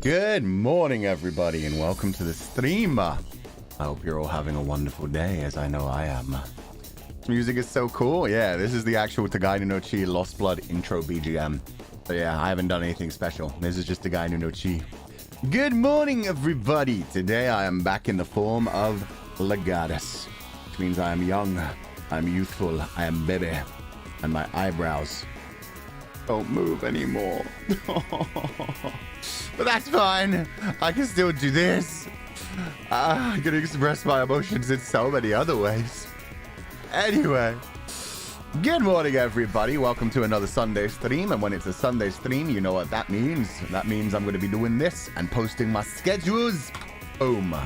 Good morning, everybody, and welcome to the stream. I hope you're all having a wonderful day, as I know I am. Music is so cool. Yeah, this is the actual Togainu no Chi Lost Blood intro BGM. So yeah, I haven't done anything special. This is just Togainu no Chi. Good morning, everybody. Today I am back in the form of Legatus, which means I am young, I'm youthful, I am baby, and my eyebrows don't move anymore. But that's fine. I can still do this. I can express my emotions in so many other ways. Anyway, good morning, everybody. Welcome to another Sunday stream. And when it's a Sunday stream, you know what that means. That means I'm going to be doing this and posting my schedules. Boom.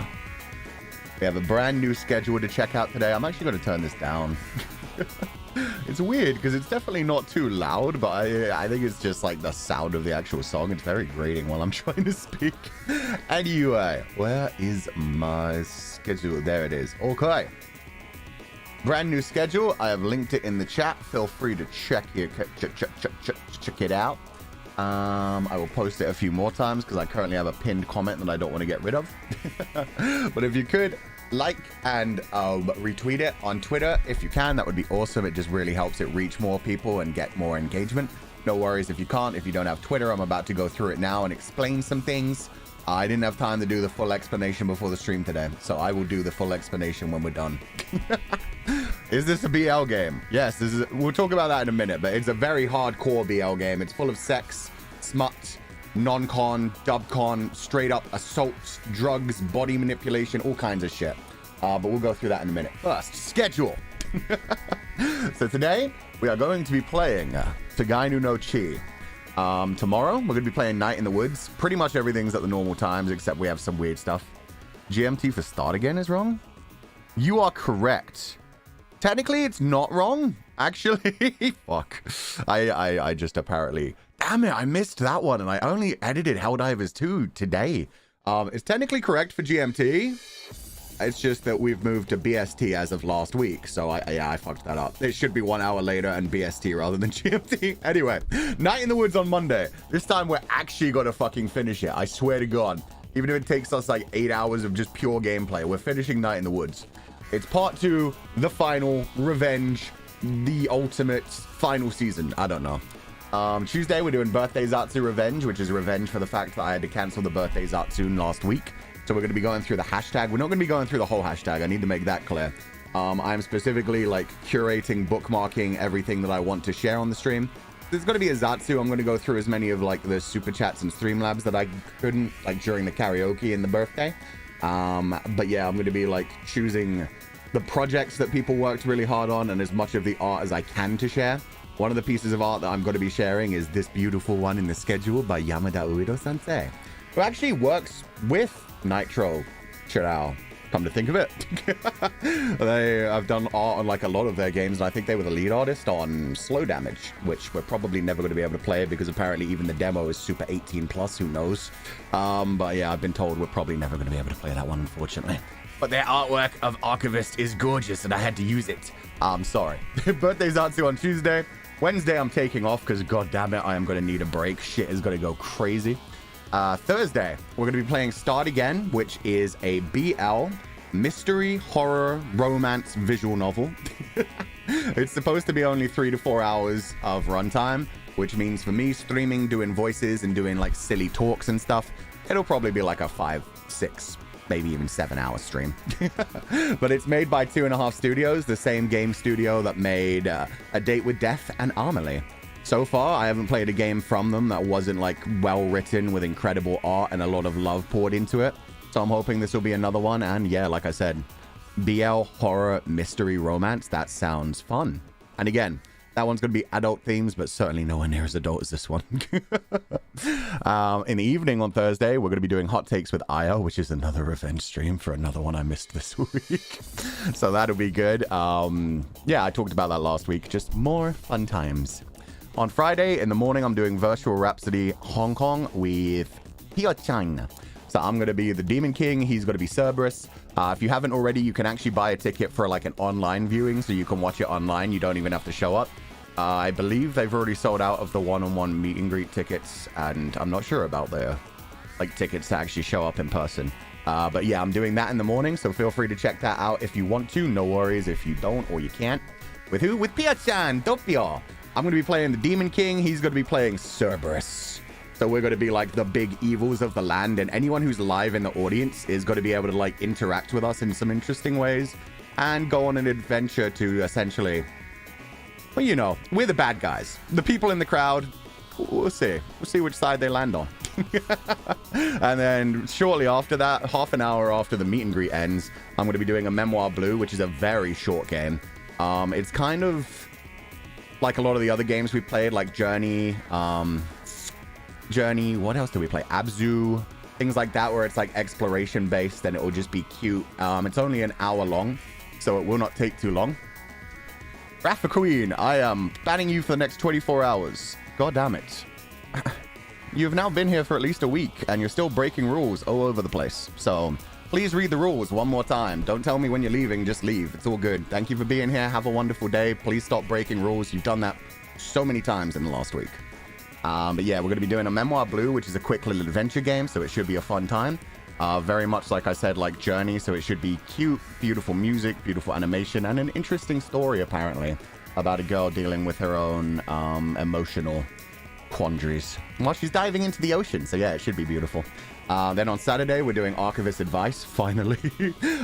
We have a brand new schedule to check out today. I'm actually going to turn this down. It's weird because it's definitely not too loud, but I think it's just like the sound of the actual song. It's very grating while I'm trying to speak. Anyway, where is my schedule? There it is. Okay. Brand new schedule. I have linked it in the chat. Feel free to check it out. I will post it a few more times because I currently have a pinned comment that I don't want to get rid of. But if you could like and retweet it on Twitter if you can, that would be awesome. It just really helps it reach more people and get more engagement. No worries if you can't. If you don't have Twitter, I'm about to go through it now and explain some things. I didn't have time to do the full explanation before the stream today, so I will do the full explanation when we're done. Is this a BL game? Yes, this is. We'll talk about that in a minute, but it's a very hardcore BL game. It's full of sex, smut, non-con, dub-con, straight up assault, drugs, body manipulation, all kinds of shit. But we'll go through that in a minute. First, schedule. So today, we are going to be playing Togainu no Chi. Tomorrow, we're going to be playing Night in the Woods. Pretty much everything's at the normal times, except we have some weird stuff. GMT for start again is wrong? You are correct. Technically, it's not wrong. Actually, fuck. I just apparently... Damn it, I missed that one, and I only edited Helldivers 2 today. It's technically correct for GMT. It's just that we've moved to BST as of last week, so I fucked that up. It should be 1 hour later and BST rather than GMT. Anyway, Night in the Woods on Monday. This time we're actually gonna fucking finish it. I swear to God. Even if it takes us like 8 hours of just pure gameplay, we're finishing Night in the Woods. It's part 2, the final, revenge, the ultimate final season. I don't know. Tuesday, we're doing Birthday Zatsu Revenge, which is revenge for the fact that I had to cancel the Birthday Zatsu last week. So we're going to be going through the hashtag. We're not going to be going through the whole hashtag. I need to make that clear. I'm specifically like curating, bookmarking everything that I want to share on the stream. There's going to be a Zatsu. I'm going to go through as many of like the super chats and Streamlabs that I couldn't, like during the karaoke and the birthday. But yeah, I'm going to be like choosing the projects that people worked really hard on and as much of the art as I can to share. One of the pieces of art that I'm going to be sharing is this beautiful one in the schedule by Yamada Uedo-sensei, who actually works with Nitro Chirao, come to think of it. I've done art on like a lot of their games, and I think they were the lead artist on Slow Damage, which we're probably never going to be able to play because apparently even the demo is super 18 plus, who knows. But yeah, I've been told we're probably never going to be able to play that one, unfortunately. But their artwork of Archivist is gorgeous, and I had to use it. I'm sorry. Birthday Zatsu on Tuesday. Wednesday, I'm taking off because, god damn it, I am going to need a break. Shit is going to go crazy. Thursday, we're going to be playing Start Again, which is a BL mystery, horror, romance visual novel. It's supposed to be only 3 to 4 hours of runtime, which means for me, streaming, doing voices, and doing like silly talks and stuff, it'll probably be like a 5, 6, maybe even 7-hour stream. But it's made by 2.5 Studios, the same game studio that made A Date with Death and Amelie. So far, I haven't played a game from them that wasn't like well written with incredible art and a lot of love poured into it. So I'm hoping this will be another one. And yeah, like I said, BL, horror, mystery, romance, that sounds fun. And again, that one's going to be adult themes, but certainly nowhere near as adult as this one. In the evening on Thursday, we're going to be doing Hot Takes with Aya, which is another revenge stream for another one I missed this week. So that'll be good. Yeah, I talked about that last week. Just more fun times. On Friday in the morning, I'm doing Virtual Rhapsody Hong Kong with Hyo-chan. So I'm going to be the Demon King. He's going to be Cerberus. If you haven't already, you can actually buy a ticket for like an online viewing, so you can watch it online. You don't even have to show up. I believe they've already sold out of the one-on-one meet and greet tickets, and I'm not sure about the like tickets to actually show up in person. But yeah, I'm doing that in the morning, so feel free to check that out if you want to. No worries if you don't or you can't. With who? With Pia-chan, Doppio. I'm going to be playing the Demon King. He's going to be playing Cerberus. So we're going to be like the big evils of the land, and anyone who's live in the audience is going to be able to like interact with us in some interesting ways and go on an adventure to essentially, well, you know, we're the bad guys. The people in the crowd, we'll see. We'll see which side they land on. And then shortly after that, half an hour after the meet and greet ends, I'm going to be doing a Memoir Blue, which is a very short game. It's kind of like a lot of the other games we played, like Journey, what else do we play? Abzu, things like that, where it's like exploration based and it will just be cute. It's only an hour long, so it will not take too long. Rafa Queen, I am banning you for the next 24 hours. God damn it. You've now been here for at least a week, and you're still breaking rules all over the place. So please read the rules one more time. Don't tell me when you're leaving, just leave. It's all good. Thank you for being here. Have a wonderful day. Please stop breaking rules. You've done that so many times in the last week. But yeah, we're going to be doing a Memoir Blue, which is a quick little adventure game, so it should be a fun time. Very much like I said, like Journey, so it should be cute, beautiful music, beautiful animation, and an interesting story, apparently, about a girl dealing with her own emotional quandaries while she's diving into the ocean. So yeah, it should be beautiful. Then on Saturday, we're doing Archivist Advice, finally.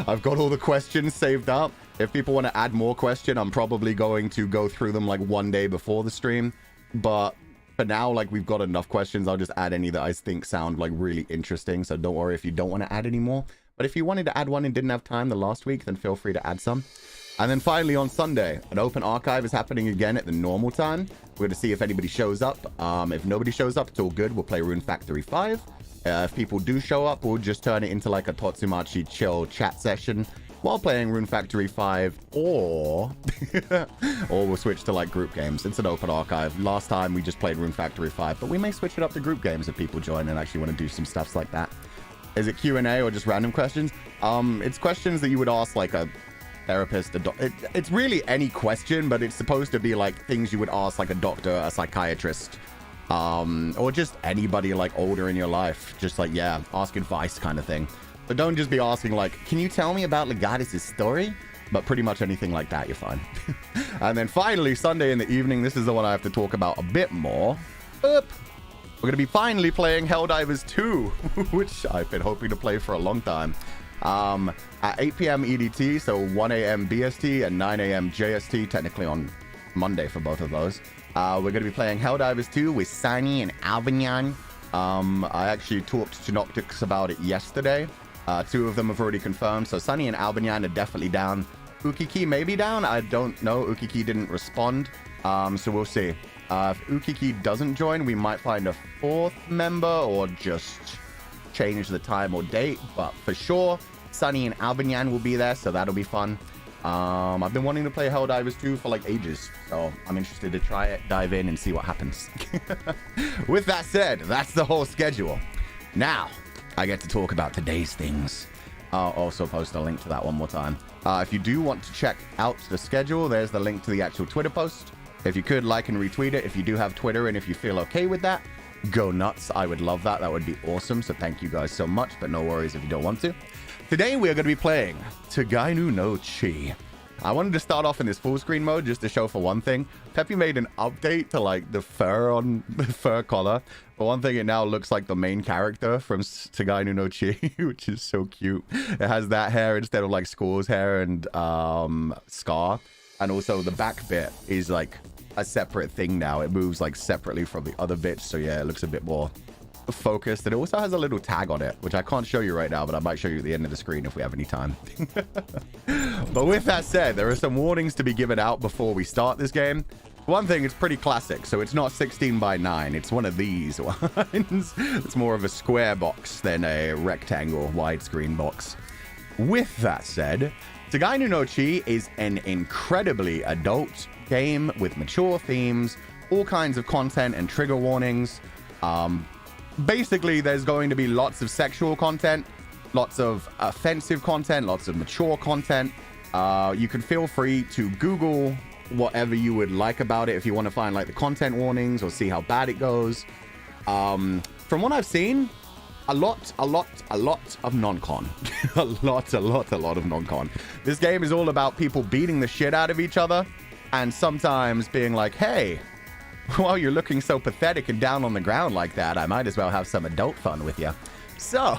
I've got all the questions saved up. If people want to add more questions, I'm probably going to go through them like one day before the stream. But for now, like, we've got enough questions. I'll just add any that I think sound like really interesting. So don't worry if you don't want to add any more. But if you wanted to add one and didn't have time the last week, then feel free to add some. And then finally on Sunday, an open archive is happening again at the normal time. We're going to see if anybody shows up. If nobody shows up, it's all good. We'll play Rune Factory 5. If people do show up, we'll just turn it into like a Totsumachi chill chat session while playing Rune Factory 5, or we'll switch to like group games. It's an open archive. Last time we just played Rune Factory 5, but we may switch it up to group games if people join and actually want to do some stuff like that. Is it Q&A or just random questions? It's questions that you would ask like a therapist, it's really any question, but it's supposed to be like things you would ask like a doctor, a psychiatrist, or just anybody like older in your life. Just like, yeah, ask advice kind of thing. But don't just be asking like, can you tell me about Legatus' story? But pretty much anything like that, you're fine. And then finally, Sunday in the evening, this is the one I have to talk about a bit more. We're going to be finally playing Helldivers 2, which I've been hoping to play for a long time. At 8 p.m. EDT, so 1 a.m. BST and 9 a.m. JST, technically on Monday for both of those. We're going to be playing Helldivers 2 with Sunny and Albignan. I actually talked to Noctix about it yesterday. Two of them have already confirmed, so Sunny and Albignan are definitely down. Ukiki may be down, I don't know. Ukiki didn't respond, so we'll see. If Ukiki doesn't join, we might find a fourth member or just change the time or date, but for sure Sunny and Albignan will be there, so that'll be fun. I've been wanting to play Helldivers 2 for like ages, so I'm interested to try it, dive in, and see what happens. With that said, that's the whole schedule. Now I get to talk about today's things. I'll also post a link to that one more time. If you do want to check out the schedule, there's the link to the actual Twitter post. If you could like and retweet it, if you do have Twitter and if you feel okay with that, go nuts. I would love that. That would be awesome. So thank you guys so much, but no worries if you don't want to. Today we are going to be playing Togainu no Chi. I wanted to start off in this full screen mode just to show for one thing. Peppy made an update to like the fur on the fur collar. For one thing, it now looks like the main character from Togainu no Chi, which is so cute. It has that hair instead of like Score's hair and Scar. And also the back bit is like a separate thing now. It moves like separately from the other bits. So yeah, it looks a bit more focused. And it also has a little tag on it, which I can't show you right now, but I might show you at the end of the screen if we have any time. But with that said, there are some warnings to be given out before we start this game. One thing, it's pretty classic, so it's not 16:9. It's one of these ones. It's more of a square box than a rectangle widescreen box. With that said, Togainu no Chi is an incredibly adult game with mature themes, all kinds of content and trigger warnings. Basically, there's going to be lots of sexual content, lots of offensive content, lots of mature content. You can feel free to Google whatever you would like about it if you want to find like the content warnings or see how bad it goes. From what I've seen, a lot of non-con. a lot of non-con. This game is all about people beating the shit out of each other and sometimes being like, hey, while you're looking so pathetic and down on the ground like that, I might as well have some adult fun with you. So,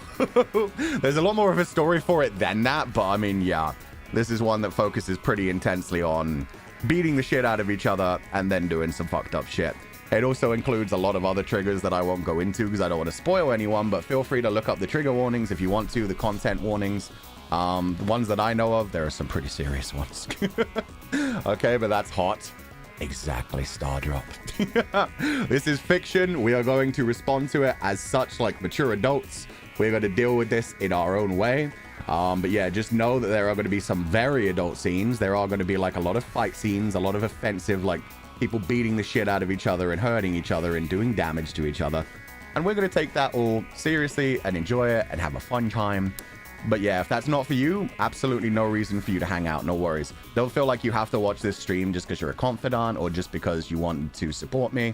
there's a lot more of a story for it than that, but I mean, yeah, this is one that focuses pretty intensely on beating the shit out of each other and then doing some fucked up shit. It also includes a lot of other triggers that I won't go into because I don't want to spoil anyone, but feel free to look up the trigger warnings if you want to, the content warnings. The ones that I know of, there are some pretty serious ones. Okay, but that's hot. Exactly, Stardrop. This is fiction. We are going to respond to it as such, like mature adults. We're going to deal with this in our own way. But yeah, just know that there are going to be some very adult scenes. There are going to be like a lot of fight scenes, a lot of offensive, like people beating the shit out of each other and hurting each other and doing damage to each other. And we're going to take that all seriously and enjoy it and have a fun time. But yeah, if that's not for you, absolutely no reason for you to hang out. No worries. Don't feel like you have to watch this stream just because you're a confidant or just because you want to support me.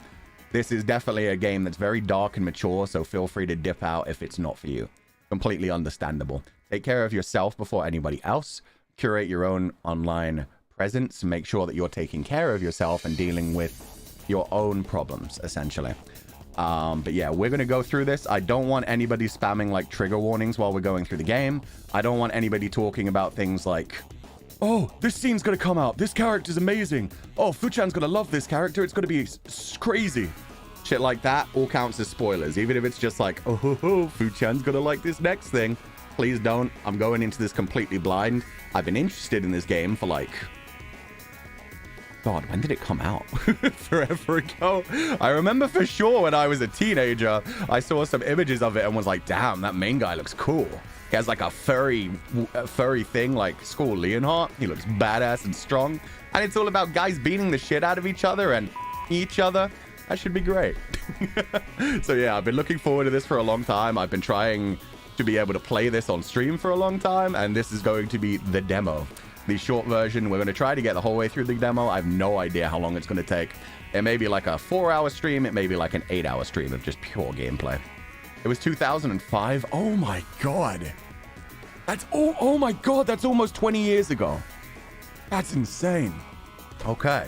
This is definitely a game that's very dark and mature, so feel free to dip out if it's not for you. Completely understandable. Take care of yourself before anybody else. Curate your own online presence. Make sure that you're taking care of yourself and dealing with your own problems, essentially. But yeah, we're going to go through this. I don't want anybody spamming like trigger warnings while we're going through the game. I don't want anybody talking about things like, oh, this scene's going to come out. This character's amazing. Oh, Fuchan's going to love this character. It's going to be crazy. Shit like that all counts as spoilers. Even if it's just like, oh, Fuchan's going to like this next thing. Please don't. I'm going into this completely blind. I've been interested in this game for like... God, when did it come out? Forever ago. I remember for sure when I was a teenager, I saw some images of it and was like, damn, that main guy looks cool. He has like a furry thing like Skull Leonhardt. He looks badass and strong. And it's all about guys beating the shit out of each other and each other. That should be great. So yeah, I've been looking forward to this for a long time. I've been trying to be able to play this on stream for a long time. And this is going to be the demo. The short version. We're going to try to get the whole way through the demo. I have no idea how long it's going to take. It may be like a 4-hour stream. It may be like an 8-hour stream of just pure gameplay. It was 2005. Oh my god. That's oh my god. That's almost 20 years ago. That's insane. Okay.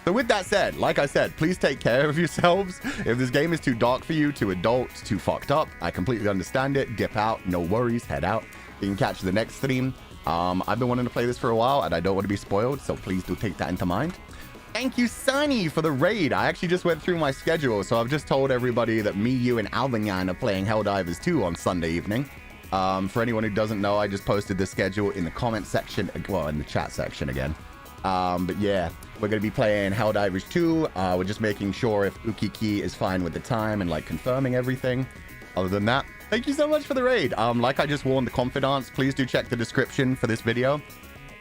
So with that said, like I said, please take care of yourselves. If this game is too dark for you, too adult, too fucked up, I completely understand it. Dip out. No worries. Head out. You can catch the next stream. I've been wanting to play this for a while, and I don't want to be spoiled, so please do take that into mind. Thank you, Sunny, for the raid. I actually just went through my schedule, so I've just told everybody that me, you, and Alvinyan are playing Helldivers 2 on Sunday evening. For anyone who doesn't know, I just posted the schedule in the comment section, well, in the chat section again. But yeah, we're going to be playing Helldivers 2. We're just making sure if Ukiki is fine with the time and, like, confirming everything. Other than that, thank you so much for the raid. Like I just warned the confidants, please do check the description for this video.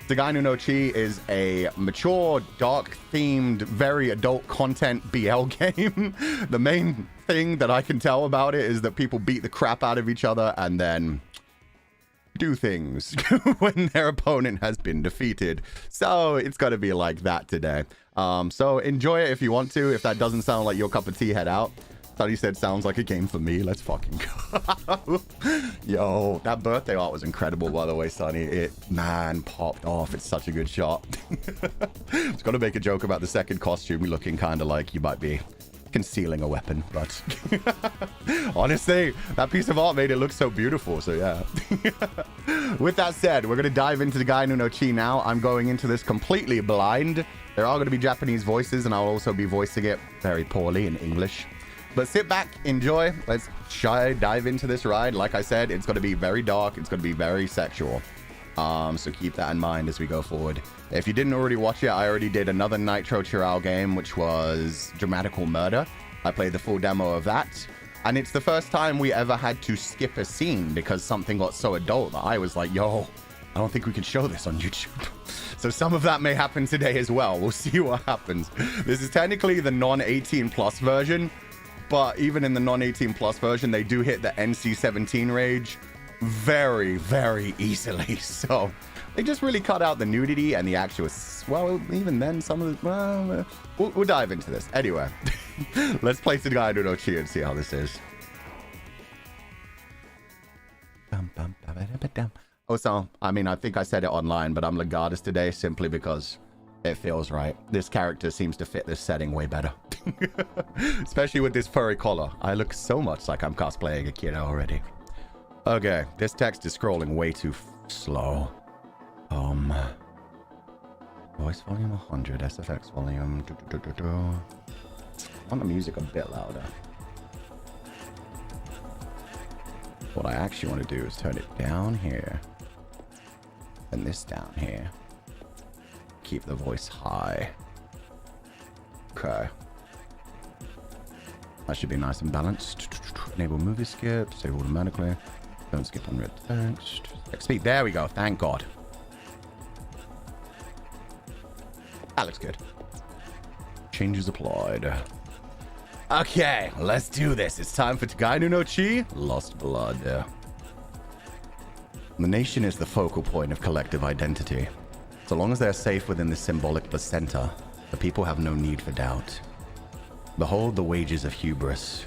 Togainu no Chi is a mature, dark-themed, very adult content BL game. The main thing that I can tell about it is that people beat the crap out of each other and then do things when their opponent has been defeated. So it's got to be like that today. So enjoy it if you want to. If that doesn't sound like your cup of tea, head out. Thought he said sounds like a game for me. Let's fucking go. Yo, that birthday art was incredible, by the way, Sonny. It, man, popped off. It's such a good shot. I was going to make a joke about the second costume looking kind of like you might be concealing a weapon, but honestly, that piece of art made it look so beautiful, so yeah. With that said, we're going to dive into the Togainu no Chi now. I'm going into this completely blind. There are going to be Japanese voices, and I'll also be voicing it very poorly in English. But sit back, enjoy. Let's dive into this ride. Like I said, it's going to be very dark. It's going to be very sexual. So keep that in mind as we go forward. If you didn't already watch it, I already did another Nitro Chirao game, which was Dramatical Murder. I played the full demo of that. And it's the first time we ever had to skip a scene because something got so adult that I was like, yo, I don't think we can show this on YouTube. So some of that may happen today as well. We'll see what happens. This is technically the non-18 plus version. But even in the non-18 plus version, they do hit the NC-17 range very, very easily. So they just really cut out the nudity and the actual... Well, even then, some of the... Well, we'll dive into this. Anyway, let's play Togainu no Chi and see how this is. Also, I mean, I think I said it online, but I'm Legatus today simply because it feels right. This character seems to fit this setting way better. Especially with this furry collar. I look so much like I'm cosplaying Akira already. Okay, this text is scrolling way too slow. Voice volume 100, SFX volume. I want the music a bit louder. What I actually want to do is turn it down here. And this down here. Keep the voice high. Okay. That should be nice and balanced. Enable movie skip, save automatically. Don't skip unread text. Speed, there we go, thank God. That looks good. Changes applied. Okay, let's do this. It's time for Togainu no Chi, Lost Blood. The nation is the focal point of collective identity. So long as they are safe within the symbolic placenta, the people have no need for doubt. Behold the wages of hubris.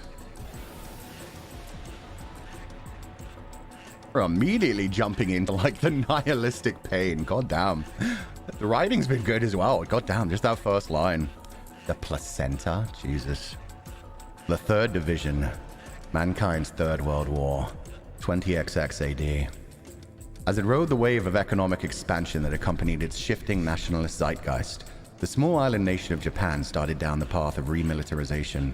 We're immediately jumping into like the nihilistic pain. God damn. The writing's been good as well. God damn, just that first line. The placenta? Jesus. The Third Division. Mankind's Third World War. 20XX AD. As it rode the wave of economic expansion that accompanied its shifting nationalist zeitgeist, the small island nation of Japan started down the path of remilitarization.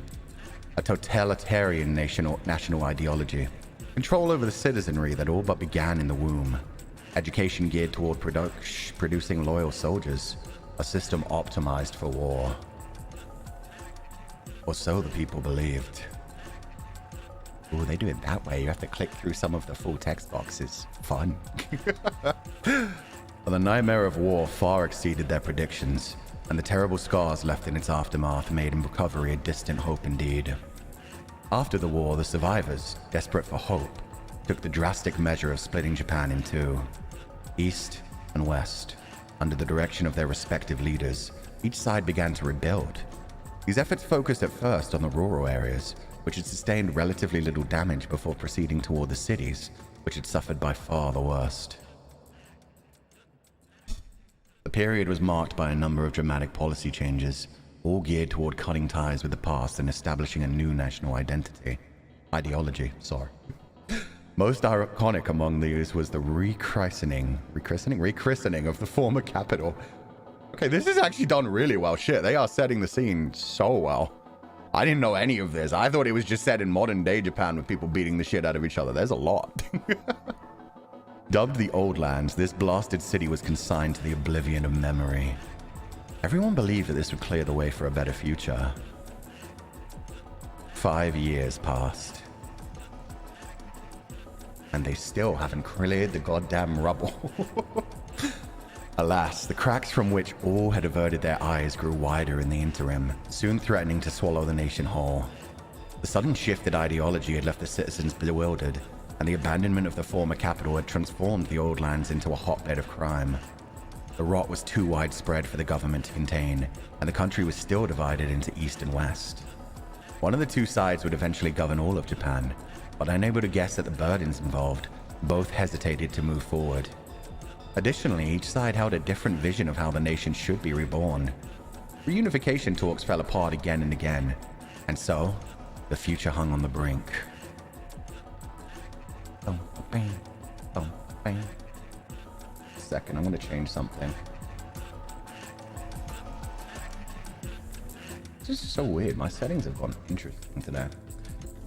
A totalitarian national ideology. Control over the citizenry that all but began in the womb. Education geared toward producing loyal soldiers. A system optimized for war. Or so the people believed. Ooh, they do it that way. You have to click through some of the full text boxes. Fun. But the nightmare of war far exceeded their predictions, and the terrible scars left in its aftermath made recovery a distant hope indeed. After the war, the survivors, desperate for hope, took the drastic measure of splitting Japan in two. East and West. Under the direction of their respective leaders, each side began to rebuild. These efforts focused at first on the rural areas, which had sustained relatively little damage before proceeding toward the cities, which had suffered by far the worst. The period was marked by a number of dramatic policy changes, all geared toward cutting ties with the past and establishing a new national ideology. Most iconic among these was the rechristening of the former capital. Okay, this is actually done really well. Shit, they are setting the scene so well. I didn't know any of this. I thought it was just set in modern day Japan with people beating the shit out of each other. There's a lot. Dubbed the Old Lands, this blasted city was consigned to the oblivion of memory. Everyone believed that this would clear the way for a better future. 5 years passed. And they still haven't cleared the goddamn rubble. Alas, the cracks from which all had averted their eyes grew wider in the interim, soon threatening to swallow the nation whole. The sudden shift in ideology had left the citizens bewildered, and the abandonment of the former capital had transformed the Old Lands into a hotbed of crime. The rot was too widespread for the government to contain, and the country was still divided into East and West. One of the two sides would eventually govern all of Japan, but unable to guess at the burdens involved, both hesitated to move forward. Additionally, each side held a different vision of how the nation should be reborn. Reunification talks fell apart again and again, and so, the future hung on the brink. Second, I'm gonna change something. This is so weird. My settings have gone interesting today.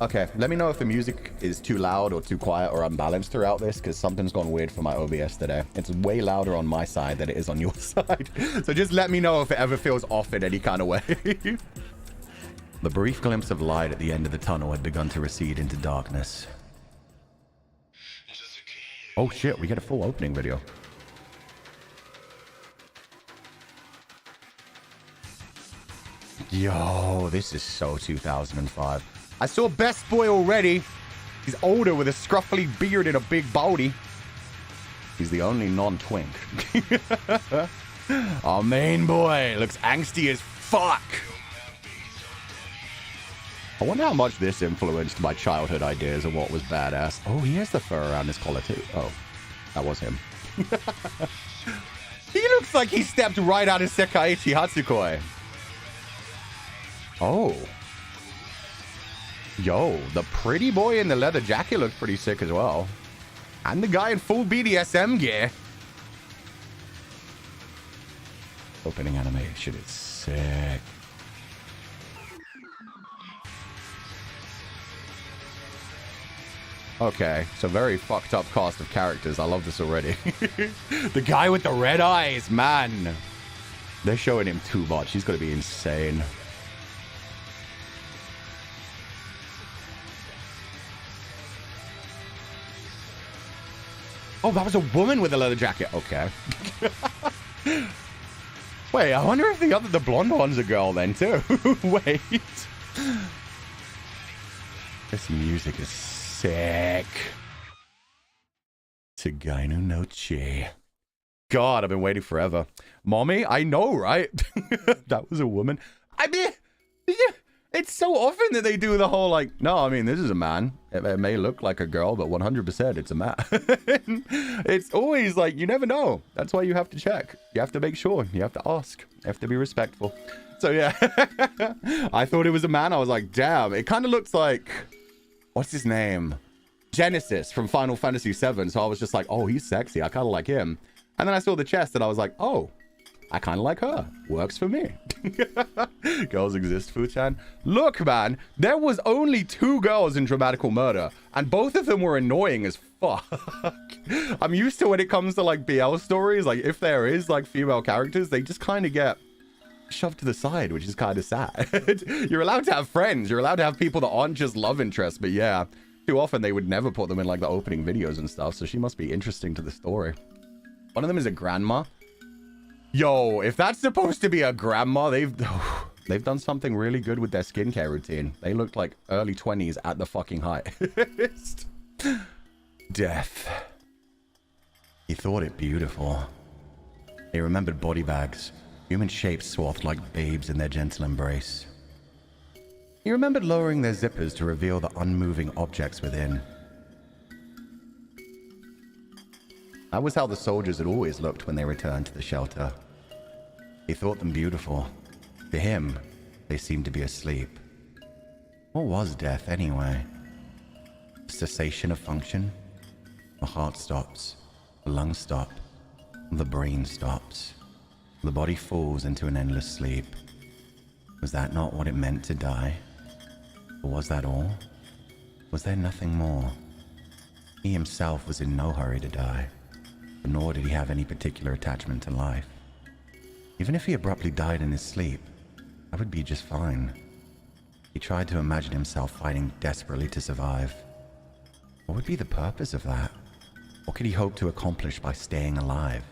Okay, let me know if the music is too loud or too quiet or unbalanced throughout this, because something's gone weird for my OBS today. It's way louder on my side than it is on your side. So just let me know if it ever feels off in any kind of way. The brief glimpse of light at the end of the tunnel had begun to recede into darkness. Oh shit, we get a full opening video. Yo, this is so 2005. I saw Best Boy already. He's older with a scruffy beard and a big body. He's the only non-twink. Our main boy looks angsty as fuck. I wonder how much this influenced my childhood ideas of what was badass. Oh, he has the fur around his collar too. Oh, that was him. He looks like he stepped right out of Sekaiichi Hatsukoi. Oh. Yo, the pretty boy in the leather jacket looks pretty sick as well. And the guy in full BDSM gear. Opening animation is sick. Okay, so very fucked up cast of characters. I love this already. The guy with the red eyes, man. They're showing him too much. He's going to be insane. Oh, that was a woman with a leather jacket. Okay. Wait, I wonder if the blonde one's a girl then too. Wait. This music is sick. Togainu no Chi. God, I've been waiting forever. Mommy, I know, right? That was a woman. I mean, it's so often that they do the whole like, no, I mean, this is a man. It may look like a girl, but 100% it's a man. It's always like, you never know. That's why you have to check. You have to make sure. You have to ask. You have to be respectful. So yeah, I thought it was a man. I was like, damn, it kind of looks like, what's his name? Genesis from Final Fantasy VII. So I was just like, oh, he's sexy. I kind of like him. And then I saw the chest and I was like, oh, I kind of like her. Works for me. Girls exist, Fu-chan. Look, man, there was only 2 girls in Dramatical Murder, and both of them were annoying as fuck. I'm used to when it comes to like BL stories, like if there is like female characters, they just kind of get shoved to the side, which is kind of sad. You're allowed to have friends. You're allowed to have people that aren't just love interests, but yeah, too often they would never put them in like the opening videos and stuff, so she must be interesting to the story. One of them is a grandma. Yo, if that's supposed to be a grandma, they've done something really good with their skincare routine. They looked like early 20s at the fucking highest. Death. He thought it beautiful. He remembered body bags, human shapes swathed like babes in their gentle embrace. He remembered lowering their zippers to reveal the unmoving objects within. That was how the soldiers had always looked when they returned to the shelter. He thought them beautiful. To him, they seemed to be asleep. What was death, anyway? A cessation of function? The heart stops, the lungs stop, the brain stops. The body falls into an endless sleep. Was that not what it meant to die? Or was that all? Was there nothing more? He himself was in no hurry to die. Nor did he have any particular attachment to life. Even if he abruptly died in his sleep, that would be just fine. He tried to imagine himself fighting desperately to survive. What would be the purpose of that? What could he hope to accomplish by staying alive?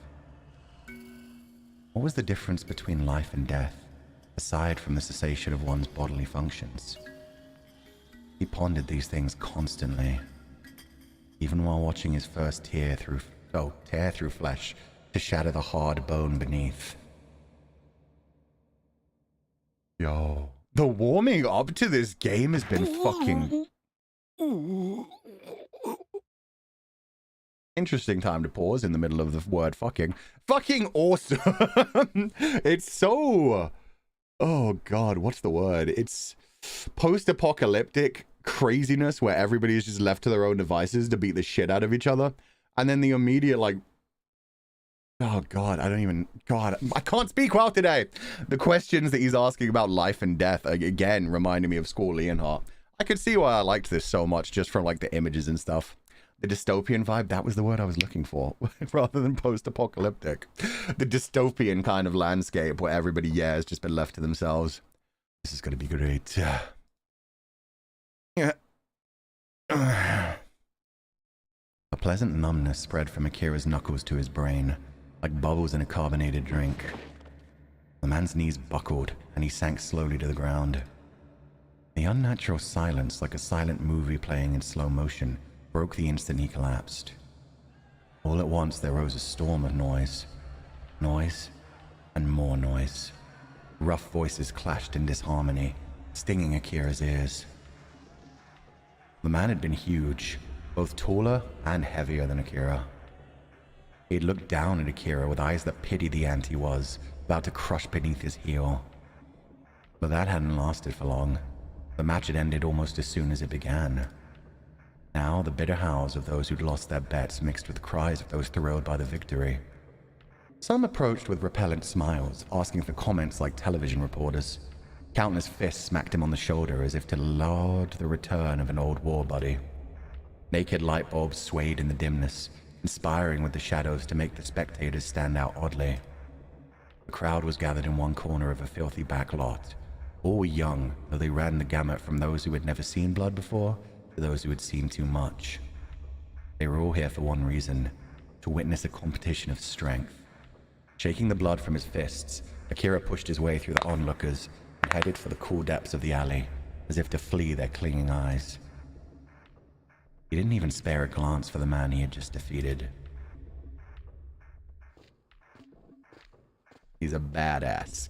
What was the difference between life and death, aside from the cessation of one's bodily functions? He pondered these things constantly, even while watching his first tear through flesh to shatter the hard bone beneath. Yo, the warming up to this game has been fucking interesting. Time to pause in the middle of the word fucking awesome. It's so, oh god, what's the word? It's post-apocalyptic craziness where everybody is just left to their own devices to beat the shit out of each other. And then the immediate, like, oh, God, I can't speak well today. The questions that he's asking about life and death, again, reminding me of School Leonhardt. I could see why I liked this so much just from, like, the images and stuff. The dystopian vibe, that was the word I was looking for, rather than post-apocalyptic. The dystopian kind of landscape where everybody, yeah, has just been left to themselves. This is going to be great. Yeah. A pleasant numbness spread from Akira's knuckles to his brain, like bubbles in a carbonated drink. The man's knees buckled, and he sank slowly to the ground. The unnatural silence, like a silent movie playing in slow motion, broke the instant he collapsed. All at once there rose a storm of noise. Noise, and more noise. Rough voices clashed in disharmony, stinging Akira's ears. The man had been huge, both taller and heavier than Akira. He had looked down at Akira with eyes that pitied the ant he was, about to crush beneath his heel. But that hadn't lasted for long. The match had ended almost as soon as it began. Now, the bitter howls of those who'd lost their bets mixed with the cries of those thrilled by the victory. Some approached with repellent smiles, asking for comments like television reporters. Countless fists smacked him on the shoulder as if to laud the return of an old war buddy. Naked light bulbs swayed in the dimness, conspiring with the shadows to make the spectators stand out oddly. The crowd was gathered in one corner of a filthy back lot. All were young, though they ran the gamut from those who had never seen blood before to those who had seen too much. They were all here for one reason, to witness a competition of strength. Shaking the blood from his fists, Akira pushed his way through the onlookers and headed for the cool depths of the alley, as if to flee their clinging eyes. He didn't even spare a glance for the man he had just defeated. He's a badass.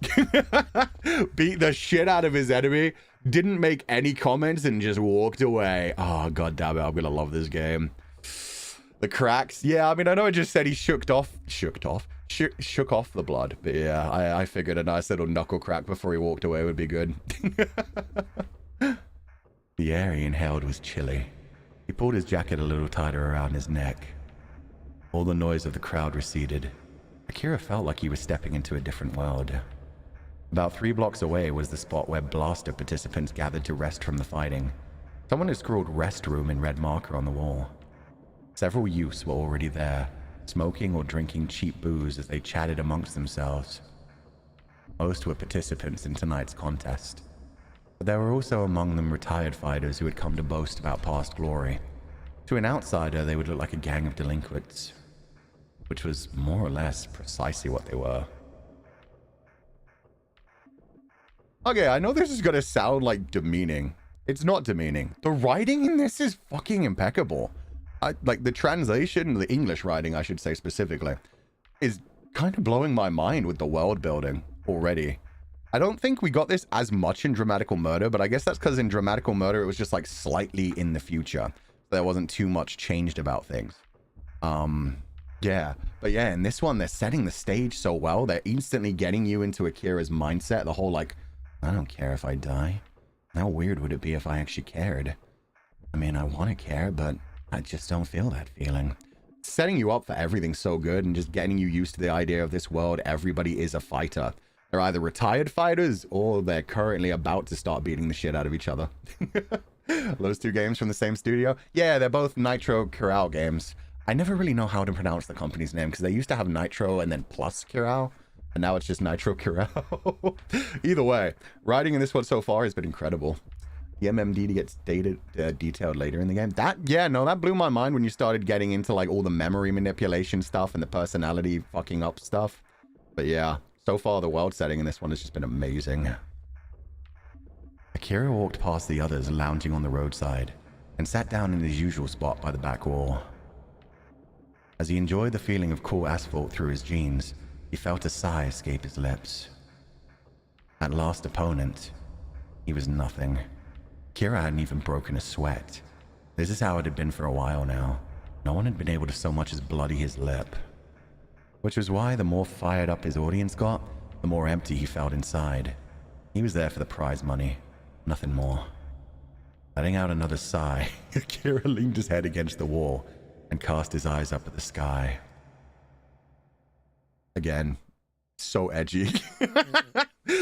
Beat the shit out of his enemy, didn't make any comments and just walked away. Oh, god damn it, I'm gonna love this game. The cracks. Yeah, I mean, I know I just said he shook off the blood, but yeah, I figured a nice little knuckle crack before he walked away would be good. The air he inhaled was chilly. He pulled his jacket a little tighter around his neck. All the noise of the crowd receded. Akira felt like he was stepping into a different world. About 3 blocks away was the spot where blaster participants gathered to rest from the fighting. Someone had scrawled restroom in red marker on the wall. Several youths were already there, smoking or drinking cheap booze as they chatted amongst themselves. Most were participants in tonight's contest, but there were also among them retired fighters who had come to boast about past glory. To an outsider, they would look like a gang of delinquents, which was more or less precisely what they were. Okay, I know this is gonna sound like demeaning. It's not demeaning. The writing in this is fucking impeccable. Like the translation, the English writing, I should say specifically, is kind of blowing my mind with the world building already. I don't think we got this as much in Dramatical Murder, but I guess that's because in Dramatical Murder it was just like slightly in the future. There wasn't too much changed about things. Yeah, but yeah, in this one, they're setting the stage so well. They're instantly getting you into Akira's mindset. The whole like, I don't care if I die. How weird would it be if I actually cared? I mean, I want to care, but I just don't feel that feeling. Setting you up for everything so good and just getting you used to the idea of this world. Everybody is a fighter. They're either retired fighters or they're currently about to start beating the shit out of each other. Those two games from the same studio? Yeah, they're both Nitro Curate games. I never really know how to pronounce the company's name because they used to have Nitro and then plus Curate, and now it's just Nitro Curate. Either way, writing in this one so far has been incredible. The MMD gets detailed later in the game. That blew my mind when you started getting into like all the memory manipulation stuff and the personality fucking up stuff. But yeah, so far the world setting in this one has just been amazing. Akira walked past the others lounging on the roadside and sat down in his usual spot by the back wall. As he enjoyed the feeling of cool asphalt through his jeans, he felt a sigh escape his lips. That last opponent, he was nothing. Akira hadn't even broken a sweat. This is how it had been for a while now. No one had been able to so much as bloody his lip. Which was why the more fired up his audience got, the more empty he felt inside. He was there for the prize money, nothing more. Letting out another sigh, Akira leaned his head against the wall and cast his eyes up at the sky. Again, so edgy.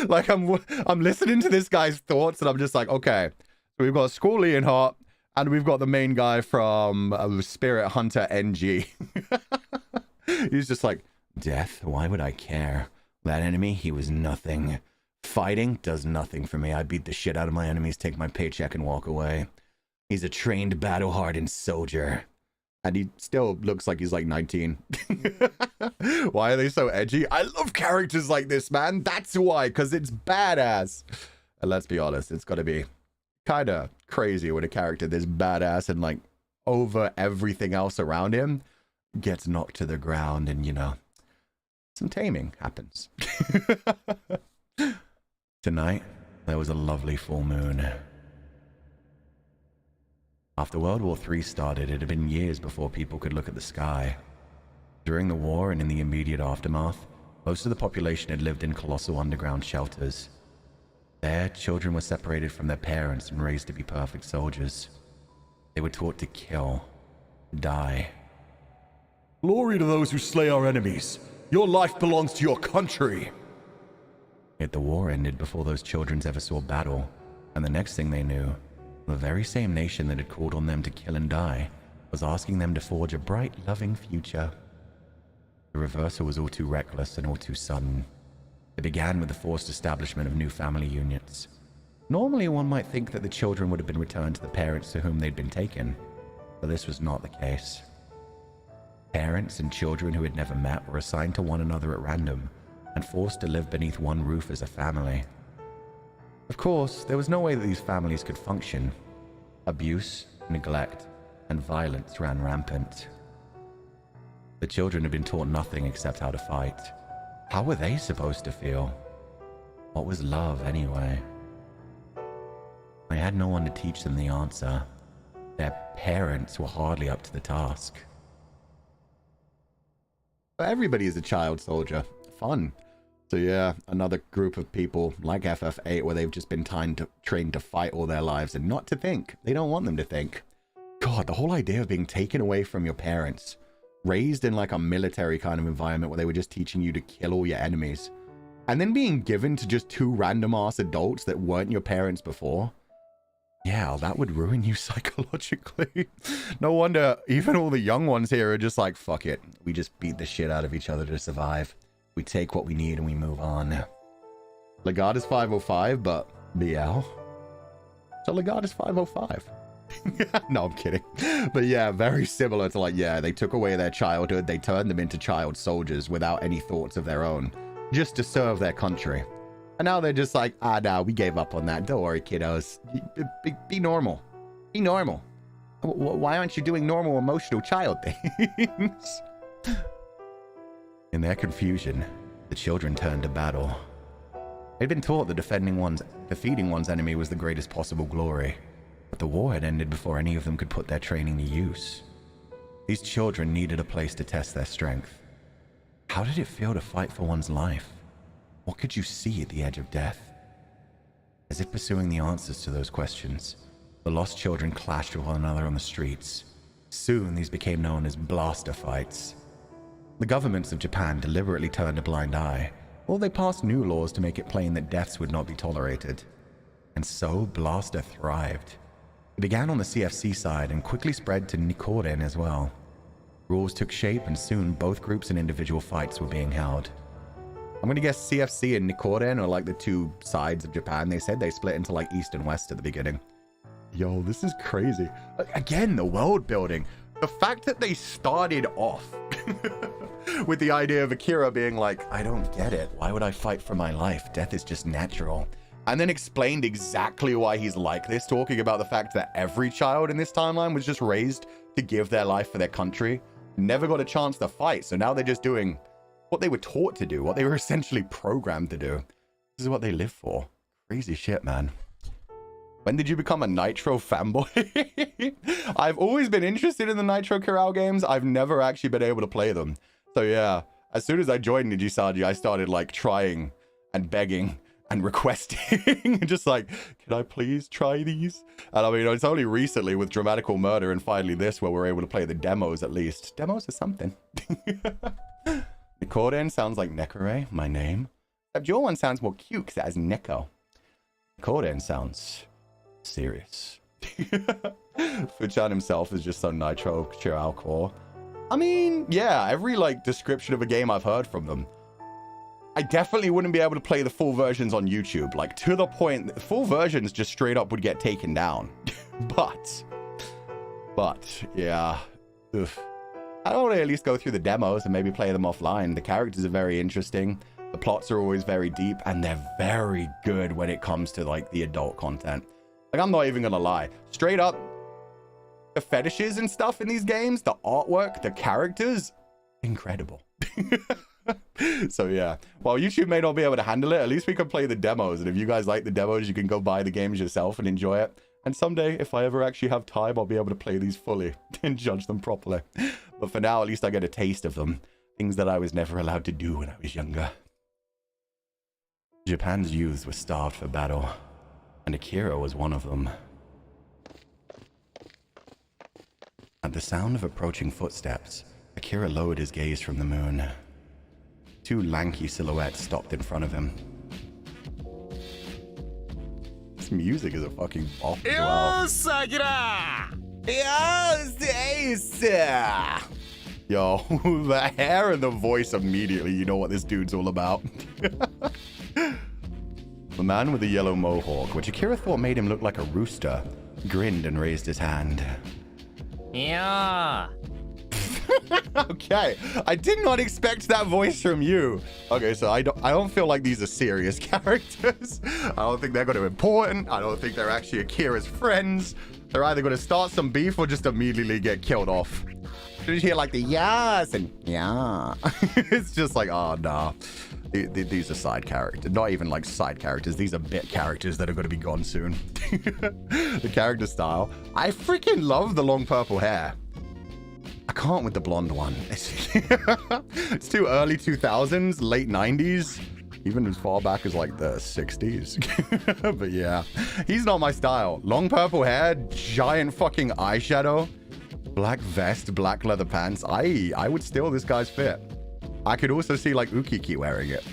Like I'm listening to this guy's thoughts and I'm just like, okay, so we've got Squall Leonhardt and we've got the main guy from Spirit Hunter NG. He's just like, death, why would I care? That enemy, he was nothing. Fighting does nothing for me. I beat the shit out of my enemies, take my paycheck and walk away. He's a trained, battle-hardened soldier. And he still looks like he's like 19. Why are they so edgy? I love characters like this, man. That's why, because it's badass. And let's be honest, it's got to be kind of crazy when a character this badass and like over everything else around him gets knocked to the ground and, you know, some taming happens. Tonight, there was a lovely full moon. After World War III started, it had been years before people could look at the sky. During the war and in the immediate aftermath, most of the population had lived in colossal underground shelters. There, children were separated from their parents and raised to be perfect soldiers. They were taught to kill, die. Glory to those who slay our enemies. Your life belongs to your country. Yet the war ended before those children ever saw battle, and the next thing they knew, the very same nation that had called on them to kill and die was asking them to forge a bright, loving future. The reversal was all too reckless and all too sudden. It began with the forced establishment of new family units. Normally, one might think that the children would have been returned to the parents to whom they'd been taken, but this was not the case. Parents and children who had never met were assigned to one another at random and forced to live beneath one roof as a family. Of course, there was no way that these families could function. Abuse, neglect, and violence ran rampant. The children had been taught nothing except how to fight. How were they supposed to feel? What was love, anyway? They had no one to teach them the answer. Their parents were hardly up to the task. Everybody is a child soldier. Fun. So yeah, another group of people like FF8 where they've just been trained to fight all their lives and not to think. They don't want them to think. God, the whole idea of being taken away from your parents, raised in like a military kind of environment where they were just teaching you to kill all your enemies, and then being given to just two random ass adults that weren't your parents before. Yeah, that would ruin you psychologically. No wonder even all the young ones here are just like, fuck it. We just beat the shit out of each other to survive. We take what we need and we move on. Legatus 505, but BL. So Legatus 505. No, I'm kidding. But yeah, very similar to like, yeah, they took away their childhood. They turned them into child soldiers without any thoughts of their own, just to serve their country. And now they're just like, nah, we gave up on that. Don't worry, kiddos. Be normal. Be normal. Why aren't you doing normal emotional child things? In their confusion, the children turned to battle. They'd been taught that defeating one's enemy was the greatest possible glory, but the war had ended before any of them could put their training to use. These children needed a place to test their strength. How did it feel to fight for one's life? What could you see at the edge of death? As if pursuing the answers to those questions, the lost children clashed with one another on the streets. Soon, these became known as blaster fights. The governments of Japan deliberately turned a blind eye, or they passed new laws to make it plain that deaths would not be tolerated. And so, blaster thrived. It began on the CFC side and quickly spread to Nikoden as well. Rules took shape and soon both groups and individual fights were being held. I'm gonna guess CFC and Nikoden are like the two sides of Japan. They said they split into like East and West at the beginning. Yo, this is crazy. Again, the world building. The fact that they started off with the idea of Akira being like, I don't get it. Why would I fight for my life? Death is just natural. And then explained exactly why he's like this, talking about the fact that every child in this timeline was just raised to give their life for their country, never got a chance to fight. So now they're just doing what they were taught to do, what they were essentially programmed to do. This is what they live for. Crazy shit, man. When did you become a Nitro fanboy? I've always been interested in the Nitro Corral games. I've never actually been able to play them. So yeah, as soon as I joined Nijisanji, I started like trying and begging and requesting. Just like, can I please try these? And I mean, it's only recently with Dramatical Murder and finally this where we're able to play the demos at least. Demos is something. Nikoden sounds like Nekore, my name. Except your one sounds more cute because it has Neko. Nikoden sounds serious. Fuchan himself is just so Nitro Corral core. I mean, yeah, every like description of a game I've heard from them. I definitely wouldn't be able to play the full versions on YouTube. Like, to the point that full versions just straight up would get taken down. but, yeah. Oof. I want to at least go through the demos and maybe play them offline. The characters are very interesting. The plots are always very deep. And they're very good when it comes to, like, the adult content. Like, I'm not even going to lie. Straight up, the fetishes and stuff in these games, the artwork, the characters, incredible. So yeah, while YouTube may not be able to handle it, at least we can play the demos, and if you guys like the demos, you can go buy the games yourself and enjoy it. And someday, if I ever actually have time, I'll be able to play these fully and judge them properly. But for now, at least I get a taste of them. Things that I was never allowed to do when I was younger. Japan's youths were starved for battle, and Akira was one of them. At the sound of approaching footsteps, Akira lowered his gaze from the moon. Two lanky silhouettes stopped in front of him. This music is a fucking bop as well. Yes, Akira! Yes, Ace! Yo, the hair and the voice immediately, you know what this dude's all about. The man with the yellow mohawk, which Akira thought made him look like a rooster, grinned and raised his hand. Yeah. Okay, I did not expect that voice from you. Okay, so I don't feel like these are serious characters. I don't think they're going to be important. I don't think they're actually Akira's friends. They're either going to start some beef or just immediately get killed off. You hear like the yes and yeah. It's just like, oh no. These are side characters. Not even like side characters. These are bit characters that are going to be gone soon. The character style. I freaking love the long purple hair. I can't with the blonde one. It's too early 2000s, late 90s, even as far back as like the 60s. But yeah, he's not my style. Long purple hair, giant fucking eyeshadow, black vest, black leather pants. I would steal this guy's fit. I could also see like Ukiki wearing it.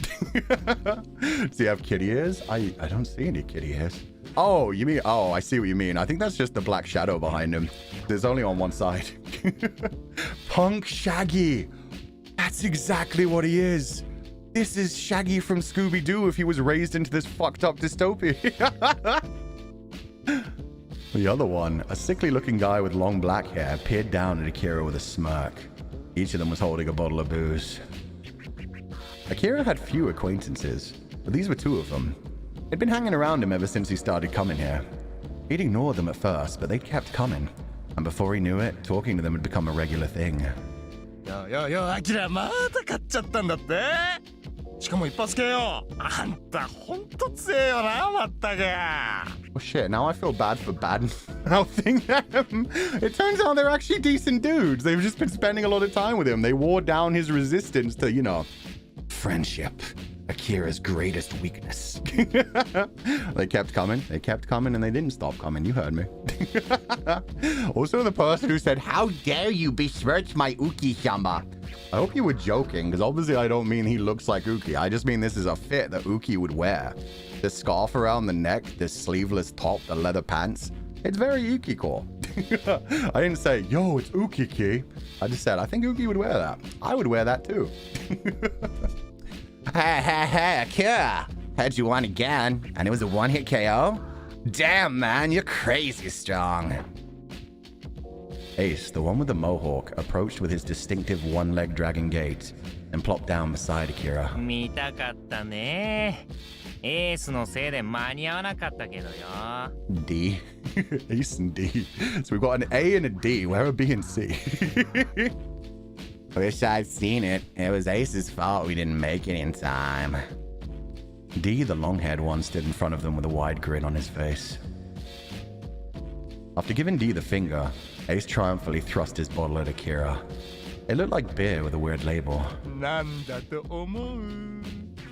Does he have kitty ears? I don't see any kitty ears. Oh, you mean, oh, I see what you mean. I think that's just the black shadow behind him. There's only on one side. Punk Shaggy. That's exactly what he is. This is Shaggy from Scooby-Doo if he was raised into this fucked up dystopia. The other one, a sickly looking guy with long black hair, peered down at Akira with a smirk. Each of them was holding a bottle of booze. Akira had few acquaintances, but these were two of them. They'd been hanging around him ever since he started coming here. He'd ignored them at first, but they'd kept coming. And before he knew it, talking to them had become a regular thing. Yo, Akira, また買っちゃったんだって。しかも一発系よ。あんたほんと強えよな、まったく。Oh shit, now I feel bad for bad-mouthing them. It turns out they're actually decent dudes. They've just been spending a lot of time with him. They wore down his resistance to, you know, friendship. Akira's greatest weakness. They kept coming, and they didn't stop coming. You heard me. Also, the person who said, "How dare you besmirch my Uki-sama?" I hope you were joking, because obviously I don't mean he looks like Uki. I just mean this is a fit that Uki would wear. The scarf around the neck, this sleeveless top, the leather pants. It's very Uki-core. I didn't say, yo, it's Uki-ki. I just said, I think Uki would wear that. I would wear that too. Hey, Akira. Heard you won again, and it was a one-hit KO? Damn, man, you're crazy strong. Ace, the one with the mohawk, approached with his distinctive one-leg dragging gait and plopped down beside Akira. 見たかったね。エースのせいで間に合わなかったけどよ。D. Ace and D. So we've got an A and a D. Where are B and C? Wish I'd seen it. It was Ace's fault we didn't make it in time. D, the long-haired one, stood in front of them with a wide grin on his face. After giving D the finger, Ace triumphantly thrust his bottle at Akira. It looked like beer with a weird label. なんだと思う?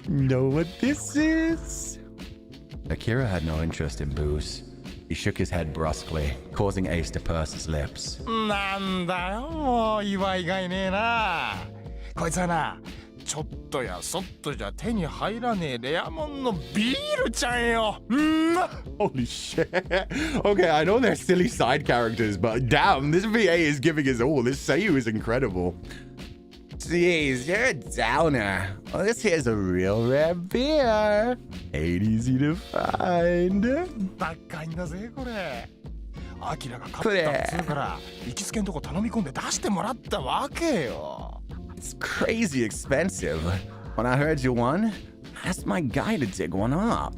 Know what this is? Akira had no interest in booze. He shook his head brusquely, causing Ace to purse his lips. なんだよ、もう祝いがいねえな。こいつはな、ちょっとやそっとじゃ手に入らねえレアモンのビールちゃんよ。Holy shit. Okay, I know they're silly side characters, but damn, this VA is giving his all. This Seiyu is incredible. Jeez, you're a downer. Well, this here's a real rare beer. Ain't easy to find. 高いんだぜこれ。アキラが買ったっつうから行きつけんとこ頼み込んで出してもらったわけよ。It's crazy expensive. When I heard you won, I asked my guy to dig one up.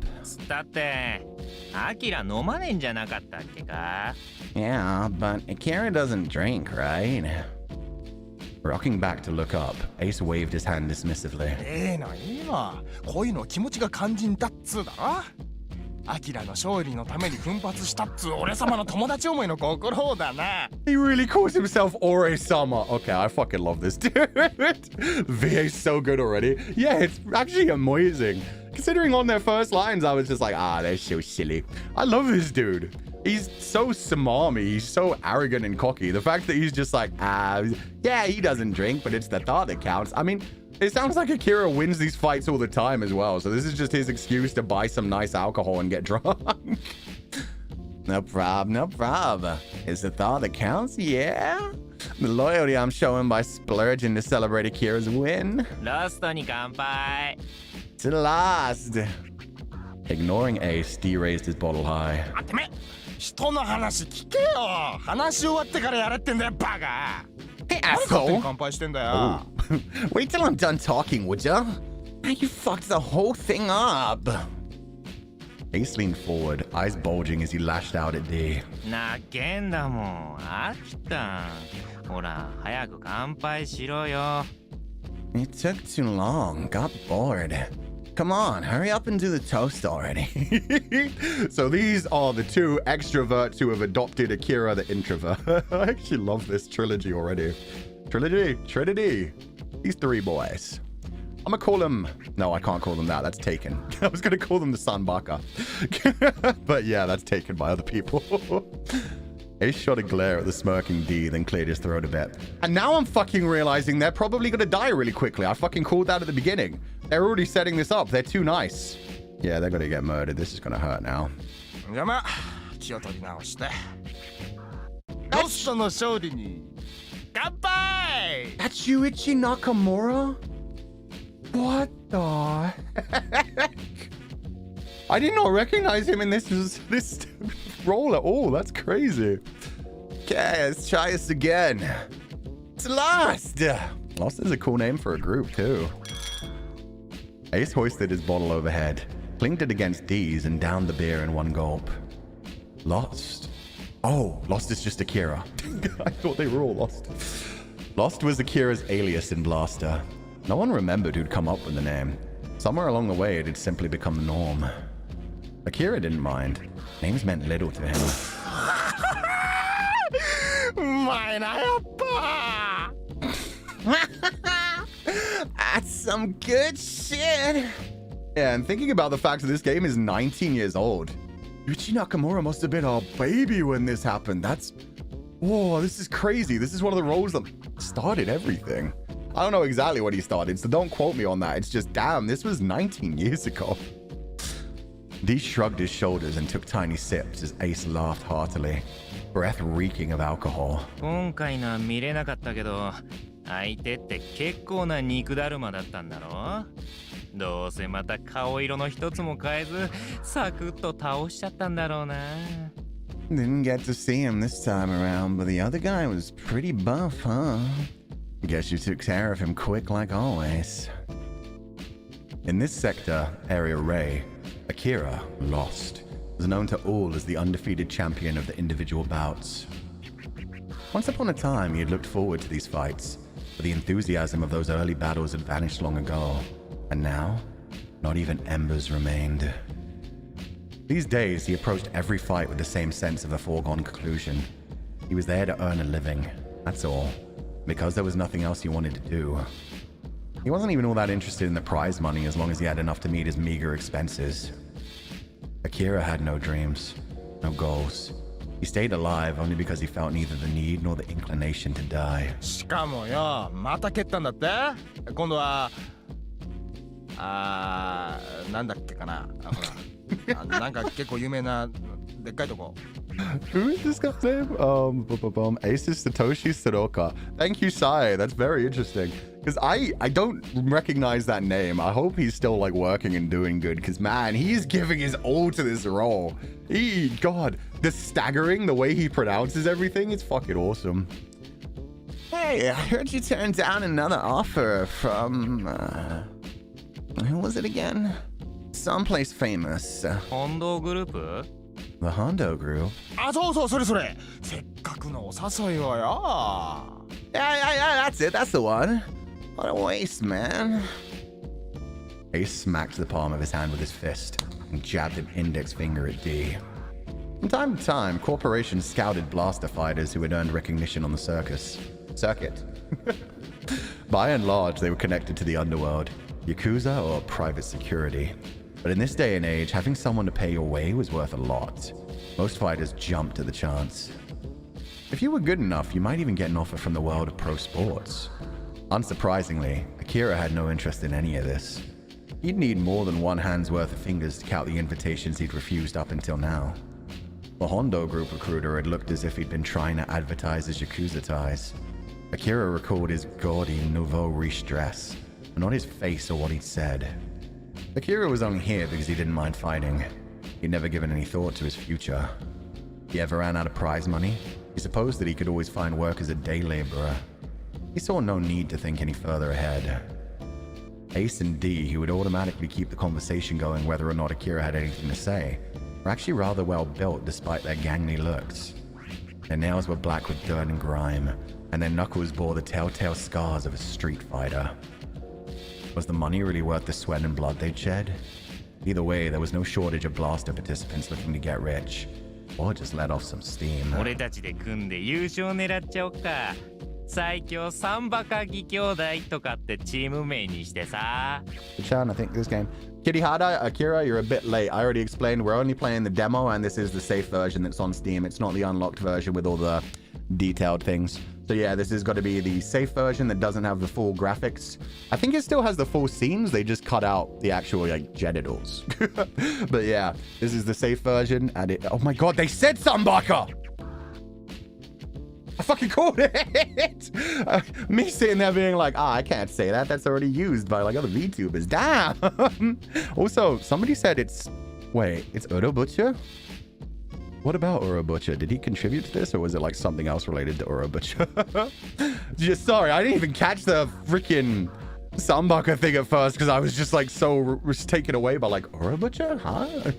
だってアキラ飲まねえんじゃなかったっけか? Yeah, but Akira doesn't drink, right? Rocking back to look up, Ace waved his hand dismissively. いいのこういうの気持ちが肝心だっつうだろ。アキラの勝利のために奮発したっつ俺様の友達思いの心だな。 He really calls himself Ore-sama. Okay, I fucking love this dude. VA's so good already. Yeah, it's actually amazing. Considering on their first lines, I was just like, they're so silly. I love this dude. He's so smarmy. He's so arrogant and cocky. The fact that he's just like, yeah, he doesn't drink, but it's the thought that counts. I mean, it sounds like Akira wins these fights all the time as well. So this is just his excuse to buy some nice alcohol and get drunk. No problem, no problem. It's the thought that counts, yeah? The loyalty I'm showing by splurging to celebrate Akira's win. ラストに乾杯。 To last. Ignoring Ace, D raised his bottle high. あてめえ人の話聞けよ。話終わってからやれってんだよバカ。 Hey, 何勝手に asshole. 乾杯してんだよ。 Wait till I'm done talking, would ya? You fucked the whole thing up. Ace leaned forward, eyes bulging as he lashed out at D. なけんだもん。飽きた。ほら、早く乾杯しろよ。 It took too long, got bored. Come on, hurry up and do the toast already. So these are the two extroverts who have adopted Akira the introvert. I actually love this trilogy already. Trinity. These three boys. I'm gonna call them... No, I can't call them that. That's taken. I was gonna call them the Sanbaka. But yeah, that's taken by other people. Ace shot a glare at the smirking D, then cleared his throat a bit. And now I'm fucking realizing they're probably gonna die really quickly. I fucking called that at the beginning. They're already setting this up. They're too nice. Yeah, they're gonna get murdered. This is gonna hurt now. じゃあまあ気を取り直して。ロストの勝利に乾杯。 That's Yuichi Nakamura? What the heck? I did not recognize him in this role at all. That's crazy. Okay, let's try this again. It's Lost. Lost is a cool name for a group too. Ace hoisted his bottle overhead, clinked it against D's, and downed the beer in one gulp. Lost. Oh, Lost is just Akira. I thought they were all lost. Lost was Akira's alias in Blaster. No one remembered who'd come up with the name. Somewhere along the way, it had simply become the norm. Akira didn't mind. Names meant little to him. うまいなやっぱ。 That's some good shit. Yeah, and thinking about the fact that this game is 19 years old. Yuichi Nakamura must have been a baby when this happened. Whoa, this is crazy. This is one of the roles that started everything. I don't know exactly what he started, so don't quote me on that. It's just, damn, this was 19 years ago. D shrugged his shoulders and took tiny sips as Ace laughed heartily, breath reeking of alcohol. 今回のは見れなかったけど、相手って結構な肉だるまだったんだろ。どうせまた顔色の一つも変えず、サクッと倒しちゃったんだろうな。Didn't get to see him this time around, but the other guy was pretty buff, huh? Guess you took care of him quick like always. In this sector, Area Ray, Akira, Lost, was known to all as the undefeated champion of the individual bouts. Once upon a time, he had looked forward to these fights, but the enthusiasm of those early battles had vanished long ago, and now, not even embers remained. These days, he approached every fight with the same sense of a foregone conclusion. He was there to earn a living, that's all, because there was nothing else he wanted to do. He wasn't even all that interested in the prize money as long as he had enough to meet his meager expenses. Akira had no dreams, no goals. He stayed alive only because he felt neither the need nor the inclination to die. しかもよ、また蹴ったんだって？今度はなんだっけかな。ほら、なんか結構有名なでっかいとこ。 Who is this guy's name? Asus Satoshi Soroka. Thank you, Sai. That's very interesting. Because I don't recognize that name. I hope he's still like working and doing good. Because man, he's giving his all to this role. God, the staggering, the way he pronounces everything, it's fucking awesome. Hey, I heard you turned down another offer from, who was it again? Someplace famous. 本堂グループ？ The Hondo Group. あ、そうそう、それそれ。せっかくのお誘いをよ。Yeah, that's it. That's the one. What a waste, man. Ace smacked the palm of his hand with his fist. and jabbed an index finger at D. From time to time, corporations scouted blaster fighters who had earned recognition on the circuit. By and large, they were connected to the underworld, Yakuza or private security. But in this day and age, having someone to pay your way was worth a lot. Most fighters jumped at the chance. If you were good enough, you might even get an offer from the world of pro sports. Unsurprisingly, Akira had no interest in any of this. He'd need more than one hand's worth of fingers to count the invitations he'd refused up until now. The Hondo group recruiter had looked as if he'd been trying to advertise his Yakuza ties. Akira recalled his gaudy nouveau riche dress, but not his face or what he'd said. Akira was only here because he didn't mind fighting. He'd never given any thought to his future. He ever ran out of prize money? He supposed that he could always find work as a day laborer. He saw no need to think any further ahead. Ace and D, who would automatically keep the conversation going whether or not Akira had anything to say, were actually rather well built despite their gangly looks. Their nails were black with dirt and grime, and their knuckles bore the telltale scars of a street fighter. Was the money really worth the sweat and blood they'd shed? Either way, there was no shortage of blaster participants looking to get rich, or just let off some steam. 俺たちで組んで優勝狙っちゃおっか。最強サンバカギ兄弟とかってチーム名にしてさ。Chan, I think this game. Kirihara, Akira, you're a bit late. I already explained we're only playing the demo, and this is the safe version that's on Steam. It's not the unlocked version with all the detailed things. So yeah, this has got to be the safe version that doesn't have the full graphics. I think it still has the full scenes. They just cut out the actual like genitals. But yeah, this is the safe version, and it. Oh my god, they said Sambaka! I fucking called it! Me sitting there being like, I can't say that. That's already used by like other VTubers. Damn! Also, somebody said it's... Wait, it's Urobucha? What about Urobucha? Did he contribute to this, or was it like something else related to Urobucha? Just sorry, I didn't even catch the freaking Sambaka thing at first because I was just like so taken away by like, Urobucha? Huh?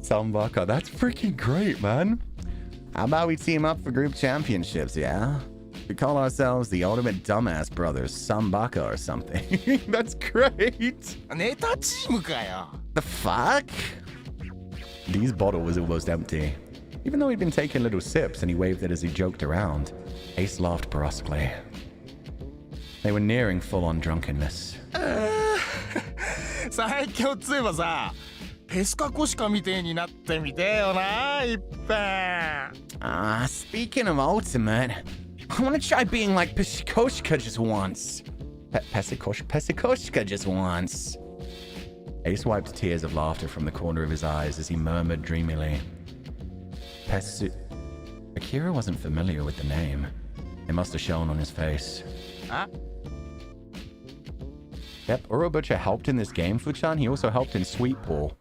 Sambaka, that's freaking great, man. How about we team up for group championships, yeah? We call ourselves the Ultimate Dumbass Brothers, Sambaka or something. That's great. ネタチームかよ。 The fuck? D's bottle was almost empty. Even though he'd been taking little sips and he waved it as he joked around, Ace laughed brusquely. They were nearing full-on drunkenness. 最強っつえばさ、ペスカコシカみてえになってみてよな、いっぺん。Speaking of ultimate, I want to try being like Pesikoshka just once. Pesikoshka just once. Ace wiped tears of laughter from the corner of his eyes as he murmured dreamily. Akira wasn't familiar with the name. It must have shown on his face. Huh? Yep, Urobucha helped in this game, Fuchan. He also helped in Sweet Pool.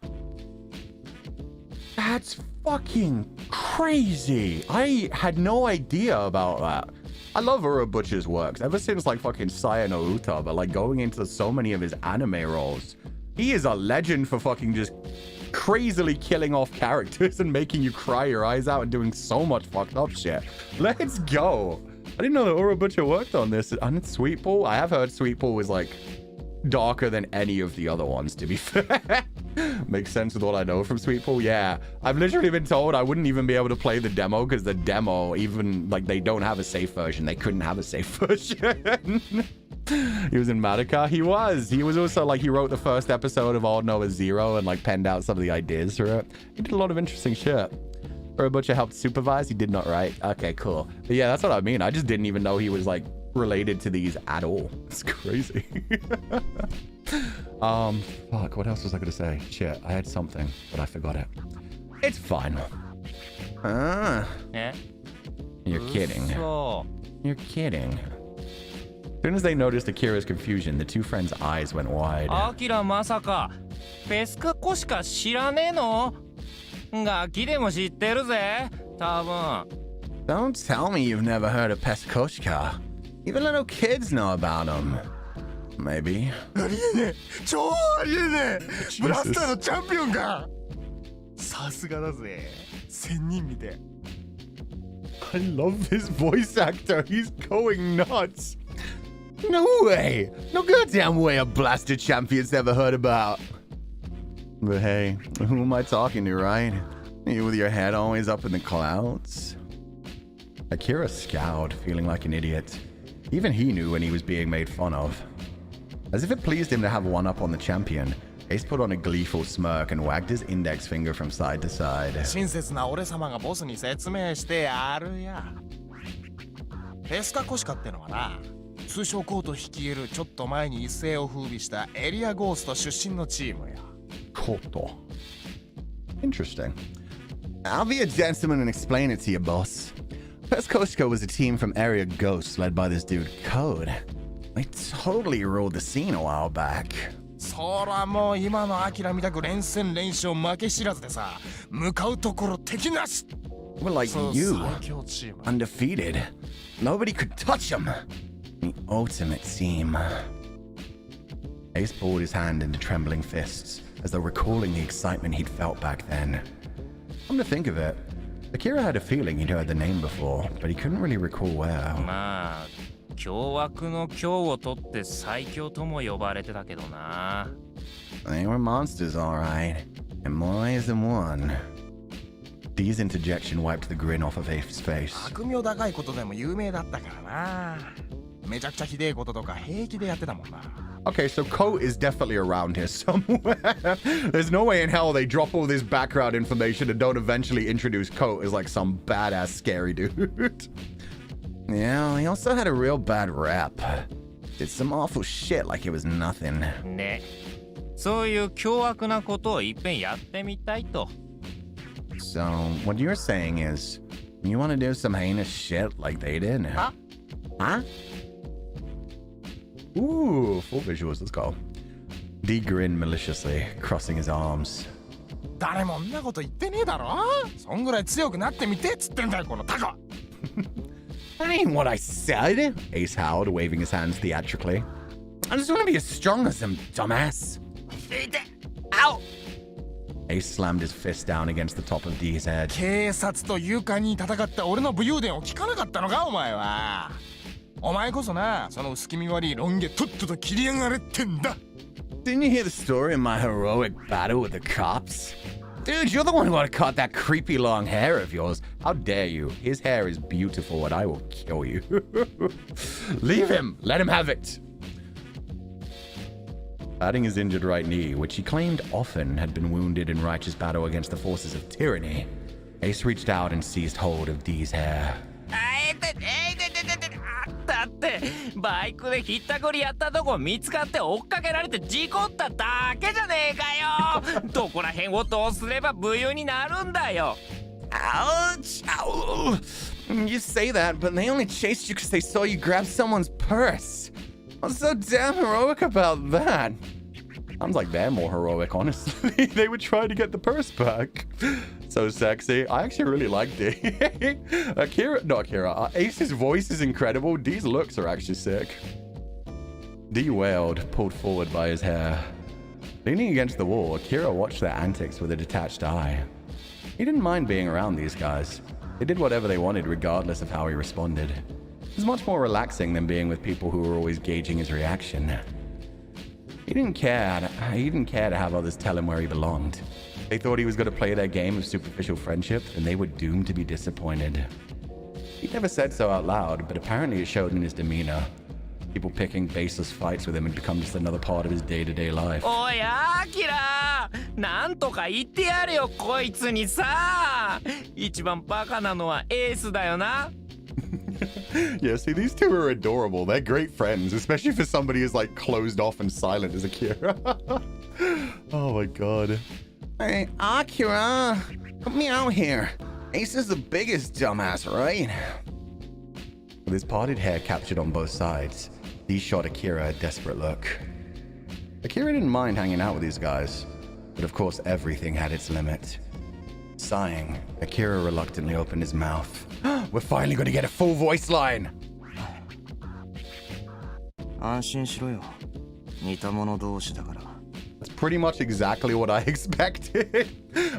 That's fucking crazy. I had no idea about that. I love Urobucha's works ever since like fucking Saya no Uta, but like going into so many of his anime roles. He is a legend for fucking just crazily killing off characters and making you cry your eyes out and doing so much fucked up shit. Let's go. I didn't know that Urobucha worked on this. And Sweet Pool, I have heard Sweet Pool was like darker than any of the other ones, to be fair. Makes sense with what I know from Sweet Pool. Yeah, I've literally been told I wouldn't even be able to play the demo because the demo, even like they don't have a safe version. They couldn't have a safe version. He was in Madoka. He was also like, he wrote the first episode of Odd Noah Zero and like penned out some of the ideas for it. He did a lot of interesting shit. Urobucha helped supervise. He did not write. Okay, cool. But yeah, that's what I mean. I just didn't even know he was like related to these at all. It's crazy. Fuck, what else was I gonna say? Shit, I had something, but I forgot it. It's fine. You're kidding. You're kidding. As soon as they noticed Akira's confusion, the two friends' eyes went wide. Akira まさかペスカコしか知らねえの？ガキでも知ってるぜ、多分。Don't tell me you've never heard of Pesikoshka. Even little kids know about him. Maybe. ありえねえ、超ありえねえ。ブラスターのチャンピオンか。さすがだぜ。仙人見て。I love this voice actor. He's going nuts. No way. No goddamn way a blaster champion's never heard about. But hey, who am I talking to, right? You with your head always up in the clouds? Akira scowled, feeling like an idiot. Even he knew when he was being made fun of. As if it pleased him to have one up on the champion, Ace put on a gleeful smirk and wagged his index finger from side to side. 親切な俺様がボスに説明してやるや。ペスカコシカってのはな、通称コート率いるちょっと前に一世を風靡したエリアゴースト出身のチームや。Koto. Interesting. I'll be a gentleman and explain it to you, boss. Pescoshka was a team from Area Ghost led by this dude, Code. They totally ruled the scene a while back. そらもう今のアキラみたく連戦連勝負け知らずでさ、向かうところ敵なし。 Well, like そう you, 最強チーム。 undefeated. Nobody could touch them. The ultimate team. Ace pulled his hand into trembling fists, as though recalling the excitement he'd felt back then. Come to think of it, Akira had a feeling he'd heard the name before, but he couldn't really recall where. まあ凶悪の凶を取って最強とも呼ばれてたけどな。 They were monsters, all right, in more ways than one. Dee's interjection wiped the grin off of Ace's face. 悪名高いことでも有名だったからな。めちゃくちゃひでえこととか平気でやってたもんな。 Okay, so Ko is definitely around here somewhere. There's no way in hell they drop all this background information and don't eventually introduce Ko as like some badass scary dude. Yeah, he also had a real bad rap. Did some awful shit like it was nothing. ね、そういう凶悪なことをいっぺんやってみたいと。 So, what you're saying is, you want to do some heinous shit like they did? Huh? Huh? Ooh, full visuals, let's go. Dee grinned maliciously, crossing his arms. 誰もんなこと言ってねえだろ。そんぐらい強くなってみてっつってんだよこのタコ。 That ain't what I said, Ace howled, waving his hands theatrically. I just want to be as strong as them, dumbass. Ow! Ace slammed his fist down against the top of Dee's head. 警察と勇敢に戦った俺の武勇伝を聞かなかったのかお前は。お前こそな、その薄気味悪いロン毛とっとと切りやがれってんだ。 Didn't you hear the story of my heroic battle with the cops? Dude, you're the one who ought to cut that creepy long hair of yours. How dare you? His hair is beautiful and I will kill you. Leave him. Let him have it. Patting his injured right knee, which he claimed often had been wounded in righteous battle against the forces of tyranny, Ace reached out and seized hold of Dee's hair. だってバイクでひったくりやったとこ見つかって追っかけられて事故っただけじゃねえかよ。どこら辺をどうすれば武勇になるんだよ。 Ouch! Ow! You say that, but they only chased you because they saw you grab someone's purse. What's so damn heroic about that? Sounds like they're more heroic, honestly. They were trying to get the purse back. So sexy. I actually really liked it. Ace's voice is incredible. Dee's looks are actually sick. Dee wailed, pulled forward by his hair. Leaning against the wall, Akira watched their antics with a detached eye. He didn't mind being around these guys. They did whatever they wanted regardless of how he responded. It was much more relaxing than being with people who were always gauging his reaction. He didn't care to have others tell him where he belonged. They thought he was going to play their game of superficial friendship, and they were doomed to be disappointed. He never said so out loud, but apparently it showed in his demeanor. People picking baseless fights with him had become just another part of his day-to-day life. おいアキラ、なんとか言ってやれよこいつにさ。一番バカなのはエースだよな。Yeah, see, these two are adorable. They're great friends, especially for somebody as like closed off and silent as Akira. Oh my god. Hey, Akira, help me out here. Ace is the biggest dumbass, right? With his parted hair captured on both sides, Dee shot Akira a desperate look. Akira didn't mind hanging out with these guys, but of course everything had its limit. Sighing, Akira reluctantly opened his mouth. We're finally going to get a full voice line! 安心しろよ。似た者同士だから。 That's pretty much exactly what I expected.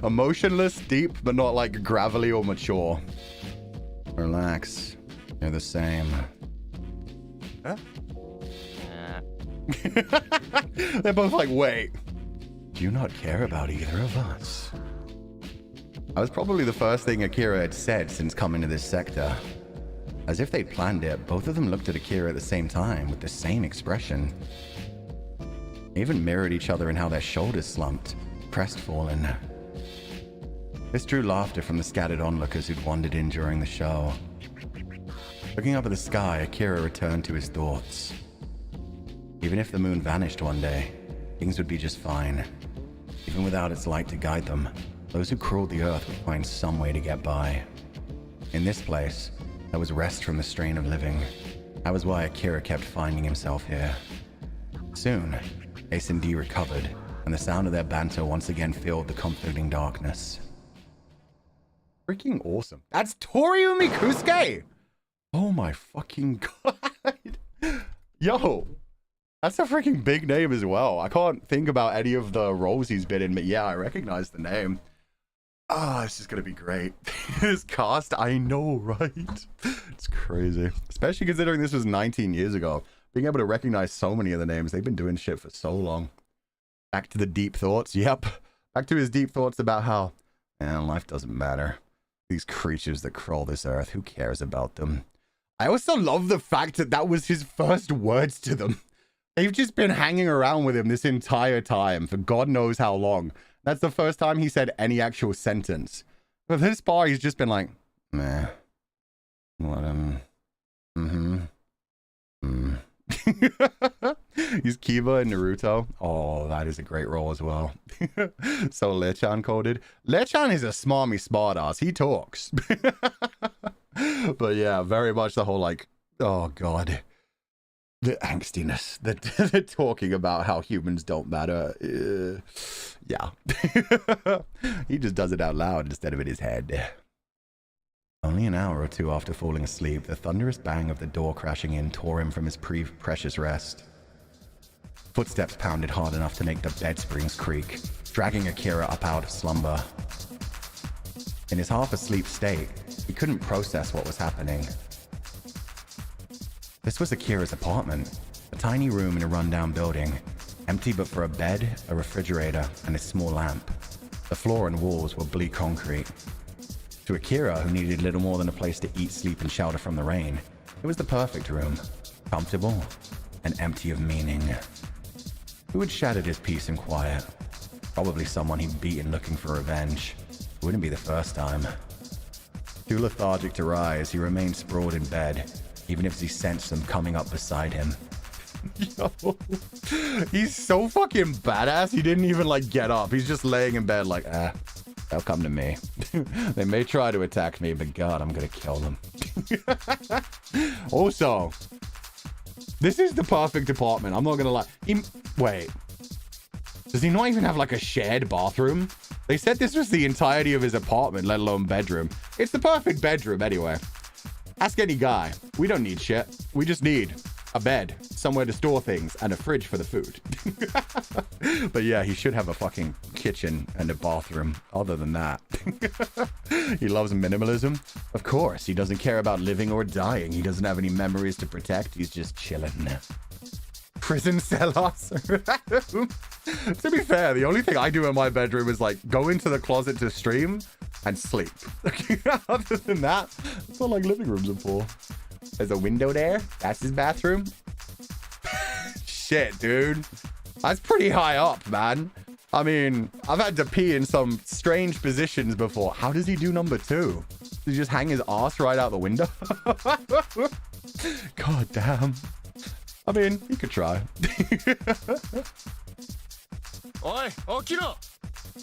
Emotionless, deep, but not like gravelly or mature. Relax. You're the same. Huh? They're both like, wait. do not care about either of us. That was probably the first thing Akira had said since coming to this sector. As if they'd planned it, both of them looked at Akira at the same time with the same expression. They even mirrored each other in how their shoulders slumped, crestfallen. This drew laughter from the scattered onlookers who'd wandered in during the show. Looking up at the sky, Akira returned to his thoughts. Even if the moon vanished one day, things would be just fine. Even without its light to guide them, those who crawled the earth would find some way to get by. In this place, there was rest from the strain of living. That was why Akira kept finding himself here. Soon, Ace and D recovered, and the sound of their banter once again filled the comforting darkness. Freaking awesome. That's Toriumi Kousuke! Oh my fucking god. Yo, that's a freaking big name as well. I can't think about any of the roles he's been in, but yeah, I recognize the name. Ah, this is gonna be great. This cast, I know, right? It's crazy. Especially considering this was 19 years ago. Being able to recognize so many of the names, they've been doing shit for so long. Back to the deep thoughts, yep. Back to his deep thoughts about how, life doesn't matter. These creatures that crawl this earth, who cares about them? I also love the fact that that was his first words to them. They've just been hanging around with him this entire time for God knows how long. That's the first time he said any actual sentence. But this far, he's just been like, meh. What, He's Kiba and Naruto. Oh, that is a great role as well. So Lechan coded. Lechan is a smarmy smartass. He talks. But yeah, very much the whole like, oh god. The angstiness, the talking about how humans don't matter. Yeah. He just does it out loud instead of in his head. Only an hour or two after falling asleep, the thunderous bang of the door crashing in tore him from his precious rest. Footsteps pounded hard enough to make the bed springs creak, dragging Akira up out of slumber. In his half-asleep state, he couldn't process what was happening. This was Akira's apartment, a tiny room in a rundown building, empty but for a bed, a refrigerator, and a small lamp. The floor and walls were bleak concrete. To Akira, who needed little more than a place to eat, sleep, and shelter from the rain, it was the perfect room, comfortable and empty of meaning. Who had shattered his peace and quiet? Probably someone he'd beaten looking for revenge. It wouldn't be the first time. Too lethargic to rise, he remained sprawled in bed, even if he sensed them coming up beside him. Yo, he's so fucking badass, he didn't even like get up. He's just laying in bed like, they'll come to me. They may try to attack me, but God, I'm gonna kill them. Also, this is the perfect apartment. I'm not gonna lie. Wait. Does he not even have like a shared bathroom? They said this was the entirety of his apartment, let alone bedroom. It's the perfect bedroom anyway. Ask any guy. We don't need shit. We just need a bed, somewhere to store things, and a fridge for the food. But yeah, he should have a fucking kitchen and a bathroom. Other than that, he loves minimalism. Of course, he doesn't care about living or dying. He doesn't have any memories to protect. He's just chilling. Prison cells. To be fair, the only thing I do in my bedroom is like go into the closet to stream and sleep. Other than that, that's what like living rooms are for. There's a window there. That's his bathroom. Shit, dude. That's pretty high up, man. I mean, I've had to pee in some strange positions before. How does he do number 2? Does he just hang his ass right out the window? God damn. I mean, he could try. Oi, Akira!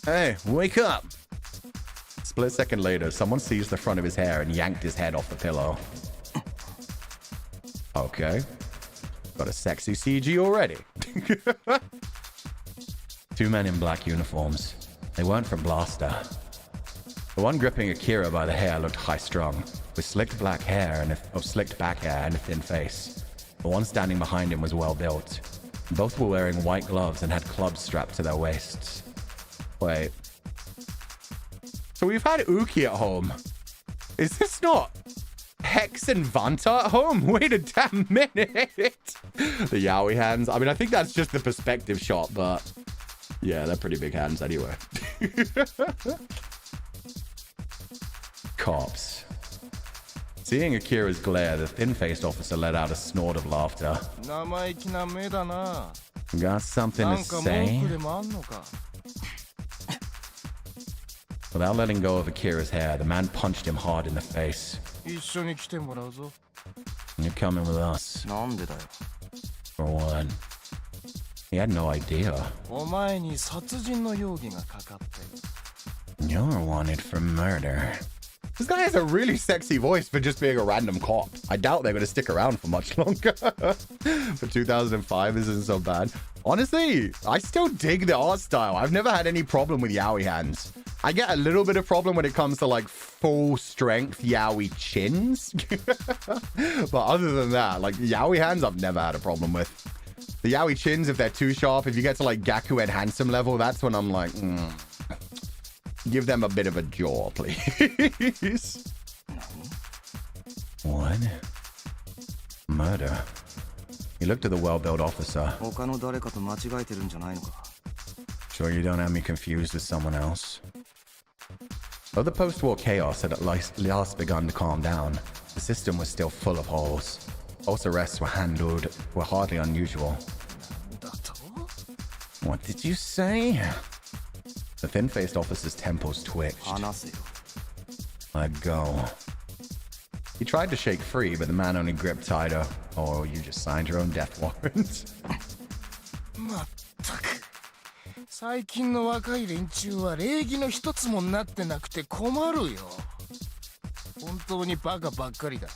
Hey, wake up. Split second later, someone seized the front of his hair and yanked his head off the pillow. Okay. Got a sexy CG already. 2 men in black uniforms. They weren't from Blaster. The one gripping Akira by the hair looked high-strung, with slicked back hair and a thin face. The one standing behind him was well-built. Both were wearing white gloves and had clubs strapped to their waists. Wait. So we've had Uki at home. Is this not Hex and Vanta at home? Wait a damn minute. The yaoi hands. I mean, I think that's just the perspective shot, but Yeah, they're pretty big hands anyway. Cops. Seeing Akira's glare, the thin-faced officer let out a snort of laughter. 生意気な目だな。 Got something な to んか say? 文句でもあんのか。 Without letting go of Akira's hair, the man punched him hard in the face. 一緒に来てもらうぞ。 You're coming with us, なんでだよ。 for one. He had no idea. お前に殺人の容疑がかかってる。 You're wanted for murder. This guy has a really sexy voice for just being a random cop. I doubt they're going to stick around for much longer. For 2005, this isn't so bad. Honestly, I still dig the art style. I've never had any problem with yaoi hands. I get a little bit of problem when it comes to like full strength yaoi chins. But other than that, like yaoi hands, I've never had a problem with. The yaoi chins, if they're too sharp, if you get to like Gaku and handsome level, that's when I'm like, give them a bit of a jaw, please. What? Murder. He looked at the well-built officer. 他の誰かと間違えてるんじゃないのか。 Sure you don't have me confused with someone else? Though the post-war chaos had at last begun to calm down, the system was still full of holes. False arrests were hardly unusual. だと What did you say? The thin-faced officer's temples twitched. 話せよ。 Let go. He tried to shake free, but the man only gripped tighter. Oh, you just signed your own death warrant. まったく。最近の若い連中は礼儀の一つもなってなくて困るよ。本当にバカばっかりだ。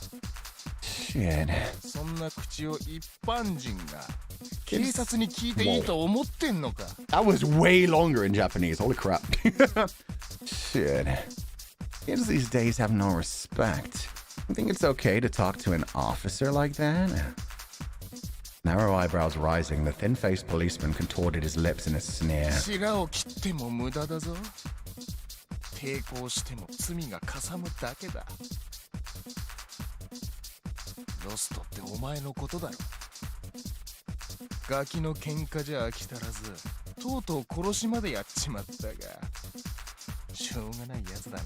Shit. そんな口を一般人が警察に聞いていいと思ってんのか。 That was way longer in Japanese. Holy crap. Shit. Kids these days have no respect. You think it's okay to talk to an officer like that? Narrow eyebrows rising, the thin-faced policeman contorted his lips in a sneer. 白を切っても無駄だぞ。抵抗しても罪がかさむだけだ。ロストってお前のことだろ。ガキの喧嘩じゃ飽き足らず、とうとう殺しまでやっちまったが、しょうがないやつだな。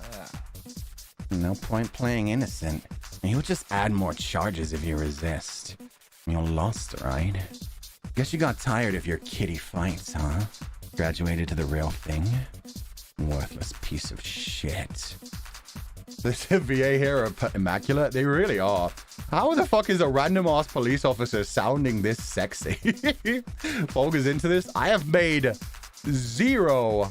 No point playing innocent. He'll just add more charges if you resist. You're lost, right? Guess you got tired of your kiddie fights, huh? Graduated to the real thing? Worthless piece of shit. This VA here are immaculate. They really are. How the fuck is a random ass police officer sounding this sexy? Fulgur's into this. I have made 0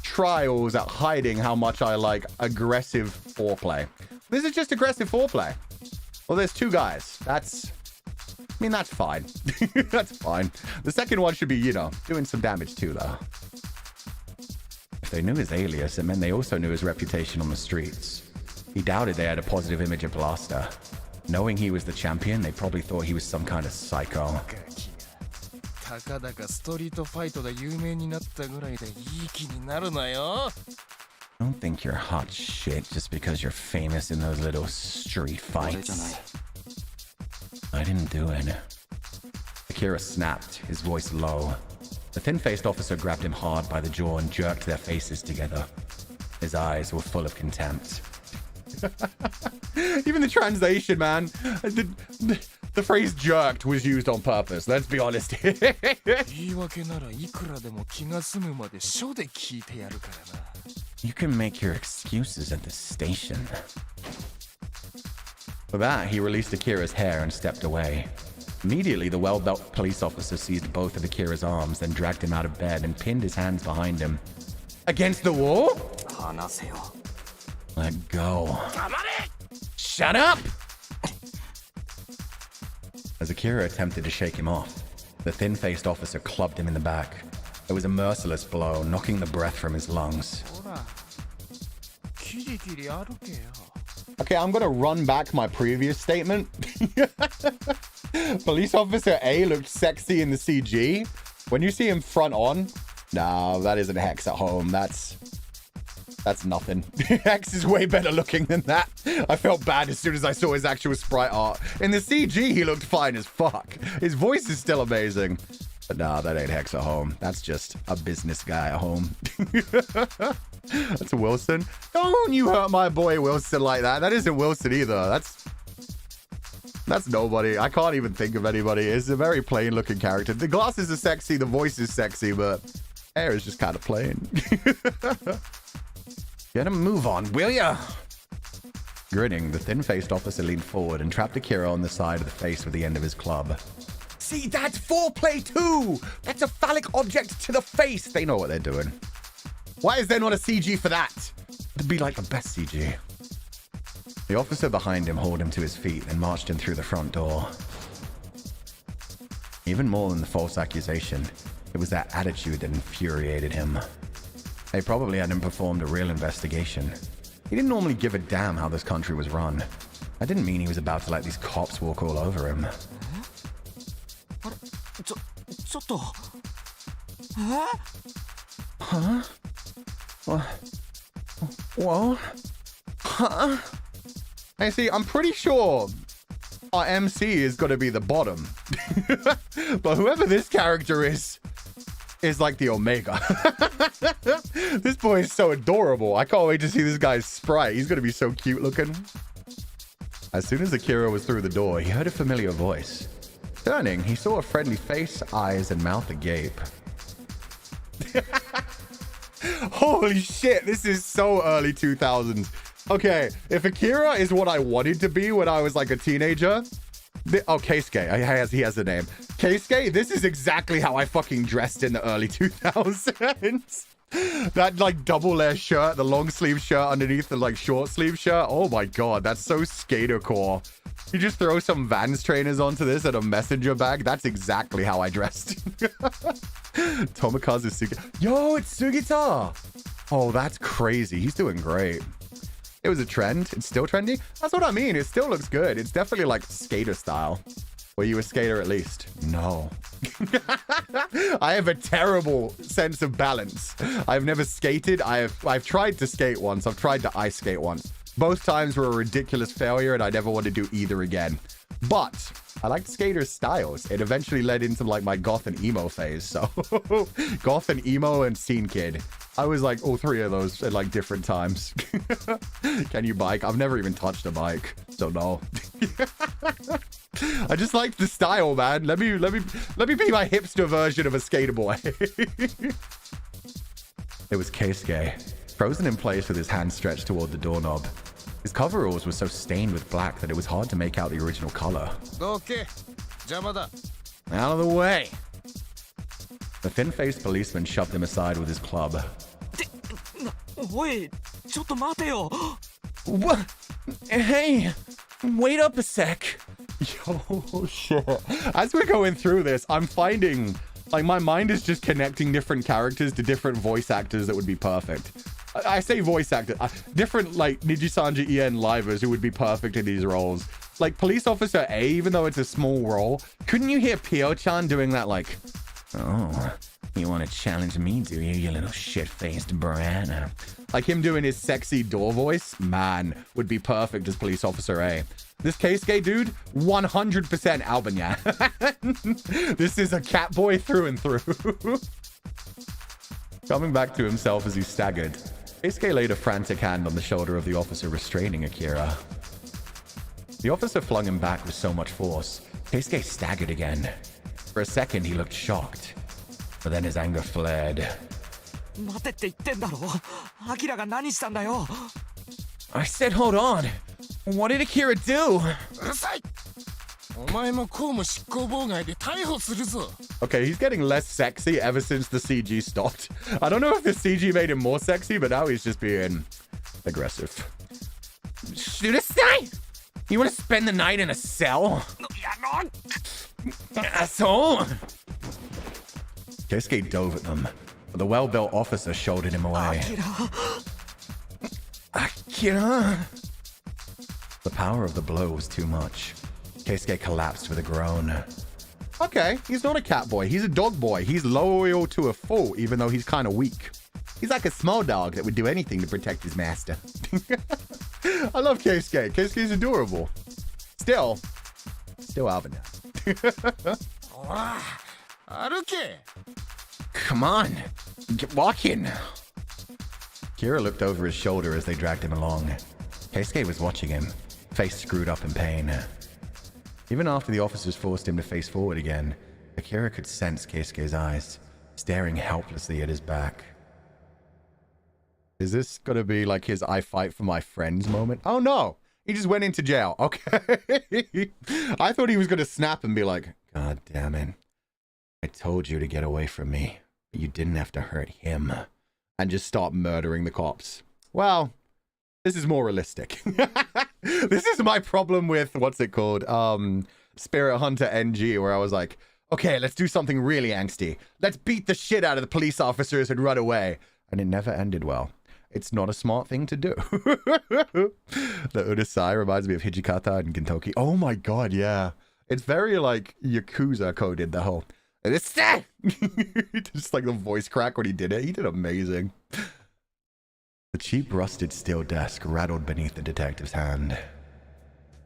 trials at hiding how much I like aggressive foreplay. This is just aggressive foreplay. Well, there's 2 guys. That's fine. That's fine. The second one should be, you know, doing some damage too, though. If they knew his alias, it meant they also knew his reputation on the streets. He doubted they had a positive image of Blaster. Knowing he was the champion, they probably thought he was some kind of psycho. たかだかストリートファイトで有名になったぐらいでいい気になるなよ。 Don't think you're hot shit just because you're famous in those little street fights. I didn't do it. Akira snapped, his voice low. The thin-faced officer grabbed him hard by the jaw and jerked their faces together. His eyes were full of contempt. Even the translation, man. The phrase jerked was used on purpose. Let's be honest. 言い訳ならいくらでも気が済むまで書で聞いてやるからな。 You can make your excuses at the station. For that, he released Akira's hair and stepped away. Immediately, the well-built police officer seized both of Akira's arms, then dragged him out of bed and pinned his hands behind him. Against the wall? 話せよ。 Let go. Shut up! As Akira attempted to shake him off, the thin-faced officer clubbed him in the back. It was a merciless blow, knocking the breath from his lungs. ほら、キリキリ歩けよ。 Okay, I'm gonna run back my previous statement. Police Officer A looked sexy in the CG. When you see him front on, no, that isn't Hex at home. That's nothing. Hex is way better looking than that. I felt bad as soon as I saw his actual sprite art. In the CG, he looked fine as fuck. His voice is still amazing. But nah, that ain't Hex at home. That's just a business guy at home. That's Wilson. Don't you hurt my boy Wilson like that. That isn't Wilson either. That's nobody. I can't even think of anybody. It's a very plain looking character. The glasses are sexy, the voice is sexy, but hair is just kind of plain. Get a move on, will ya? Grinning, the thin-faced officer leaned forward and trapped Akira on the side of the face with the end of his club. See, that's foreplay too! That's a phallic object to the face! They know what they're doing. Why is there not a CG for that? It'd be like the best CG. The officer behind him hauled him to his feet and marched him through the front door. Even more than the false accusation, it was that attitude that infuriated him. They probably hadn't performed a real investigation. He didn't normally give a damn how this country was run. I didn't mean he was about to let these cops walk all over him. Huh? What? Huh? I see, I'm pretty sure our MC is going to be the bottom. But whoever this character is like the Omega. This boy is so adorable. I can't wait to see this guy's sprite. He's going to be so cute looking. As soon as Akira was through the door, he heard a familiar voice. Turning, he saw a friendly face, eyes, and mouth agape. Holy shit, this is so early 2000s. Okay, if Akira is what I wanted to be when I was like a teenager... Keisuke. He has a name. Keisuke, this is exactly how I fucking dressed in the early 2000s. That like double layer shirt, the long sleeve shirt underneath the like short sleeve shirt. Oh my god, that's so skater core. You just throw some Vans trainers onto this and a messenger bag. That's exactly how I dressed. Tomokazu Sugita. Yo, it's Sugita. Oh, that's crazy. He's doing great. It was a trend. It's still trendy. That's what I mean. It still looks good. It's definitely like skater style. Were you a skater at least? No. I have a terrible sense of balance. I've never skated. I've tried to skate once. I've tried to ice skate once. Both times were a ridiculous failure and I never want to do either again. But I liked skater styles. It eventually led into like my goth and emo phase. So goth and emo and scene kid. I was like all three of those at like different times. Can you bike? I've never even touched a bike, so no. I just liked the style, man. Let me be my hipster version of a skater boy. It was Keisuke, frozen in place with his hand stretched toward the doorknob. His coveralls were so stained with black that it was hard to make out the original color. Okay. Jamada. Out of the way. The thin-faced policeman shoved him aside with his club. Wait, What? Hey, wait up a sec. Yo, shit. As we're going through this, I'm finding, like, my mind is just connecting different characters to different voice actors that would be perfect. I say voice actor, different, like, Nijisanji En livers who would be perfect in these roles. Like, Police Officer A, even though it's a small role, couldn't you hear Pio-chan doing that, like, oh, you want to challenge me, do you, you little shit-faced brat? Like him doing his sexy door voice, man, would be perfect as Police Officer A. This Keisuke dude, 100% Albania. This is a cat boy through and through. Coming back to himself as he staggered, Keisuke laid a frantic hand on the shoulder of the officer restraining Akira. The officer flung him back with so much force, Keisuke staggered again. For a second, he looked shocked, but then his anger flared. I said, hold on. What did Akira do? Okay, he's getting less sexy ever since the CG stopped. I don't know if the CG made him more sexy, but now he's just being aggressive. Shoot us, you want to spend the night in a cell? Asshole! Keisuke dove at them, but the well-built officer shouldered him away. Akira! The power of the blow was too much. Keisuke collapsed with a groan. Okay, he's not a cat boy. He's a dog boy. He's loyal to a fault, even though he's kind of weak. He's like a small dog that would do anything to protect his master. I love Keisuke. Keisuke's adorable. Still Alvin. 歩け Come on, get walking. Akira looked over his shoulder as they dragged him along. Keisuke was watching him, face screwed up in pain. Even after the officers forced him to face forward again, Akira could sense Keisuke's eyes, staring helplessly at his back. Is this gonna be like his I fight for my friends moment? Oh no! He just went into jail. Okay. I thought he was gonna snap and be like, God damn it. I told you to get away from me, but you didn't have to hurt him. And just start murdering the cops. Well, this is more realistic. This is my problem with, what's it called? Spirit Hunter NG, where I was like, okay, let's do something really angsty. Let's beat the shit out of the police officers and run away. And it never ended well. It's not a smart thing to do. The Urusai reminds me of Hijikata and Gintoki. Oh my god, yeah. It's very like Yakuza coded, the whole... Just like the voice crack when he did it. He did amazing. The cheap rusted steel desk rattled beneath the detective's hand.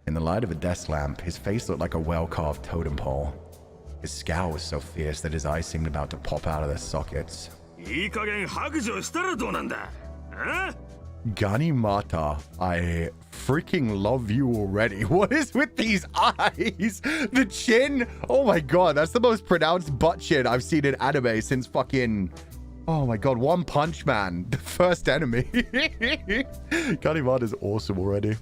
In the light of a desk lamp, his face looked like a well-carved totem pole. His scowl was so fierce that his eyes seemed about to pop out of their sockets. Ganimata, I freaking love you already. What is with these eyes? The chin? Oh my god, that's the most pronounced butt chin I've seen in anime since fucking... Oh my god, One Punch Man, the first enemy. Ganimata is awesome already.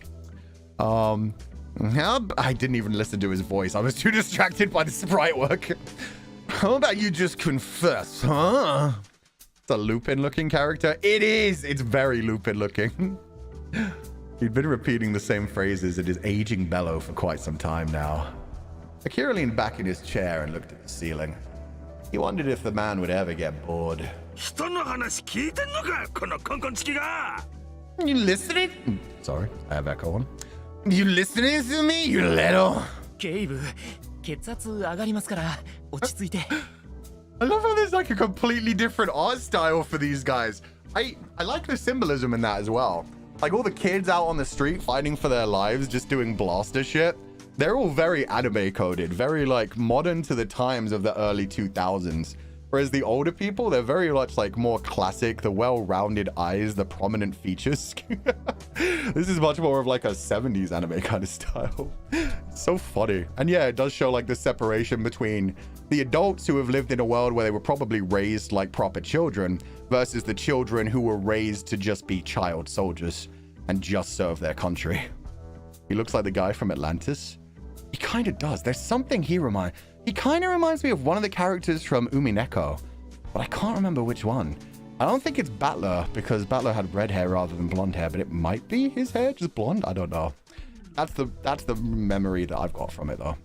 I didn't even listen to his voice. I was too distracted by the sprite work. How about you just confess, huh? It's a Lupin-looking character. It is! It's very Lupin-looking. He'd been repeating the same phrases in his aging bellow for quite some time now. Akira leaned back in his chair and looked at the ceiling. He wondered if the man would ever get bored. You listening? Sorry, I have echo on. You listening to me, you little... 警部、血圧上がりますから、落ち着いて。 I love how there's like a completely different art style for these guys. I like the symbolism in that as well. Like all the kids out on the street fighting for their lives, just doing blaster shit. They're all very anime coded, very like modern to the times of the early 2000s. Whereas the older people, they're very much like more classic, the well-rounded eyes, the prominent features. This is much more of like a 70s anime kind of style. It's so funny. And yeah, it does show like the separation between the adults who have lived in a world where they were probably raised like proper children versus the children who were raised to just be child soldiers and just serve their country. He looks like the guy from Atlantis. He kind of does. There's something he kind of reminds me of one of the characters from Umineko, but I can't remember which one. I don't think it's Battler, because Battler had red hair rather than blonde hair, but it might be his hair, just blonde. I don't know. That's the memory that I've got from it, though.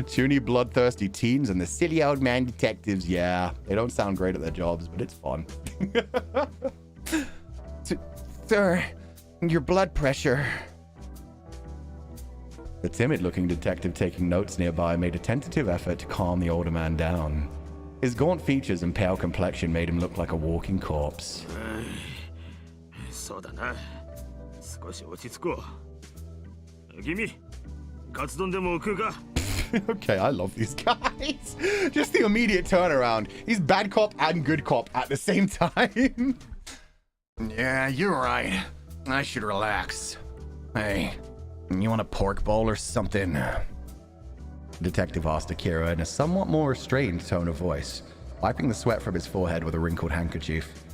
Chuny bloodthirsty teens and the silly old man detectives. Yeah, they don't sound great at their jobs, but it's fun. Sir, your blood pressure. The timid-looking detective taking notes nearby made a tentative effort to calm the older man down. His gaunt features and pale complexion made him look like a walking corpse. Okay, I love these guys. Just the immediate turnaround. He's bad cop and good cop at the same time. Yeah, you're right. I should relax. Hey, you want a pork bowl or something? The detective asked Akira in a somewhat more restrained tone of voice, wiping the sweat from his forehead with a wrinkled handkerchief.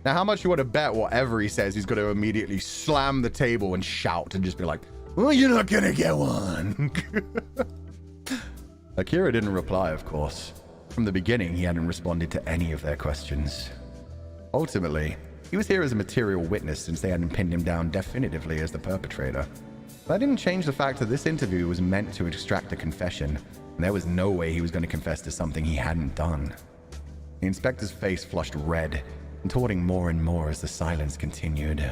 Now, how much you want to bet whatever he says, he's going to immediately slam the table and shout and just be like, well, you're not going to get one. Akira didn't reply, of course. From the beginning, he hadn't responded to any of their questions. Ultimately, he was here as a material witness since they hadn't pinned him down definitively as the perpetrator. That didn't change the fact that this interview was meant to extract a confession, and there was no way he was going to confess to something he hadn't done. The inspector's face flushed red, contorting more and more as the silence continued.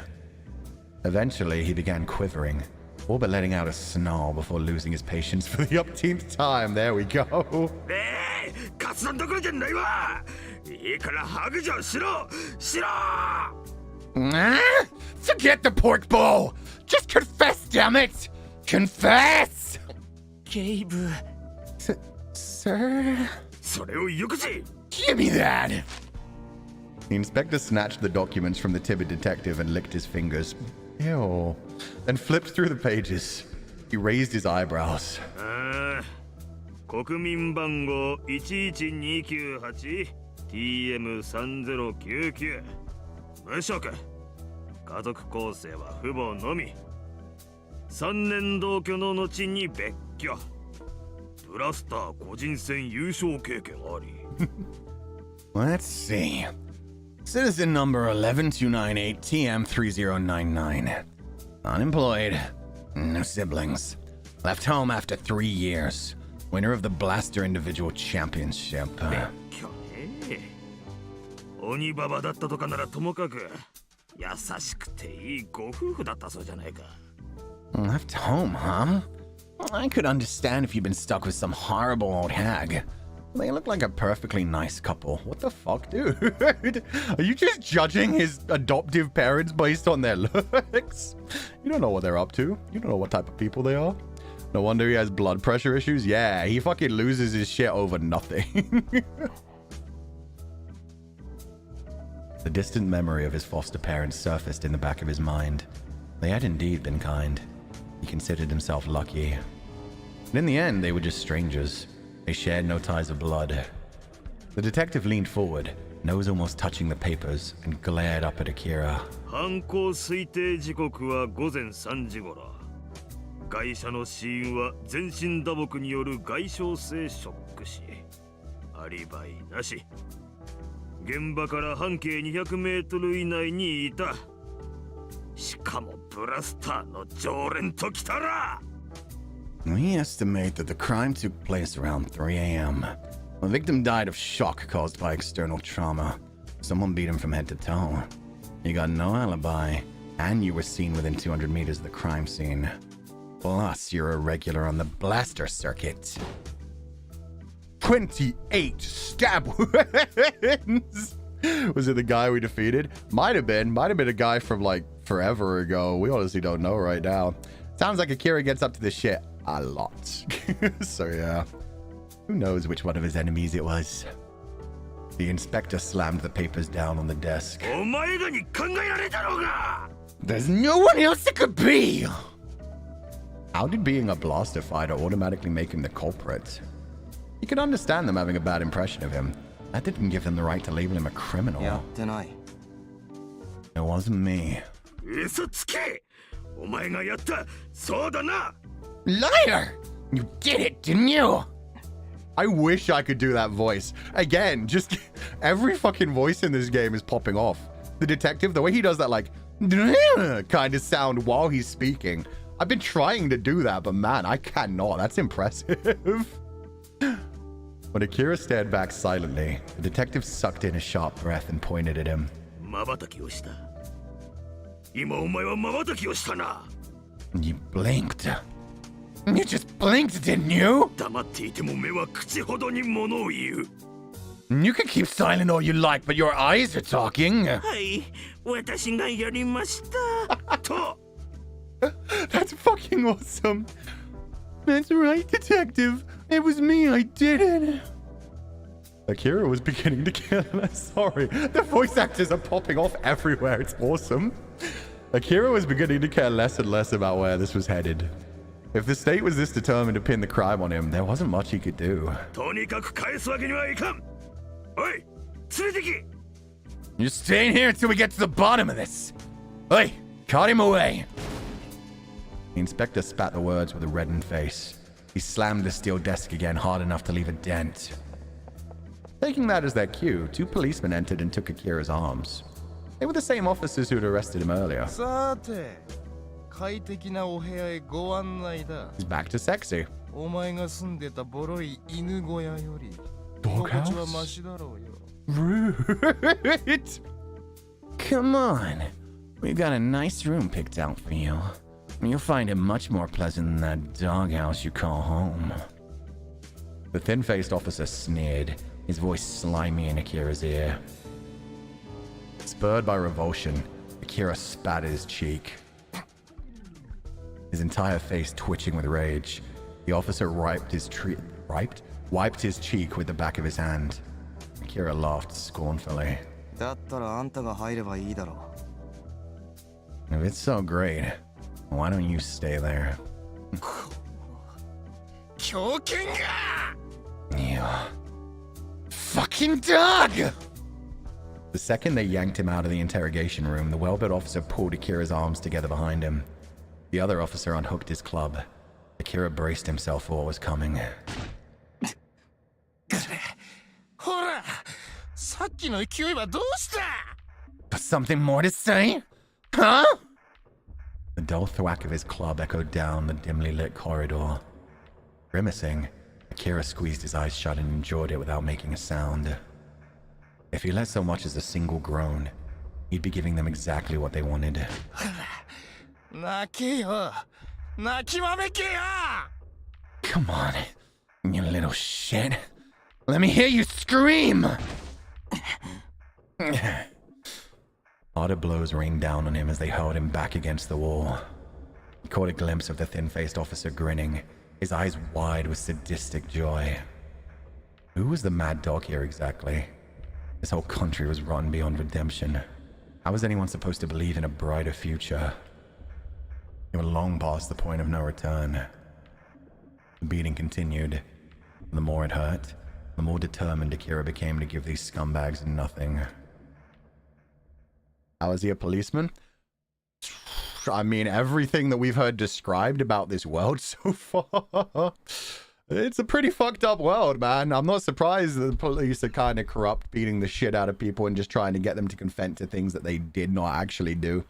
Eventually, he began quivering, all but letting out a snarl before losing his patience for the upteenth time. There we go. Forget the pork bowl! Just confess, damn it! Confess! 警部 Sir? それをよこせ Give me that! The inspector snatched the documents from the timid detective and licked his fingers. Ew. Then flipped through the pages. He raised his eyebrows. 国民番号 11298TM3099 無職家族構成は父母のみ3年同居の後に別居ブラスター個人戦優勝経験あり Let's see. Citizen number 11298TM3099. Unemployed. No siblings. Left home after 3 years. Winner of the Blaster Individual Championship. 別居ね鬼ババだったとかならともかく優しくていいご夫婦だったそうじゃないか Left home, huh? I could understand if you'd been stuck with some horrible old hag. They look like a perfectly nice couple. What the fuck, dude? Are you just judging his adoptive parents based on their looks? You don't know what they're up to. You don't know what type of people they are. No wonder he has blood pressure issues. Yeah, he fucking loses his shit over nothing. The distant memory of his foster parents surfaced in the back of his mind. They had indeed been kind. He considered himself lucky. But in the end, they were just strangers. They shared no ties of blood. The detective leaned forward, nose almost touching the papers, and glared up at Akira. 犯行推定時刻は午前3時頃外車の死因は全身打撲による外傷性ショック死アリバイなし現場から半径200メートル以内にいたしかもブラスターの常連ときたら We estimate that the crime took place around 3 a.m. The victim died of shock caused by external trauma. Someone beat him from head to toe. You got no alibi, and you were seen within 200 meters of the crime scene. Plus, you're a regular on the blaster circuit. 28 stab wounds! Was it the guy we defeated? Might have been a guy from like forever ago. We honestly don't know right now. Sounds like Akira gets up to this shit a lot. So yeah, who knows which one of his enemies it was. The inspector slammed the papers down on the desk. お前がに考えられたろうが There's no one else it could be! How did being a blaster fighter automatically make him the culprit? He could understand them having a bad impression of him. That didn't give them the right to label him a criminal. やってない It wasn't me. 嘘つけお前がやったそうだな Liar! You did it, didn't you? I wish I could do that voice. Again, just every fucking voice in this game is popping off. The detective, the way he does that like kind of sound while he's speaking. I've been trying to do that, but man, I cannot. That's impressive. When Akira stared back silently, the detective sucked in a sharp breath and pointed at him. 瞬きをした今お前は瞬きをしたな You blinked. You just blinked, didn't you? 黙っていても目は口ほどに物を言う You can keep silent all you like, but your eyes are talking. はい私がやりましたと That's fucking awesome. That's right, detective. It was me. I did it. Akira was beginning to care less. Sorry. The voice actors are popping off everywhere. It's awesome. Akira was beginning to care less and less about where this was headed. If the state was this determined to pin the crime on him, there wasn't much he could do. とにかく返すわけにはいかんおい連れてき You're staying here until we get to the bottom of this. Hey, cart him away. The inspector spat the words with a reddened face. He slammed the steel desk again hard enough to leave a dent. Taking that as their cue, 2 policemen entered and took Akira's arms. They were the same officers who had arrested him earlier. さて快適なお部屋へご案内だ He's back to sexy. お前が住んでたボロい犬小屋より心地はマシだろうよ Rude. Come on. We've got a nice room picked out for you. You'll find it much more pleasant than that doghouse you call home. The thin-faced officer sneered, his voice slimy in Akira's ear. Spurred by revulsion, Akira spat at his cheek. His entire face twitching with rage, the officer wiped wiped his cheek with the back of his hand. Akira laughed scornfully. だったらあんたが入ればいいだろう。 If it's so great, why don't you stay there? 狂犬が You fucking dog! The second they yanked him out of the interrogation room, the well-built officer pulled Akira's arms together behind him. The other officer unhooked his club. Akira braced himself for what was coming. ほらさっきの勢いはどうした But something more to say? Huh? The dull thwack of his club echoed down the dimly lit corridor. Grimacing, Akira squeezed his eyes shut and endured it without making a sound. If he let so much as a single groan, he'd be giving them exactly what they wanted. 泣けよ泣きわめけよ Come on, you little shit. Let me hear you scream! Harder blows rained down on him as they hurled him back against the wall. He caught a glimpse of the thin-faced officer grinning, his eyes wide with sadistic joy. Who was the mad dog here exactly? This whole country was rotten beyond redemption. How was anyone supposed to believe in a brighter future? They were long past the point of no return. The beating continued. The more it hurt, the more determined Akira became to give these scumbags nothing. How is he a policeman? I mean, everything that we've heard described about this world so far. It's a pretty fucked up world, man. I'm not surprised that the police are kind of corrupt, beating the shit out of people and just trying to get them to consent to things that they did not actually do.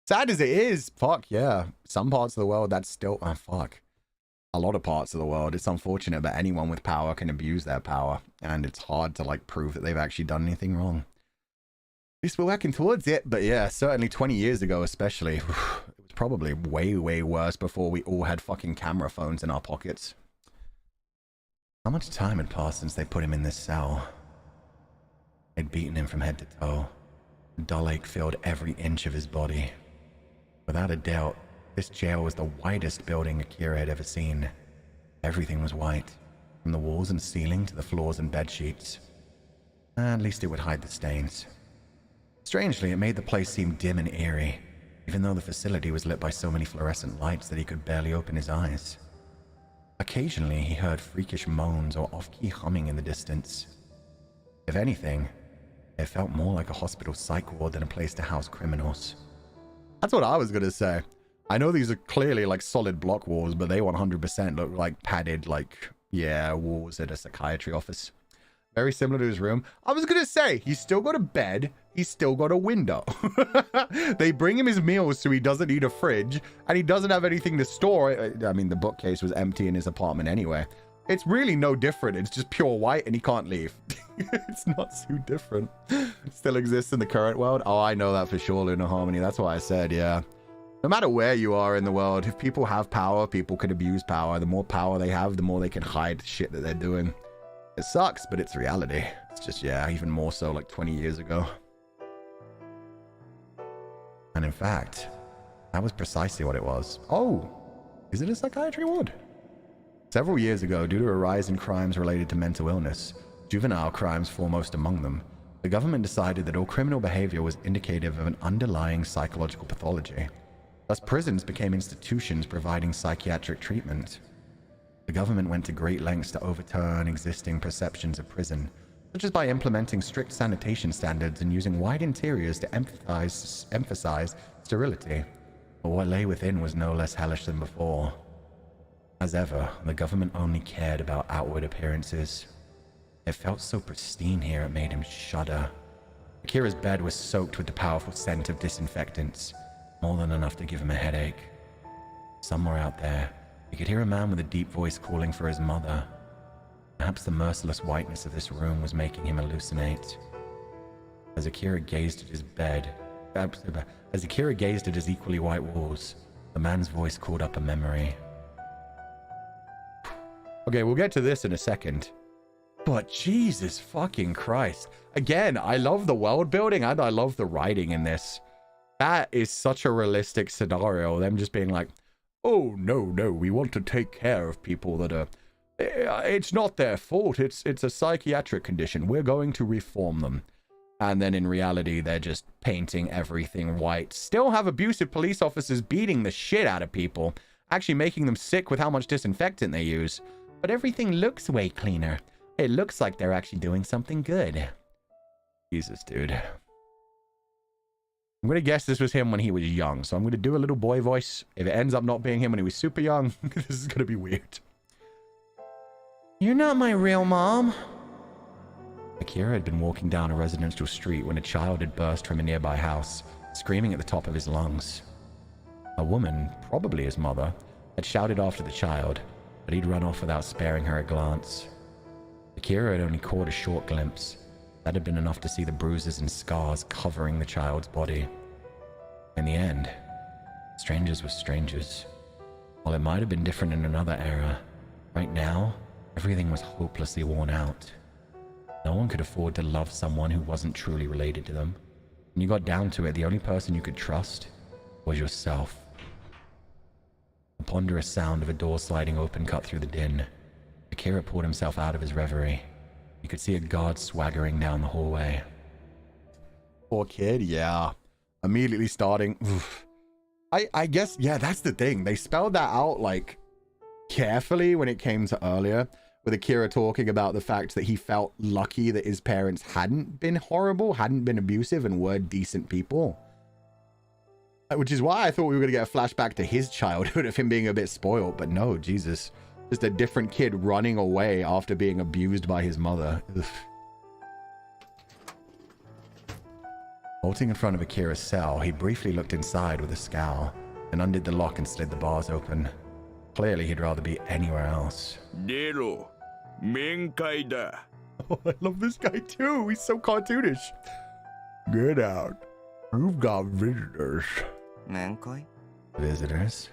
Sad as it is, fuck yeah. Some parts of the world, that's still, oh fuck. A lot of parts of the world, it's unfortunate, but anyone with power can abuse their power. And it's hard to, like, prove that they've actually done anything wrong. At least we're working towards it, but yeah, certainly 20 years ago especially. It was probably way, way worse before we all had fucking camera phones in our pockets. How much time had passed since they put him in this cell? They'd beaten him from head to toe. A dull ache filled every inch of his body. Without a doubt, this jail was the whitest building Akira had ever seen. Everything was white, from the walls and ceiling to the floors and bed sheets. At least it would hide the stains. Strangely, it made the place seem dim and eerie, even though the facility was lit by so many fluorescent lights that he could barely open his eyes. Occasionally, he heard freakish moans or off-key humming in the distance. If anything, it felt more like a hospital psych ward than a place to house criminals. That's what I was gonna say. I know these are clearly like solid block walls, but they 100% look like padded, like, yeah, walls at a psychiatry office. Very similar to his room. I was gonna say, he's still got a bed, he's still got a window. They bring him his meals so he doesn't need a fridge, and he doesn't have anything to store. I mean, the bookcase was empty in his apartment anyway. It's really no different. It's just pure white and he can't leave. It's not too different. It still exists in the current world. Oh, I know that for sure, Lunar Harmony. That's why I said, yeah. No matter where you are in the world, if people have power, people can abuse power. The more power they have, the more they can hide the shit that they're doing. It sucks, but it's reality. It's just, yeah, even more so like 20 years ago. And in fact, that was precisely what it was. Oh, is it a psychiatry ward? Several years ago, due to a rise in crimes related to mental illness, juvenile crimes foremost among them, the government decided that all criminal behavior was indicative of an underlying psychological pathology. Thus, prisons became institutions providing psychiatric treatment. The government went to great lengths to overturn existing perceptions of prison, such as by implementing strict sanitation standards and using wide interiors to emphasize sterility. But what lay within was no less hellish than before. As ever, the government only cared about outward appearances. It felt so pristine here it made him shudder. Akira's bed was soaked with the powerful scent of disinfectants, more than enough to give him a headache. Somewhere out there, he could hear a man with a deep voice calling for his mother. Perhaps the merciless whiteness of this room was making him hallucinate. As Akira gazed at his bed, as Akira gazed at his equally white walls, the man's voice called up a memory. Okay, we'll get to this in a second. But Jesus fucking Christ. Again, I love the world building and I love the writing in this. That is such a realistic scenario. Them just being like, oh, no, we want to take care of people that are It's not their fault. It's a psychiatric condition. We're going to reform them. And then in reality, they're just painting everything white. Still have abusive police officers beating the shit out of people, actually making them sick with how much disinfectant they use. But everything looks way cleaner. It looks like they're actually doing something good. Jesus, dude. I'm going to guess this was him when he was young, so I'm going to do a little boy voice. If it ends up not being him when he was super young, this is going to be weird. You're not my real mom. Akira had been walking down a residential street when a child had burst from a nearby house, screaming at the top of his lungs. A woman, probably his mother, had shouted after the child, but he'd run off without sparing her a glance. Akira had only caught a short glimpse. That had been enough to see the bruises and scars covering the child's body. In the end, strangers were strangers. While it might have been different in another era, right now, everything was hopelessly worn out. No one could afford to love someone who wasn't truly related to them. When you got down to it, the only person you could trust was yourself. The ponderous sound of a door sliding open cut through the din. Akira pulled himself out of his reverie. You could see a guard swaggering down the hallway. Poor kid, yeah. Immediately starting. Oof. I guess, yeah, that's the thing. They spelled that out, like, carefully when it came to earlier, with Akira talking about the fact that he felt lucky that his parents hadn't been horrible, hadn't been abusive, and were decent people. Which is why I thought we were going to get a flashback to his childhood of him being a bit spoiled, but no, Jesus. Just a different kid running away after being abused by his mother. Ugh. Halting in front of Akira's cell, he briefly looked inside with a scowl, then undid the lock and slid the bars open. Clearly, he'd rather be anywhere else. Nero, menkai da. Oh, I love this guy too. He's so cartoonish. Get out. You've got visitors. Menkai? Visitors?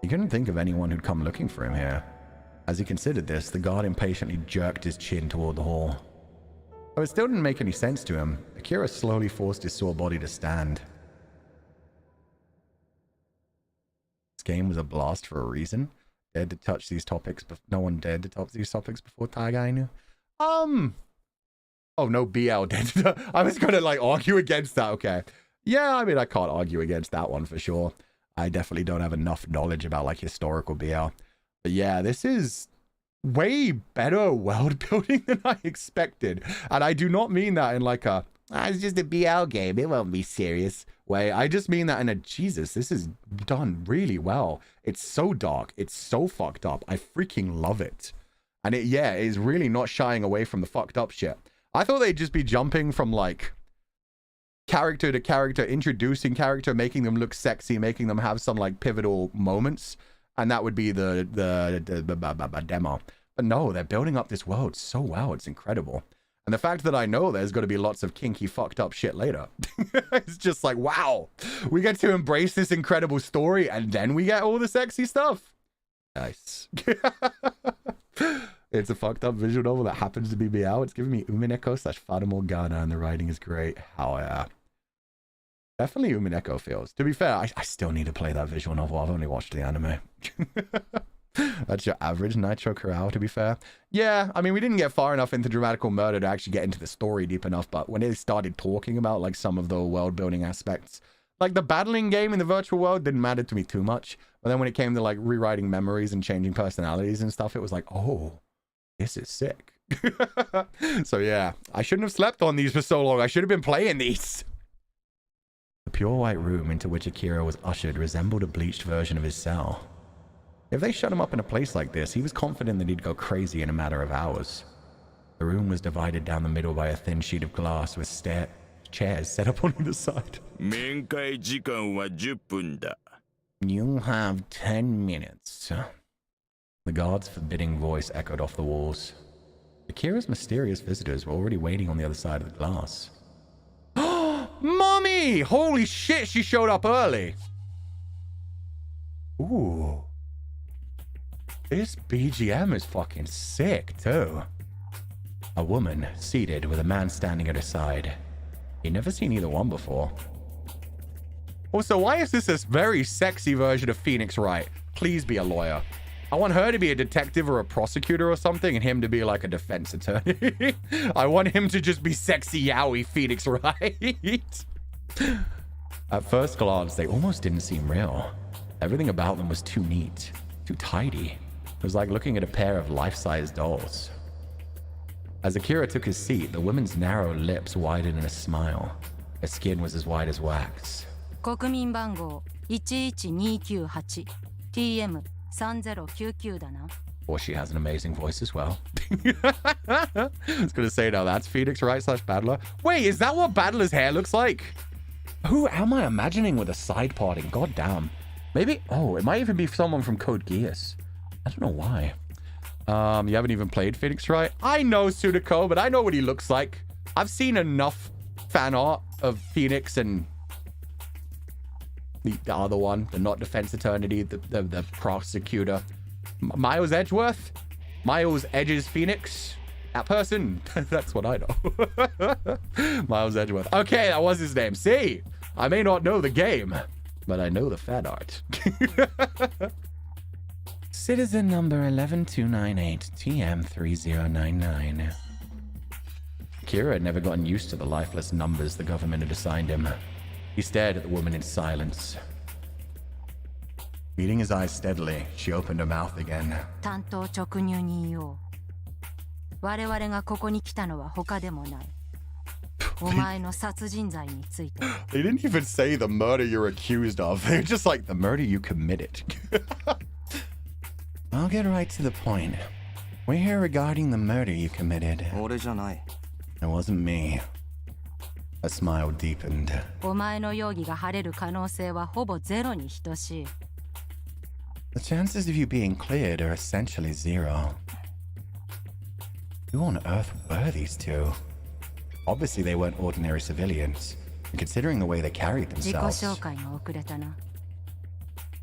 He couldn't think of anyone who'd come looking for him here. As he considered this, the guard impatiently jerked his chin toward the hall. Though it still didn't make any sense to him, Akira slowly forced his sore body to stand. This game was a blast for a reason. Dared to touch these topics, but no one dared to touch these topics before Togainu. Oh, no BL dared to. I was gonna, like, argue against that, okay. Yeah, I mean, I can't argue against that one for sure. I definitely don't have enough knowledge about, like, historical BL. But yeah, this is way better world building than I expected. And I do not mean that in, like, a, it's just a BL game, it won't be serious way. I just mean that in a, Jesus, this is done really well. It's so dark. It's so fucked up. I freaking love it. And it, yeah, is really not shying away from the fucked up shit. I thought they'd just be jumping from, like, character to character, introducing character, making them look sexy, making them have some, like, pivotal moments, and that would be the demo. But no, they're building up this world so well. It's incredible. And the fact that I know there's going to be lots of kinky fucked up shit later. It's just like, wow, we get to embrace this incredible story and then we get all the sexy stuff. Nice. It's a fucked up visual novel that happens to be BL. It's giving me Umineko / Fata Morgana, and the writing is great. Hell yeah. Definitely Umineko feels. To be fair, I still need to play that visual novel. I've only watched the anime. That's your average Nitro Corral, to be fair. Yeah, I mean, we didn't get far enough into Dramatical Murder to actually get into the story deep enough, but when they started talking about, like, some of the world-building aspects, like, the battling game in the virtual world didn't matter to me too much. But then when it came to, like, rewriting memories and changing personalities and stuff, it was like, oh, this is sick. So yeah, I shouldn't have slept on these for so long. I should have been playing these. The pure white room into which Akira was ushered resembled a bleached version of his cell. If they shut him up in a place like this, he was confident that he'd go crazy in a matter of hours. The room was divided down the middle by a thin sheet of glass with chairs set up on either side. 面会時間は10分だ. You have 10 minutes. The guard's forbidding voice echoed off the walls. Akira's mysterious visitors were already waiting on the other side of the glass. Mommy! Holy shit, she showed up early! Ooh. This BGM is fucking sick, too. A woman, seated with a man standing at her side. He'd never seen either one before. Also, why is this a very sexy version of Phoenix Wright? Please be a lawyer. I want her to be a detective or a prosecutor or something, and him to be like a defense attorney. I want him to just be sexy yaoi Phoenix Wright. At first glance, they almost didn't seem real. Everything about them was too neat, too tidy. It was like looking at a pair of life-size dolls. As Akira took his seat, the woman's narrow lips widened in a smile. Her skin was as white as wax. 国民番号11298 TM3099 だな。 Or she has an amazing voice as well. I was gonna say, now that's Phoenix Wright / Battler. Wait, is that what Battler's hair looks like? Who am I imagining with a side parting? God damn. Maybe, oh, it might even be someone from Code Geass. I don't know why. You haven't even played Phoenix Wright? I know Sudako, but I know what he looks like. I've seen enough fan art of Phoenix and the other one, the not defense eternity, the prosecutor. Miles Edgeworth? Miles Edge's Phoenix? That person? That's what I know. Miles Edgeworth. Okay, that was his name. See, I may not know the game, but I know the fan art. Citizen number 11298, TM3099. Akira had never gotten used to the lifeless numbers the government had assigned him. He stared at the woman in silence. Meeting his eyes steadily, she opened her mouth again. 単刀直入に言おう。我々がここに来たのは他でもない。お前の殺人罪について。 They didn't even say the murder you're accused of. They're just like, the murder you committed. I'll get right to the point. We're here regarding the murder you committed. 俺じゃない。 It wasn't me. A smile deepened. お前の容疑が晴れる可能性はほぼゼロに等しい。 The chances of you being cleared are essentially zero. Who on earth were these two? Obviously they weren't ordinary civilians, and considering the way they carried 自己 themselves. 紹介が遅れたな。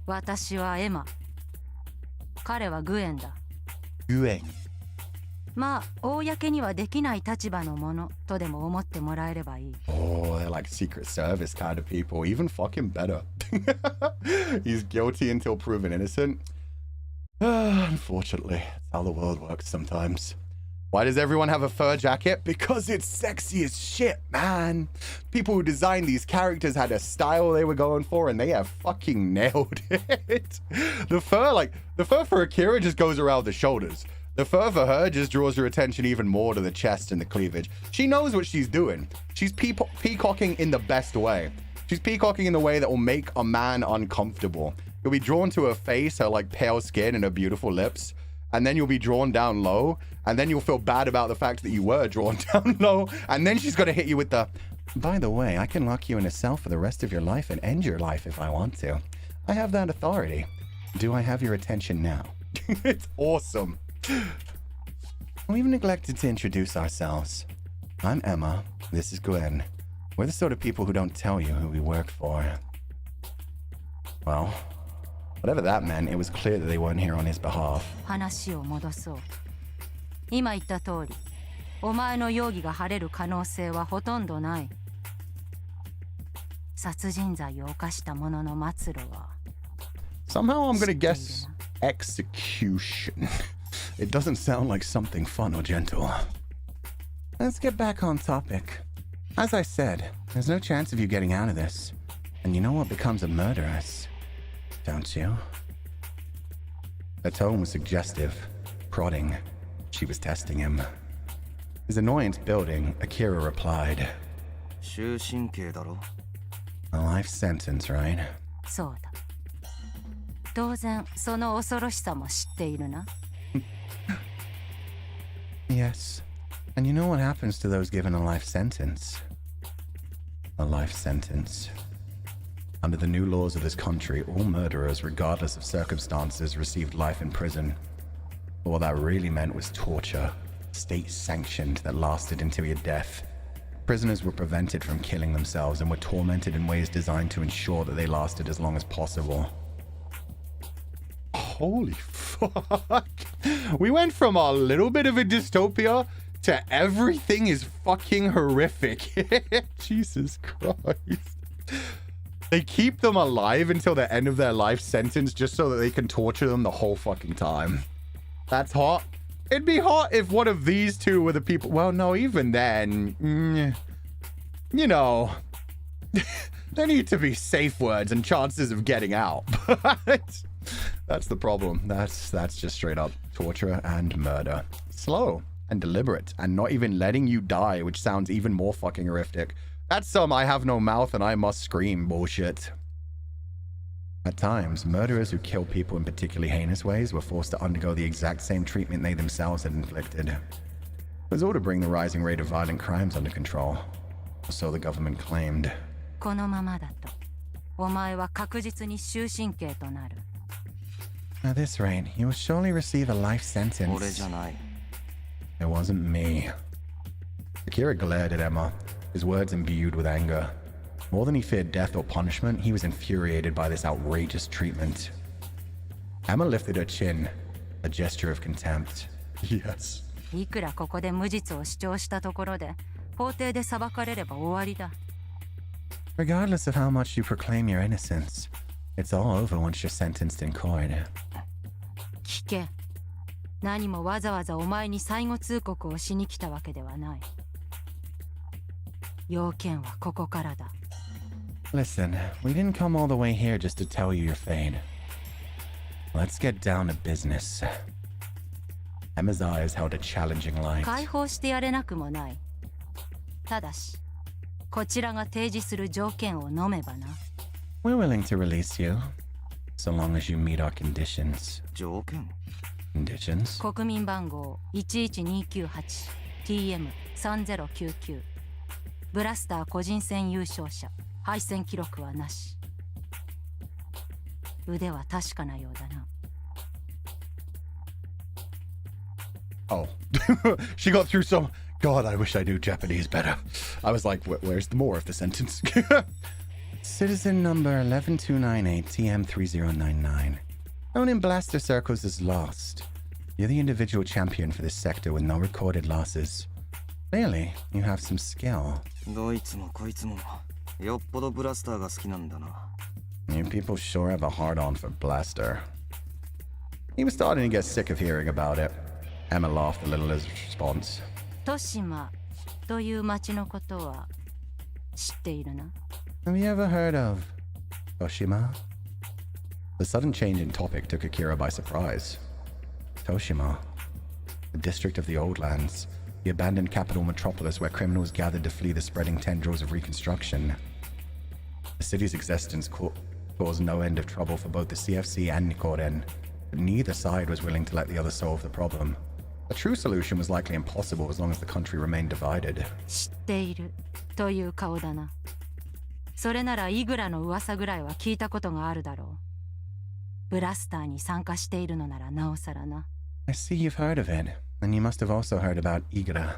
私はエマ。彼はグエンだ。 Yueng. まあ、公にはできない立場のものとでも思ってもらえればいい。 Oh, they're like Secret Service kind of people, even fucking better. He's guilty until proven innocent. Unfortunately, that's how the world works sometimes. Why does everyone have a fur jacket? Because it's sexy as shit, man. People who designed these characters had a style they were going for, and they have fucking nailed it. The fur for Akira just goes around the shoulders. The fur for her just draws your attention even more to the chest and the cleavage. She knows what she's doing. She's peacocking in the best way. She's peacocking in the way that will make a man uncomfortable. You'll be drawn to her face, her like pale skin and her beautiful lips. And then you'll be drawn down low. And then you'll feel bad about the fact that you were drawn down low. And then she's going to hit you with the, by the way, I can lock you in a cell for the rest of your life and end your life if I want to. I have that authority. Do I have your attention now? It's awesome. We've neglected to introduce ourselves. I'm Emma. This is Gwen. We're the sort of people who don't tell you who we work for. Well, whatever that meant, it was clear that they weren't here on his behalf. 話を戻そう。今言った通り、お前の容疑が晴れる可能性はほとんどない。殺人罪を犯した者の末路は。 Somehow I'm gonna guess execution. It doesn't sound like something fun or gentle. Let's get back on topic. As I said, there's no chance of you getting out of this. And you know what becomes a murderess, don't you? Her tone was suggestive, prodding. She was testing him. His annoyance building, Akira replied. 終身刑だろ。 A life sentence, right? そうだ。当然、その恐ろしさも知っているな。 Yes. And you know what happens to those given a life sentence? A life sentence. Under the new laws of this country, all murderers, regardless of circumstances, received life in prison. But what that really meant was torture, state-sanctioned, that lasted until your death. Prisoners were prevented from killing themselves and were tormented in ways designed to ensure that they lasted as long as possible. Holy fuck. We went from a little bit of a dystopia to everything is fucking horrific. Jesus Christ. They keep them alive until the end of their life sentence just so that they can torture them the whole fucking time. That's hot. It'd be hot if one of these two were the people. Well, no, even then, you know, there need to be safe words and chances of getting out. That's the problem. That's just straight up torture and murder. Slow and deliberate and not even letting you die, which sounds even more fucking horrific. That's some I have no mouth and I must scream bullshit. At times, murderers who kill people in particularly heinous ways were forced to undergo the exact same treatment they themselves had inflicted. It was all to bring the rising rate of violent crimes under control. So the government claimed. このままだと、お前は確実に終身刑となる。 At this rate, you will surely receive a life sentence. 俺じゃない。 It wasn't me. Akira glared at Emma, his words imbued with anger. More than he feared death or punishment, he was infuriated by this outrageous treatment. Emma lifted her chin, a gesture of contempt. Yes. いくらここで無実を主張したところで、法廷で裁かれれば終わりだ。 Regardless of how much you proclaim your innocence, it's all over once you're sentenced in court. 聞け。何もわざわざお前に最後通告をしに来たわけではない。要件はここからだ。 Listen, we didn't come all the way here just to tell you your fate. Let's get down to business. Emma's eyes held a challenging light. 解放してやれなくもない。ただし、こちらが提示する条件を飲めばな。We're willing to release you, so long as you meet our conditions. 条件 Conditions? 国民番号 11298TM3099 ブラスター個人戦優勝者敗戦記録はなし腕は確かなようだな Oh. She got through some... God, I wish I knew Japanese better. I was like, where's the more of the sentence? Citizen number 11298TM3099. Known in blaster circles as Lost. You're the individual champion for this sector with no recorded losses. Clearly, you have some skill. どいつもこいつもよっぽどブラスターが好きなんだな。 You people sure have a hard-on for blaster. He was starting to get sick of hearing about it. Emma laughed a little as a response. トシマという町のことは知っているな Have you ever heard of Toshima? The sudden change in topic took Akira by surprise. Toshima, the district of the Old Lands, the abandoned capital metropolis where criminals gathered to flee the spreading tendrils of Reconstruction. The city's existence caused no end of trouble for both the CFC and Nikoden, but neither side was willing to let the other solve the problem. A true solution was likely impossible as long as the country remained divided. 知っているという顔だなそれならイグラの噂ぐらいは聞いたことがあるだろうブラスターに参加しているのならなおさらな I see you've heard of it, and you must have also heard about Igra,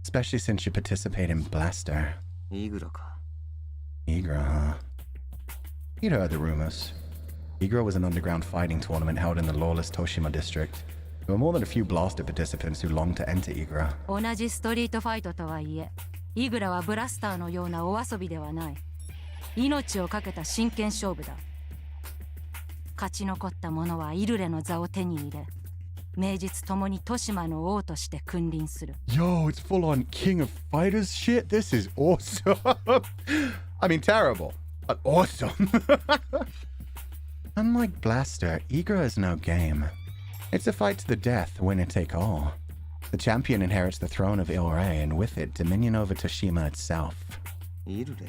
especially since you participate in Blaster. イグラか。 Igra, huh? You'd heard the rumors. Igra was an underground fighting tournament held in the lawless Toshima district. There were more than a few Blaster participants who longed to enter Igra. 同じストリートファイトとはいえイグラはブラスターのようなお遊びではない命を懸けた真剣勝負だ勝ち残った者はイルレの座を手に入れ名実ともにトシマの王として君臨する Yo, it's full on King of Fighters shit. This is awesome. I mean, terrible, but awesome. Unlike Blaster, Igra is no game. It's a fight to the death, winner take all. The champion inherits the throne of Ilray, and with it, dominion over Toshima itself. イルレ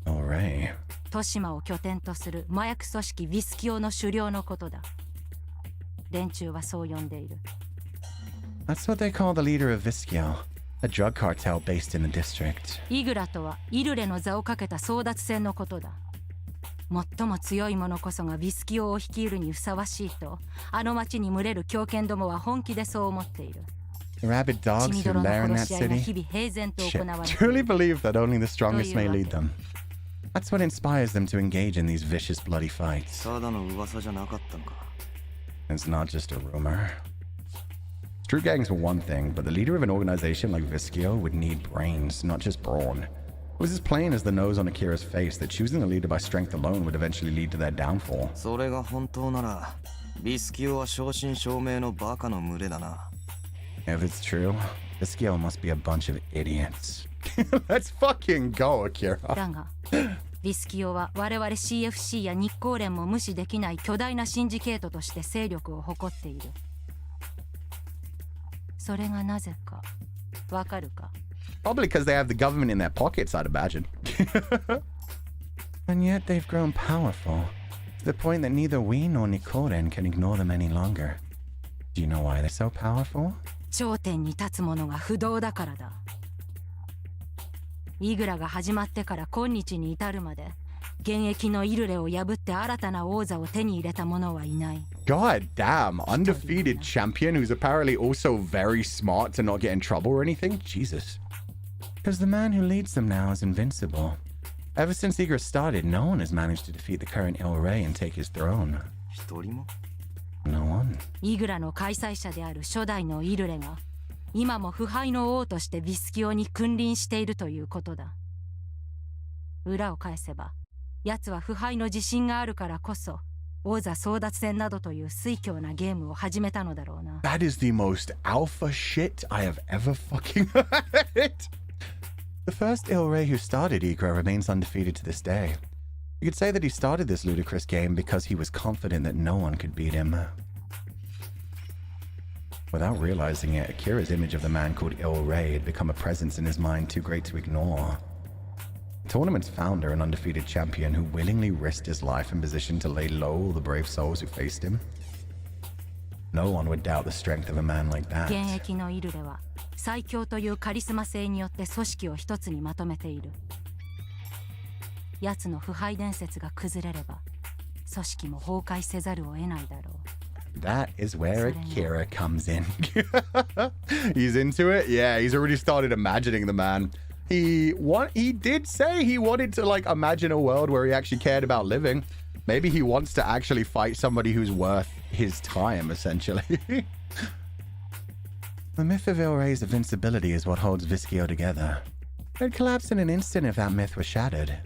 Ilray. トシマを拠点とする麻薬組織ヴィスキオの首領のことだ連中はそう呼んでいる That's what they call the leader of Viskio, a drug cartel based in the district. イグラとはイルレの座をかけた争奪戦のことだ最も強い者こそがヴィスキオを率いるにふさわしいとあの町に群れる狂犬どもは本気でそう思っている The rabid 血 dogs み who どろの lair in 殺 that し合いが city 日々平然と行われてい truly る believe that only the strongest may lead them. That's what inspires them to engage in these vicious, bloody fights. ただの噂じゃなかったのか。 It's not just a rumor. True gangs were one thing, but the leader of an organization like Viskio would need brains, not just brawn. It was as plain as the nose on Akira's face that choosing a leader by strength alone would eventually lead to their downfall. それが本当ならビスキオは正真正銘のバカの群れだな。 If it's true, this scale must be a bunch of idiots. Let's fucking go, Akira. だがビスキオは我々 CFC や日光連も無視できない巨大なシンジケートとして勢力を誇っている。それがなぜかわかるか？ Probably because they have the government in their pockets, I'd imagine. And yet they've grown powerful, to the point that neither we nor Nikoren can ignore them any longer. Do you know why they're so powerful? 頂点に立つ者が不動だからだ。イグラが始まってから今日に至るまで、現役のイルレを破って新たな王座を手に入れた者はいない。 God damn, undefeated champion who's apparently also very smart to not get in trouble or anything? Jesus. Because the man who leads them now is invincible. Ever since Igra started, no one has managed to defeat the current Il Rey and take his throne. 一人も No one. イグラの開催者である初代のイルレが、今も腐敗の王としてビスキオに君臨しているということだ。裏を返せば、奴は腐敗の自信があるからこそ、王座争奪戦などという酔狂なゲームを始めたのだろうな。That is the most alpha shit I have ever fucking heard. The first Il Rey who started Igra remains undefeated to this day. You could say that he started this ludicrous game because he was confident that no one could beat him. Without realizing it, Akira's image of the man called Il Rey had become a presence in his mind too great to ignore. The tournament's founder, an undefeated champion who willingly risked his life in position to lay low all the brave souls who faced him. No one would doubt the strength of a man like that. 現役のイルレは最強というカリスマ性によって組織を一つにまとめている。奴の腐敗伝説が崩れれば、組織も崩壊せざるを得ないだろう。 That is where Akira comes in. He's into it? Yeah, he's already started imagining the man. He did say he wanted to like imagine a world where he actually cared about living. Maybe he wants to actually fight somebody who's worth his time, essentially. The myth of Il Rey's invincibility is what holds Vischio together. It'd collapse in an instant if that myth was shattered.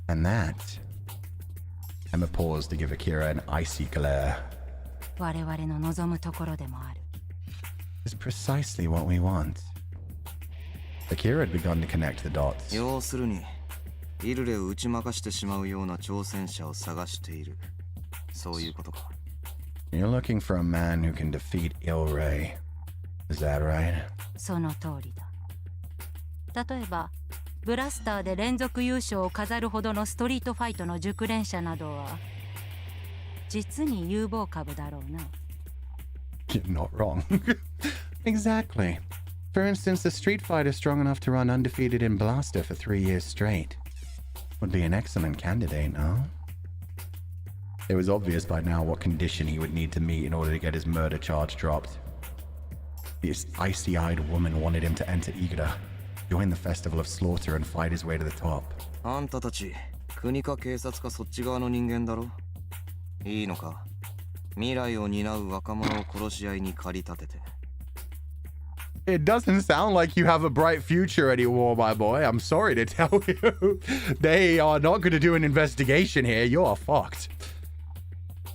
And that... Emma paused to give Akira an icy glare. 我々の望むところでもある。 Is precisely what we want. Akira had begun to connect the dots. 要するにイルレを打ち負かしてしまうような挑戦者を探している。そういうことか。 You're looking for a man who can defeat Il Rey. Is that right? その通りだ。例えば、ブラスターで連続優勝を飾るほどのストリートファイトの熟練者などは、実に有望株だろうな。 You're not wrong. Exactly. For instance, the street fighter strong enough to run undefeated in Blaster for 3 years straight would be an excellent candidate, no? It was obvious by now what condition he would need to meet in order to get his murder charge dropped. This icy-eyed woman wanted him to enter Igra, join the Festival of Slaughter and fight his way to the top. あんたたち国か警察かそっち側の人間だろ。いいのか。未来を担う若者を殺し合いに駆り立てて。 It doesn't sound like you have a bright future anymore, my boy. I'm sorry to tell you. They are not going to do an investigation here. You're fucked.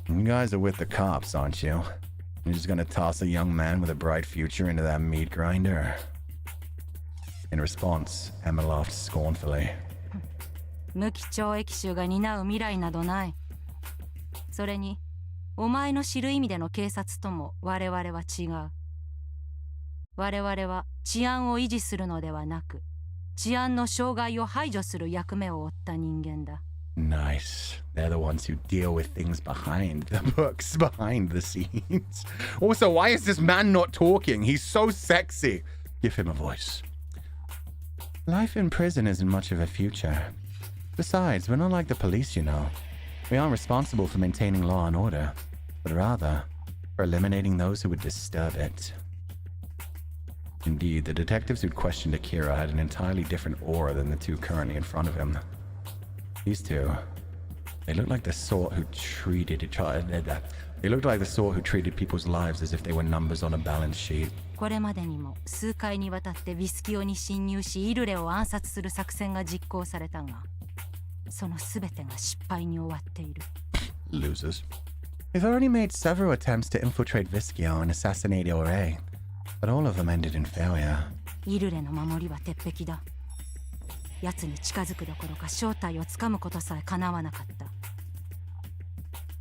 You guys are with the cops, aren't you? You're just going to toss a young man with a bright future into that meat grinder? In response, Emma laughed scornfully. 無期懲役囚が担う未来などない。それに、お前の知る意味での警察とも我々は違う。我々は治安を維持するのではなく、治安の障害を排除する役目を負った人間だ。Nice. They're the ones who deal with things behind the books, behind the scenes. Also, why is this man not talking? He's so sexy. Give him a voice. Life in prison isn't much of a future. Besides, we're not like the police, you know. We aren't responsible for maintaining law and order, but rather for eliminating those who would disturb it. Indeed, the detectives who'd questioned Akira had an entirely different aura than the two currently in front of him. These two, they looked like the sort who treated each other, He looked like the sort who treated people's lives as if they were numbers on a balance sheet. これまでにも数回にわたってヴィスキオに侵入しイルレを暗殺する作戦が実行されたが、その全てが失敗に終わっている。Losers. We've already made several attempts to infiltrate Viskio and assassinate Ore, but all of them ended in failure. イルレの守りは鉄壁だ。奴に近づくどころか正体をつかむことさえ叶わなかった。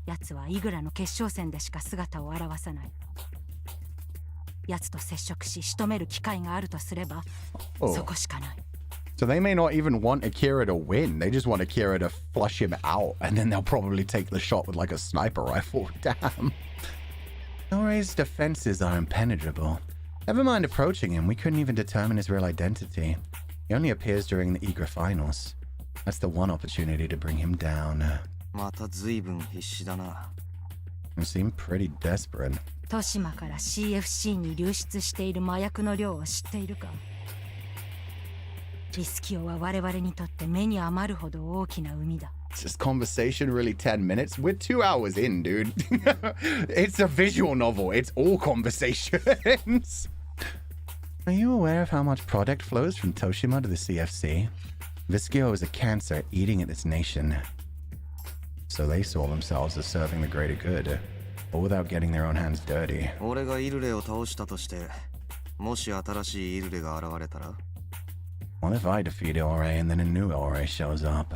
奴はイグラの決勝戦でしか姿を現さない。奴と接触し仕留める機会があるとすれば、そこしかない。So they may not even want Akira to win. They just want Akira to flush him out, and then they'll probably take the shot with like a sniper rifle. Damn. Ore's defenses are impenetrable. Never mind approaching him, we couldn't even determine his real identity. He only appears during the Igra finals. That's the one opportunity to bring him down. また随分必死だな。You seem pretty desperate. トシマから CFC に流出している麻薬の量を知っているか？ヴィスキオは我々にとって目に余るほど大きな海だ。Is this conversation really 10 minutes? We're 2 hours in, dude. It's a visual novel. It's all conversations. Are you aware of how much product flows from Toshima to the CFC? Viskio is a cancer eating at this nation. So they saw themselves as serving the greater good, but without getting their own hands dirty. 俺がイルレを倒したとして、もし新しいイルレが現れたら What if I defeat Ore and then a new Ore shows up?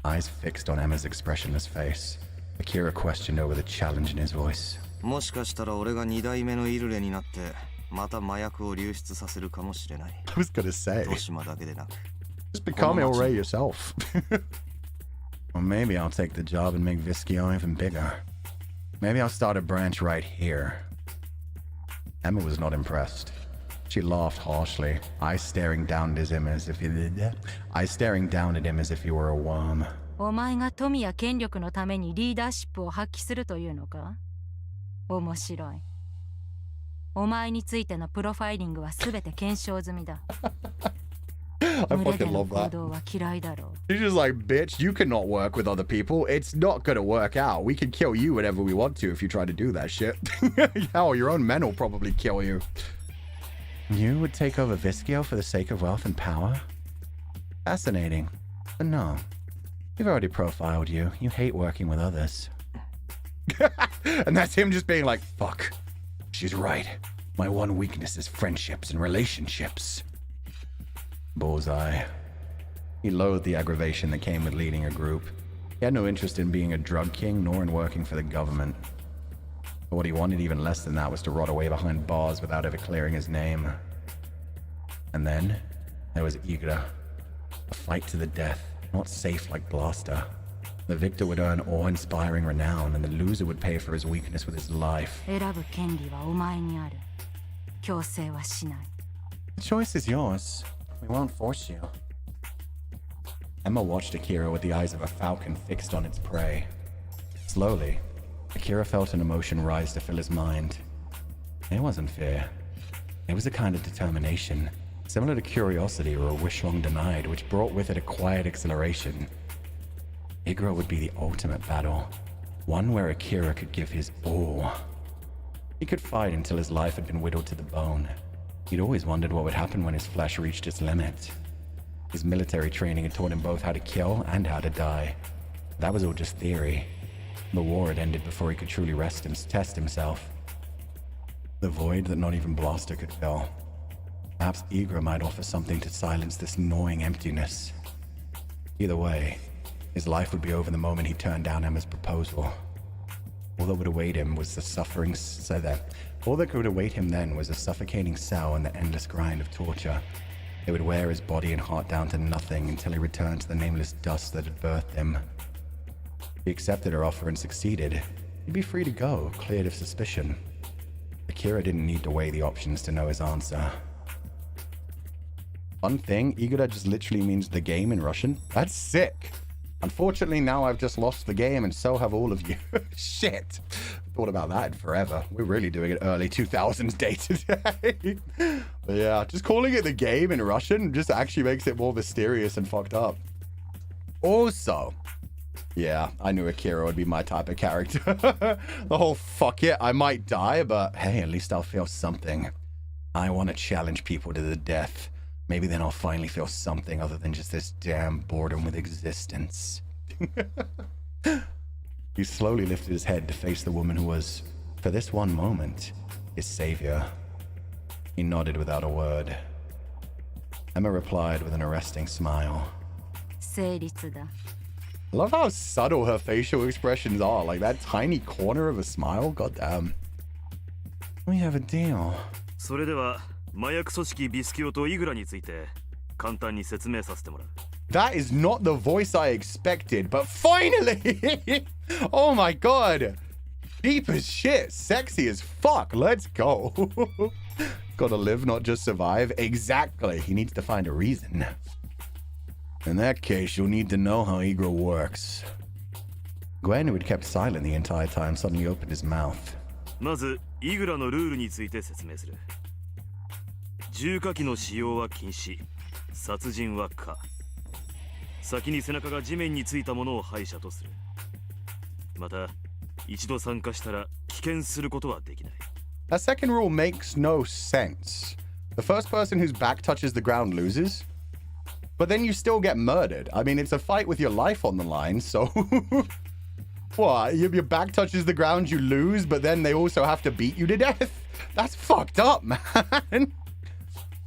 Eyes fixed on Emma's expressionless face, Akira questioned over the challenge in his voice. もしかしたら俺が2代目のイルレになって、また麻薬を流出させるかもしれない。I was gonna say, トシマだけでなく。just become Ore yourself. Or maybe I'll take the job and make Viskio even bigger. Maybe I'll start a branch right here. Emma was not impressed. She laughed harshly, eyes staring down at him as if he were a worm. お前が富や権力のためにリーダーシップを発揮するというのか？面白い。お前についてのプロファイリングはすべて検証済みだ。I fucking love that. She's just like, bitch, you cannot work with other people. It's not gonna work out. We can kill you whenever we want to if you try to do that shit. Hell, your own men will probably kill you. You would take over Viskio for the sake of wealth and power? Fascinating. But no. We've already profiled you. You hate working with others. And that's him just being like, fuck. She's right. My one weakness is friendships and relationships. Bullseye. He loathed the aggravation that came with leading a group. He had no interest in being a drug king nor in working for the government. But what he wanted even less than that was to rot away behind bars without ever clearing his name. And then there was Igra. A fight to the death, not safe like Blaster. The victor would earn awe-inspiring renown, and the loser would pay for his weakness with his life. The choice is yours. We won't force you. Emma watched Akira with the eyes of a falcon fixed on its prey. Slowly, Akira felt an emotion rise to fill his mind. It wasn't fear. It was a kind of determination, similar to curiosity or a wish long denied, which brought with it a quiet exhilaration. Igra would be the ultimate battle, one where Akira could give his all. He could fight until his life had been whittled to the bone. He'd always wondered what would happen when his flesh reached its limit. His military training had taught him both how to kill and how to die. That was all just theory. The war had ended before he could truly rest and test himself. The void that not even Blaster could fill. Perhaps Igra might offer something to silence this gnawing emptiness. Either way, his life would be over the moment he turned down Emma's proposal. All that would await him was the suffering All that could await him then was a suffocating cell and the endless grind of torture. It would wear his body and heart down to nothing until he returned to the nameless dust that had birthed him. If he accepted her offer and succeeded, he'd be free to go, cleared of suspicion. Akira didn't need to weigh the options to know his answer. Fun thing, Igra just literally means the game in Russian. That's sick. Unfortunately, now I've just lost the game, and so have all of you. Shit. Thought about that in forever. We're really doing an early 2000s day today. But yeah, just calling it the game in Russian just actually makes it more mysterious and fucked up. Also, Yeah, I knew Akira would be my type of character. The whole fuck it, I might die, but hey, at least I'll feel something. I want to challenge people to the death. Maybe then I'll finally feel something other than just this damn boredom with existence. He slowly lifted his head to face the woman who was, for this one moment, his savior. He nodded without a word. Emma replied with an arresting smile. 成立だ。 I love how subtle her facial expressions are. Like that tiny corner of a smile. Goddamn. We have a deal. それでは麻薬組織ビスキオとイグラについて簡単に説明させてもらう。 That is not the voice I expected, but finally! Oh my god! Deep as shit, sexy as fuck. Let's go. Gotta live, not just survive. Exactly. He needs to find a reason. In that case, you'll need to know how Igra works. Gwen, who had kept silent the entire time, suddenly opened his mouth. まずイグラのルールについて説明する。重火器の使用は禁止、殺人は可。先に背中が地面についたものを敗者とする。また一度参加したら棄権することはできない。 That second rule makes no sense. The first person whose back touches the ground loses, but then you still get murdered. I mean, it's a fight with your life on the line, so... What? Your back touches the ground, you lose, but then they also have to beat you to death? That's fucked up, man.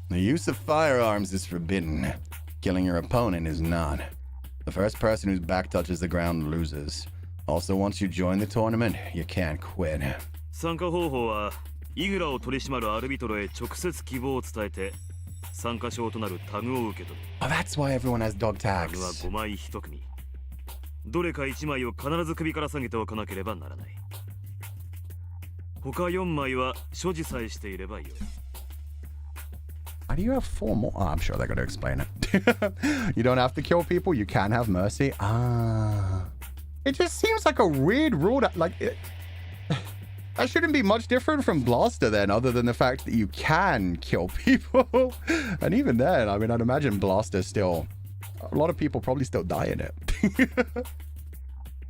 The use of firearms is forbidden. Killing your opponent is not. The first person whose back touches the ground loses. Also, once you join the tournament, you can't quit. 参加方法はイグラを取り締まるアルビトロへ直接希望を伝えて参加賞となるタグを受け取る。 Oh, that's why everyone has dog タグは tags. 5枚1組。どれか1枚を必ず首から下げておかなければならない。他4枚は所持さえしていればよい。 Why do you have 4 more? Oh, I'm sure they're going to explain it. You don't have to kill people, you can have mercy. Ah. It just seems like a weird rule that, like, that shouldn't be much different from Blaster then, other than the fact that you can kill people. And even then, I mean, I'd imagine Blaster still, a lot of people probably still die in it.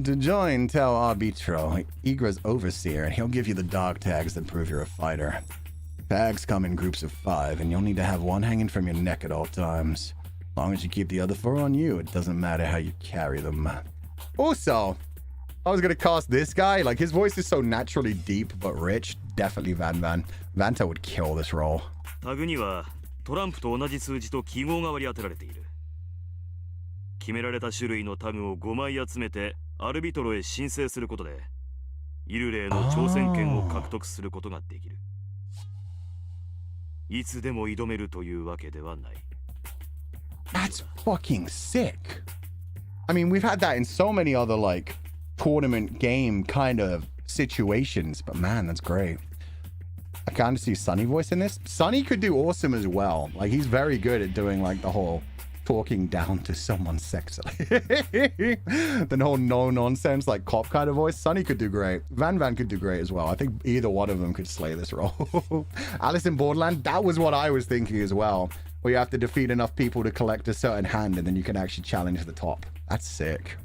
To join, tell Arbitro, Igra's overseer, and he'll give you the dog tags that prove you're a fighter. Tags come in groups of 5, and you'll need to have one hanging from your neck at all times. As long as you keep the other 4 on you, it doesn't matter how you carry them. Also, I was gonna cast this guy. Like, his voice is so naturally deep but rich. Definitely Van. Vanta would kill this role. タグにはトランプと同じ数字と記号が割り当てられている。決められた種類のタグを5枚集めてアルビトロへ申請することでイルレへの挑戦権を獲得することができる。いつでも挑めるというわけではない。 That's fucking sick. I mean, we've had that in so many other, like, tournament game kind of situations, but man, that's great. I kind of see Sunny voice in this. Sunny could do awesome as well. Like, he's very good at doing, like, the whole talking down to someone sexily. The whole no-nonsense, like, cop kind of voice. Sunny could do great. Van could do great as well. I think either one of them could slay this role. Alice in Borderland, that was what I was thinking as well. Where you have to defeat enough people to collect a certain hand and then you can actually challenge the top. That's sick.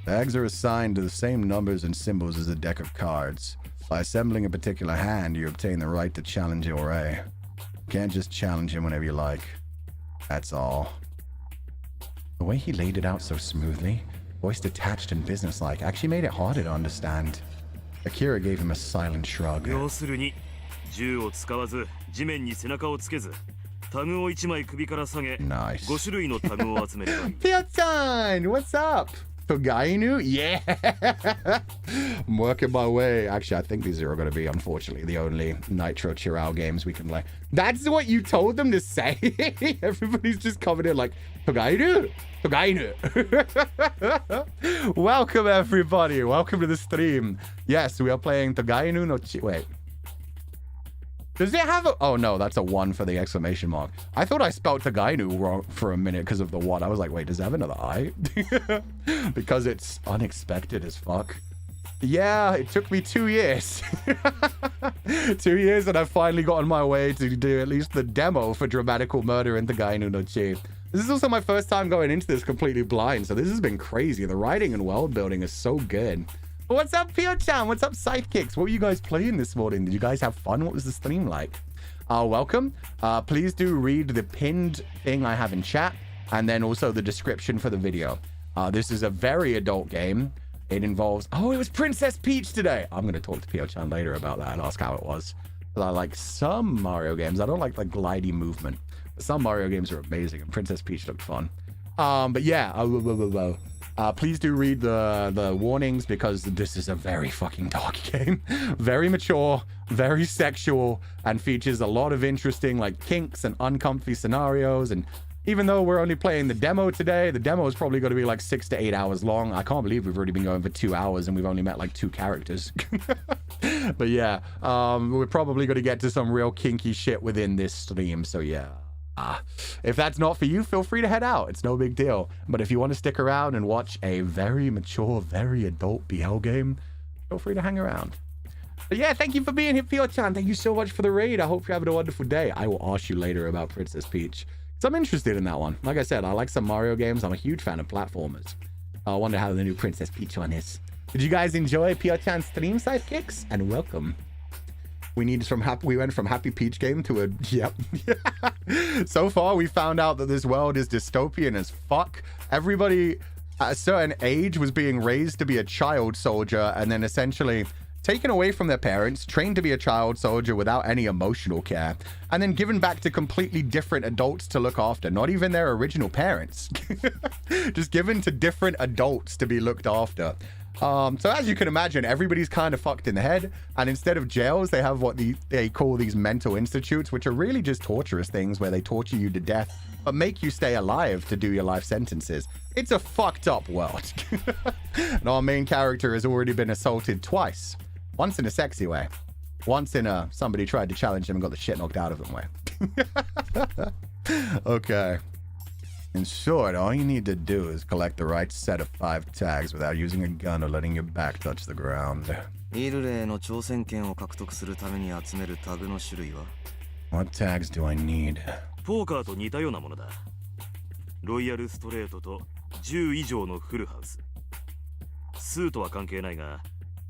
Tags are assigned to the same numbers and symbols as a deck of cards. By assembling a particular hand, you obtain the right to challenge your A. You can't just challenge him whenever you like. That's all. The way he laid it out so smoothly, voice detached and businesslike, actually made it harder to understand. Akira gave him a silent shrug. 要するに銃を使わず地面に背中をつけずタグを1枚首から下げ Nice. 5種類のタグを集めればいい。 Piatan, what's up? Togainu? Yeah! I'm working my way. Actually, I think these are going to be, unfortunately, the only Nitro Chirao games we can play. That's what you told them to say? Everybody's just coming in like, Togainu? Togainu. Welcome, everybody. Welcome to the stream. Yes, we are playing Togainu no Wait. Does it have a... Oh, no, that's a 1 for the exclamation mark. I thought I spelled Togainu wrong for a minute because of the 1. I was like, wait, does it have another I? Because it's unexpected as fuck. Yeah, it took me 2 years. 2 years and I've finally gotten my way to do at least the demo for Dramatical Murder in Togainu no Chi. This is also my first time going into this completely blind, so this has been crazy. The writing and world building is so good. What's up, Pio-chan? What's up, Sidekicks? What were you guys playing this morning? Did you guys have fun? What was the stream like? Welcome. Please do read the pinned thing I have in chat, and then also the description for the video. This is a very adult game. It involves... Oh, it was Princess Peach today. I'm going to talk to Pio-chan later about that and ask how it was. I like some Mario games. I don't like the glidey movement. But some Mario games are amazing, and Princess Peach looked fun. But yeah, please do read the warnings, because this is a very fucking dark game. Very mature, very sexual, and features a lot of interesting like kinks and uncomfy scenarios. And even though we're only playing the demo today, the demo is probably going to be like 6 to 8 hours long. I can't believe we've already been going for 2 hours and we've only met like 2 characters. But yeah, we're probably going to get to some real kinky shit within this stream. So yeah. If that's not for you, feel free to head out. It's no big deal. But if you want to stick around and watch a very mature, very adult BL game, feel free to hang around. But yeah, thank you for being here, Pio-chan. Thank you so much for the raid. I hope you're having a wonderful day. I will ask you later about Princess Peach, because I'm interested in that one. Like I said, I like some Mario games. I'm a huge fan of platformers. I wonder how the new Princess Peach one is. Did you guys enjoy Pio-chan's stream, Sidekicks? And welcome. We went from Happy Peach game to a... Yep. So far, we found out that this world is dystopian as fuck. Everybody at a certain age was being raised to be a child soldier, and then essentially taken away from their parents, trained to be a child soldier without any emotional care, and then given back to completely different adults to look after. Not even their original parents. Just given to different adults to be looked after. So as you can imagine, everybody's kind of fucked in the head, and instead of jails, they have what they call these mental institutes, which are really just torturous things where they torture you to death, but make you stay alive to do your life sentences. It's a fucked up world. And our main character has already been assaulted twice. Once in a sexy way. Once in a somebody tried to challenge him and got the shit knocked out of him way. Okay. In short, all you need to do is collect the right set of 5 tags without using a gun or letting your back touch the ground. イルレへの挑戦権を獲得するために集めるタグの種類は What tags do I need? ポーカーと似たようなものだ。ロイヤルストレートと10以上のフルハウス。数とは関係ないが、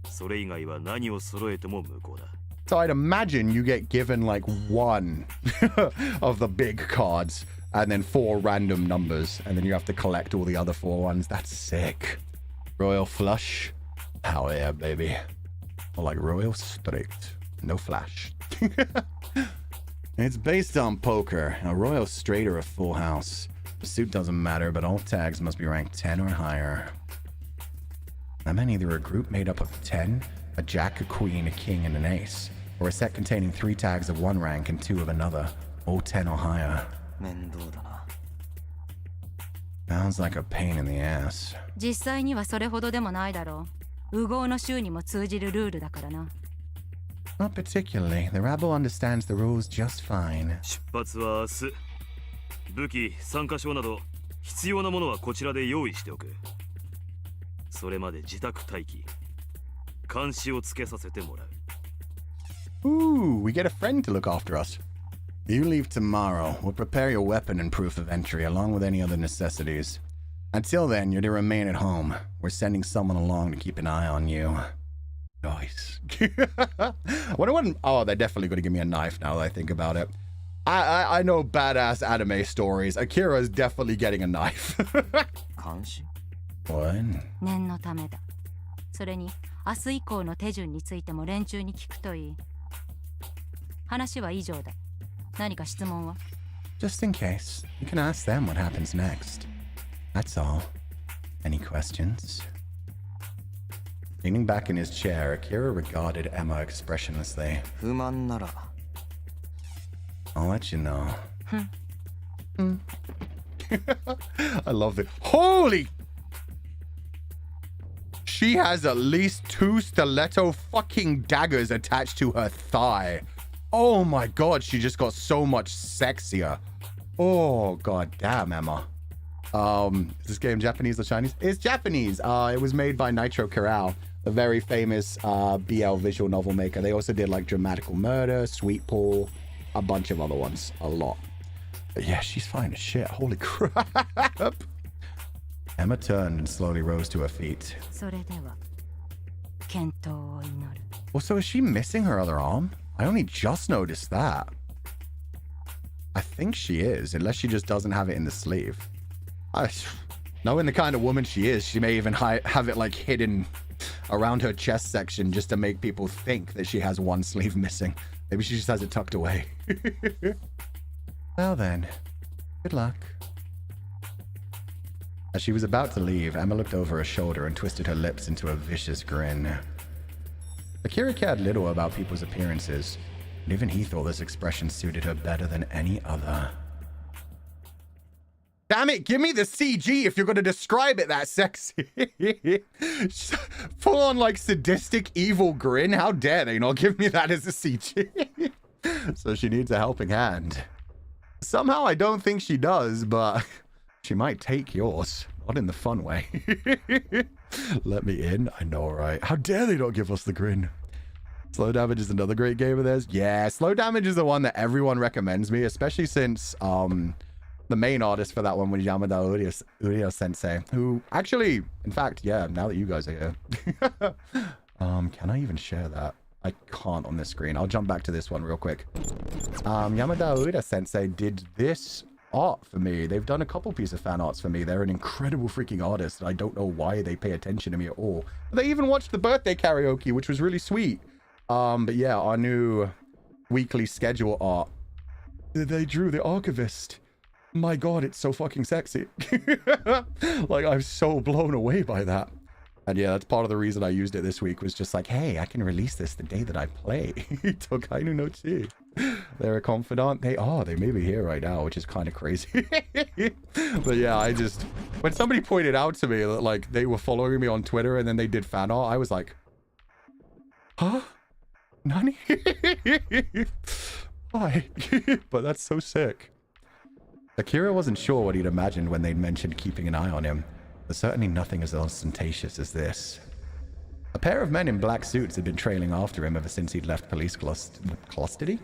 それ以外は何を揃えても無効だ。 So I'd imagine you get given like 1 of the big cards and then 4 random numbers, and then you have to collect all the other 4 ones. That's sick. Royal Flush. Hell yeah, baby. Or like Royal Straight. No flash. It's based on poker. A Royal Straight or a Full House. The suit doesn't matter, but all tags must be ranked 10 or higher. That meant either a group made up of 10, a jack, a queen, a king, and an ace, or a set containing 3 tags of one rank and 2 of another, all 10 or higher. 面倒だな。 Sounds like a pain in the ass. 実際にはそれほどでもないだろう。烏合の衆にも通じるルールだからな。Not particularly. The rabble understands the rules just fine. 出発は明日。武器、参加証など必要なものはこちらで用意しておく。それまで自宅待機。監視をつけさせてもらう。 Ooh, we get a friend to look after us. You leave tomorrow. We'll prepare your weapon and proof of entry, along with any other necessities. Until then, you're to remain at home. We're sending someone along to keep an eye on you. Nice. Oh, they're definitely going to give me a knife now that I think about it. I know badass anime stories. Akira is definitely getting a knife. 監視 What? 念のためだ。それに明日以降の手順についても連中に聞くといい。話は以上だ。何か質問は？ Just in case, you can ask them what happens next. That's all. Any questions? Leaning back in his chair, Akira regarded Emma expressionlessly. 不満なら I'll let you know. I love it. Holy! She has at least 2 stiletto fucking daggers attached to her thigh. Oh my god, she just got so much sexier. Oh god damn, Emma. Is this game Japanese or Chinese? It's Japanese. It was made by Nitro Corral, the very famous BL visual novel maker. They also did like Dramatical Murder, Sweet Paul, a bunch of other ones. A lot. But yeah, she's fine as shit. Holy crap. Emma turned and slowly rose to her feet. それでは健闘を祈る。 Also, is she missing her other arm? I only just noticed that. I think she is, unless she just doesn't have it in the sleeve. Knowing the kind of woman she is, she may even have it like hidden around her chest section just to make people think that she has one sleeve missing. Maybe she just has it tucked away. Well then, good luck. As she was about to leave, Emma looked over her shoulder and twisted her lips into a vicious grin. Akira cared little about people's appearances, and even he thought this expression suited her better than any other. Damn it, give me the CG if you're going to describe it that sexy. Full on like sadistic evil grin. How dare they not give me that as a CG? So she needs a helping hand. Somehow I don't think she does, but she might take yours. Not in the fun way. Let me in. I know, right? How dare they not give us the grin? Slow Damage is another great game of theirs. Yeah, Slow Damage is the one that everyone recommends me, especially since the main artist for that one was Yamada Urio Sensei, who actually, in fact, yeah, now that you guys are here. Can I even share that? I can't on this screen. I'll jump back to this one real quick. Yamada Urio Sensei did this art for me. They've done a couple pieces of fan arts for me. They're an incredible freaking artist. I don't know why they pay attention to me at all. But they even watched the birthday karaoke, which was really sweet. But yeah, our new weekly schedule art. They drew the archivist. My god, it's so fucking sexy. Like, I'm so blown away by that. And yeah, that's part of the reason I used it this week, was just like, hey, I can release this the day that I play. Togainu no Chi. They're a confidant. They are. They may be here right now, which is kind of crazy. But yeah, I just... When somebody pointed out to me that, like, they were following me on Twitter and then they did fan art, I was like, huh? Nani? Why? But that's so sick. Akira wasn't sure what he'd imagined when they'd mentioned keeping an eye on him, but certainly nothing as ostentatious as this. A pair of men in black suits had been trailing after him ever since he'd left police custody.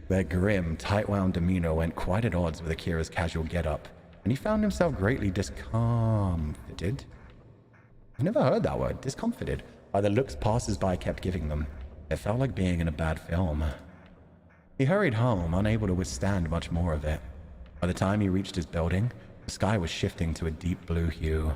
Their grim, tight-wound demeanor went quite at odds with Akira's casual get-up, and he found himself greatly discomfited. I've never heard that word, discomfited, by the looks passers-by kept giving them. It felt like being in a bad film. He hurried home, unable to withstand much more of it. By the time he reached his building, the sky was shifting to a deep blue hue.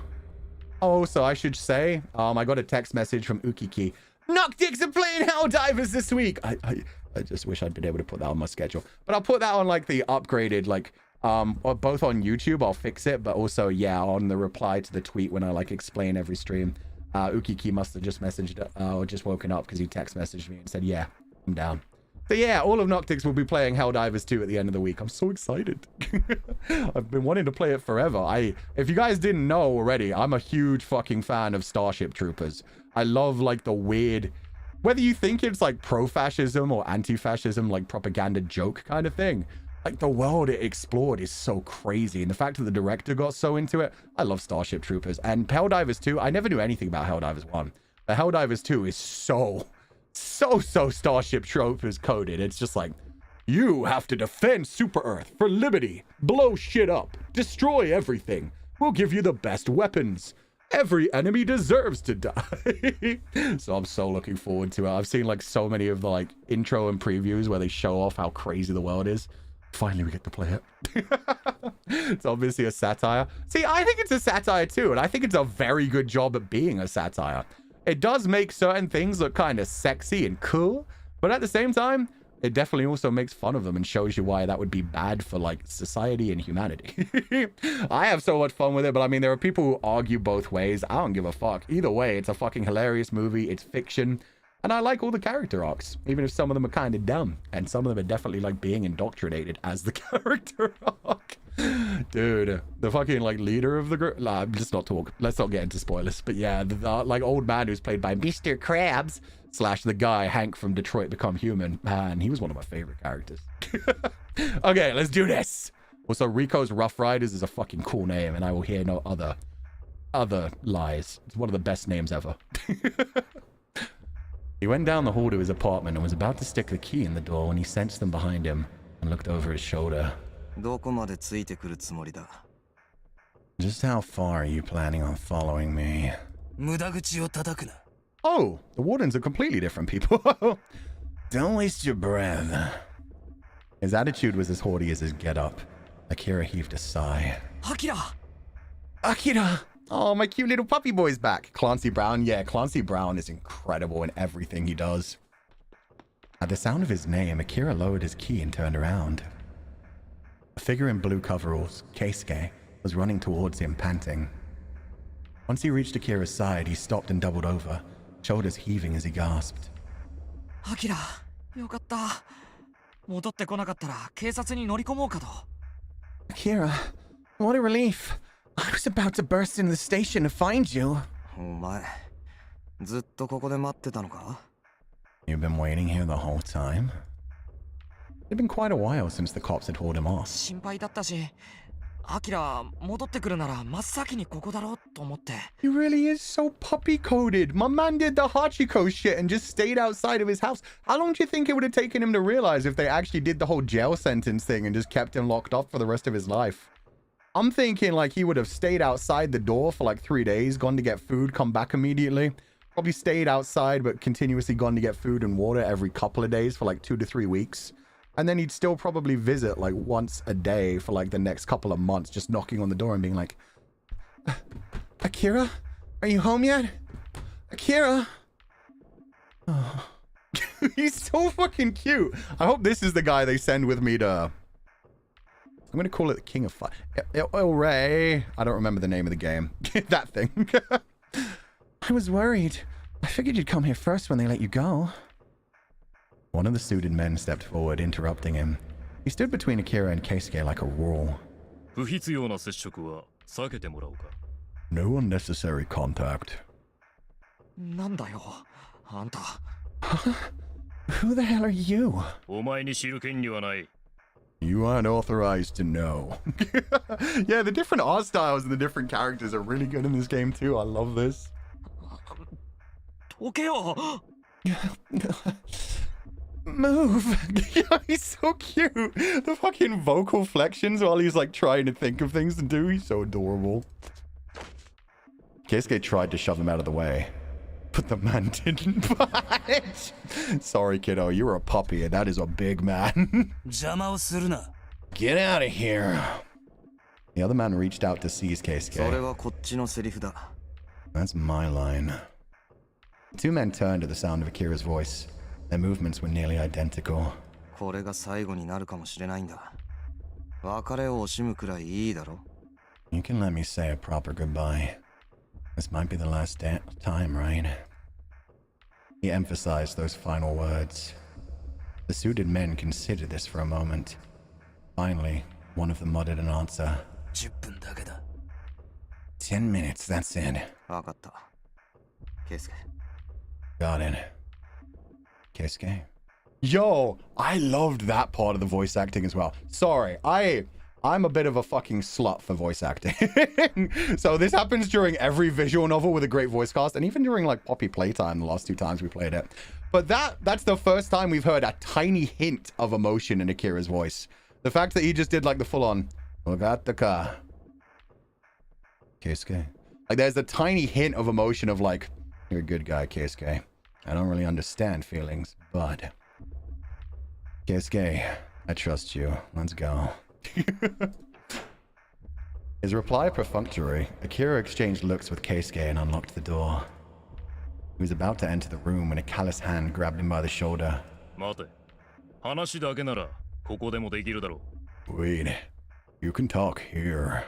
Oh, so I should say, I got a text message from Ukiki. Noctics are playing Helldivers this week! I just wish I'd been able to put that on my schedule. But I'll put that on, like, the upgraded, like, both on YouTube, I'll fix it, but also, yeah, on the reply to the tweet when I, like, explain every stream. Ukiki must have just messaged, or just woken up because he text messaged me and said, yeah, I'm down. So yeah, all of Noctics will be playing Helldivers 2 at the end of the week. I'm so excited. I've been wanting to play it forever. If you guys didn't know already, I'm a huge fucking fan of Starship Troopers. I love, like, the weird... Whether you think it's, like, pro-fascism or anti-fascism, like, propaganda joke kind of thing. Like, the world it explored is so crazy. And the fact that the director got so into it, I love Starship Troopers. And Helldivers 2, I never knew anything about Helldivers 1. But Helldivers 2 is so Starship Troopers coded. It's just like, you have to defend Super Earth for liberty, blow shit up, destroy everything. We'll give you the best weapons. Every enemy deserves to die. So I'm so looking forward to it. I've seen, like, so many of the, like, intro and previews where they show off how crazy the world is. Finally we get to play it. It's obviously a satire. See, I think it's a satire too, and I think it's a very good job at being a satire. It does make certain things look kind of sexy and cool, but at the same time, it definitely also makes fun of them and shows you why that would be bad for, like, society and humanity. I have so much fun with it, but I mean, there are people who argue both ways. I don't give a fuck. Either way, it's a fucking hilarious movie. It's fiction. And I like all the character arcs, even if some of them are kind of dumb. And some of them are definitely, like, being indoctrinated as the character arc. Dude, the fucking, like, leader of the group. Let's not get into spoilers. But yeah, the like, old man who's played by Mr. Krabs / the guy Hank from Detroit Become Human. Man, he was one of my favorite characters. Okay, let's do this. Also, Rico's Rough Riders is a fucking cool name, and I will hear no other lies. It's one of the best names ever. He went down the hall to his apartment and was about to stick the key in the door when he sensed them behind him. and looked over his shoulder. どこまでついてくるつもりだ Just how far are you planning on following me? 無駄口を叩くな Oh, the wardens are completely different people. Don't waste your breath. His attitude was as haughty as his get-up. Akira heaved a sigh. Akira! Akira! Oh, my cute little puppy boy's back. Clancy Brown, yeah, Clancy Brown is incredible in everything he does. At the sound of his name, Akira lowered his key and turned around. A figure in blue coveralls, Kousuke, was running towards him, panting. Once he reached Akira's side, he stopped and doubled over, shoulders heaving as he gasped. Akira, よかった。戻ってこなかったら警察に乗り込もうかと。Akira, what a relief. I was about to burst into the station to find you. お前、ずっとここで待ってたのか You've been waiting here the whole time? It'd been quite a while since the cops had hauled him off. 心配だったし、アキラ戻ってくるなら真っ先にここだろうと思って。He really is so puppy-coded. My man did the Hachiko shit and just stayed outside of his house. How long do you think it would have taken him to realize if they actually did the whole jail sentence thing and just kept him locked up for the rest of his life? I'm thinking like he would have stayed outside the door for like 3 days, gone to get food, come back immediately. Probably stayed outside but continuously gone to get food and water every couple of days for like 2 to 3 weeks. And then he'd still probably visit like once a day for like the next couple of months, just knocking on the door and being like, Akira, are you home yet? Akira? Oh. He's so fucking cute. I hope this is the guy they send with me to... I'm going to call it the King of Fire. El Rey. I don't remember the name of the game. That thing. I was worried. I figured you'd come here first when they let you go. One of the suited men stepped forward, interrupting him. He stood between Akira and Kousuke like a wall. 不必要な接触は避けてもらおうか No unnecessary contact. なんだよ、あんた。Who the hell are you? お前に知る権利はない You aren't authorized to know. Yeah, the different art styles and the different characters are really good in this game too. I love this. どけよ Move. He's so cute. The fucking vocal flexions while he's like trying to think of things to do. He's so adorable. Kousuke tried to shove him out of the way, but the man didn't budge. Sorry, kiddo. You're a puppy and that is a big man. 邪魔をするな。 Get out of here. The other man reached out to seize それ Kousuke. はこっちのセリフだ。 That's my line. The two men turned at the sound of Akira's voice. Their movements were nearly identical. これが最後になるかもしれないんだ。別れを惜しむくらいいいだろ。 You can let me say a proper goodbye. This might be the last time, right? He emphasized those final words. The suited men considered this for a moment. Finally, one of them muttered an answer. 10分だけだ。 10 minutes, that's it. わかった。ケイスケ。 Got it. Kousuke? Yo, I loved that part of the voice acting as well. Sorry, I'm a bit of a fucking slut for voice acting. So this happens during every visual novel with a great voice cast, and even during like Poppy Playtime the last 2 times we played it. But that's the first time we've heard a tiny hint of emotion in Akira's voice. The fact that he just did like the full-on Ogataka. Kousuke. Like there's a tiny hint of emotion of like, you're a good guy, Kousuke. I don't really understand feelings, but... Kousuke, I trust you. Let's go. His reply perfunctory, Akira exchanged looks with Kousuke and unlocked the door. He was about to enter the room when a callous hand grabbed him by the shoulder. 待て話だけならここでもできるだろう Wait, you can talk here.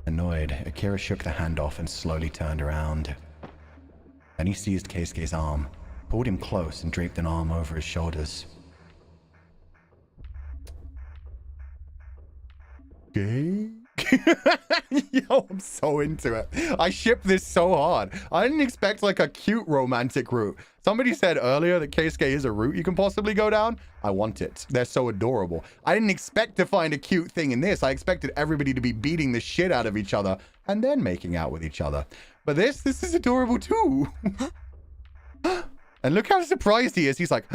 Annoyed, Akira shook the hand off and slowly turned around. Then he seized Kousuke's arm, pulled him close and draped an arm over his shoulders. Gay? Yo, I'm so into it. I ship this so hard. I didn't expect like a cute romantic route. Somebody said earlier that Kousuke is a route you can possibly go down. I want it. They're so adorable. I didn't expect to find a cute thing in this. I expected everybody to be beating the shit out of each other and then making out with each other. But this is adorable too. And look how surprised he is. He's like,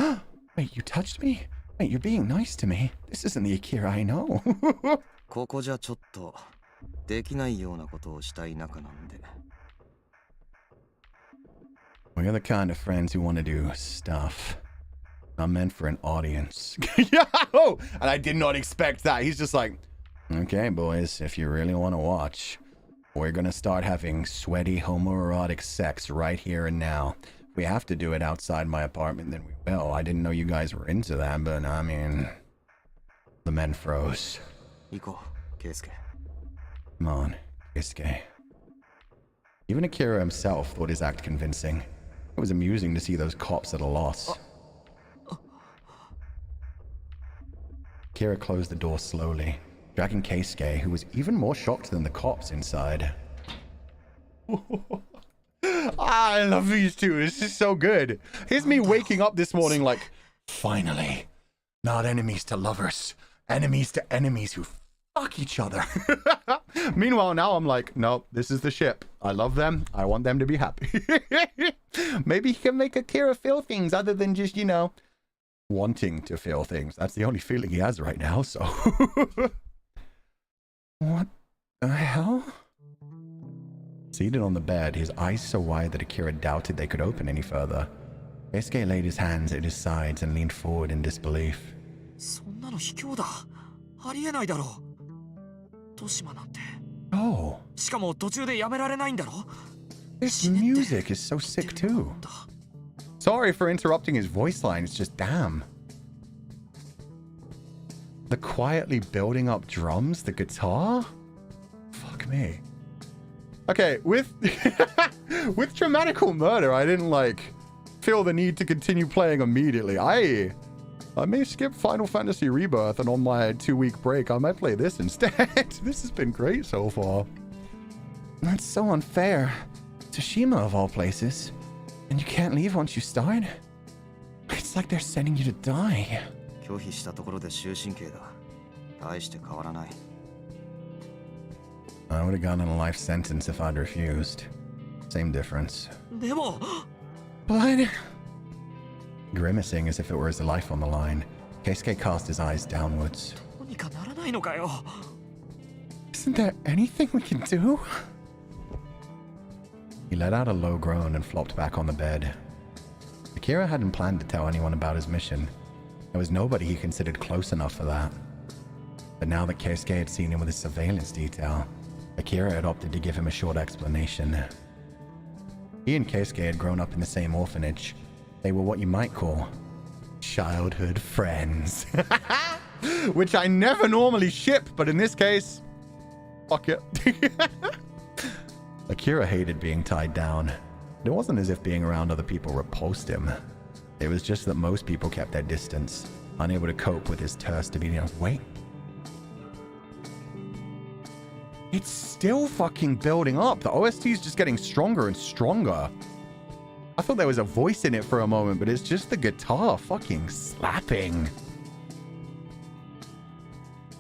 wait, you touched me? Wait, you're being nice to me. This isn't the Akira I know. ここじゃちょっとできないようなことをしたい仲なんで。We're the kind of friends who want to do stuff. Not meant for an audience. Yeah, oh, and I did not expect that. He's just like, okay, boys, if you really want to watch, we're gonna start having sweaty homoerotic sex right here and now. If we have to do it outside my apartment, then we will. I didn't know you guys were into that, but I mean, the men froze. 行こう、ケイスケ。 Come on, Kousuke. Even Akira himself thought his act convincing. It was amusing to see those cops at a loss. Akira closed the door slowly, dragging Kousuke, who was even more shocked than the cops inside. I love these two. This is so good. Here's me waking up this morning like, finally, not enemies to lovers, enemies to enemies who fuck each other. Meanwhile, now I'm like, nope, this is the ship. I love them. I want them to be happy. Maybe he can make Akira feel things other than just, you know, wanting to feel things. That's the only feeling he has right now, so. What the hell? Seated on the bed, his eyes so wide that Akira doubted they could open any further. Kousuke laid his hands at his sides and leaned forward in disbelief. そんなの卑怯だ。ありえないだろう。トシマなんて。Oh. しかも途中でやめられないんだろ。 This music is so sick too. Sorry for interrupting his voice line, it's just damn. The quietly building up drums, the guitar? Fuck me. Okay, with with Dramatical Murder, I didn't like feel the need to continue playing immediately. I may skip Final Fantasy Rebirth, and on my 2-week break, I might play this instead. This has been great so far. That's so unfair. Toshima of all places. And you can't leave once you start? It's like they're sending you to die. 拒否したところで終身刑だ。大して変わらない。I would have gotten a life sentence if I'd refused. Same difference. でも But... Grimacing as if it were his life on the line, Kousuke cast his eyes downwards. どうにかならないのかよ。 Isn't there anything we can do? He let out a low groan and flopped back on the bed. Akira hadn't planned to tell anyone about his mission. There was nobody he considered close enough for that. But now that Kousuke had seen him with his surveillance detail, Akira had opted to give him a short explanation. He and Kousuke had grown up in the same orphanage. They were what you might call childhood friends. Which I never normally ship, but in this case, fuck it. Akira hated being tied down. It wasn't as if being around other people repulsed him. It was just that most people kept their distance, unable to cope with his terse demeanor. Wait. It's still fucking building up. The OST is just getting stronger and stronger. I thought there was a voice in it for a moment, but it's just the guitar fucking slapping.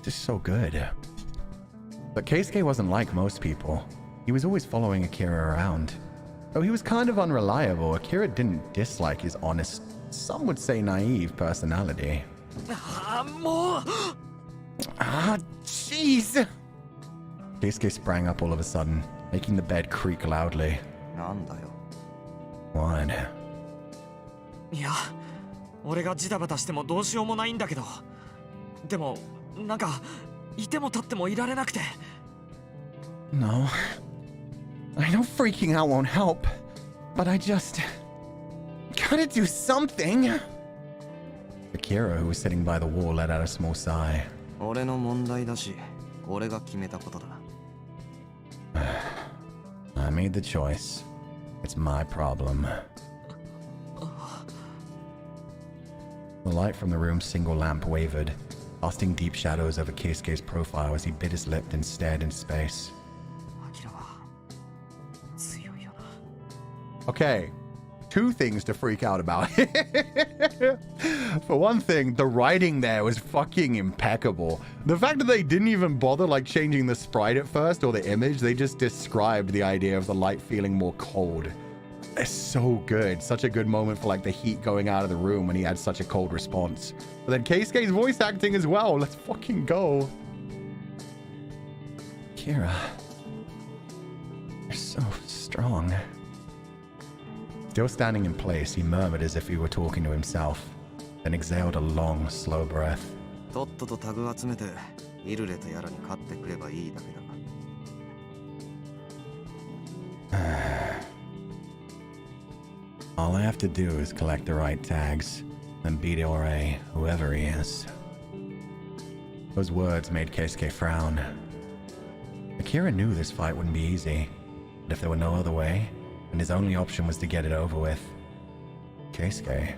Just so good. But Kousuke wasn't like most people. He was always following Akira around. Though he was kind of unreliable, Akira didn't dislike his honest, some would say naive personality. Jeez! Kousuke sprang up all of a sudden, making the bed creak loudly. なんだよ。 What? いや、俺がジタバタしてもどうしようもないんだけど。でも、なんか、いても立ってもいられなくて。No. I know freaking out won't help, but I just... gotta do something! Akira, who was sitting by the wall, let out a small sigh. 俺の問題だし、俺が決めたことだ。I made the choice. It's my problem. The light from the room's single lamp wavered, casting deep shadows over Keisuke's profile as he bit his lip and stared in space. Okay, 2 things to freak out about. For one thing, the writing there was fucking impeccable. The fact that they didn't even bother like changing the sprite at first or the image, they just described the idea of the light feeling more cold. It's so good. Such a good moment for like the heat going out of the room when he had such a cold response. But then Keisuke's voice acting as well. Let's fucking go. Akira, you're so strong. Still standing in place, he murmured as if he were talking to himself, then exhaled a long, slow breath. とっととタグ集めてイルレとやらに勝ってくればいいだけだ。 All I have to do is collect the right tags and beat Ore, whoever he is. Those words made Keisuke frown. Akira knew this fight wouldn't be easy, but if there were no other way, and his only option was to get it over with. Keisuke,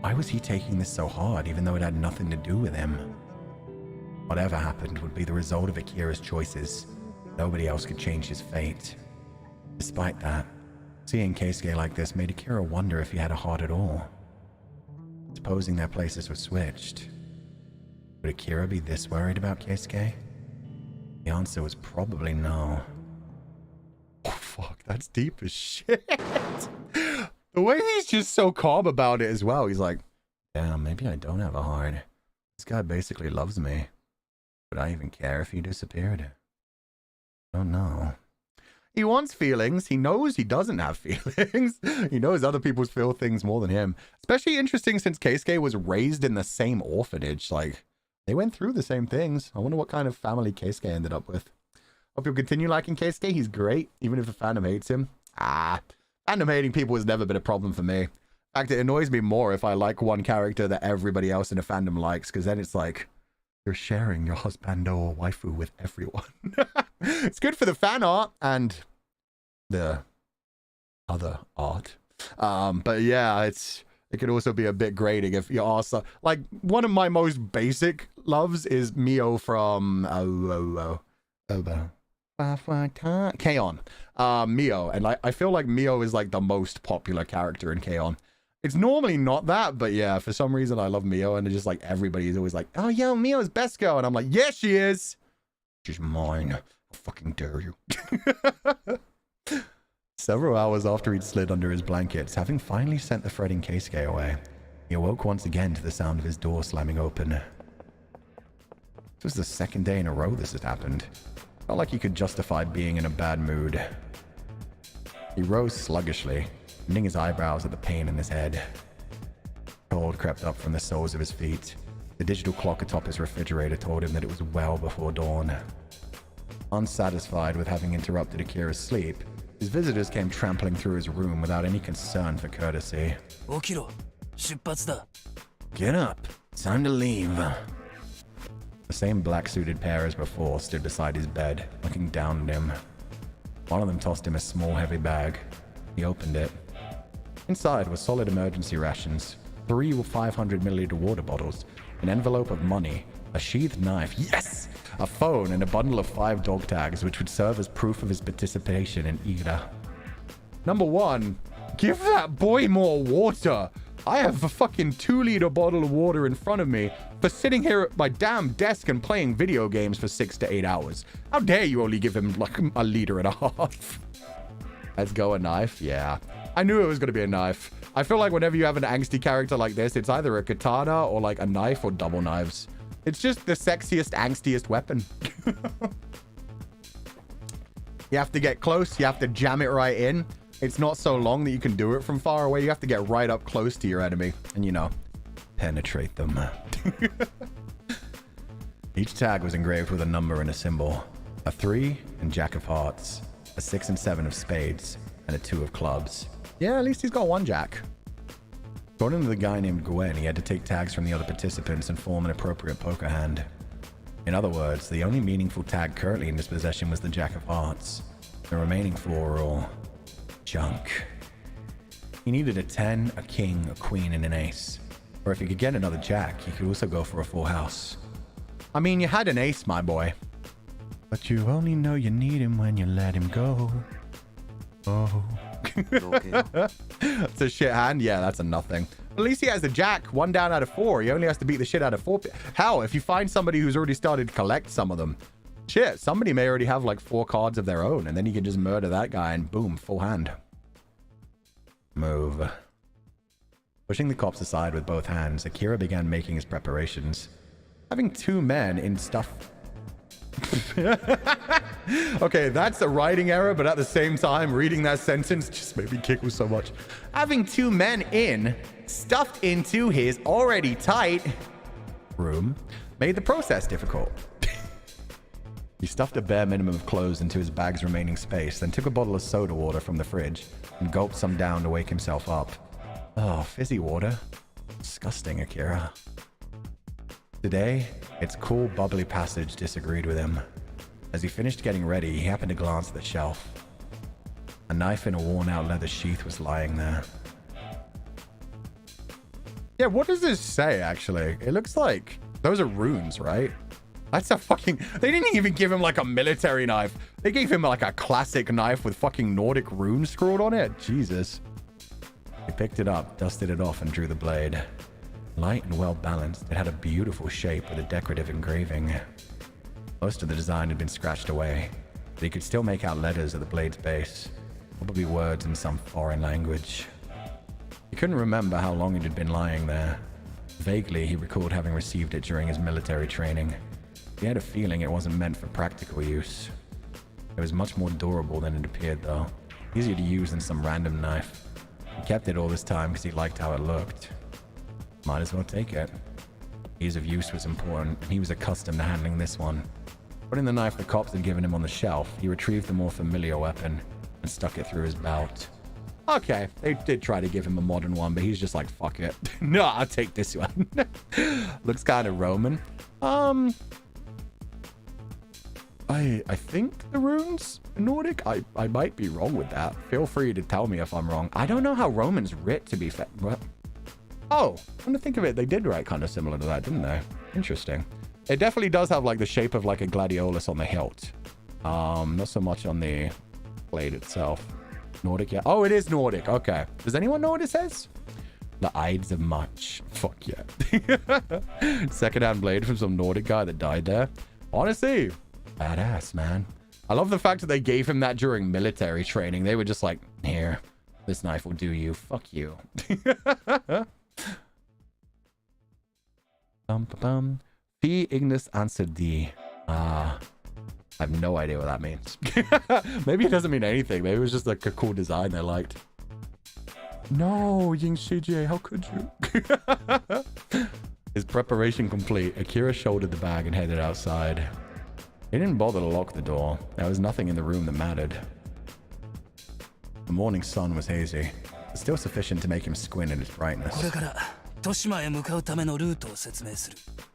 why was he taking this so hard even though it had nothing to do with him? Whatever happened would be the result of Akira's choices. Nobody else could change his fate. Despite that, seeing Keisuke like this made Akira wonder if he had a heart at all. Supposing their places were switched, would Akira be this worried about Keisuke? The answer was probably no. Oh fuck, that's deep as shit. The way he's just so calm about it as well. He's like, damn, maybe I don't have a heart. This guy basically loves me. Would I even care if he disappeared? I don't know. He wants feelings. He knows he doesn't have feelings. He knows other people feel things more than him. Especially interesting since Keisuke was raised in the same orphanage. Like, they went through the same things. I wonder what kind of family Keisuke ended up with. Hope you'll continue liking Keisuke. He's great, even if the fandom hates him. Fandom hating people has never been a problem for me. In fact, it annoys me more if I like one character that everybody else in the fandom likes, because then it's like, you're sharing your husbando or waifu with everyone. It's good for the fan art and the other art. But yeah, it could also be a bit grating if you are like one of my most basic loves is Mio from K-On! Mio, and I feel like Mio is like the most popular character in K-On! It's normally not that, but yeah, for some reason I love Mio, and it's just like everybody is always like, oh yeah, Mio's best girl, and I'm like, yes, she is. She's mine. I'll fucking dare you. Several hours after he'd slid under his blankets, having finally sent the fretting Keisuke away, he awoke once again to the sound of his door slamming open. This was the second day in a row this had happened. Felt like he could justify being in a bad mood. He rose sluggishly, bending his eyebrows at the pain in his head. Cold crept up from the soles of his feet. The digital clock atop his refrigerator told him that it was well before dawn. Unsatisfied with having interrupted Akira's sleep, his visitors came trampling through his room without any concern for courtesy. Get up. Time to leave. The same black-suited pair as before stood beside his bed, looking down at him. One of them tossed him a small, heavy bag. He opened it. Inside were solid emergency rations, 3 500-milliliter water bottles, an envelope of money, a sheathed knife, yes! A phone, and a bundle of 5 dog tags, which would serve as proof of his participation in Igra. Number 1, give that boy more water! I have a fucking 2-liter bottle of water in front of me for sitting here at my damn desk and playing video games for 6 to 8 hours. How dare you only give him like a liter and a half? Let's go, a knife? Yeah. I knew it was going to be a knife. I feel like whenever you have an angsty character like this, it's either a katana or like a knife or double knives. It's just the sexiest, angstiest weapon. You have to get close. You have to jam it right in. It's not so long that you can do it from far away. You have to get right up close to your enemy and, you know, penetrate them. Each tag was engraved with a number and a symbol. A 3 and Jack of Hearts. A 6 and 7 of spades. And a 2 of clubs. Yeah, at least he's got 1 jack. According to the guy named Gwen, he had to take tags from the other participants and form an appropriate poker hand. In other words, the only meaningful tag currently in his possession was the Jack of Hearts. The remaining 4 were all junk. He needed a 10, a king, a queen, and an ace. Or if he could get another jack, he could also go for a full house. I mean, you had an ace, my boy. But you only know you need him when you let him go. Oh. It's a shit hand. Yeah, that's a nothing. At least he has a jack. 1 down out of 4. He only has to beat the shit out of 4. Hell, if you find somebody who's already started to collect some of them, shit, somebody may already have like 4 cards of their own, and then you can just murder that guy and boom, full hand. Move. Pushing the cops aside with both hands, Akira began making his preparations. Having 2 men in stuff... Okay, that's a writing error, but at the same time, reading that sentence just made me giggle so much. Having 2 men stuffed into his already tight room made the process difficult. He stuffed a bare minimum of clothes into his bag's remaining space, then took a bottle of soda water from the fridge and gulped some down to wake himself up. Oh, fizzy water. Disgusting, Akira. Today, its cool, bubbly passage disagreed with him. As he finished getting ready, he happened to glance at the shelf. A knife in a worn-out leather sheath was lying there. Yeah, what does this say, actually? It looks like... Those are runes, right? That's a fucking... They didn't even give him, like, a military knife. They gave him, like, a classic knife with fucking Nordic runes scrawled on it. Jesus. He picked it up, dusted it off, and drew the blade. Light and well-balanced, it had a beautiful shape with a decorative engraving. Most of the design had been scratched away, but he could still make out letters at the blade's base. Probably words in some foreign language. He couldn't remember how long it had been lying there. Vaguely, he recalled having received it during his military training. He had a feeling it wasn't meant for practical use. It was much more durable than it appeared, though. Easier to use than some random knife. He kept it all this time because he liked how it looked. Might as well take it. Ease of use was important, and he was accustomed to handling this one. Putting the knife the cops had given him on the shelf, he retrieved the more familiar weapon and stuck it through his belt. Okay, they did try to give him a modern one, but he's just like, fuck it. No, I'll take this one. Looks kind of Roman. I think the runes are Nordic. I might be wrong with that. Feel free to tell me if I'm wrong. I don't know how Romans writ, to be fair. Oh, come to think of it, they did write kind of similar to that, didn't they? Interesting. It definitely does have like the shape of like a gladiolus on the hilt. Not so much on the blade itself. Nordic, yeah. Oh, it is Nordic. Okay. Does anyone know what it says? The Ides of March. Fuck yeah. Secondhand blade from some Nordic guy that died there. Honestly, badass, man. I love the fact that they gave him that during military training. They were just like, here, this knife will do you. Fuck you. Fi Ignis answer D. I have no idea what that means. Maybe it doesn't mean anything. Maybe it was just like a cool design they liked. No, Ying Shijie, how could you? His preparation complete, Akira shouldered the bag and headed outside. He didn't bother to lock the door. There was nothing in the room that mattered. The morning sun was hazy, but still sufficient to make him squint in its brightness.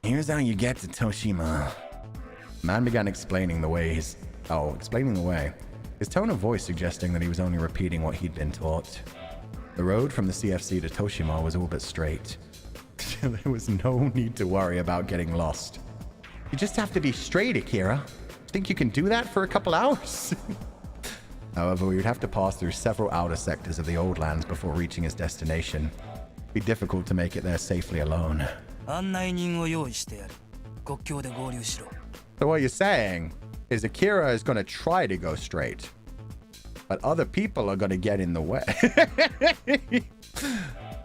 Here's how you get to Toshima. The man began explaining the way. His tone of voice suggesting that he was only repeating what he'd been taught. The road from the CFC to Toshima was all but straight. There was no need to worry about getting lost. You just have to be straight, Akira. Think you can do that for a couple hours? However, we would have to pass through several outer sectors of the old lands before reaching his destination. It'd be difficult to make it there safely alone. So what you're saying is Akira is going to try to go straight, but other people are going to get in the way.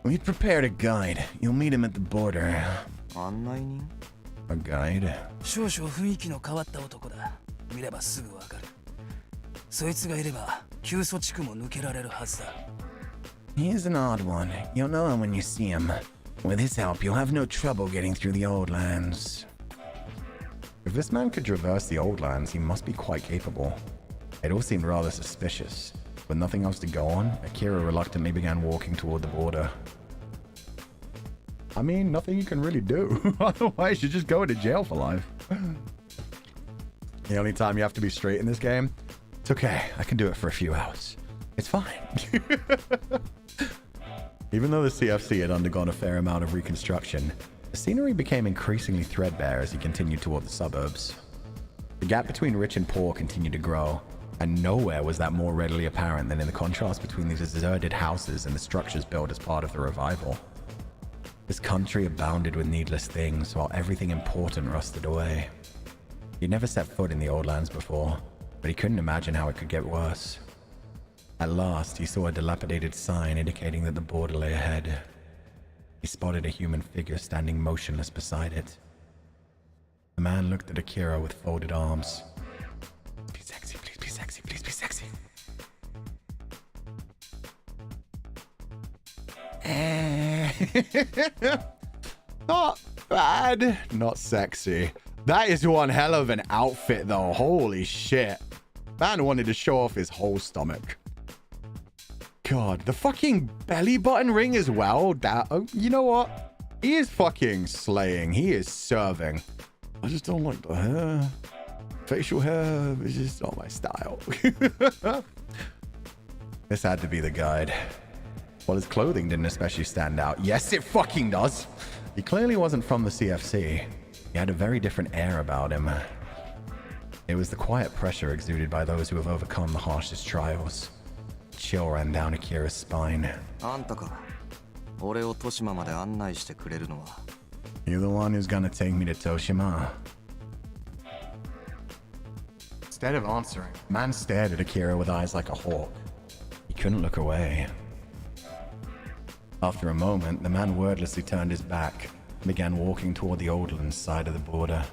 We've prepared a guide. You'll meet him at the border. A guide? He's an odd one. You'll know him when you see him. With his help, you'll have no trouble getting through the old lands. If this man could traverse the old lands, he must be quite capable. It all seemed rather suspicious. With nothing else to go on, Akira reluctantly began walking toward the border. I mean, nothing you can really do. Otherwise, you're just going to jail for life. The only time you have to be straight in this game, it's okay. I can do it for a few hours. It's fine. Even though the CFC had undergone a fair amount of reconstruction, the scenery became increasingly threadbare as he continued toward the suburbs. The gap between rich and poor continued to grow, and nowhere was that more readily apparent than in the contrast between these deserted houses and the structures built as part of the revival. This country abounded with needless things, while everything important rusted away. He'd never set foot in the old lands before, but he couldn't imagine how it could get worse. At last, he saw a dilapidated sign indicating that the border lay ahead. He spotted a human figure standing motionless beside it. The man looked at Akira with folded arms. Be sexy, please be sexy, please be sexy. Not bad, not sexy. That is one hell of an outfit though, holy shit. Man wanted to show off his whole stomach. God, the fucking belly button ring as well. That, oh, you know what? He is fucking slaying. He is serving. I just don't like the hair. Facial hair is just not my style. This had to be the guide. Well, his clothing didn't especially stand out. Yes, it fucking does. He clearly wasn't from the CFC. He had a very different air about him. It was the quiet pressure exuded by those who have overcome the harshest trials. Chill ran down Akira's spine. あんたか。俺をトシマまで案内してくれるのは。You're the one who's gonna take me to Toshima. Instead of answering, the man stared at Akira with eyes like a hawk. He couldn't look away. After a moment, the man wordlessly turned his back and began walking toward the Oldlands side of the border.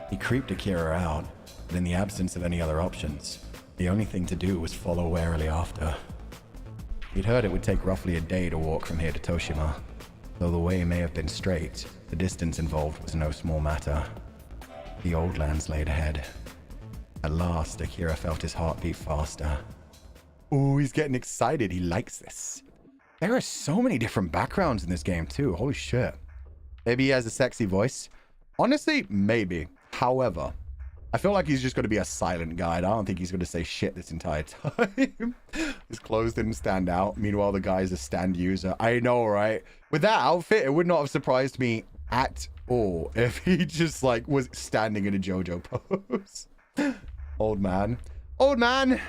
He creeped Akira out, but in the absence of any other options, the only thing to do was follow warily after. He'd heard it would take roughly a day to walk from here to Toshima. Though the way may have been straight, the distance involved was no small matter. The Oldlands laid ahead. At last, Akira felt his heart beat faster. Oh, he's getting excited. He likes this. There are so many different backgrounds in this game too. Holy shit. Maybe he has a sexy voice. Honestly, maybe. However, I feel like he's just going to be a silent guide. I don't think he's going to say shit this entire time. His clothes didn't stand out. Meanwhile, the guy's a stand user. I know, right? With that outfit, it would not have surprised me at all if he just like was standing in a JoJo pose. Old man. Old man.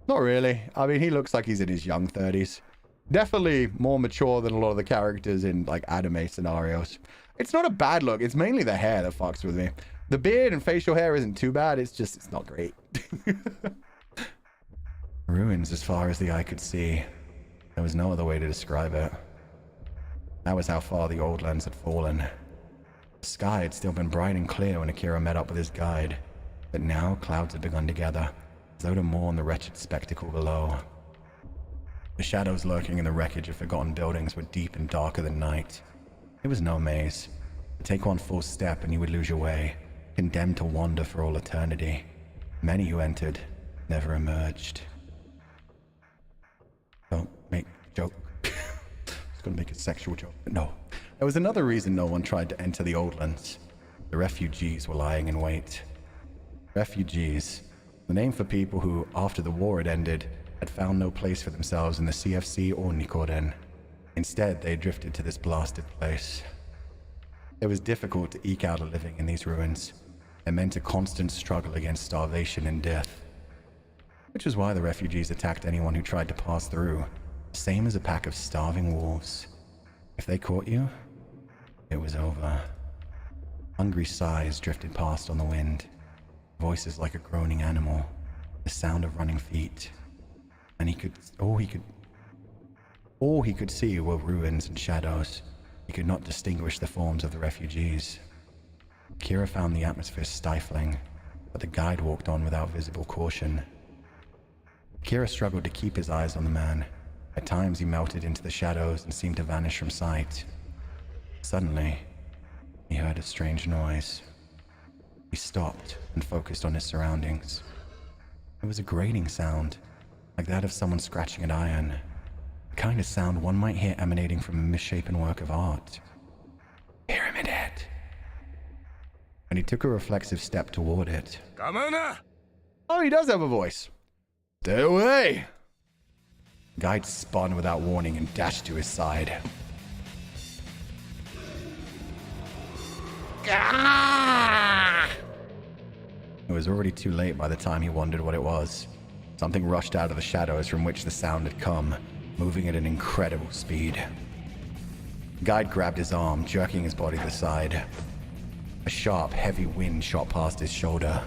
Not really. I mean, he looks like he's in his young 30s. Definitely more mature than a lot of the characters in like anime scenarios. It's not a bad look. It's mainly the hair that fucks with me. The beard and facial hair isn't too bad. It's just, it's not great. Ruins as far as the eye could see. There was no other way to describe it. That was how far the Oldlands had fallen. The sky had still been bright and clear when Akira met up with his guide, but now clouds had begun to gather, as though to mourn the wretched spectacle below. The shadows lurking in the wreckage of forgotten buildings were deep and darker than night. It was no maze. Take one false step and you would lose your way, condemned to wander for all eternity. Many who entered never emerged. Don't make a joke. I was going to make a sexual joke, but no. There was another reason no one tried to enter the Oldlands. The refugees were lying in wait. Refugees, the name for people who, after the war had ended, had found no place for themselves in the CFC or Nikoden. Instead, they drifted to this blasted place. It was difficult to eke out a living in these ruins. It meant a constant struggle against starvation and death. Which is why the refugees attacked anyone who tried to pass through, same as a pack of starving wolves. If they caught you, it was over. Hungry sighs drifted past on the wind, voices like a groaning animal, the sound of running feet. And all he could see were ruins and shadows. He could not distinguish the forms of the refugees. Akira found the atmosphere stifling, but the guide walked on without visible caution. Akira struggled to keep his eyes on the man. At times he melted into the shadows and seemed to vanish from sight. Suddenly, he heard a strange noise. He stopped and focused on his surroundings. It was a grating sound, like that of someone scratching an iron. The kind of sound one might hear emanating from a misshapen work of art. Pyramid Head. And he took a reflexive step toward it. Come on! Oh, he does have a voice. Stay away! The guide spun without warning and dashed to his side. Ah! It was already too late by the time he wondered what it was. Something rushed out of the shadows from which the sound had come, moving at an incredible speed. The guide grabbed his arm, jerking his body to the side. A sharp, heavy wind shot past his shoulder.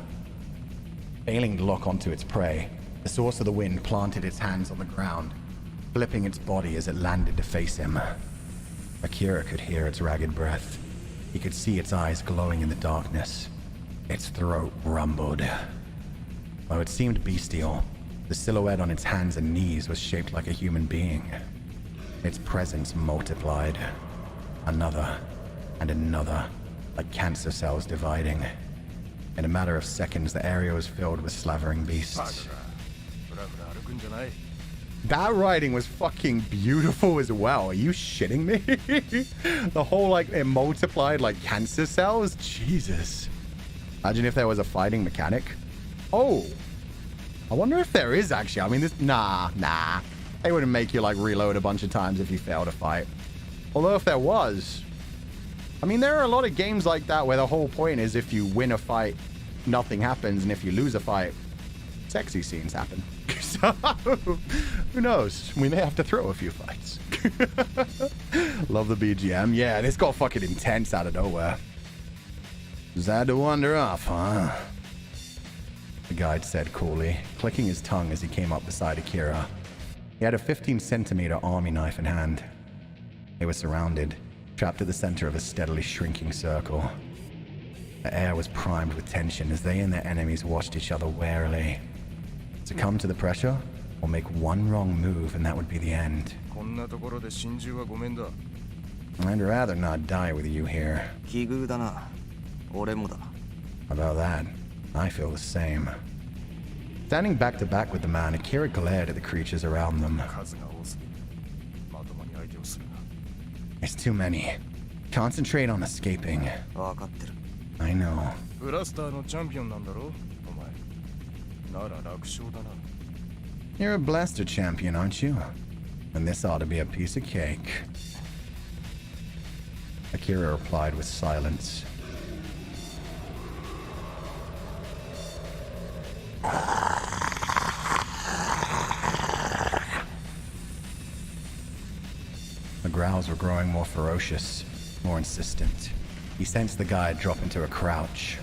Failing to lock onto its prey, The source of the wind planted its hands on the ground, flipping its body as it landed to face him. Akira could hear its ragged breath. He could see its eyes glowing in the darkness. Its throat rumbled. Though it seemed bestial, the silhouette on its hands and knees was shaped like a human being. Its presence multiplied. Another and another, like cancer cells dividing. In a matter of seconds, the area was filled with slavering beasts. That writing was fucking beautiful as well. Are you shitting me? The whole, like, it multiplied like cancer cells? Jesus. Imagine if there was a fighting mechanic. Oh. I wonder if there is, actually. I mean, this... Nah. They wouldn't make you, like, reload a bunch of times if you fail to fight. Although if there was... I mean, there are a lot of games like that where the whole point is if you win a fight, nothing happens. And if you lose a fight, sexy scenes happen. So, who knows? We may have to throw a few fights. Love the BGM. Yeah, this got fucking intense out of nowhere. Just had to wander off, huh? The guide said coolly, clicking his tongue as he came up beside Akira. He had a 15-centimeter army knife in hand. They were surrounded, trapped at the center of a steadily shrinking circle. The air was primed with tension as they and their enemies watched each other warily. Succumb to the pressure, or make one wrong move and that would be the end. I'd rather not die with you here. About that, I feel the same. Standing back to back with the man, Akira glared at the creatures around them. It's too many. Concentrate on escaping. I know. You're a blaster champion, aren't you? And this ought to be a piece of cake. Akira replied with silence. The growls were growing more ferocious, more insistent. He sensed the guide drop into a crouch.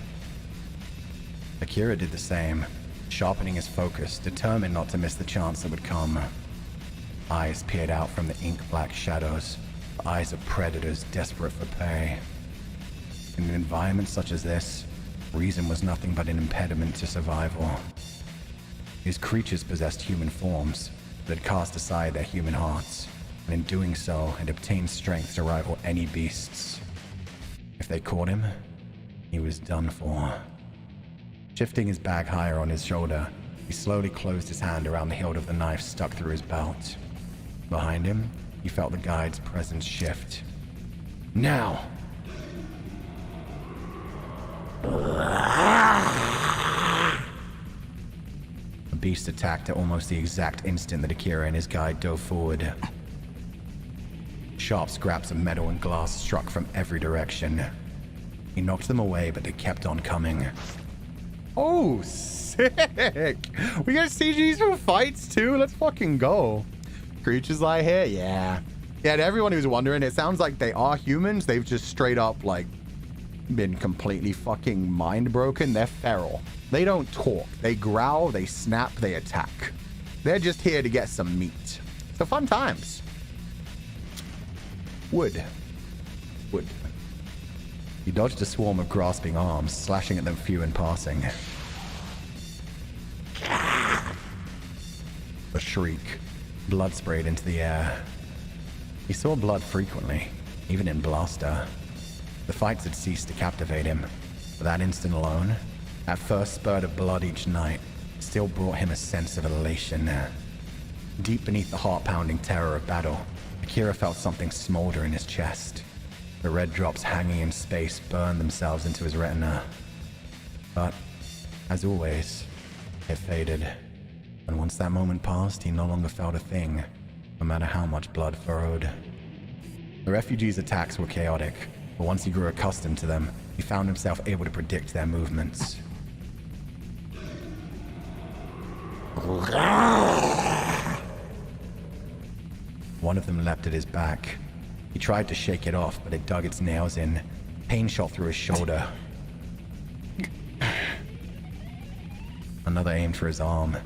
Akira did the same, sharpening his focus, determined not to miss the chance that would come. Eyes peered out from the ink-black shadows, the eyes of predators desperate for prey. In an environment such as this, reason was nothing but an impediment to survival. These creatures possessed human forms, but had cast aside their human hearts, and in doing so had obtained strength to rival any beasts. If they caught him, he was done for. Shifting his bag higher on his shoulder, he slowly closed his hand around the hilt of the knife stuck through his belt. Behind him, he felt the guide's presence shift. Now! The beast attacked at almost the exact instant that Akira and his guide dove forward. Sharp scraps of metal and glass struck from every direction. He knocked them away, but they kept on coming. Oh, sick! We got CGs for fights too? Let's fucking go. Creatures lie here? Yeah. Yeah, to everyone who's wondering, it sounds like they are humans. They've just straight up, like, been completely fucking mind broken. They're feral. They don't talk. They growl, they snap, they attack. They're just here to get some meat. So fun times. Wood. He dodged a swarm of grasping arms, slashing at them few in passing. A shriek. Blood sprayed into the air. He saw blood frequently, even in Blaster. The fights had ceased to captivate him, but that instant alone, that first spurt of blood each night, still brought him a sense of elation. Deep beneath the heart-pounding terror of battle, Akira felt something smolder in his chest. The red drops hanging in space burned themselves into his retina. But, as always, it faded. And once that moment passed, he no longer felt a thing, no matter how much blood furrowed. The refugees' attacks were chaotic, but once he grew accustomed to them, he found himself able to predict their movements. One of them leapt at his back. He tried to shake it off, but it dug its nails in. Pain shot through his shoulder. Another aimed for his arm.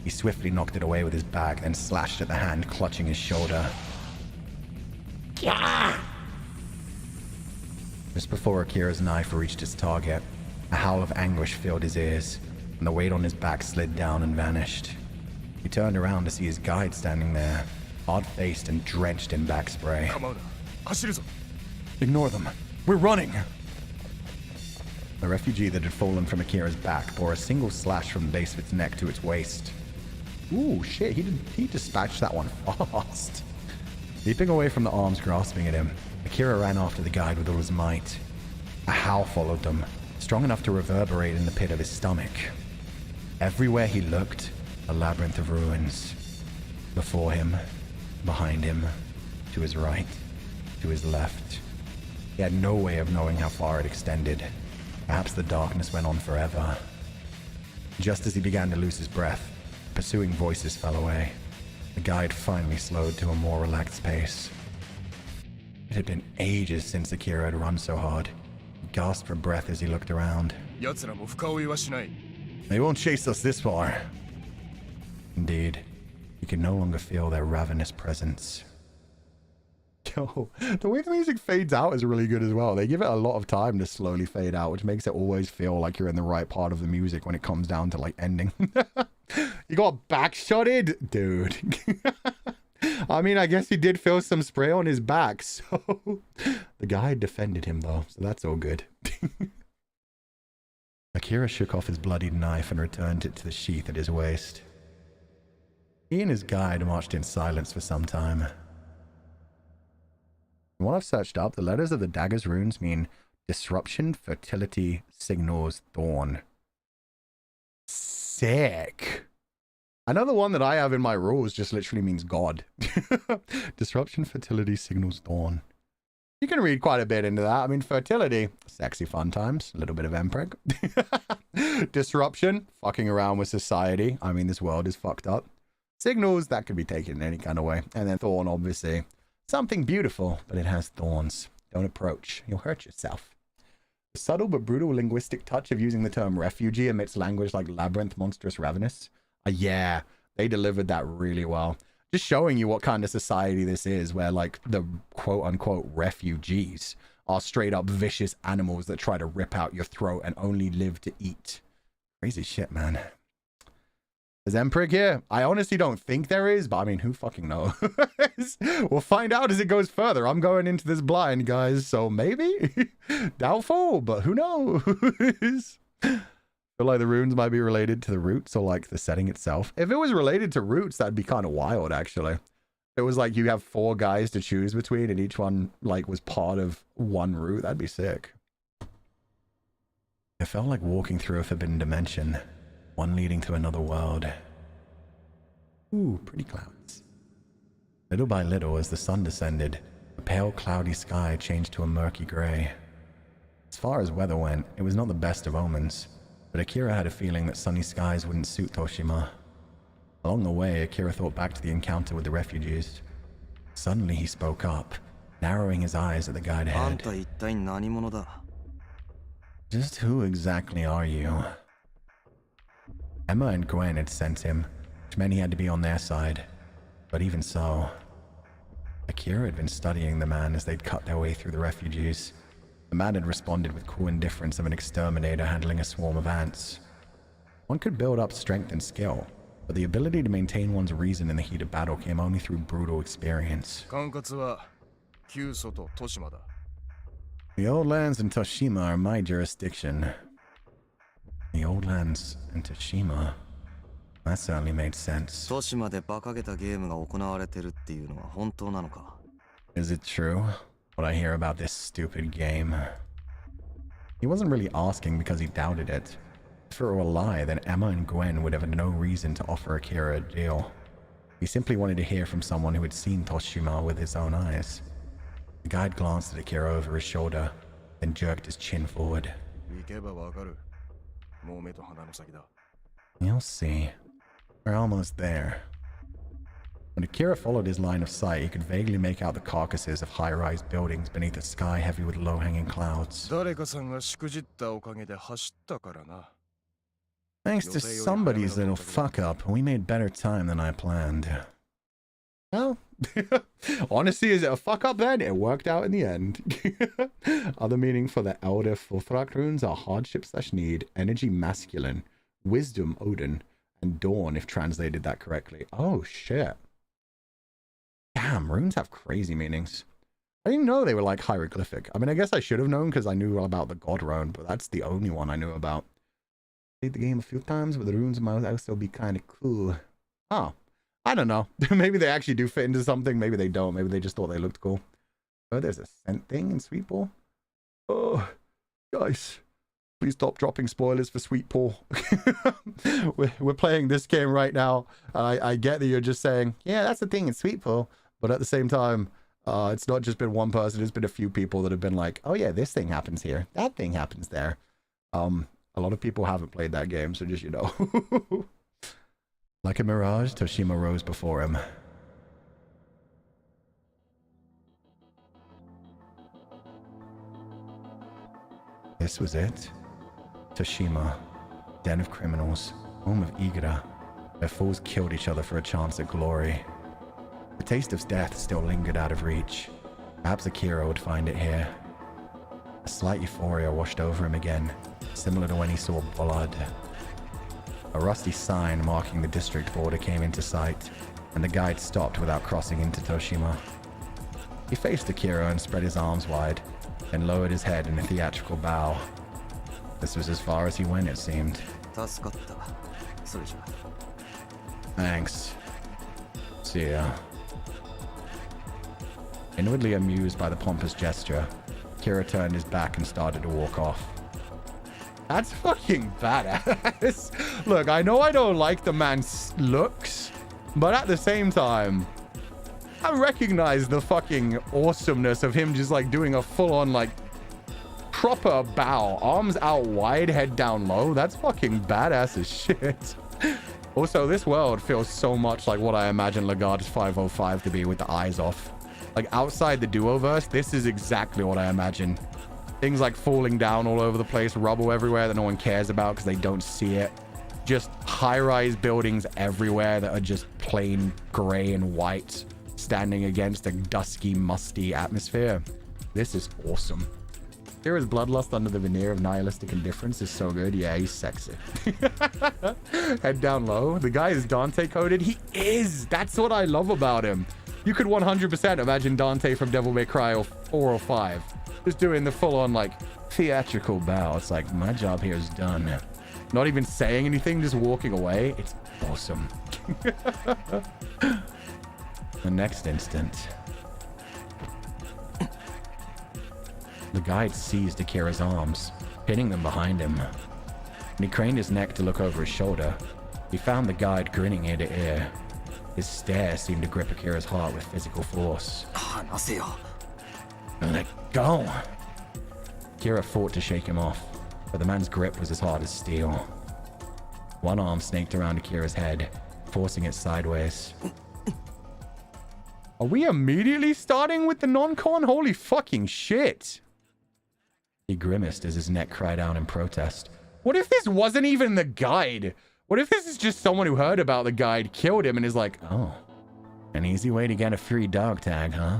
He swiftly knocked it away with his bag, then slashed at the hand, clutching his shoulder. Just before Akira's knife reached its target, a howl of anguish filled his ears, and the weight on his back slid down and vanished. He turned around to see his guide standing there, hard-faced and drenched in back spray. Ignore them. We're running! The refugee that had fallen from Akira's back bore a single slash from the base of its neck to its waist. Ooh, shit, he dispatched that one fast. Leaping away from the arms grasping at him, Akira ran after the guide with all his might. A howl followed them, strong enough to reverberate in the pit of his stomach. Everywhere he looked, a labyrinth of ruins. Before him, behind him, to his right, to his left. He had no way of knowing how far it extended. Perhaps the darkness went on forever. Just as he began to lose his breath, pursuing voices fell away. The guide finally slowed to a more relaxed pace. It had been ages since Akira had run so hard. He gasped for breath as he looked around. They won't chase us this far. Indeed, he could no longer feel their ravenous presence. Yo, the way the music fades out is really good as well. They give it a lot of time to slowly fade out, which makes it always feel like you're in the right part of the music when it comes down to like ending. You got backshotted? Dude. I mean, I guess he did feel some spray on his back, so... The guide defended him though, so that's all good. Akira shook off his bloodied knife and returned it to the sheath at his waist. He and his guide marched in silence for some time. From what I've searched up, the letters of the dagger's runes mean disruption, fertility, signals, thorn. Sick. Another one that I have in my rules just literally means God. Disruption, fertility, signals, thorn. You can read quite a bit into that. I mean, fertility, sexy fun times, a little bit of empreg. Disruption, fucking around with society. I mean, this world is fucked up. Signals, that could be taken in any kind of way. And then thorn, obviously. Something beautiful, but it has thorns. Don't approach. You'll hurt yourself. The subtle but brutal linguistic touch of using the term refugee amidst language like labyrinth, monstrous, ravenous. Yeah, they delivered that really well. Just showing you what kind of society this is, where like the quote-unquote refugees are straight up vicious animals that try to rip out your throat and only live to eat. Crazy shit, man. Is Emprig here? I honestly don't think there is, but I mean, who fucking knows? We'll find out as it goes further. I'm going into this blind, guys, so maybe? Doubtful, but who knows? I feel like the runes might be related to the roots or like the setting itself. If it was related to roots, that'd be kind of wild, actually. It was like you have 4 guys to choose between and each one like was part of one root. That'd be sick. It felt like walking through a forbidden dimension. One leading to another world. Ooh, pretty clouds. Little by little, as the sun descended, the pale cloudy sky changed to a murky gray. As far as weather went, it was not the best of omens, but Akira had a feeling that sunny skies wouldn't suit Toshima. Along the way, Akira thought back to the encounter with the refugees. Suddenly he spoke up, narrowing his eyes at the guide ahead. Just who exactly are you? Emma and Gwen had sent him, which meant he had to be on their side. But even so, Akira had been studying the man as they'd cut their way through the refugees. The man had responded with cool indifference of an exterminator handling a swarm of ants. One could build up strength and skill, but the ability to maintain one's reason in the heat of battle came only through brutal experience. The old lands in Toshima are my jurisdiction. The old lands in Toshima. That certainly made sense. Is it true? What I hear about this stupid game? He wasn't really asking because he doubted it. If it were a lie, then Emma and Gwen would have no reason to offer Akira a deal. He simply wanted to hear from someone who had seen Toshima with his own eyes. The guide glanced at Akira over his shoulder, then jerked his chin forward. You'll see. We're almost there. When Akira followed his line of sight, he could vaguely make out the carcasses of high-rise buildings beneath a sky heavy with low-hanging clouds. Thanks to somebody's little fuck up, we made better time than I planned. Well, honestly, is it a fuck up then? It worked out in the end. Other meaning for the elder Fulthrak runes are hardship/need, energy masculine, wisdom Odin, and dawn if translated that correctly. Oh shit. Damn, runes have crazy meanings. I didn't know they were like hieroglyphic. I mean, I guess I should have known because I knew about the god rune, but that's the only one I knew about. Played the game a few times, but the runes might also be kind of cool. Oh. I don't know. Maybe they actually do fit into something. Maybe they don't. Maybe they just thought they looked cool. Oh, there's a scent thing in Sweet Paw. Oh, guys, please stop dropping spoilers for Sweet Paw. we're playing this game right now. I get that you're just saying, yeah, that's the thing in Sweet Paw. But at the same time, it's not just been one person. It's been a few people that have been like, oh yeah, this thing happens here. That thing happens there. A lot of people haven't played that game, so just, you know. Like a mirage, Toshima rose before him. This was it. Toshima, den of criminals, home of Igra. Their fools killed each other for a chance at glory. The taste of death still lingered out of reach. Perhaps Akira would find it here. A slight euphoria washed over him again, similar to when he saw blood. A rusty sign marking the district border came into sight, and the guide stopped without crossing into Toshima. He faced Akira and spread his arms wide, then lowered his head in a theatrical bow. This was as far as he went, it seemed. Thanks. See ya. Inwardly amused by the pompous gesture, Akira turned his back and started to walk off. That's fucking badass. Look, I know I don't like the man's looks, but at the same time, I recognize the fucking awesomeness of him just like doing a full-on like proper bow, arms out wide, head down low. That's fucking badass as shit. Also, this world feels so much like what I imagine Lagarde's 505 to be with the eyes off. Like outside the Duoverse, this is exactly what I imagine. Things like falling down all over the place, rubble everywhere that no one cares about because they don't see it. Just high-rise buildings everywhere that are just plain gray and white, standing against a dusky, musty atmosphere. This is awesome. Kira's bloodlust under the veneer of nihilistic indifference is so good. Yeah, he's sexy. Head down low. The guy is Dante coded. He is. That's what I love about him. You could 100% imagine Dante from Devil May Cry 4 or 5. Just doing the full-on, like, theatrical bow. It's like, my job here is done. Not even saying anything, just walking away. It's awesome. The next instant, the guide seized Akira's arms, pinning them behind him. When he craned his neck to look over his shoulder, he found the guide grinning ear to ear. His stare seemed to grip Akira's heart with physical force. Let go. Akira fought to shake him off, but the man's grip was as hard as steel. One arm snaked around Akira's head, forcing it sideways. Are we immediately starting with the non-con? Holy fucking shit. He grimaced as his neck cried out in protest. What if this wasn't even the guide? What if this is just someone who heard about the guide, killed him, and is like, oh, an easy way to get a free dog tag, huh?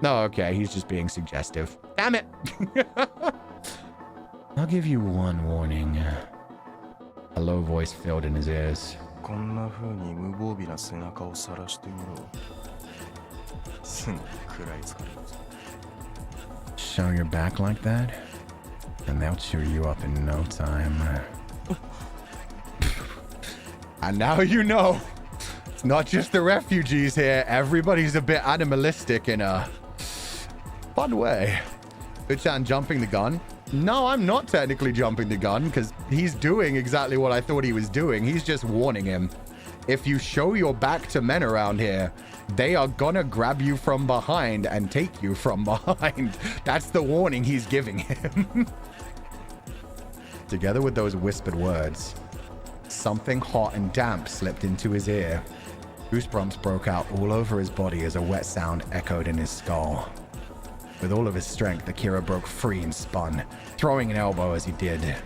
No, okay, he's just being suggestive. Damn it! I'll give you one warning. A low voice filled in his ears. Show your back like that, and they'll chew you up in no time. And now you know. It's not just the refugees here. Everybody's a bit animalistic in a fun way. Bichan jumping the gun. No, I'm not technically jumping the gun because he's doing exactly what I thought he was doing. He's just warning him. If you show your back to men around here, they are gonna grab you from behind and take you from behind. That's the warning he's giving him. Together with those whispered words, something hot and damp slipped into his ear. Goosebumps broke out all over his body as a wet sound echoed in his skull. With all of his strength, Akira broke free and spun, throwing an elbow as he did.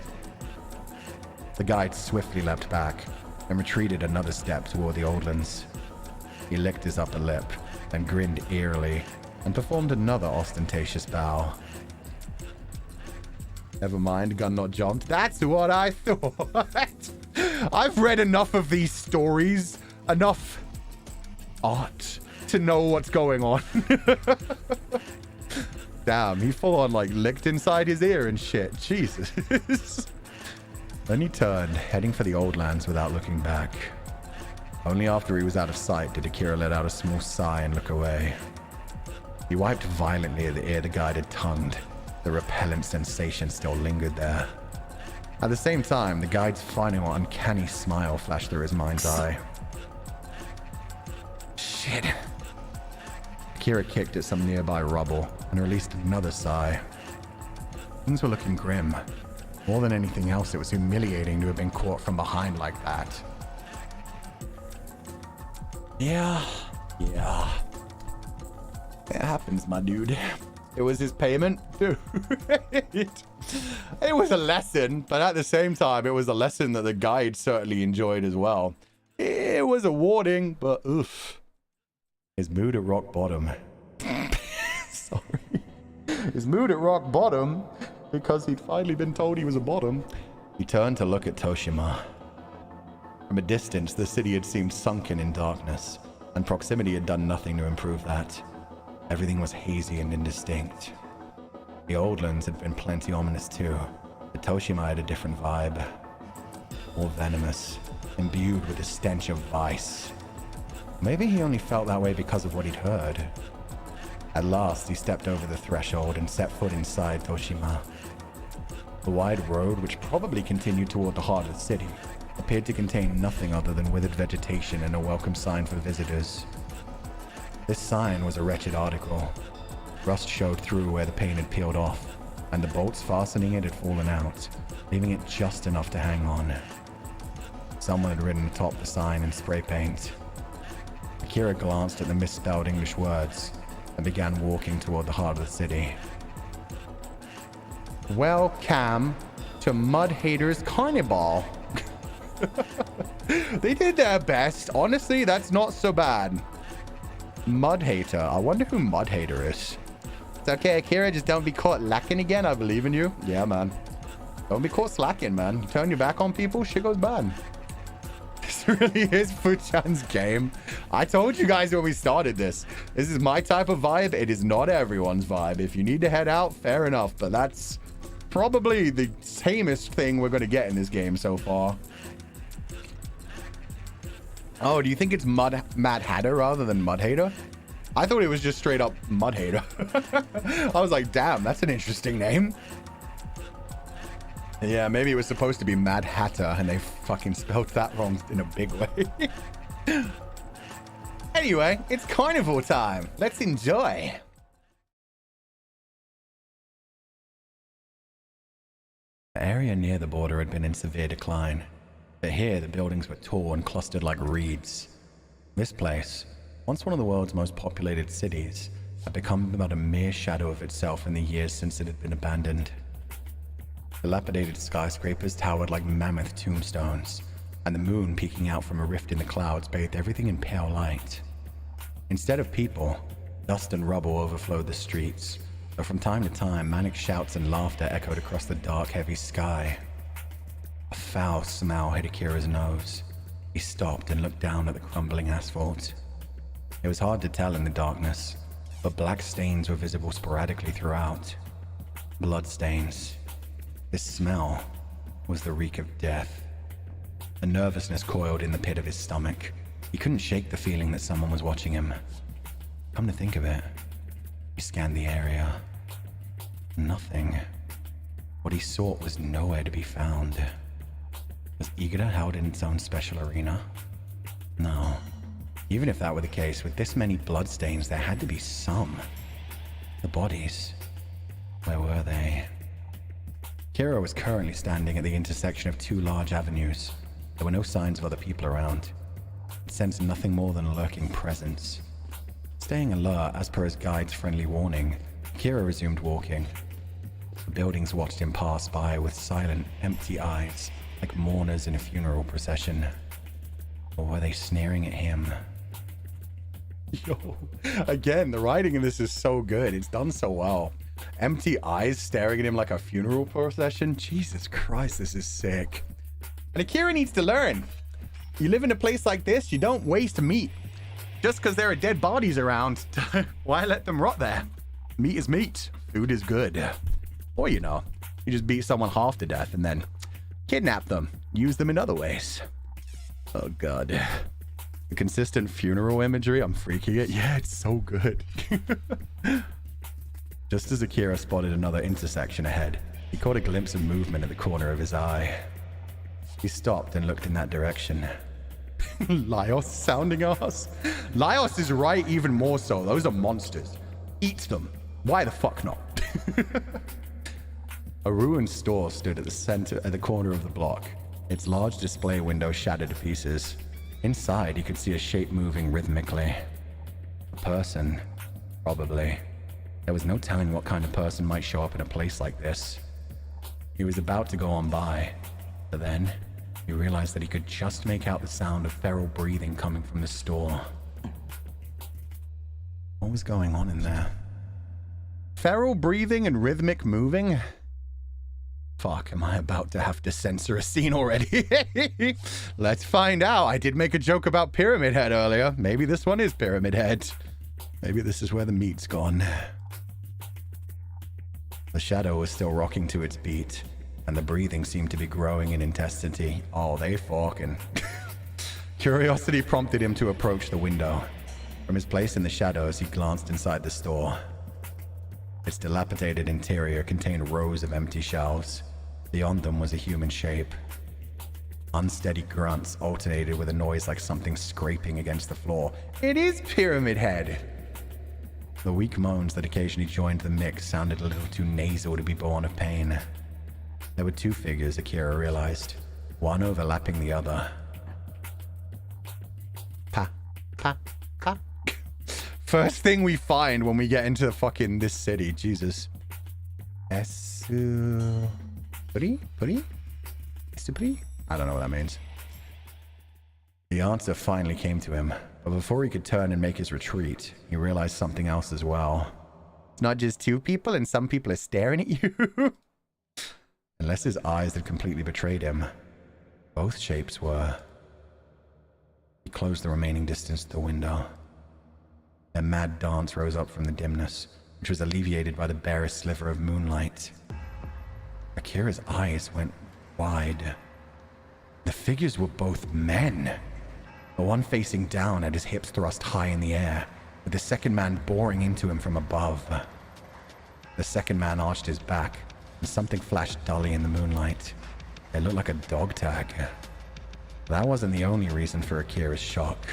The guide swiftly leapt back and retreated another step toward the Oldlands. He licked his upper lip, then grinned eerily and performed another ostentatious bow. Never mind, gun not jumped. That's what I thought. I've read enough of these stories, enough art to know what's going on. Damn, he full on like licked inside his ear and shit. Jesus. Then he turned, heading for the old lands without looking back. Only after he was out of sight did Akira let out a small sigh and look away. He wiped violently at the ear the guide had tongued. The repellent sensation still lingered there. At the same time, the guide's final uncanny smile flashed through his mind's eye. Shit. Akira kicked at some nearby rubble and released another sigh. Things were looking grim. More than anything else, it was humiliating to have been caught from behind like that. Yeah. It happens, my dude. It was his payment, dude. It was a lesson, but at the same time, it was a lesson that the guide certainly enjoyed as well. It was a warning, but oof. His mood at rock bottom. Sorry. His mood at rock bottom, because he'd finally been told he was a bottom. He turned to look at Toshima. From a distance, the city had seemed sunken in darkness, and proximity had done nothing to improve that. Everything was hazy and indistinct. The Oldlands had been plenty ominous too, but Toshima had a different vibe. More venomous, imbued with the stench of vice. Maybe he only felt that way because of what he'd heard. At last, he stepped over the threshold and set foot inside Toshima. The wide road, which probably continued toward the heart of the city, appeared to contain nothing other than withered vegetation and a welcome sign for visitors. This sign was a wretched article. Rust showed through where the paint had peeled off, and the bolts fastening it had fallen out, leaving it just enough to hang on. Someone had written atop the sign in spray paint. Akira glanced at the misspelled English words and began walking toward the heart of the city. Welcome to Mud Haters Carnival. They did their best. Honestly, that's not so bad. Mud Hater. I wonder who Mud Hater is. It's okay, Akira. Just don't be caught lacking again. I believe in you. Yeah, man. Don't be caught slacking, man. You turn your back on people, shit goes bad. This really is Fuchan's game. I told you guys when we started this. This is my type of vibe. It is not everyone's vibe. If you need to head out, fair enough. But that's probably the tamest thing we're going to get in this game so far. Oh, do you think it's Mad Hatter rather than Mud Hater? I thought it was just straight up Mud Hater. I was like, damn, that's an interesting name. Yeah, maybe it was supposed to be Mad Hatter and they fucking spelled that wrong in a big way. Anyway, it's carnival time. Let's enjoy. The area near the border had been in severe decline. But here, the buildings were tall and clustered like reeds. This place, once one of the world's most populated cities, had become about a mere shadow of itself in the years since it had been abandoned. Dilapidated skyscrapers towered like mammoth tombstones, and the moon peeking out from a rift in the clouds bathed everything in pale light. Instead of people, dust and rubble overflowed the streets, but from time to time, manic shouts and laughter echoed across the dark, heavy sky. A foul smell hit Akira's nose. He stopped and looked down at the crumbling asphalt. It was hard to tell in the darkness, but black stains were visible sporadically throughout. Blood stains. This smell was the reek of death. A nervousness coiled in the pit of his stomach. He couldn't shake the feeling that someone was watching him. Come to think of it, he scanned the area. Nothing. What he sought was nowhere to be found. Was Igra held in its own special arena? No. Even if that were the case, with this many bloodstains, there had to be some. The bodies. Where were they? Akira was currently standing at the intersection of two large avenues. There were no signs of other people around. It sensed nothing more than a lurking presence. Staying alert, as per his guide's friendly warning, Akira resumed walking. The buildings watched him pass by with silent, empty eyes, like mourners in a funeral procession. Or were they sneering at him? Yo, again, the writing in this is so good. It's done so well. Empty eyes staring at him like a funeral procession. Jesus Christ, this is sick. And Akira needs to learn. You live in a place like this, you don't waste meat. Just because there are dead bodies around, why let them rot there? Meat is meat. Food is good. Or, you know, you just beat someone half to death and then kidnap them. Use them in other ways. Oh, God. The consistent funeral imagery, I'm freaking it. Yeah, it's so good. Just as Akira spotted another intersection ahead, he caught a glimpse of movement at the corner of his eye. He stopped and looked in that direction. Laios sounding ass. Laios is right even more so. Those are monsters. Eat them. Why the fuck not? A ruined store stood at the corner of the block. Its large display window shattered to pieces. Inside, he could see a shape moving rhythmically. A person, probably. There was no telling what kind of person might show up in a place like this. He was about to go on by, but then he realized that he could just make out the sound of feral breathing coming from the store. What was going on in there? Feral breathing and rhythmic moving? Fuck, am I about to have to censor a scene already? Let's find out. I did make a joke about Pyramid Head earlier. Maybe this one is Pyramid Head. Maybe this is where the meat's gone. The shadow was still rocking to its beat, and the breathing seemed to be growing in intensity. Oh, they fucking. Curiosity prompted him to approach the window. From his place in the shadows, he glanced inside the store. Its dilapidated interior contained rows of empty shelves. Beyond them was a human shape. Unsteady grunts alternated with a noise like something scraping against the floor. It is Pyramid Head! The weak moans that occasionally joined the mix sounded a little too nasal to be born of pain. There were two figures, Akira realized, one overlapping the other. Pa, pa, pa. First thing we find when we get into fucking this city, Jesus. Puri? I don't know what that means. The answer finally came to him, but before he could turn and make his retreat, he realized something else as well. It's not just two people and some people are staring at you. Unless his eyes had completely betrayed him, both shapes were. He closed the remaining distance to the window. Their mad dance rose up from the dimness, which was alleviated by the barest sliver of moonlight. Akira's eyes went wide. The figures were both men. The one facing down had his hips thrust high in the air, with the second man boring into him from above. The second man arched his back, and something flashed dully in the moonlight. It looked like a dog tag. That wasn't the only reason for Akira's shock.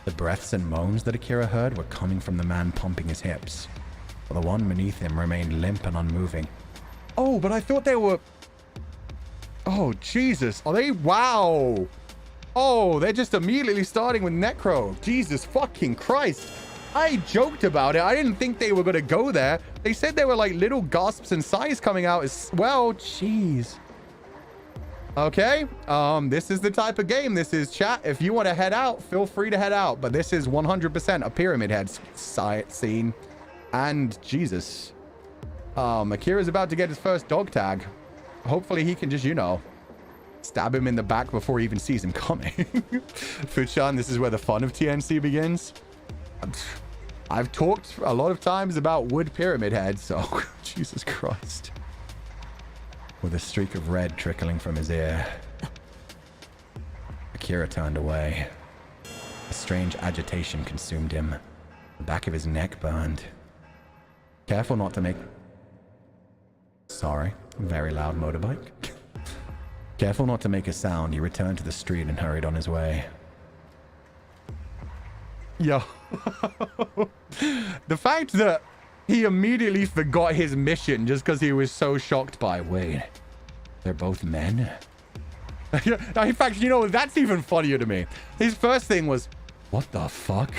The breaths and moans that Akira heard were coming from the man pumping his hips, while the one beneath him remained limp and unmoving. Oh, but I thought they were... Oh, Jesus. Are they... Wow. Oh, they're just immediately starting with Necro. Jesus fucking Christ. I joked about it. I didn't think they were going to go there. They said there were like little gasps and sighs coming out as well. Jeez. Okay. This is the type of game this is, chat. If you want to head out, feel free to head out. But this is 100% a Pyramid Head scene. And Jesus. Akira's about to get his first dog tag. Hopefully he can just, you know, stab him in the back before he even sees him coming. Fuchan, this is where the fun of TNC begins. I've talked a lot of times about wood Pyramid Head, so Jesus Christ. With a streak of red trickling from his ear, Akira turned away. A strange agitation consumed him. The back of his neck burned. Careful not to make... Sorry, very loud motorbike. Careful not to make a sound, he returned to the street and hurried on his way. Yo. The fact that he immediately forgot his mission just because he was so shocked by, wait, they're both men? In fact, you know, that's even funnier to me. His first thing was, what the fuck?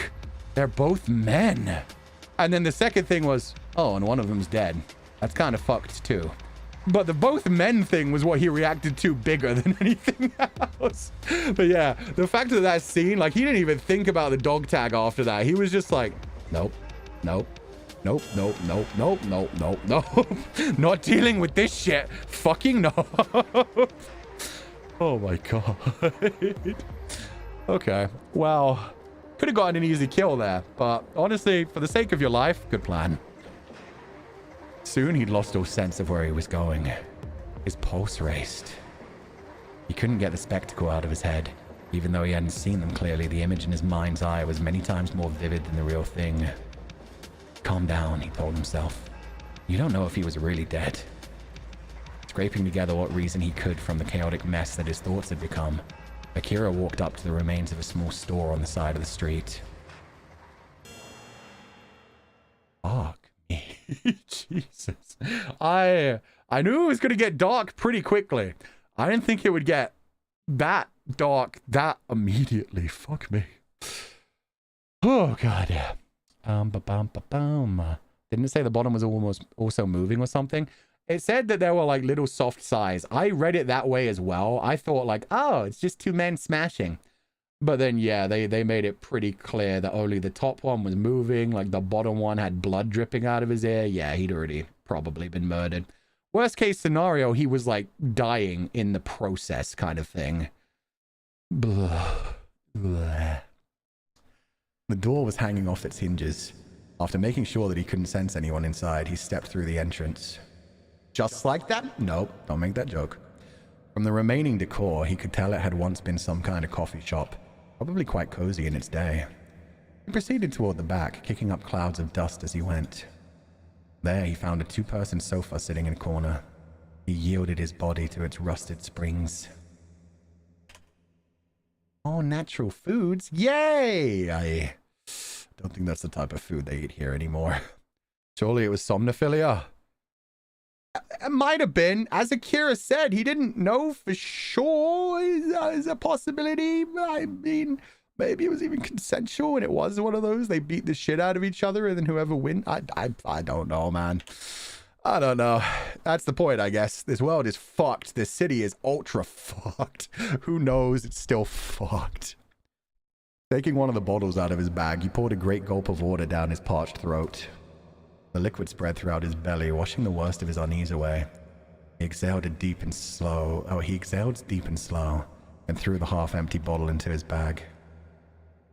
They're both men. And then the second thing was, oh, and one of them's dead. That's kind of fucked too. But the both men thing was what he reacted to bigger than anything else. But yeah, the fact of that scene, like, he didn't even think about the dog tag after that. He was just like, nope, nope, nope, nope, nope, nope, nope, nope, nope. Not dealing with this shit. Fucking no. Oh my god. Okay, well, could have gotten an easy kill there, but honestly, for the sake of your life, good plan. Soon he'd lost all sense of where he was going. His pulse raced. He couldn't get the spectacle out of his head. Even though he hadn't seen them clearly, the image in his mind's eye was many times more vivid than the real thing. Calm down, he told himself. You don't know if he was really dead. Scraping together what reason he could from the chaotic mess that his thoughts had become, Akira walked up to the remains of a small store on the side of the street. Fuck me. Jesus. I knew it was going to get dark pretty quickly. I didn't think it would get that dark that immediately. Fuck me. Oh, God. Didn't it say the bottom was almost also moving or something? It said that there were like little soft sighs. I read it that way as well. I thought like, oh, it's just two men smashing. But then, yeah, they made it pretty clear that only the top one was moving. Like the bottom one had blood dripping out of his ear. Yeah, he'd already probably been murdered. Worst case scenario, he was like dying in the process kind of thing. Blah. Blah. The door was hanging off its hinges. After making sure that he couldn't sense anyone inside, he stepped through the entrance. Just like that? Nope, don't make that joke. From the remaining decor, he could tell it had once been some kind of coffee shop, probably quite cozy in its day. He proceeded toward the back, kicking up clouds of dust as he went. There, he found a two-person sofa sitting in a corner. He yielded his body to its rusted springs. Oh, natural foods? Yay! I don't think that's the type of food they eat here anymore. Surely it was somnophilia? It might have been. As Akira said, he didn't know for sure. Is a possibility. I mean, maybe it was even consensual and it was one of those. They beat the shit out of each other and then whoever wins. I don't know, man. I don't know. That's the point, I guess. This world is fucked. This city is ultra fucked. Who knows? It's still fucked. Taking one of the bottles out of his bag, he poured a great gulp of water down his parched throat. The liquid spread throughout his belly, washing the worst of his unease away. He exhaled deep and slow, and threw the half-empty bottle into his bag.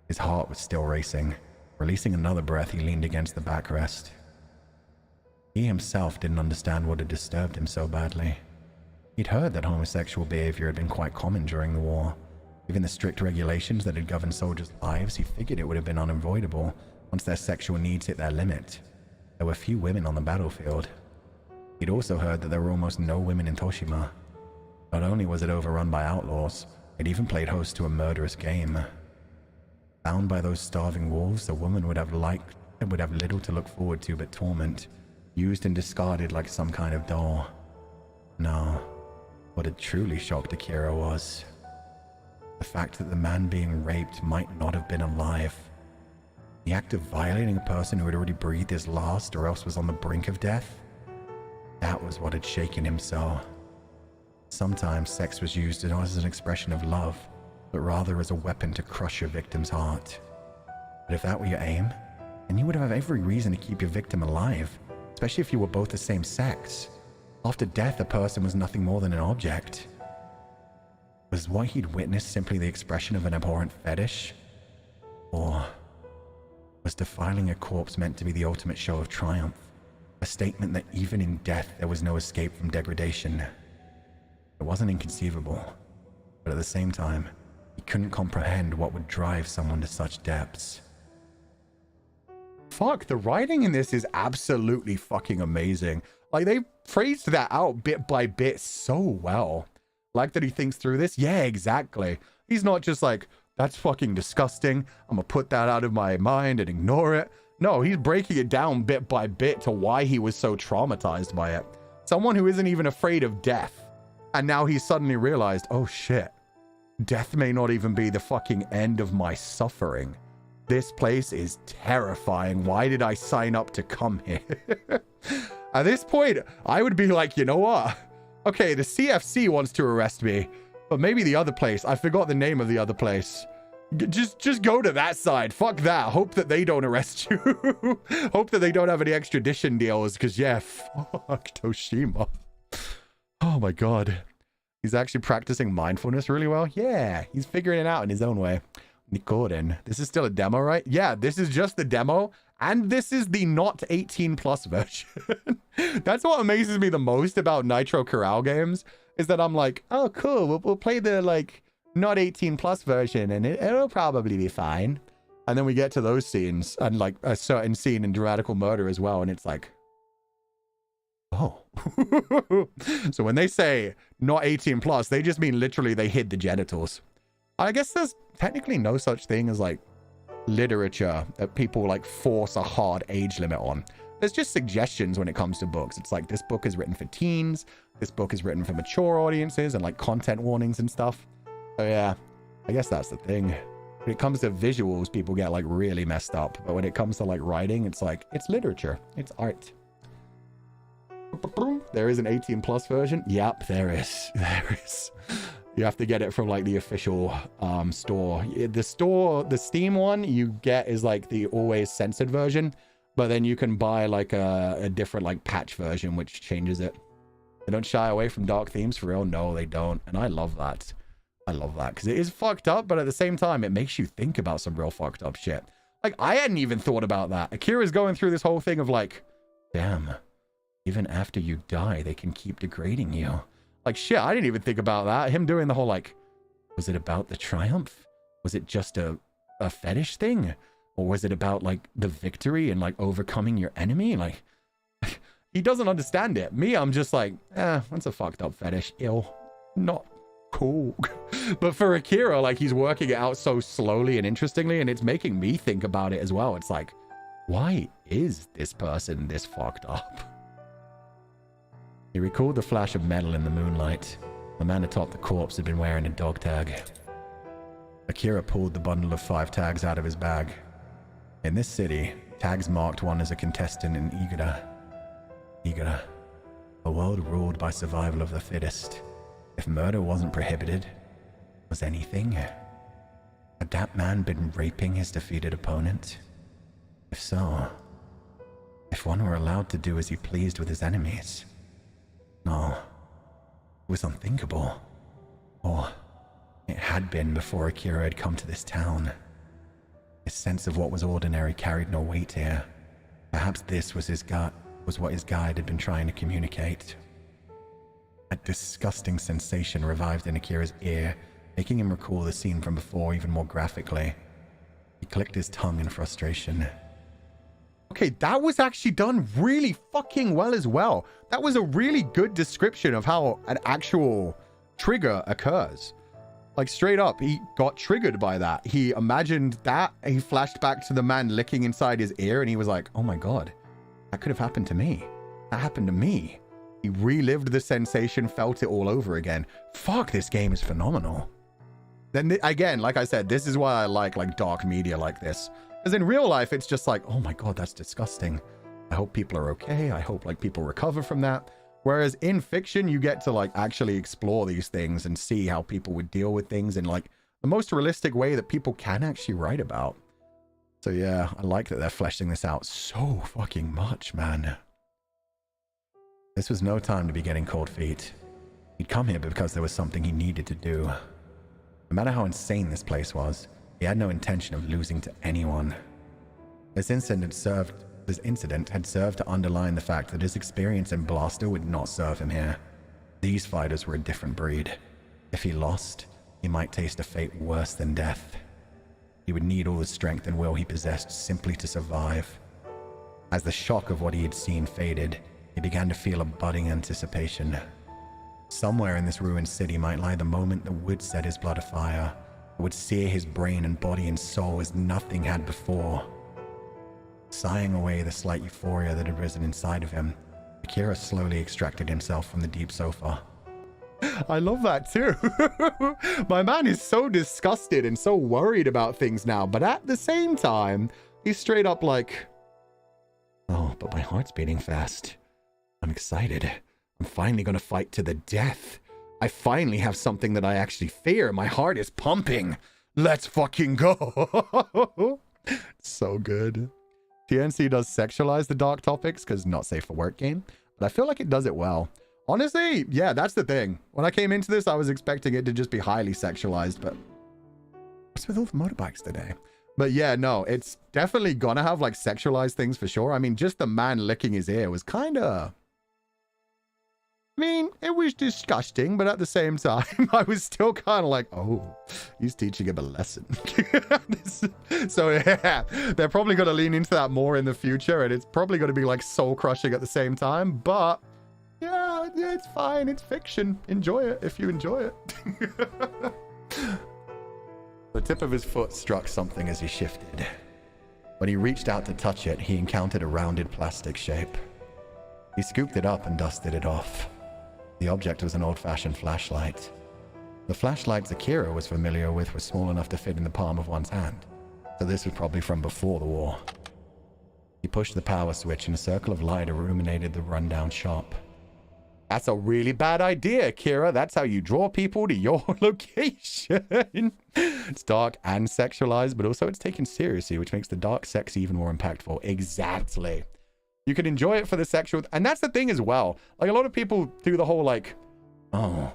His heart was still racing. Releasing another breath, he leaned against the backrest. He himself didn't understand what had disturbed him so badly. He'd heard that homosexual behavior had been quite common during the war. Given the strict regulations that had governed soldiers' lives, he figured it would have been unavoidable once their sexual needs hit their limit. There were few women on the battlefield. He'd also heard that there were almost no women in Toshima. Not only was it overrun by outlaws, it even played host to a murderous game. Bound by those starving wolves, a woman would have little to look forward to but torment, used and discarded like some kind of doll. No, what had truly shocked Akira was the fact that the man being raped might not have been alive. The act of violating a person who had already breathed his last or else was on the brink of death, that was what had shaken him so. Sometimes sex was used not as an expression of love, but rather as a weapon to crush your victim's heart. But if that were your aim, then you would have every reason to keep your victim alive, especially if you were both the same sex. After death, a person was nothing more than an object. Was what he'd witnessed simply the expression of an abhorrent fetish? Or was defiling a corpse meant to be the ultimate show of triumph? A statement that even in death there was no escape from degradation. It wasn't inconceivable, but at the same time, he couldn't comprehend what would drive someone to such depths. Fuck, the writing in this is absolutely fucking amazing. Like, they phrased that out bit by bit so well. Like that he thinks through this? Yeah, exactly. He's not just like, that's fucking disgusting, I'm gonna put that out of my mind and ignore it. No, he's breaking it down bit by bit to why he was so traumatized by it. Someone who isn't even afraid of death. And now he's suddenly realized, oh shit, death may not even be the fucking end of my suffering. This place is terrifying. Why did I sign up to come here? At this point, I would be like, you know what? Okay, the CFC wants to arrest me, but maybe the other place. I forgot the name of the other place. Just go to that side. Fuck that. Hope that they don't arrest you. Hope that they don't have any extradition deals, because yeah, fuck Toshima. Oh my god. He's actually practicing mindfulness really well. Yeah, he's figuring it out in his own way. Nikoden. This is still a demo, right? Yeah, this is just the demo, and this is the not 18 plus version. That's what amazes me the most about Nitro Corral games, is that I'm like, oh cool, we'll play the like not 18 plus version and it'll probably be fine. And then we get to those scenes and like a certain scene in Dramatical Murder as well, and it's like, oh. So when they say not 18 plus, they just mean literally they hid the genitals. I guess there's technically no such thing as like literature that people like force a hard age limit on. There's just suggestions when it comes to books. It's like, this book is written for teens, this book is written for mature audiences, and like content warnings and stuff. So yeah, I guess that's the thing. When it comes to visuals, people get like really messed up. But when it comes to like writing, it's like, it's literature, it's art. There is an 18 plus version. Yep, there is. There is. You have to get it from like the official store. The Steam one you get is like the always censored version, but then you can buy like a different like patch version which changes it. They don't shy away from dark themes for real. No, they don't. And I love that. I love that because it is fucked up, but at the same time, it makes you think about some real fucked up shit. Like, I hadn't even thought about that. Akira's going through this whole thing of like, damn, even after you die, they can keep degrading you. Like, shit, I didn't even think about that. Him doing the whole, like, was it about the triumph? Was it just a fetish thing? Or was it about, like, the victory and, like, overcoming your enemy? Like, he doesn't understand it. Me, I'm just like, that's a fucked up fetish. Ew. Not cool. But for Akira, like, he's working it out so slowly and interestingly, and it's making me think about it as well. It's like, why is this person this fucked up? He recalled the flash of metal in the moonlight. The man atop the corpse had been wearing a dog tag. Akira pulled the bundle of 5 tags out of his bag. In this city, tags marked one as a contestant in Igra. Igra, a world ruled by survival of the fittest. If murder wasn't prohibited, was anything? Had that man been raping his defeated opponent? If so, if one were allowed to do as he pleased with his enemies... No, it was unthinkable. Or it had been before Akira had come to this town. His sense of what was ordinary carried no weight here. Perhaps this was what his guide had been trying to communicate. A disgusting sensation revived in Akira's ear, making him recall the scene from before even more graphically. He clicked his tongue in frustration. Okay, that was actually done really fucking well as well. That was a really good description of how an actual trigger occurs. Like, straight up, he got triggered by that. He imagined that, he flashed back to the man licking inside his ear, and he was like, oh my god, that could have happened to me. That happened to me. He relived the sensation, felt it all over again. Fuck, this game is phenomenal. Then, again, like I said, this is why I like dark media like this. Because in real life, it's just like, oh my god, that's disgusting. I hope people are okay. I hope like people recover from that. Whereas in fiction, you get to like actually explore these things and see how people would deal with things in like the most realistic way that people can actually write about. So yeah, I like that they're fleshing this out so fucking much, man. This was no time to be getting cold feet. He'd come here because there was something he needed to do. No matter how insane this place was, he had no intention of losing to anyone. This incident had served to underline the fact that his experience in Blaster would not serve him here. These fighters were a different breed. If he lost, he might taste a fate worse than death. He would need all the strength and will he possessed simply to survive. As the shock of what he had seen faded, he began to feel a budding anticipation. Somewhere in this ruined city might lie the moment that would set his blood afire, that would sear his brain and body and soul as nothing had before. Sighing away the slight euphoria that had risen inside of him, Akira slowly extracted himself from the deep sofa. I love that too. My man is so disgusted and so worried about things now, but at the same time, he's straight up like, oh, but my heart's beating fast. I'm excited. I'm finally gonna fight to the death. I finally have something that I actually fear. My heart is pumping. Let's fucking go. So good. TNC does sexualize the dark topics because not safe for work game, but I feel like it does it well. Honestly, yeah, that's the thing. When I came into this, I was expecting it to just be highly sexualized, but what's with all the motorbikes today? But yeah, no, it's definitely gonna have like sexualized things for sure. I mean, just the man licking his ear was kind of... I mean, it was disgusting, but at the same time, I was still kind of like, oh, he's teaching him a lesson. So yeah, they're probably going to lean into that more in the future, and it's probably going to be like soul crushing at the same time, but yeah, it's fine. It's fiction. Enjoy it if you enjoy it. The tip of his foot struck something as he shifted. When he reached out to touch it, he encountered a rounded plastic shape. He scooped it up and dusted it off. The object was an old-fashioned flashlight. The flashlights Akira was familiar with were small enough to fit in the palm of one's hand, so this was probably from before the war. He pushed the power switch and a circle of light illuminated the rundown shop. That's a really bad idea, Akira. That's how you draw people to your location. It's dark and sexualized, but also it's taken seriously, which makes the dark sex even more impactful. Exactly. You can enjoy it for the sexual, and that's the thing as well. Like, a lot of people do the whole like, oh,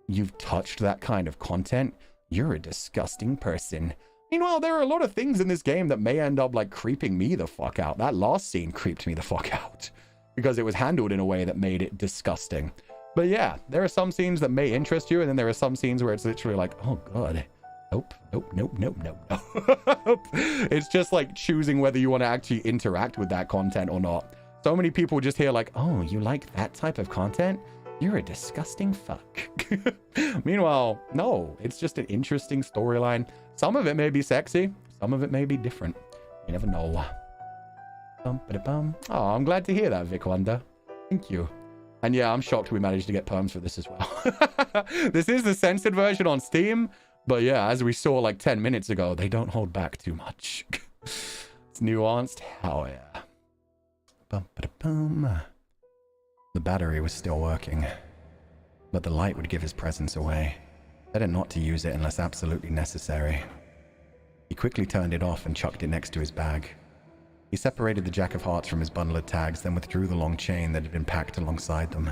you've touched that kind of content, you're a disgusting person. Meanwhile, there are a lot of things in this game that may end up like creeping me the fuck out. That last scene creeped me the fuck out because it was handled in a way that made it disgusting. But yeah, there are some scenes that may interest you, and then there are some scenes where it's literally like, oh god, nope. It's just like choosing whether you want to actually interact with that content or not. So many people just hear like, oh, you like that type of content? You're a disgusting fuck. Meanwhile, no, it's just an interesting storyline. Some of it may be sexy, some of it may be different. You never know. Oh, I'm glad to hear that, Vic Wonder. Thank you. And yeah, I'm shocked we managed to get perms for this as well. This is the censored version on Steam. But yeah, as we saw like 10 minutes ago, they don't hold back too much. It's nuanced. Hell yeah. The battery was still working, but the light would give his presence away. Better not to use it unless absolutely necessary. He quickly turned it off and chucked it next to his bag. He separated the Jack of Hearts from his bundle of tags, then withdrew the long chain that had been packed alongside them.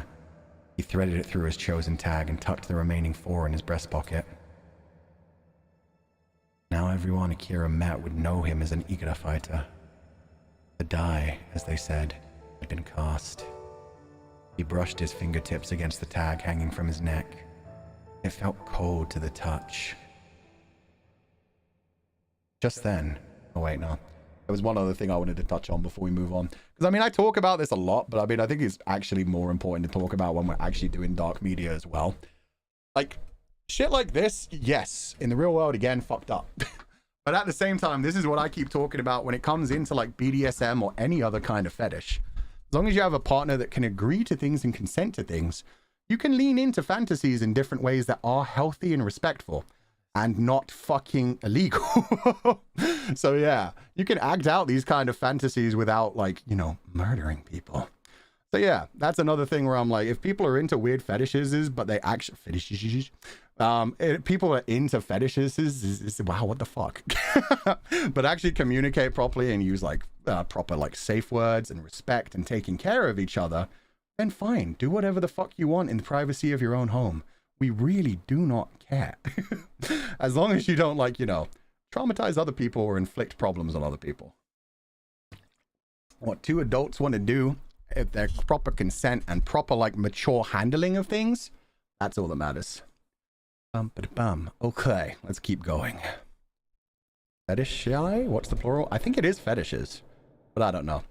He threaded it through his chosen tag and tucked the remaining 4 in his breast pocket. Now everyone Akira met would know him as an Igra fighter. The die, as they said, had been cast. He brushed his fingertips against the tag hanging from his neck. It felt cold to the touch. Just then... Oh wait, no. There was one other thing I wanted to touch on before we move on. Because I mean, I talk about this a lot, but I mean, I think it's actually more important to talk about when we're actually doing dark media as well. Like... shit like this, yes, in the real world, again, fucked up. But at the same time, this is what I keep talking about when it comes into like BDSM or any other kind of fetish. As long as you have a partner that can agree to things and consent to things, you can lean into fantasies in different ways that are healthy and respectful and not fucking illegal. So yeah, you can act out these kind of fantasies without like, you know, murdering people. So yeah, that's another thing where I'm like, if people are into weird fetishes, but they actually fetishes, people are into fetishes, wow, what the fuck? But actually communicate properly and use like proper like safe words and respect and taking care of each other, then fine, do whatever the fuck you want in the privacy of your own home. We really do not care. As long as you don't like, you know, traumatize other people or inflict problems on other people. What two adults want to do, if they're proper consent and proper like mature handling of things, that's all that matters. Okay, let's keep going. Fetish? What's the plural? I think it is fetishes, but I don't know.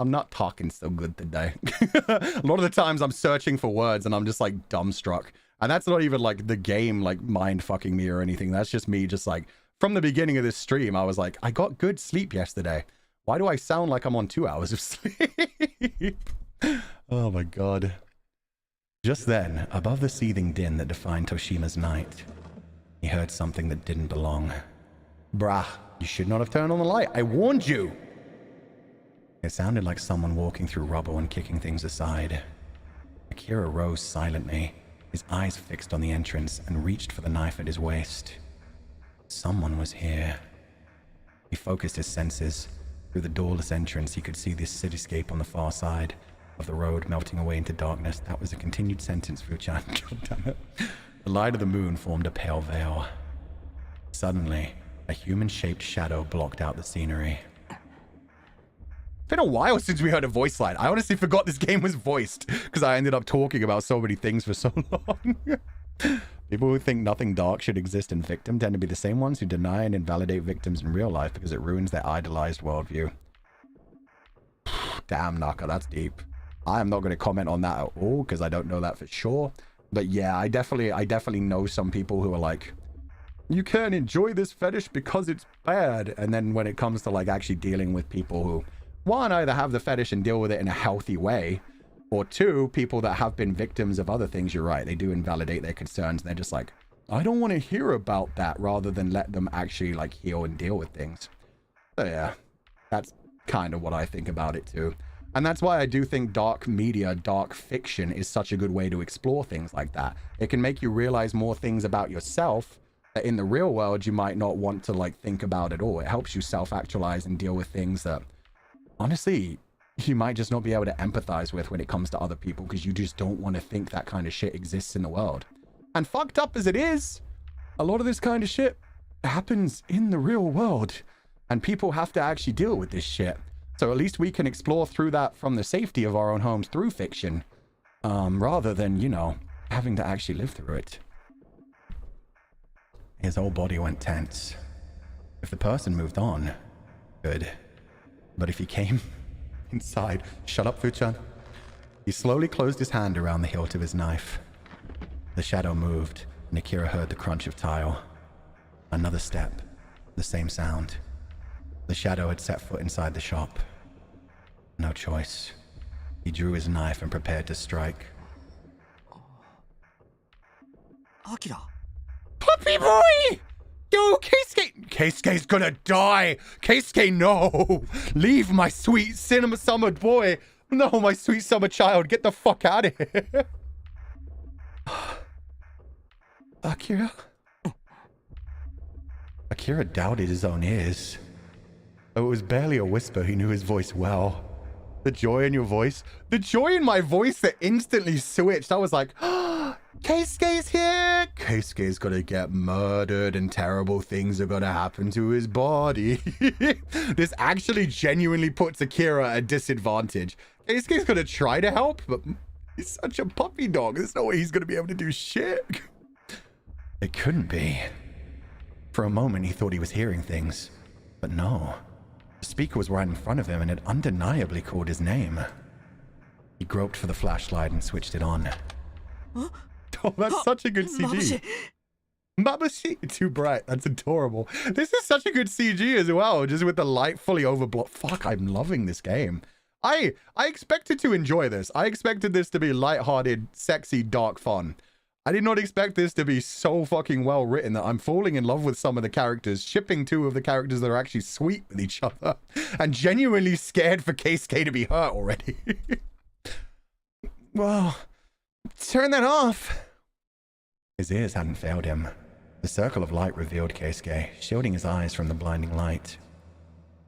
I'm not talking so good today. A lot of the times I'm searching for words and I'm just like dumbstruck. And that's not even like the game like mind fucking me or anything. That's just me just like from the beginning of this stream, I was like, I got good sleep yesterday. Why do I sound like I'm on 2 hours of sleep? Oh my God. Just then, above the seething din that defined Toshima's night, he heard something that didn't belong. Brah, you should not have turned on the light. I warned you! It sounded like someone walking through rubble and kicking things aside. Akira rose silently, his eyes fixed on the entrance, and reached for the knife at his waist. Someone was here. He focused his senses. Through the doorless entrance, he could see this cityscape on the far side of the road melting away into darkness. That was a continued sentence, Fuchan. God damn it. The light of the moon formed a pale veil. Suddenly, a human-shaped shadow blocked out the scenery. It's been a while since we heard a voice line. I honestly forgot this game was voiced because I ended up talking about so many things for so long. People who think nothing dark should exist in Victim tend to be the same ones who deny and invalidate victims in real life because it ruins their idolized worldview. Damn, Naka, that's deep. I am not going to comment on that at all because I don't know that for sure. But yeah, I definitely know some people who are like, you can't enjoy this fetish because it's bad. And then when it comes to like actually dealing with people who, one, either have the fetish and deal with it in a healthy way, or two, people that have been victims of other things, you're right, they do invalidate their concerns. And they're just like, I don't want to hear about that, rather than let them actually like heal and deal with things. So yeah, that's kind of what I think about it too. And that's why I do think dark media, dark fiction is such a good way to explore things like that. It can make you realize more things about yourself that in the real world you might not want to like think about at all. It helps you self-actualize and deal with things that honestly you might just not be able to empathize with when it comes to other people because you just don't want to think that kind of shit exists in the world. And fucked up as it is, a lot of this kind of shit happens in the real world and people have to actually deal with this shit. So at least we can explore through that from the safety of our own homes through fiction, rather than, you know, having to actually live through it. His whole body went tense. If the person moved on, good. But if he came inside, shut up, Fuchan. He slowly closed his hand around the hilt of his knife. The shadow moved, and Akira heard the crunch of tile. Another step, the same sound. The shadow had set foot inside the shop. No choice. He drew his knife and prepared to strike. Akira! Puppy boy! Yo, Keisuke! Keisuke's gonna die! Keisuke, no! Leave my sweet cinema summer boy! No, my sweet summer child, get the fuck out of here! Akira? Akira doubted his own ears. Though it was barely a whisper, he knew his voice well. The joy in your voice? The joy in my voice that instantly switched. I was like, Keisuke's here! Keisuke's gonna get murdered and terrible things are gonna happen to his body. This actually genuinely puts Akira at a disadvantage. Keisuke's gonna try to help, but he's such a puppy dog. There's no way he's gonna be able to do shit. It couldn't be. For a moment, he thought he was hearing things, but no. The speaker was right in front of him and it undeniably called his name. He groped for the flashlight and switched it on. Huh? Oh, that's such a good CG. Mabushi. Too bright. That's adorable. This is such a good CG as well, just with the light fully overblocked. Fuck, I'm loving this game. I expected to enjoy this. I expected this to be lighthearted, sexy, dark fun. I did not expect this to be so fucking well written that I'm falling in love with some of the characters, shipping two of the characters that are actually sweet with each other, and genuinely scared for Keisuke to be hurt already. Well, turn that off. His ears hadn't failed him. The circle of light revealed Keisuke, shielding his eyes from the blinding light.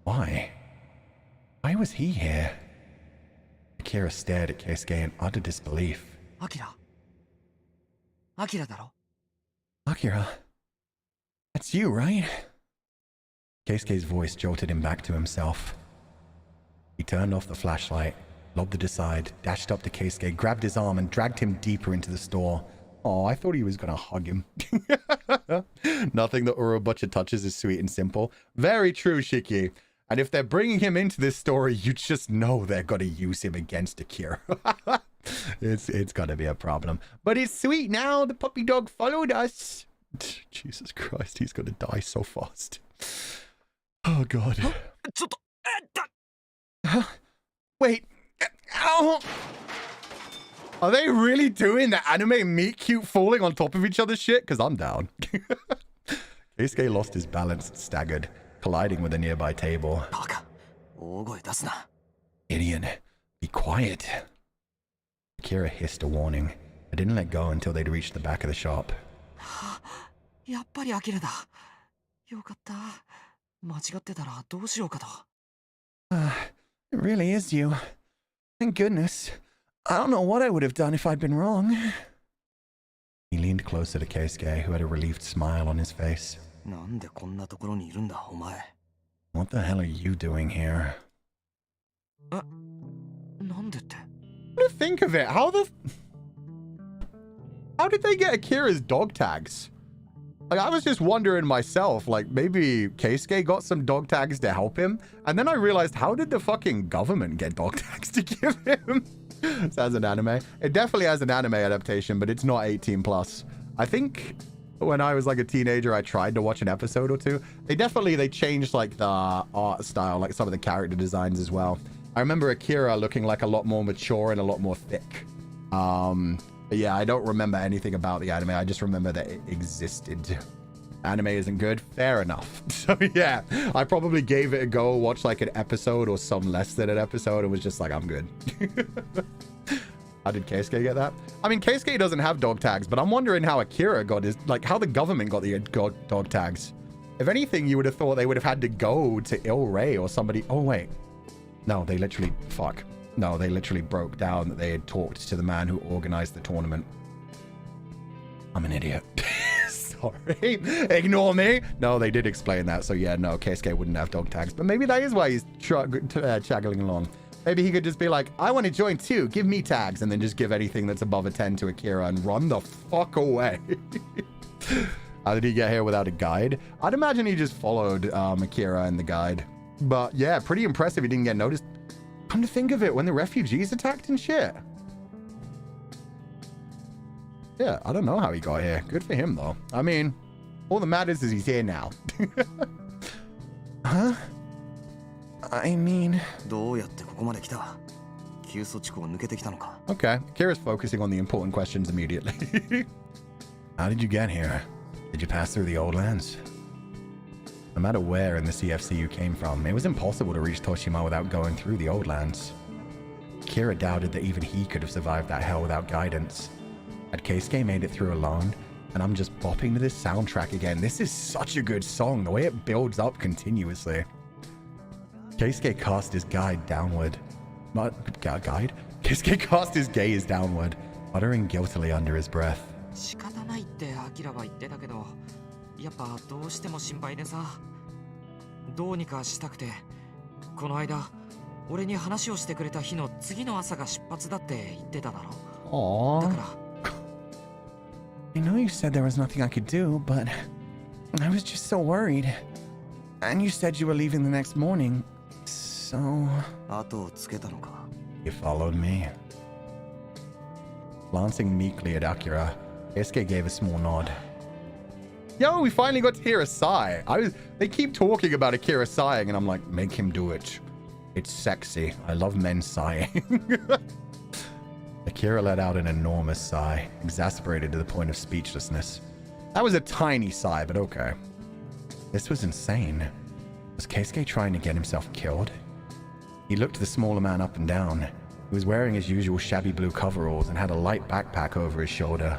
Why? Why was he here? Akira stared at Keisuke in utter disbelief. Akira. Akira daro. Akira. That's you, right? Keisuke's voice jolted him back to himself. He turned off the flashlight, lobbed it aside, dashed up to Keisuke, grabbed his arm, and dragged him deeper into the store. Oh, I thought he was gonna hug him. Nothing that Urobuchi touches is sweet and simple. Very true, Shiki. And if they're bringing him into this story, you just know they're gonna use him against Akira. It's gonna be a problem. But it's sweet now. The puppy dog followed us. Jesus Christ, he's gonna die so fast. Oh, God. Wait. Ow. Are they really doing the anime meet cute falling on top of each other's shit? Because I'm down. Kousuke lost his balance, staggered, colliding with a nearby table. バカ。大声出すな。 Idiot, be quiet. Akira hissed a warning. I didn't let go until they'd reached the back of the shop. やっぱりアキラだ。よかった。間違ってたらどうしようかと。It really is you. Thank goodness. I don't know what I would have done if I'd been wrong. He leaned closer to Kousuke, who had a relieved smile on his face. なんでこんなところにいるんだ、お前。 What the hell are you doing here? なんでって。What do you think of it? How did they get Akira's dog tags? Like, I was just wondering myself, like, maybe Kousuke got some dog tags to help him, and then I realized, how did the fucking government get dog tags to give him? This has an anime. It definitely has an anime adaptation, but it's not 18 plus. I think when I was like a teenager, I tried to watch an episode or two. They changed like the art style, like some of the character designs as well. I remember Akira looking like a lot more mature and a lot more thick. But yeah, I don't remember anything about the anime. I just remember that it existed. Anime isn't good. Fair enough. So yeah, I probably gave it a go, watched like an episode or some less than an episode, and was just like, I'm good. How did Kousuke get that? I mean, Kousuke doesn't have dog tags, but I'm wondering how Akira got his, like how the government got the dog tags. If anything, you would have thought they would have had to go to Il Rey or somebody. Oh wait, no, they literally, fuck. No, they literally broke down that they had talked to the man who organized the tournament. I'm an idiot. Sorry. Ignore me. No, they did explain that. So yeah, no, Kousuke wouldn't have dog tags. But maybe that is why he's chaggling along. Maybe he could just be like, I want to join too. Give me tags. And then just give anything that's above a 10 to Akira and run the fuck away. How did he get here without a guide? I'd imagine he just followed Akira and the guide. But yeah, pretty impressive he didn't get noticed. Come to think of it, when the refugees attacked and shit. Yeah, I don't know how he got here. Good for him, though. I mean, all that matters is he's here now. Huh? I mean... どうやってここまで来た？急措地区を抜けてきたのか？ Okay, Kira's focusing on the important questions immediately. How did you get here? Did you pass through the old lands? No matter where in the CFC you came from, it was impossible to reach Toshima without going through the old lands. Akira doubted that even he could have survived that hell without guidance. Had Kousuke made it through alone? And I'm just bopping to this soundtrack again. This is such a good song, the way it builds up continuously. Kousuke cast his guide downward. Guide? Kousuke cast his gaze downward, muttering guiltily under his breath. 仕方ないってアキラは言ってたけど、やっぱどうしても心配でさ。どうにかしたくて、この間俺に話をしてくれた日の次の朝が出発だって言ってただろ。だから。I know you said there was nothing I could do, but I was just so worried. And you said you were leaving the next morning, so... 後をつけたのか。You followed me. Glancing meekly at Akira, Kousuke gave a small nod. Yo, we finally got to hear a sigh. They keep talking about Akira sighing, and I'm like, make him do it. It's sexy. I love men sighing. Akira let out an enormous sigh, exasperated to the point of speechlessness. That was a tiny sigh, but okay. This was insane. Was Kousuke trying to get himself killed? He looked the smaller man up and down. He was wearing his usual shabby blue coveralls and had a light backpack over his shoulder.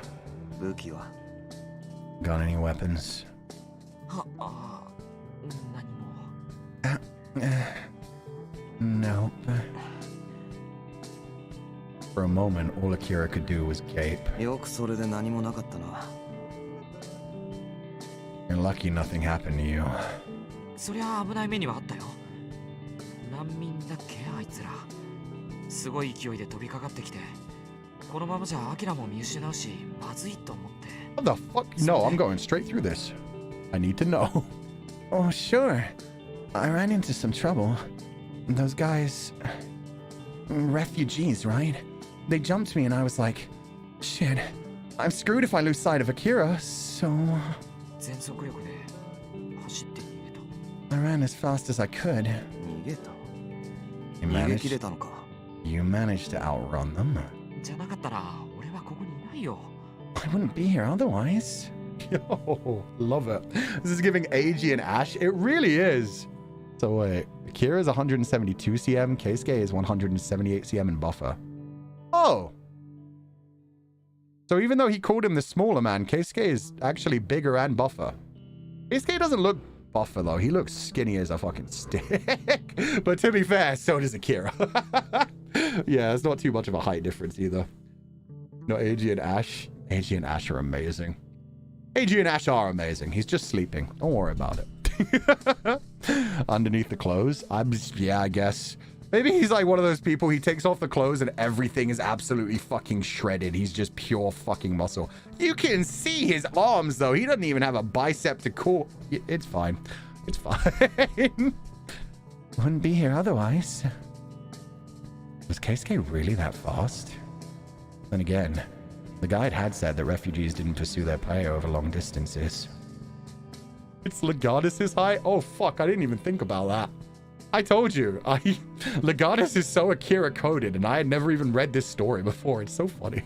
武器は Got any weapons? 何も。Nope. For a moment, all Akira could do was gape. よくそれで何もなかったな。You're lucky nothing happened to you. そりゃ危ない目にはあったよ。難民だっけあいつら。すごい勢いで飛びかかってきて、このままじゃアキラも見失うし、まずいと思って。What the fuck? No, I'm going straight through this. I need to know. Oh, sure. I ran into some trouble. Those guys... refugees, right? They jumped me and I was like, shit, I'm screwed if I lose sight of Akira, so... 全速力で走って逃げた。 I ran as fast as I could. 逃げた？ You 逃げ切 managed, れたのか。 you managed to outrun them? じゃなかったら俺はここにいないよ。 I wouldn't be here otherwise. Yo, love it. This is giving Eiji and Ash. It really is. So wait, Akira is 172 cm, Keisuke is 178 cm in buffer. Oh. So even though he called him the smaller man, Keisuke is actually bigger and buffer. Keisuke doesn't look buffer though. He looks skinny as a fucking stick. But to be fair, so does Akira. Yeah, it's not too much of a height difference either. No, Eiji and Ash. Eiji and Ash are amazing. Eiji and Ash are amazing. He's just sleeping. Don't worry about it. Underneath the clothes? Yeah, I guess. Maybe he's like one of those people, he takes off the clothes and everything is absolutely fucking shredded. He's just pure fucking muscle. You can see his arms, though. He doesn't even have a bicep to call. It's fine. It's fine. Wouldn't be here otherwise. Was Keisuke really that fast? Then again, the guide had said that refugees didn't pursue their prey over long distances. It's Legatus' height? Oh, fuck. I didn't even think about that. I told you. Legatus is so Akira coded, and I had never even read this story before. It's so funny.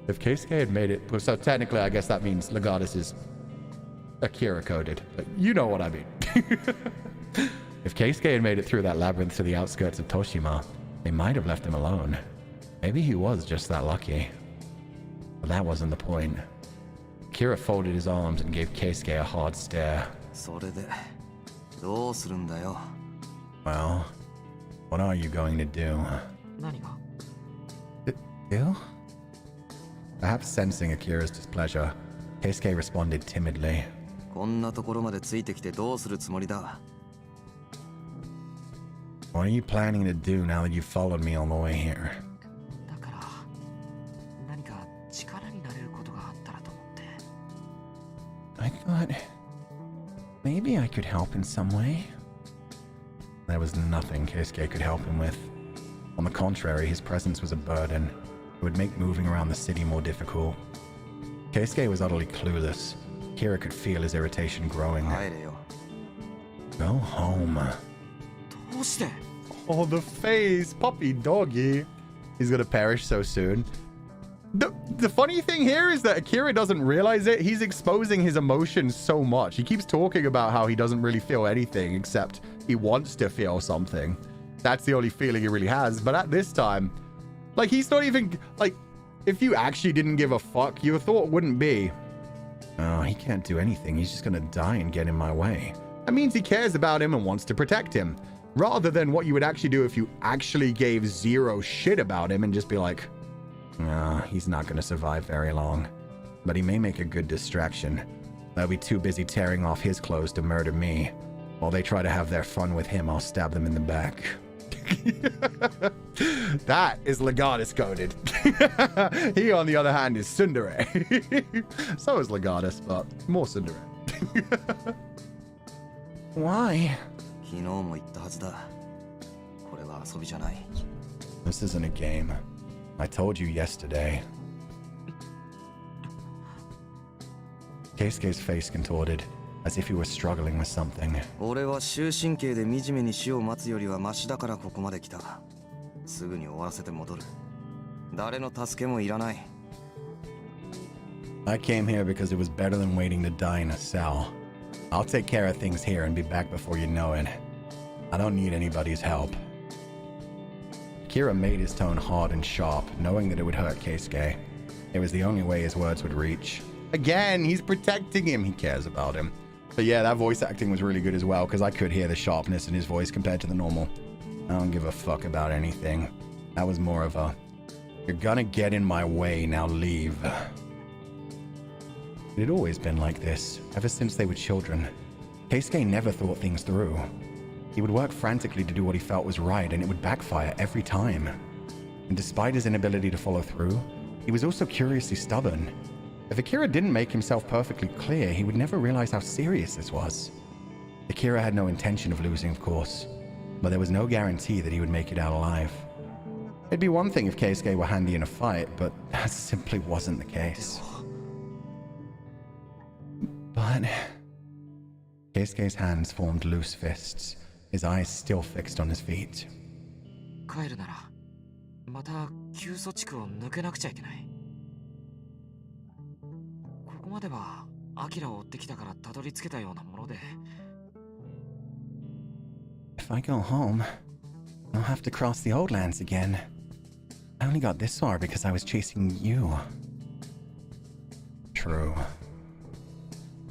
If Keisuke had made it... So technically, I guess that means Legatus is Akira coded. But you know what I mean. If Keisuke had made it through that labyrinth to the outskirts of Toshima, they might have left him alone. Maybe he was just that lucky. But that wasn't the point. Akira folded his arms and gave Keisuke a hard stare. Well, what are you going to do? Do? Perhaps sensing Akira's displeasure, Keisuke responded timidly. What are you planning to do now that you've followed me all the way here? I thought maybe I could help in some way. There was nothing Keisuke could help him with. On the contrary, his presence was a burden. It would make moving around the city more difficult. Keisuke was utterly clueless. Akira could feel his irritation growing. Go home. Oh, the face! Puppy doggy! He's gonna perish so soon. The funny thing here is that Akira doesn't realize it. He's exposing his emotions so much. He keeps talking about how he doesn't really feel anything except he wants to feel something. That's the only feeling he really has. But at this time, like, he's not even, like, if you actually didn't give a fuck, your thought wouldn't be, oh, he can't do anything. He's just gonna die and get in my way. That means he cares about him and wants to protect him. Rather than what you would actually do if you actually gave zero shit about him and just be like, he's not going to survive very long. But he may make a good distraction. They'll be too busy tearing off his clothes to murder me. While they try to have their fun with him, I'll stab them in the back. That is Legatus coded. He, on the other hand, is tsundere. So is Legatus, but more tsundere. Why? This isn't a game. I told you yesterday. Keisuke's face contorted, as if he were struggling with something. I came here because it was better than waiting to die in a cell. I'll take care of things here and be back before you know it. I don't need anybody's help. Akira made his tone hard and sharp, knowing that it would hurt Keisuke. It was the only way his words would reach. Again, he's protecting him. He cares about him. But yeah, that voice acting was really good as well, because I could hear the sharpness in his voice compared to the normal. I don't give a fuck about anything. That was more of a, you're gonna get in my way, now leave. It had always been like this, ever since they were children. Keisuke never thought things through. He would work frantically to do what he felt was right, and it would backfire every time. And despite his inability to follow through, he was also curiously stubborn. If Akira didn't make himself perfectly clear, he would never realize how serious this was. Akira had no intention of losing, of course, but there was no guarantee that he would make it out alive. It'd be one thing if Keisuke were handy in a fight, but that simply wasn't the case. But Keisuke's hands formed loose fists, his eyes still fixed on his feet. また旧措地区を抜けなくちゃいけない。ここまではアキラを追ってきたからたどり着けたようなもので。If I go home, I'll have to cross the old lands again. I only got this far because I was chasing you. True.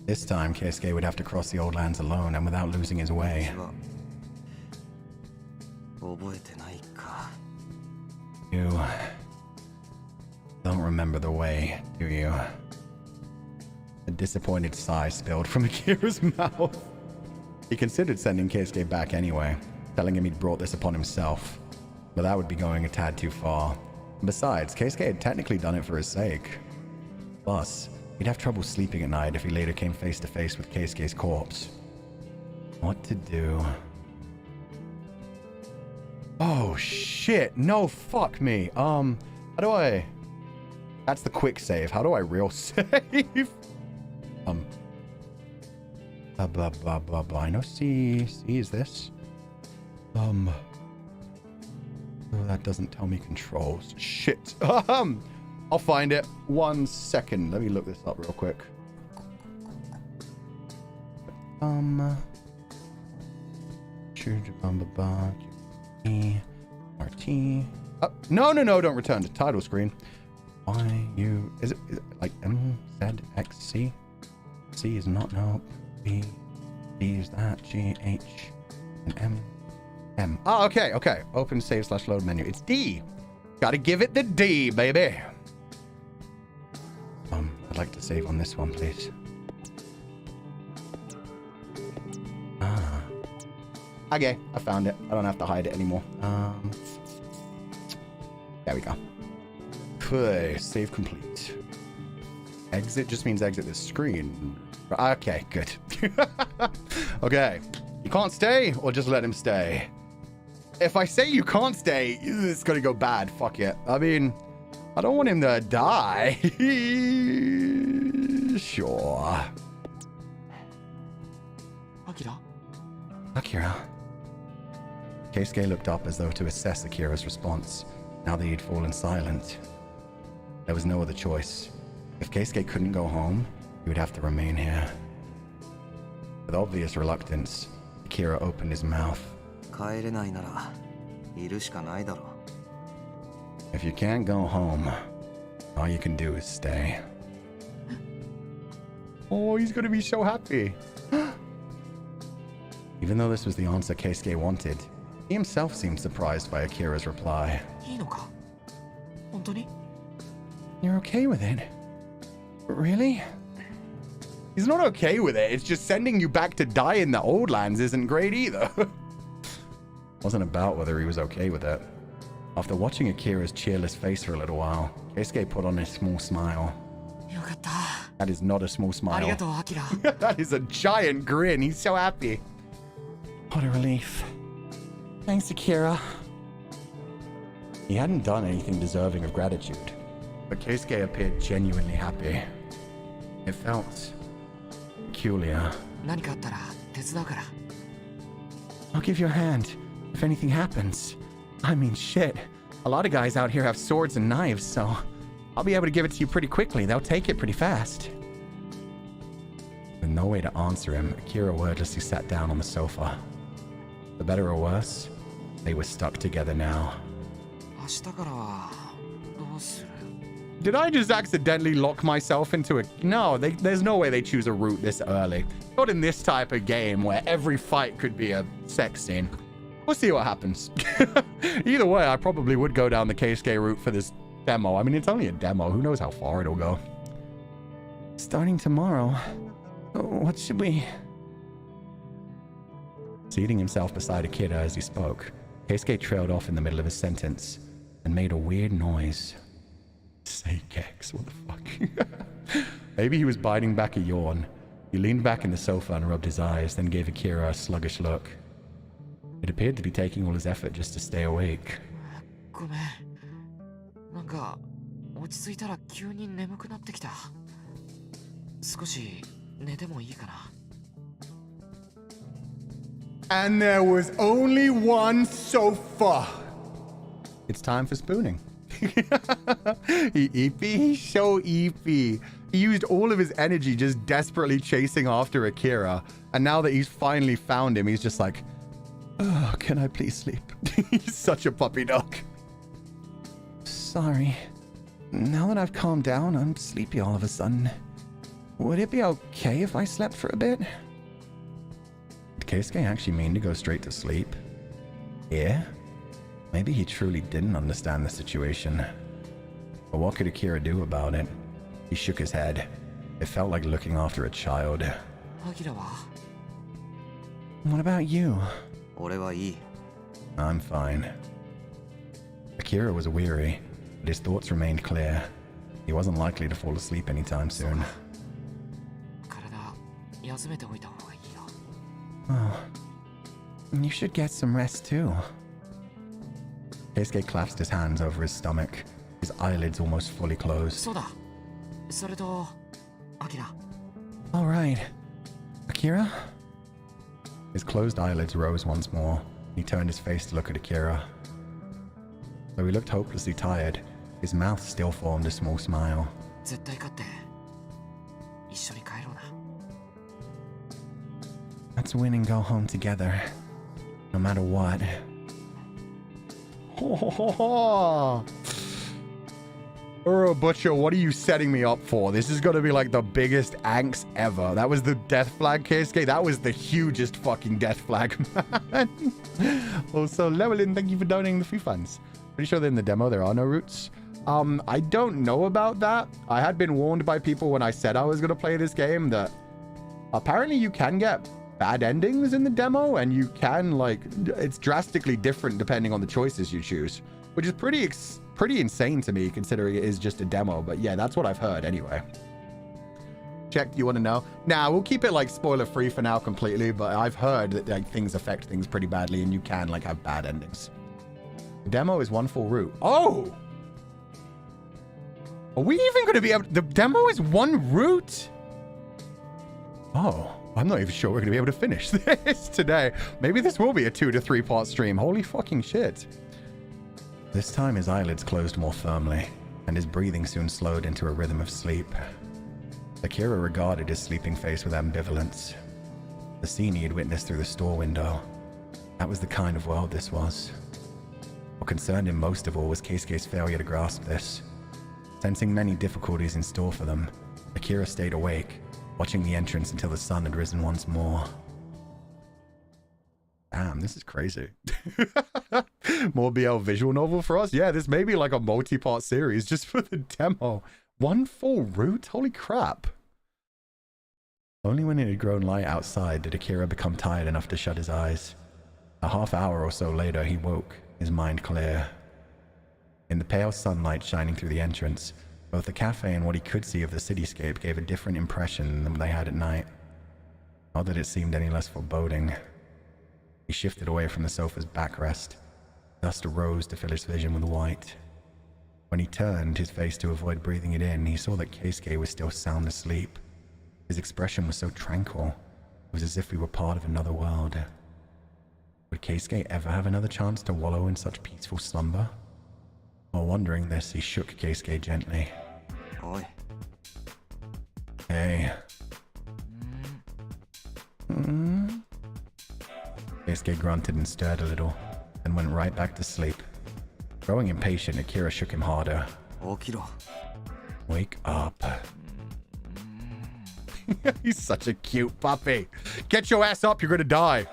This time, Kousuke would have to cross the old lands alone and without losing his way. You don't remember the way, do you? A disappointed sigh spilled from Akira's mouth. He considered sending Kousuke back anyway, telling him he'd brought this upon himself. But that would be going a tad too far. Besides, Kousuke had technically done it for his sake. Plus, he'd have trouble sleeping at night if he later came face to face with Kousuke's corpse. What to do? Oh shit, no, fuck me. How do I... That's the quick save. How do I real save? Blah, blah, blah, blah. I know C is this. Oh, that doesn't tell me controls. Shit. I'll find it. 1 second. Let me look this up real quick. RT. No, don't return to title screen. Is it like M, Z, X, C? C is not, no. B is that. G, H, and M. Oh, okay. Open save / load menu. It's D. Gotta give it the D, baby. I'd like to save on this one, please. Okay, I found it. I don't have to hide it anymore. There we go. Okay, save complete. Exit just means exit this screen. Okay, good. Okay, you can't stay or just let him stay. If I say you can't stay, it's gonna go bad. Fuck it. I mean, I don't want him to die. Sure. Akira. Kousuke looked up as though to assess Akira's response, now that he'd fallen silent. There was no other choice. If Kousuke couldn't go home, he would have to remain here. With obvious reluctance, Akira opened his mouth. If you can't go home, all you can do is stay. Oh, he's gonna be so happy. Even though this was the answer Kousuke wanted, he himself seemed surprised by Akira's reply. You're okay with it? Really? He's not okay with it. It's just sending you back to die in the old lands isn't great either. Wasn't about whether he was okay with it. After watching Akira's cheerless face for a little while, Kousuke put on a small smile. That is not a small smile. That is a giant grin. He's so happy. What a relief. Thanks, Akira. He hadn't done anything deserving of gratitude, but Kousuke appeared genuinely happy. It felt peculiar. I'll give you a hand if anything happens. I mean, shit. A lot of guys out here have swords and knives, so I'll be able to give it to you pretty quickly. They'll take it pretty fast. With no way to answer him, Akira wordlessly sat down on the sofa. For better or worse, they were stuck together now. Did I just accidentally lock myself into a... No, there's no way they choose a route this early. Not in this type of game where every fight could be a sex scene. We'll see what happens. Either way, I probably would go down the Kousuke route for this demo. I mean, it's only a demo. Who knows how far it'll go. Starting tomorrow, what should we... Seating himself beside Akira as he spoke, Kousuke trailed off in the middle of his sentence and made a weird noise. Say Gex, what the fuck? Maybe he was biting back a yawn. He leaned back in the sofa and rubbed his eyes, then gave Akira a sluggish look. It appeared to be taking all his effort just to stay awake. And there was only one sofa. It's time for spooning. He's so eepy. He used all of his energy just desperately chasing after Akira. And now that he's finally found him, he's just like, oh, can I please sleep? He's such a puppy dog. Sorry. Now that I've calmed down, I'm sleepy all of a sudden. Would it be okay if I slept for a bit? Did Kousuke actually mean to go straight to sleep? Yeah? Maybe he truly didn't understand the situation. But what could Akira do about it? He shook his head. It felt like looking after a child. Akira wa? What about you? 俺はいい。 I'm fine. Akira was weary, but his thoughts remained clear. He wasn't likely to fall asleep anytime soon. 体休めておいた方がいいよ。 Oh, you should get some rest too. Kousuke clasped his hands over his stomach, his eyelids almost fully closed. そうだ。それと、アキラ。 All right. Akira? His closed eyelids rose once more. He turned his face to look at Akira. Though he looked hopelessly tired, his mouth still formed a small smile. 絶対勝って一緒に帰ろうな。 Let's win and go home together, no matter what. Butcher, what are you setting me up for? This is gonna be like the biggest angst ever. That was the death flag, Kousuke. That was the hugest fucking death flag, man. Also, Lewelin, thank you for donating the free funds. Pretty sure that in the demo there are no routes. I don't know about that. I had been warned by people when I said I was gonna play this game that apparently you can get bad endings in the demo, and you can, like, it's drastically different depending on the choices you choose, which is pretty insane to me considering it is just a demo. But yeah, that's what I've heard anyway. Check, do you want to know? Nah, we'll keep it like spoiler free for now completely, but I've heard that like things affect things pretty badly and you can like have bad endings. The demo is one full route. Oh! Are we even going to be able to, the demo is one route? Oh, I'm not even sure we're going to be able to finish this today. Maybe this will be a 2 to 3 part stream. Holy fucking shit. This time his eyelids closed more firmly, and his breathing soon slowed into a rhythm of sleep. Akira regarded his sleeping face with ambivalence. The scene he had witnessed through the store window. That was the kind of world this was. What concerned him most of all was Kousuke's failure to grasp this. Sensing many difficulties in store for them, Akira stayed awake, watching the entrance until the sun had risen once more. Damn, this is crazy. More BL visual novel for us? Yeah, this may be like a multi-part series just for the demo. One full route? Holy crap. Only when it had grown light outside did Akira become tired enough to shut his eyes. A half hour or so later, he woke, his mind clear. In the pale sunlight shining through the entrance, both the cafe and what he could see of the cityscape gave a different impression than they had at night. Not that it seemed any less foreboding. He shifted away from the sofa's backrest. Dust arose to fill his vision with white. When he turned his face to avoid breathing it in, he saw that Kousuke was still sound asleep. His expression was so tranquil. It was as if we were part of another world. Would Kousuke ever have another chance to wallow in such peaceful slumber? While wondering this, he shook Kousuke gently. Oi. Hey. Kousuke grunted and stirred a little, then went right back to sleep. Growing impatient, Akira shook him harder. Akira. Wake up. He's such a cute puppy. Get your ass up, you're gonna die.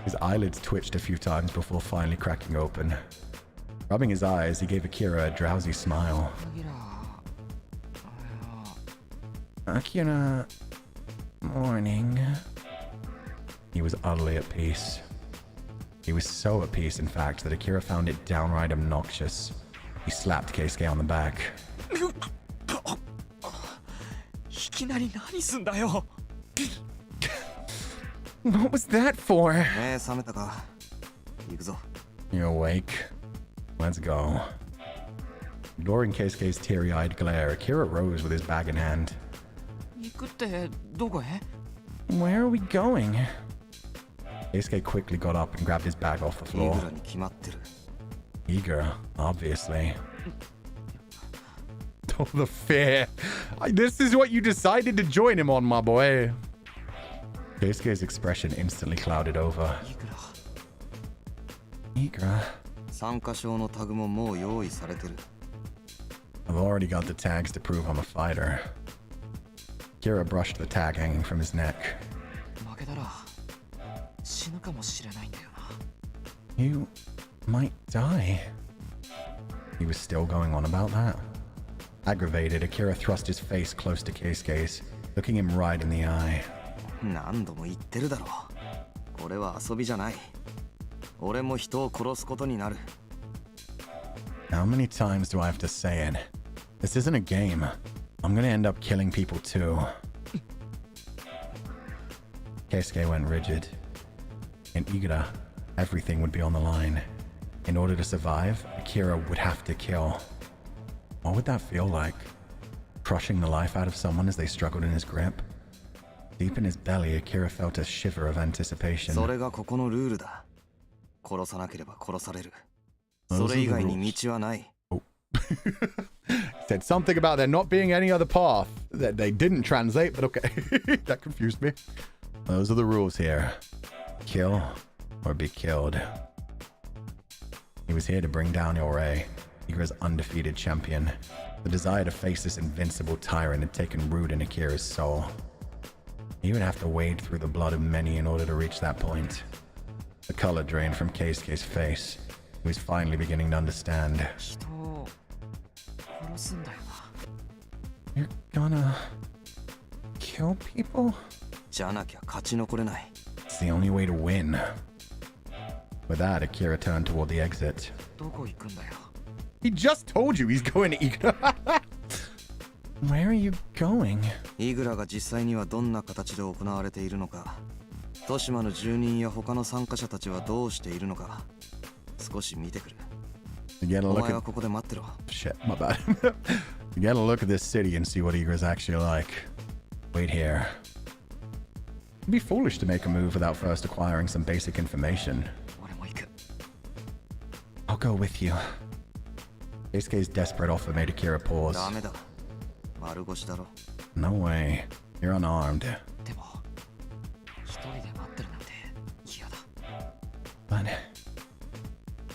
His eyelids twitched a few times before finally cracking open. Rubbing his eyes, he gave Akira a drowsy smile. Akira... Morning. He was utterly at peace. He was so at peace, in fact, that Akira found it downright obnoxious. He slapped Kousuke on the back. What was that for? You awake? Let's go. Ignoring Kousuke's teary-eyed glare, Akira rose with his bag in hand. Where are we going? Kousuke quickly got up and grabbed his bag off the floor. Igra, obviously. Oh, the fear. This is what you decided to join him on, my boy. Kousuke's expression instantly clouded over. Igra. 参加証のタグももう用意されてる。 I've already got the tags to prove I'm a fighter. Akira brushed the tag hanging from his neck. 負けたら死ぬかもしれないんだよな。 You might die. He was still going on about that. Aggravated, Akira thrust his face close to Kousuke's, looking him right in the eye. 何度も言ってるだろう。これは遊びじゃない。俺も人を殺すことになる。 How many times do I have to say it? This isn't a game. I'm gonna end up killing people too. Kousuke went rigid. In Igra, everything would be on the line. In order to survive, Akira would have to kill. What would that feel like? Crushing the life out of someone as they struggled in his grip? Deep in his belly, Akira felt a shiver of anticipation. それがここのルールだ。殺さなければ殺される。それ以外に道はない。 Said something about there not being any other path that they didn't translate, but okay. That confused me. Those are the rules here. Kill or be killed. He was here to bring down Iore, Igra's undefeated champion. The desire to face this invincible tyrant had taken root in Akira's soul. He would have to wade through the blood of many in order to reach that point. The color drained from Kousuke's face. He was finally beginning to understand. 人を殺すんだよな。 You're gonna kill people? じゃなきゃ勝ち残れない。 It's the only way to win. With that, Akira turned toward the exit. どこ行くんだよ。 He just told you he's going to Igra. Where are you going? イグラが実際にはどんな形で行われているのか、トシマの住人や他の参加者たちはどうしているのか、少し見てくる。 You gotta お look 前は at... ここで待ってろ。 Shit, my bad. You gotta look at this city and see what Igra's actually like. Wait here. It'd be foolish to make a move without first acquiring some basic information. 俺も行く。 I'll go with you. Kousuke's desperate offer made Akira pause. ダメだ。丸腰だろ。 No way. You're unarmed. でも一人で待ってるなんて嫌だ。 But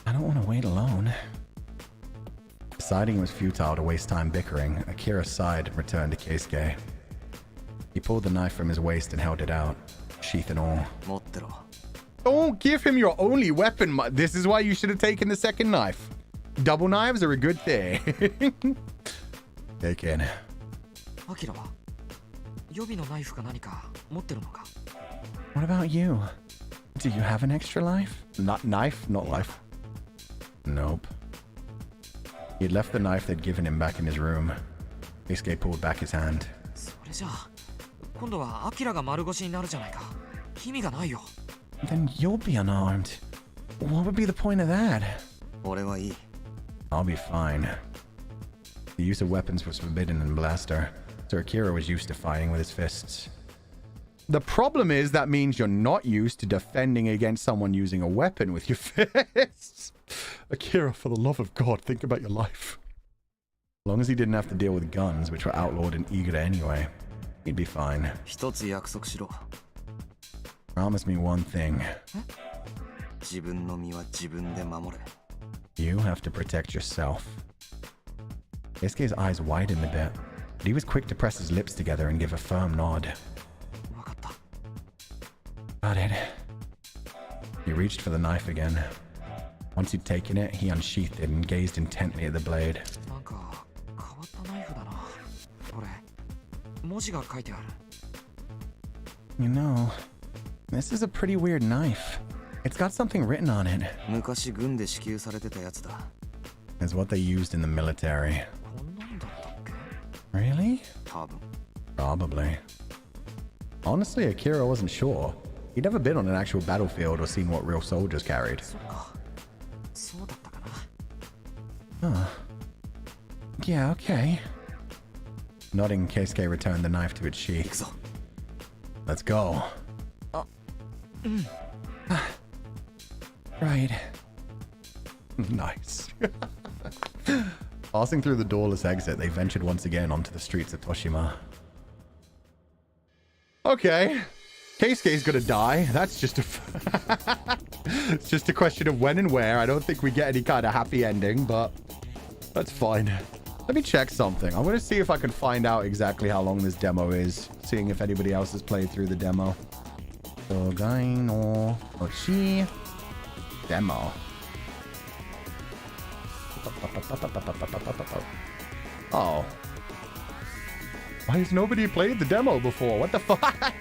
I don't want to wait alone. Deciding it was futile to waste time bickering, Akira sighed and returned to Kousuke. He pulled the knife from his waist and held it out, sheath and all. 持ってろ。 Don't give him your only weapon. This is why you should have taken the second knife. Double knives are a good thing. Take it. アキラは予備のナイフか何か持ってるのか。 What about you? Do you have an extra life? Not knife, not life. Nope. He had left the knife they'd given him back in his room. Kousuke pulled back his hand. それじゃあ今度はアキラが丸腰になるじゃないか。意味がないよ。 Then you'll be unarmed. What would be the point of that? 俺はいい。 I'll be fine. The use of weapons was forbidden in Blaster, so Akira was used to fighting with his fists. The problem is that means you're not used to defending against someone using a weapon with your fists. Akira, for the love of God, think about your life. As long as he didn't have to deal with guns, which were outlawed in Igra anyway, he'd be fine. 一つ約束しろ。 Promise me one thing. 自分の身は自分で守れ。 You have to protect yourself. Kousuke's eyes widened a bit, but he was quick to press his lips together and give a firm nod. わかった。 Got it. He reached for the knife again. Once he'd taken it, he unsheathed it and gazed intently at the blade. なんか変わったナイフだな。これ文字が書いてある。 You know, this is a pretty weird knife. It's got something written on it. 昔軍で支給されてたやつだ。 It's what they used in the military. こんなんだったっけ？ Really? 多分。 Probably. Honestly, Akira wasn't sure. He'd never been on an actual battlefield or seen what real soldiers carried. そっか。そうだったかな。 Huh. Yeah, okay. Nodding, Kousuke returned the knife to its 行く sheath. ぞ。 Let's go. Right. Nice. Passing through the doorless exit, they ventured once again onto the streets of Toshima. Okay. Keisuke's gonna die. That's just a... It's just a question of when and where. I don't think we get any kind of happy ending, but that's fine. Let me check something. I'm gonna see if I can find out exactly how long this demo is. Seeing if anybody else has played through the demo. Togainu Ochi demo. Oh. Why has nobody played the demo before? What the fuck?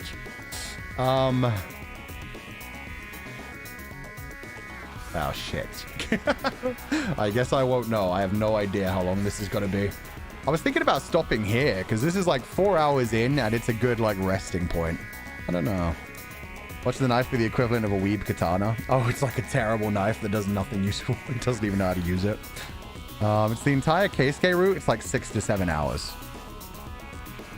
Oh shit. I guess I won't know. I have no idea how long this is gonna be. I was thinking about stopping here because this is like 4 hours in and it's a good like resting point. I don't know. What's the knife be the equivalent of a weeb katana? Oh, it's like a terrible knife that does nothing useful. It doesn't even know how to use it. It's the entire Keisuke route. It's like 6 to 7 hours.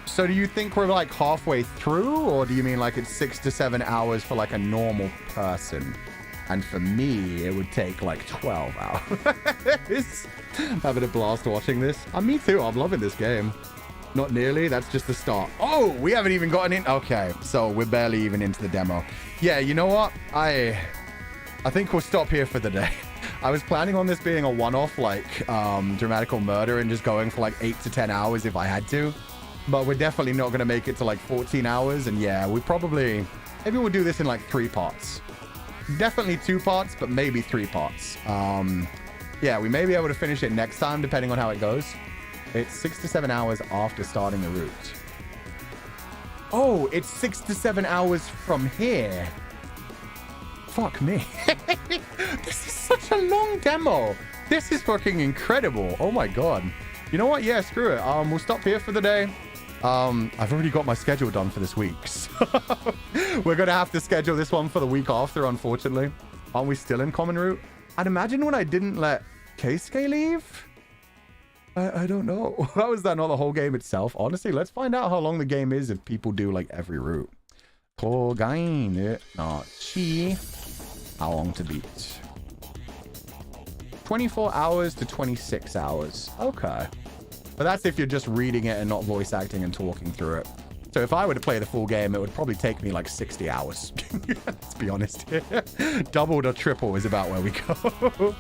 So do you think we're like halfway through, or do you mean like it's 6 to 7 hours for like a normal person? And for me, it would take like 12 hours. Having a blast watching this. Me too. I'm loving this game. Not nearly. That's just the start. Oh, we haven't even gotten in. Okay, so we're barely even into the demo. Yeah, you know what? I think we'll stop here for the day. I was planning on this being a one-off, like, dramatical murder and just going for like 8 to 10 hours if I had to. But we're definitely not going to make it to like 14 hours. And yeah, maybe we'll do this in like 3 parts. Definitely 2 parts, but maybe 3 parts. Yeah, we may be able to finish it next time, depending on how it goes. It's 6 to 7 hours after starting the route. Oh, it's 6 to 7 hours from here. Fuck me. This is such a long demo. This is fucking incredible. Oh my god. You know what? Yeah, screw it. We'll stop here for the day. I've already got my schedule done for this week. So we're going to have to schedule this one for the week after, unfortunately. Aren't we still in common route? I'd imagine when I didn't let Keisuke leave. I don't know. How is that not the whole game itself? Honestly, let's find out how long the game is if people do like every route. Togainu Ochi. How long to beat? 24 hours to 26 hours. Okay. But that's if you're just reading it and not voice acting and talking through it. So if I were to play the full game, it would probably take me like 60 hours. Let's be honest here. Double or triple is about where we go.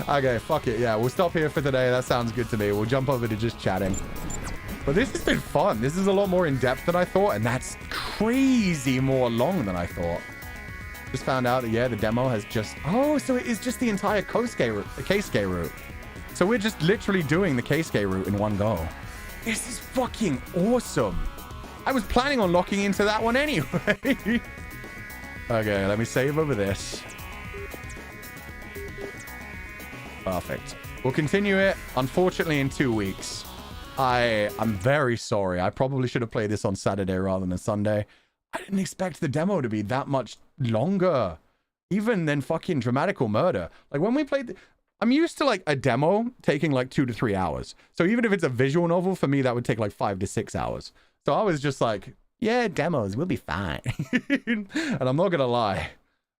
Okay, fuck it. Yeah, we'll stop here for today. That sounds good to me. We'll jump over to just chatting. But this has been fun. This is a lot more in-depth than I thought, and that's crazy more long than I thought. Just found out that, yeah, the demo has just... Oh, so it is just the entire Keisuke route. So we're just literally doing the Keisuke route in one go. This is fucking awesome. I was planning on locking into that one anyway. Okay, let me save over this. Perfect. We'll continue it, unfortunately, in 2 weeks. I'm very sorry. I probably should have played this on Saturday rather than Sunday. I didn't expect the demo to be that much longer. Even than fucking Dramatical Murder. Like, when we played... I'm used to, like, a demo taking, like, 2 to 3 hours. So even if it's a visual novel, for me, that would take, like, 5 to 6 hours. So I was just like, yeah, demos, we'll be fine. And I'm not gonna lie.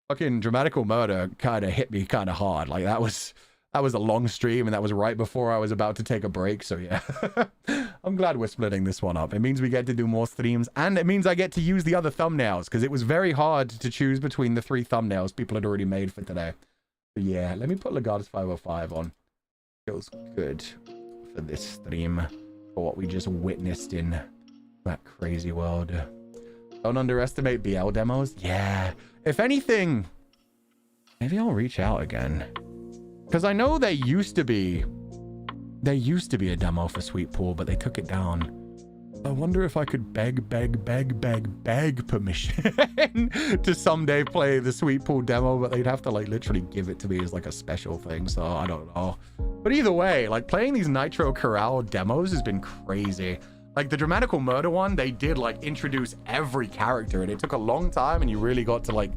Fucking Dramatical Murder kind of hit me kind of hard. Like, that was a long stream, and that was right before I was about to take a break. So, yeah. I'm glad we're splitting this one up. It means we get to do more streams, and it means I get to use the other thumbnails, because it was very hard to choose between the 3 thumbnails people had already made for today. So, yeah, let me put Legatus 505 on. Feels good for this stream, for what we just witnessed in that crazy world. Don't underestimate BL demos. Yeah. If anything, maybe I'll reach out again. Because I know there used to be a demo for Sweet Pool, but they took it down. I wonder if I could beg permission to someday play the Sweet Pool demo, but they'd have to like literally give it to me as like a special thing, so I don't know. But either way, like playing these Nitro Corral demos has been crazy. Like the Dramatical Murder one, they did like introduce every character, and it took a long time, and you really got to like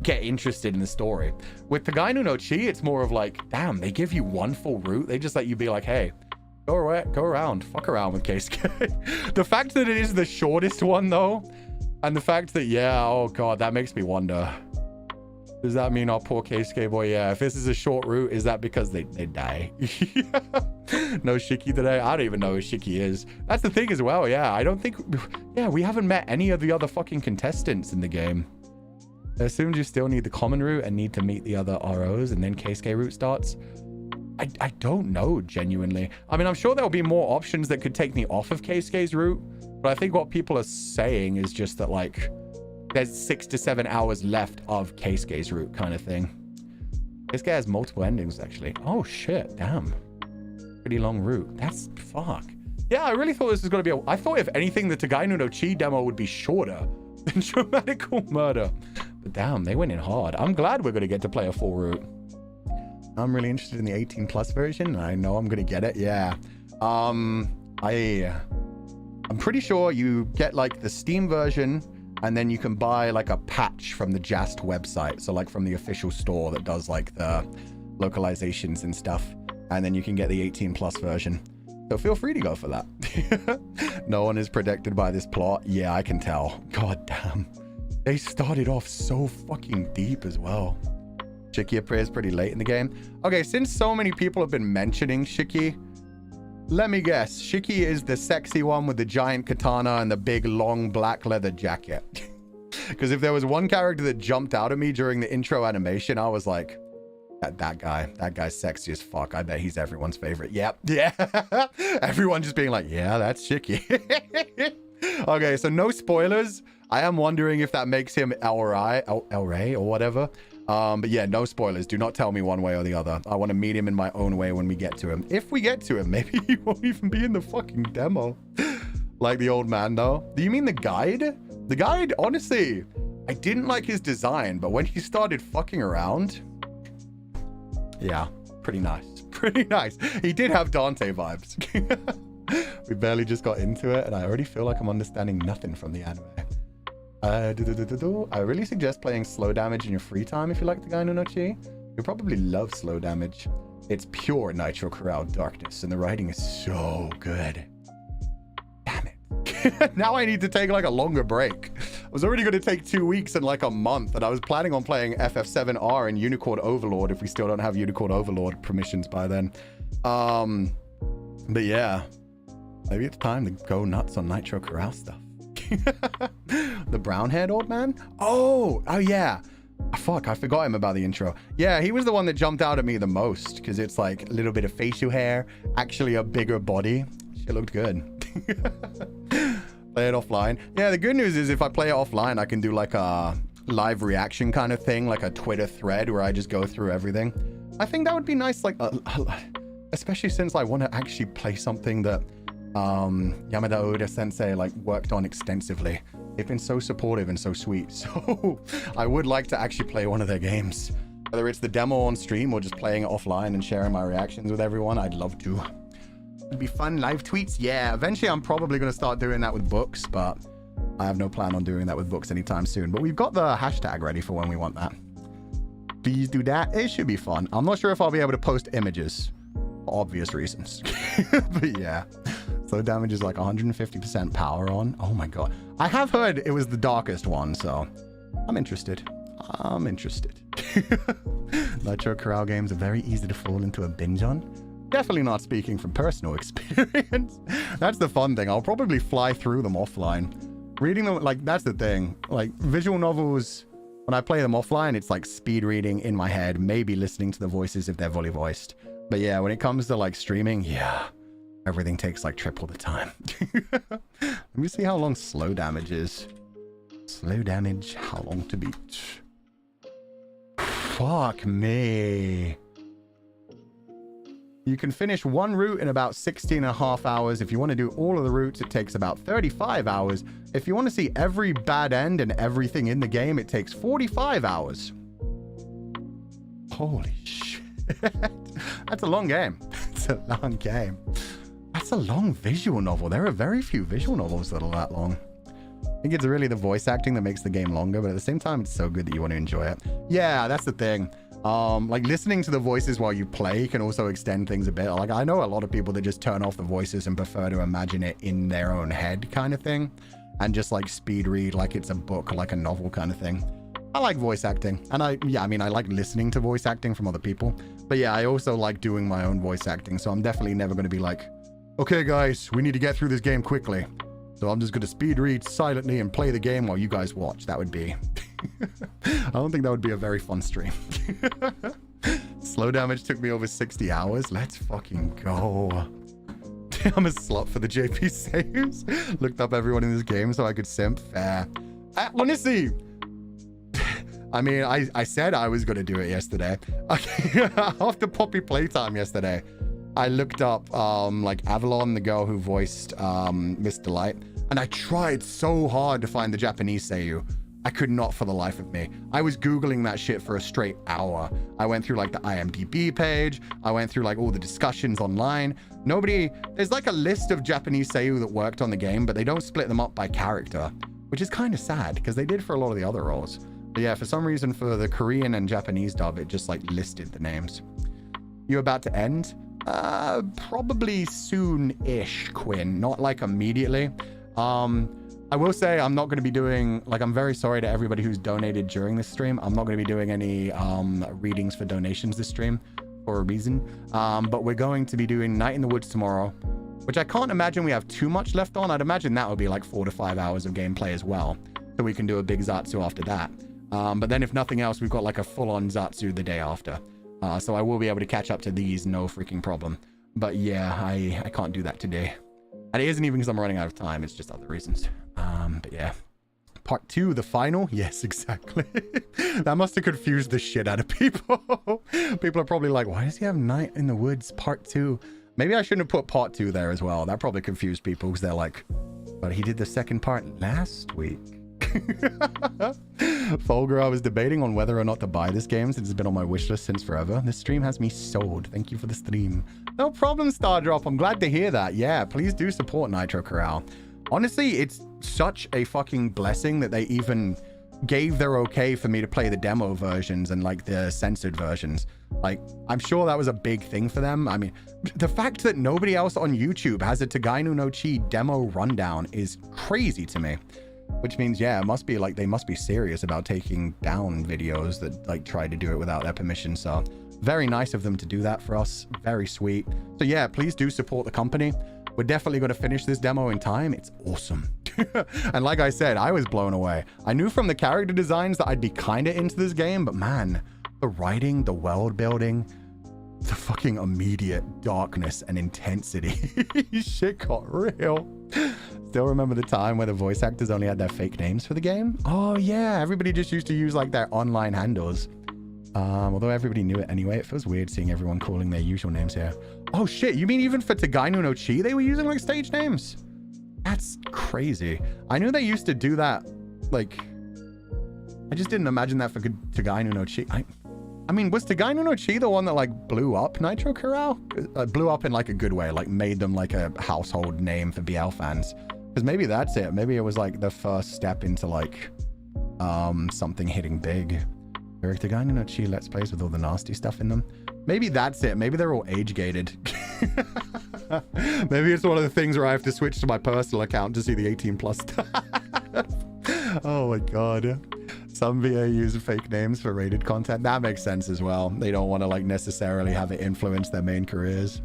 get interested in the story. With Togainu no Chi, it's more of like, damn, they give you one full route. They just let you be like, hey, go around, fuck around with Keisuke. The fact that it is the shortest one though, and the fact that, yeah, oh god, that makes me wonder. Does that mean our poor Kousuke boy? Yeah, if this is a short route, is that because they die? No Shiki today? I don't even know who Shiki is. That's the thing as well, yeah. I don't think... Yeah, we haven't met any of the other fucking contestants in the game. I assume you still need the common route and need to meet the other ROs and then Kousuke route starts. I don't know, genuinely. I mean, I'm sure there'll be more options that could take me off of Kousuke's route, but I think what people are saying is just that, like, there's 6 to 7 hours left of Kousuke's route kind of thing. Kousuke has multiple endings, actually. Oh, shit. Damn. Pretty long route. That's... Fuck. Yeah, I really thought this was going to be I thought, if anything, the Togainu no Chi demo would be shorter than Dramatical Murder. But damn, they went in hard. I'm glad we're going to get to play a full route. I'm really interested in the 18+ version. I know I'm going to get it. Yeah. I'm pretty sure you get, like, the Steam version... And then you can buy like a patch from the Just website. So like from the official store that does like the localizations and stuff. And then you can get the 18+ version. So feel free to go for that. No one is protected by this plot. Yeah, I can tell. God damn. They started off so fucking deep as well. Shiki appears pretty late in the game. Okay, since so many people have been mentioning Shiki, let me guess. Shiki is the sexy one with the giant katana and the big long black leather jacket. Because if there was one character that jumped out at me during the intro animation, I was like, that guy's sexy as fuck. I bet he's everyone's favorite. Yep. Yeah. Everyone just being like, yeah, that's Shiki. Okay, so no spoilers. I am wondering if that makes him El Rey or whatever. But yeah, no spoilers. Do not tell me one way or the other. I want to meet him in my own way when we get to him. If we get to him, maybe he won't even be in the fucking demo. Like the old man, though. Do you mean the guide? The guide, honestly, I didn't like his design, but when he started fucking around, yeah, pretty nice. Pretty nice. He did have Dante vibes. We barely just got into it, and I already feel like I'm understanding nothing from the anime. I really suggest playing slow damage in your free time if you like the Togainu no Chi. You'll probably love slow damage. It's pure Nitro Corral darkness, and the writing is so good. Damn it. Now I need to take like a longer break. I was already going to take 2 weeks and like a month, and I was planning on playing FF7R and Unicorn Overlord if we still don't have Unicorn Overlord permissions by then. But yeah, maybe it's time to go nuts on Nitro Corral stuff. The brown-haired old man? Oh yeah. Fuck, I forgot him about the intro. Yeah, he was the one that jumped out at me the most because it's like a little bit of facial hair, actually a bigger body. Shit looked good. Play it offline. Yeah, the good news is if I play it offline, I can do like a live reaction kind of thing, like a Twitter thread where I just go through everything. I think that would be nice, like, especially since I want to actually play something that Yamada Oda sensei like worked on extensively. They've been so supportive and so sweet. So I would like to actually play one of their games. Whether it's the demo on stream or just playing it offline and sharing my reactions with everyone, I'd love to. It'd be fun. Live tweets. Yeah, eventually I'm probably going to start doing that with books, but I have no plan on doing that with books anytime soon. But we've got the hashtag ready for when we want that. Please do that. It should be fun. I'm not sure if I'll be able to post images for obvious reasons. But yeah. So damage is like 150% power on. Oh my god. I have heard it was the darkest one, so I'm interested. I'm interested. Nitro Corral games are very easy to fall into a binge on. Definitely not speaking from personal experience. That's the fun thing. I'll probably fly through them offline. Reading them, like, that's the thing. Like, visual novels, when I play them offline, it's like speed reading in my head, maybe listening to the voices if they're volley voiced. But yeah, when it comes to like streaming, yeah, everything takes like triple the time. Let me see how long slow damage is. Slow damage, how long to beat? Fuck me. You can finish one route in about 16.5 hours. If you want to do all of the routes, it takes about 35 hours. If you want to see every bad end and everything in the game, it takes 45 hours. Holy shit. That's a long game. That's a long game. That's a long visual novel. There are very few visual novels that are that long. I think it's really the voice acting that makes the game longer, but at the same time, it's so good that you want to enjoy it. Yeah, that's the thing. Like listening to the voices while you play can also extend things a bit. Like I know a lot of people that just turn off the voices and prefer to imagine it in their own head kind of thing. And just like speed read like it's a book, like a novel kind of thing. I like voice acting. And I like listening to voice acting from other people. But yeah, I also like doing my own voice acting. So I'm definitely never going to be like, okay, guys, we need to get through this game quickly. So I'm just going to speed read silently and play the game while you guys watch. That would be... I don't think that would be a very fun stream. Slow damage took me over 60 hours. Let's fucking go. I'm a slut for the JP saves. Looked up everyone in this game so I could simp. Fair. Honestly, I mean, I said I was going to do it yesterday. Okay. After Poppy playtime yesterday, I looked up like Avalon, the girl who voiced Miss Delight, and I tried so hard to find the Japanese Seiyu. I could not for the life of me. I was Googling that shit for a straight hour. I went through like the IMDb page. I went through like all the discussions online. There's like a list of Japanese Seiyu that worked on the game, but they don't split them up by character, which is kind of sad because they did for a lot of the other roles. But yeah, for some reason for the Korean and Japanese dub, it just like listed the names. You about to end? Probably soon-ish, Quinn. Not like immediately. I will say I'm not going to be doing, like, I'm very sorry to everybody who's donated during this stream. I'm not going to be doing any readings for donations this stream for a reason. But we're going to be doing Night in the Woods tomorrow, which I can't imagine we have too much left on. I'd imagine that would be like 4 to 5 hours of gameplay as well. So we can do a big Zatsu after that. But then if nothing else, we've got like a full-on Zatsu the day after. So I will be able to catch up to these, no freaking problem. But yeah, I can't do that today. And it isn't even because I'm running out of time. It's just other reasons. But yeah. Part 2, the final? Yes, exactly. That must have confused the shit out of people. People are probably like, why does he have Night in the Woods Part 2? Maybe I shouldn't have put Part 2 there as well. That probably confused people because they're like, but he did the second part last week. Fulgur, I was debating on whether or not to buy this game since it's been on my wish list since forever. This stream has me sold. Thank you for the stream. No problem, Stardrop. I'm glad to hear that. Yeah, please do support Nitro Corral. Honestly, it's such a fucking blessing that they even gave their okay for me to play the demo versions and like the censored versions. Like, I'm sure that was a big thing for them. I mean, the fact that nobody else on YouTube has a Togainu no Chi demo rundown is crazy to me. Which means, yeah, it must be like they must be serious about taking down videos that like try to do it without their permission. So very nice of them to do that for us. Very sweet. So yeah, please do support the company. We're definitely going to finish this demo in time. It's awesome. And like I said, I was blown away. I knew from the character designs that I'd be kind of into this game, but man, the writing, the world building, the fucking immediate darkness and intensity. Shit got real. Still remember the time where the voice actors only had their fake names for the game? Oh yeah, everybody just used to use like their online handles. Although everybody knew it anyway, it feels weird seeing everyone calling their usual names here. Oh shit, you mean even for Togainu no Chi they were using like stage names? That's crazy. I knew they used to do that, like, I just didn't imagine that for Togainu no Chi. I mean, was Togainu no Chi the one that like blew up Nitro Corral? Blew up in like a good way, like made them like a household name for BL fans. Because maybe that's it. Maybe it was like the first step into like something hitting big. Togainu no Chi Let's Plays with all the nasty stuff in them. Maybe that's it. Maybe they're all age-gated. Maybe it's one of the things where I have to switch to my personal account to see the 18+ stuff. Oh my god. Some VA use fake names for rated content. That makes sense as well. They don't want to like necessarily have it influence their main careers.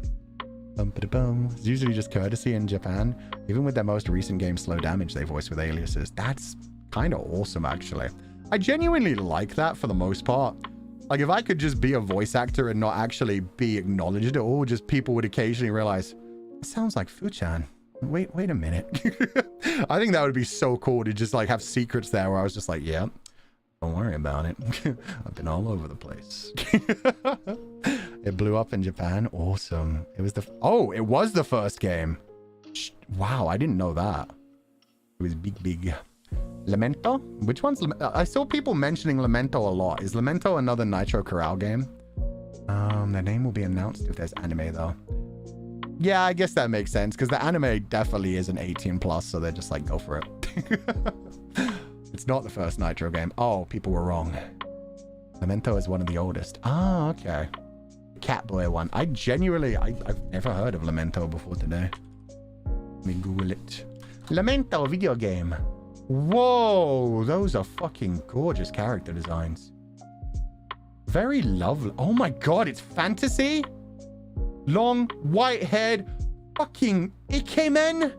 It's usually just courtesy in Japan. Even with their most recent game, Slow Damage, they voice with aliases. That's kind of awesome, actually. I genuinely like that for the most part. Like, if I could just be a voice actor and not actually be acknowledged at all, just people would occasionally realize, it sounds like Fu-chan. Wait a minute. I think that would be so cool to just like have secrets there where I was just like, yeah, don't worry about it. I've been all over the place. It blew up in Japan. Awesome. It was it was the first game. Wow, I didn't know that. It was big. Lamento? Which one's I saw people mentioning Lamento a lot. Is Lamento another Nitro Corral game? Their name will be announced if there's anime though. Yeah, I guess that makes sense because the anime definitely is an 18+, so they're just like, go for it. It's not the first Nitro game. Oh, people were wrong. Lamento is one of the oldest. Ah, okay. Catboy one. I've never heard of Lamento before today. Let me Google it. Lamento video game. Whoa, those are fucking gorgeous character designs. Very lovely. Oh my god, it's fantasy? Long, white-haired, fucking Ikemen?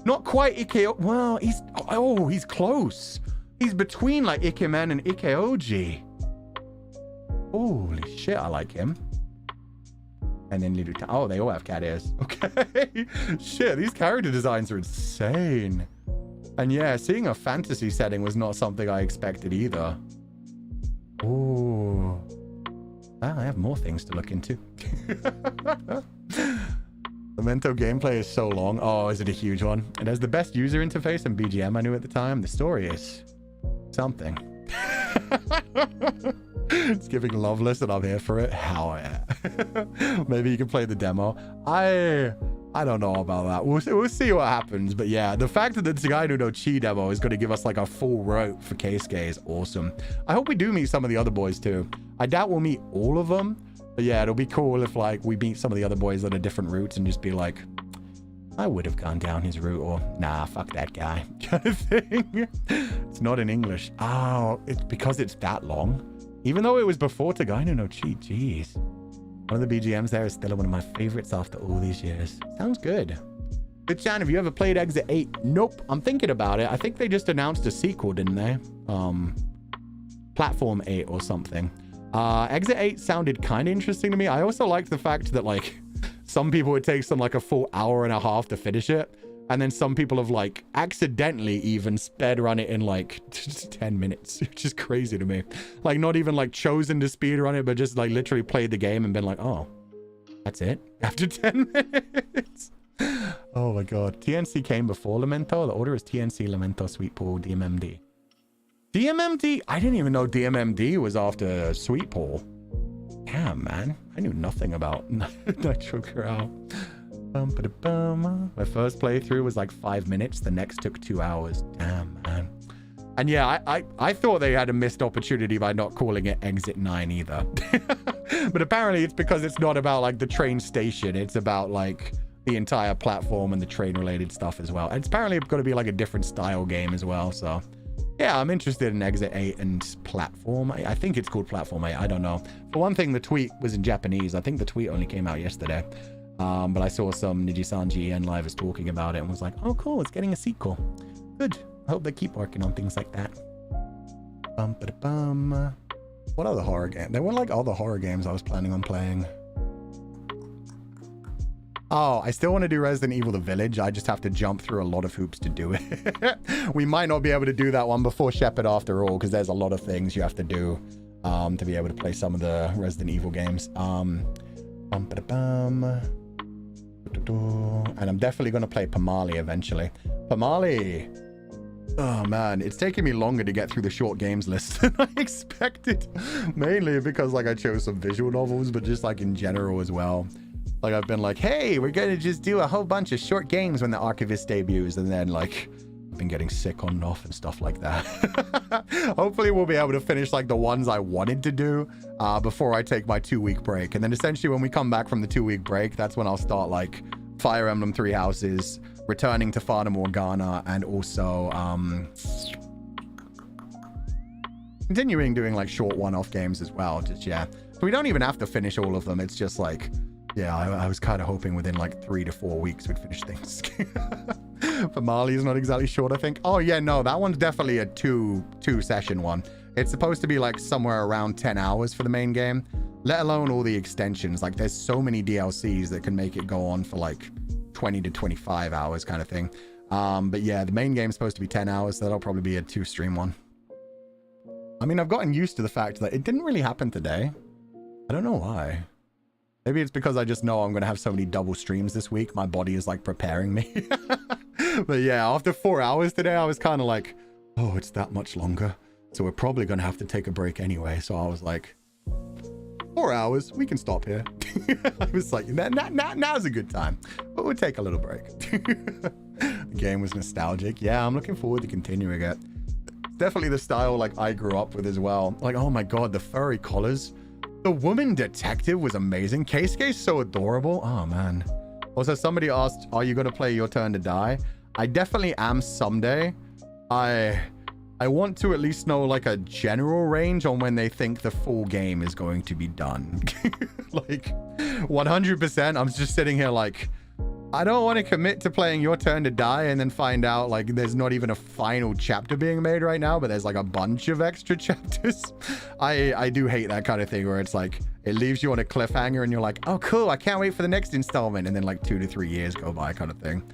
Not quite Ike... Well, he's close. He's between, like, Ikemen and Ikeoji. Holy shit, I like him. And then Liruta. Oh, they all have cat ears. Okay. Shit, these character designs are insane. And yeah, seeing a fantasy setting was not something I expected either. Ooh. Ah, I have more things to look into. Memento gameplay is so long. Oh, is it a huge one? It has the best user interface and BGM I knew at the time. The story is something. It's giving Loveless and I'm here for it. Hell yeah. Maybe you can play the demo. I don't know about that. We'll see what happens. But yeah, the fact that the Togainu no Chi demo is going to give us like a full route for Keisuke is awesome. I hope we do meet some of the other boys too. I doubt we'll meet all of them. But yeah, it'll be cool if like we meet some of the other boys that are different routes and just be like, I would have gone down his route, or nah, fuck that guy kind of thing. It's not in English. Oh, it's because it's that long. Even though it was before Togainu no Chi, jeez. One of the BGMs there is still one of my favorites after all these years. Sounds good. Good Chan, have you ever played Exit 8? Nope. I'm thinking about it. I think they just announced a sequel, didn't they? Platform 8 or something. Exit 8 sounded kind of interesting to me. I also liked the fact that, like, some people it takes them, like, a full hour and a half to finish it. And then some people have, like, accidentally even sped run it in, like, 10 minutes, which is crazy to me. Like, not even, like, chosen to speed run it, but just, like, literally played the game and been like, oh, that's it? After 10 minutes? Oh, my God. TNC came before Lamento. The order is TNC, Lamento, Sweet Pool, DMMD. DMMD? I didn't even know DMMD was after Sweet Pool. Damn, man. I knew nothing about Nitro Corral. My first playthrough was like 5 minutes. The next took 2 hours. Damn, man. And yeah, I thought they had a missed opportunity by not calling it Exit 9 either. But apparently it's because it's not about like the train station. It's about like the entire platform and the train related stuff as well. And it's apparently going to be like a different style game as well. So yeah, I'm interested in Exit 8 and Platform. I think it's called Platform 8. I don't know. For one thing, the tweet was in Japanese. I think the tweet only came out yesterday. But I saw some Nijisanji and Livers talking about it and was like, oh, cool, it's getting a sequel. Good. I hope they keep working on things like that. What other horror game? There were like all the horror games I was planning on playing. Oh, I still want to do Resident Evil The Village. I just have to jump through a lot of hoops to do it. We might not be able to do that one before Shepard after all, because there's a lot of things you have to do to be able to play some of the Resident Evil games. And I'm definitely going to play Pamali eventually. Pamali! Oh man, it's taking me longer to get through the short games list than I expected. Mainly because like I chose some visual novels, but just like in general as well. Like I've been like, hey, we're going to just do a whole bunch of short games when the Archivist debuts. And then like, I've been getting sick on and off and stuff like that. Hopefully we'll be able to finish like the ones I wanted to do before I take my 2-week break. And then essentially when we come back from the 2-week break, that's when I'll start like Fire Emblem 3 Houses, returning to Fata Morgana, and also continuing doing like short one-off games as well. Just, yeah. So we don't even have to finish all of them. It's just like, yeah, I was kind of hoping within like 3 to 4 weeks we'd finish things. But Mali is not exactly short, I think. Oh yeah, no, that one's definitely a two session one. It's supposed to be like somewhere around 10 hours for the main game, let alone all the extensions. Like there's so many DLCs that can make it go on for like 20 to 25 hours kind of thing. But yeah, the main game's supposed to be 10 hours, so that'll probably be a 2-stream one. I mean, I've gotten used to the fact that it didn't really happen today. I don't know why. Maybe it's because I just know I'm going to have so many double streams this week. My body is like preparing me. But yeah, after 4 hours today, I was kind of like, oh, it's that much longer. So we're probably going to have to take a break anyway. So I was like, 4 hours, we can stop here. I was like, now's a good time. But we'll take a little break. The game was nostalgic. Yeah, I'm looking forward to continuing it. It's definitely the style like I grew up with as well. Like, oh my God, the furry collars. The woman detective was amazing. Keisuke's so adorable. Oh, man. Also, somebody asked, are you going to play Your Turn to Die? I definitely am someday. I want to at least know like a general range on when they think the full game is going to be done. Like 100%. I'm just sitting here like, I don't want to commit to playing Your Turn to Die and then find out like there's not even a final chapter being made right now, but there's like a bunch of extra chapters. I do hate that kind of thing where it's like it leaves you on a cliffhanger and you're like, oh cool, I can't wait for the next installment, and then like 2 to 3 years go by kind of thing.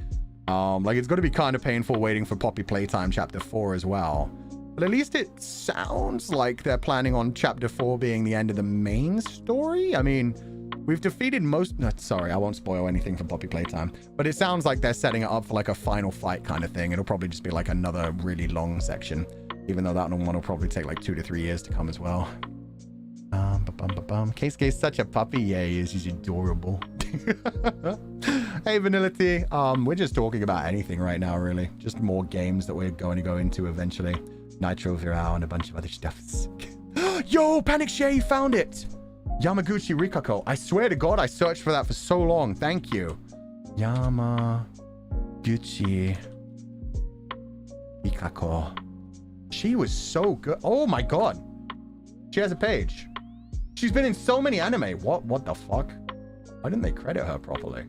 Like it's going to be kind of painful waiting for Poppy Playtime Chapter 4 as well. But at least it sounds like they're planning on Chapter 4 being the end of the main story. I mean, we've defeated most... No, sorry, I won't spoil anything for Poppy Playtime. But it sounds like they're setting it up for like a final fight kind of thing. It'll probably just be like another really long section. Even though that one will probably take like 2 to 3 years to come as well. Keisuke's such a puppy. Yeah, he is. He's adorable. Hey, Vanilla T. We're just talking about anything right now, really. Just more games that we're going to go into eventually. Nitro Viral and a bunch of other stuff. Yo, Panic Shay found it. Yamaguchi Rikako. I swear to God, I searched for that for so long. Thank you. Yamaguchi Rikako. She was so good. Oh my God. She has a page. She's been in so many anime. What the fuck? Why didn't they credit her properly?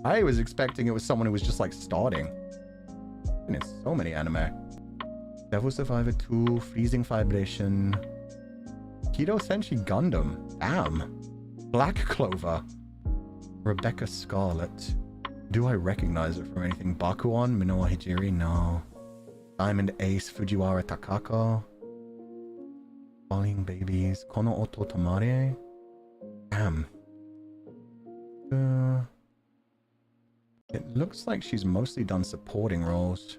I was expecting it was someone who was just like starting. Been in so many anime. Devil Survivor 2, Freezing Vibration, Kido Senshi Gundam, damn, Black Clover, Rebecca Scarlet. Do I recognize it from anything? Bakuon, Minoa Hijiri, no. Diamond Ace, Fujiwara Takako, Falling Babies, Kono Oto Tamare, damn. It looks like she's mostly done supporting roles.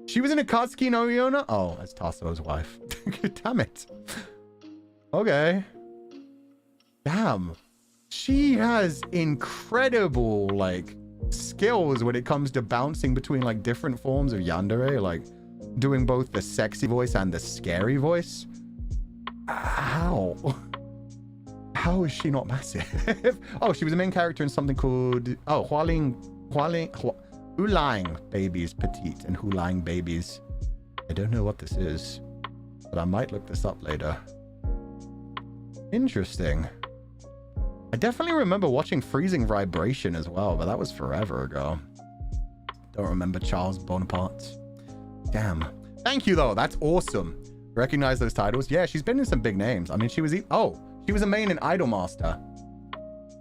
She was in Akatsuki no Yona? Oh, as Tasso's wife. Damn it. Okay. Damn. She has incredible, like, skills when it comes to bouncing between, like, different forms of yandere. Like, doing both the sexy voice and the scary voice. How? How is she not massive? Oh, she was a main character in something called... Oh, Hulang Babies Petite and Hulang Babies. I don't know what this is, but I might look this up later. Interesting. I definitely remember watching Freezing Vibration as well, but that was forever ago. Don't remember Charles Bonaparte. Damn. Thank you, though. That's awesome. Recognize those titles? Yeah, she's been in some big names. I mean, she was... she was a main in Idolmaster.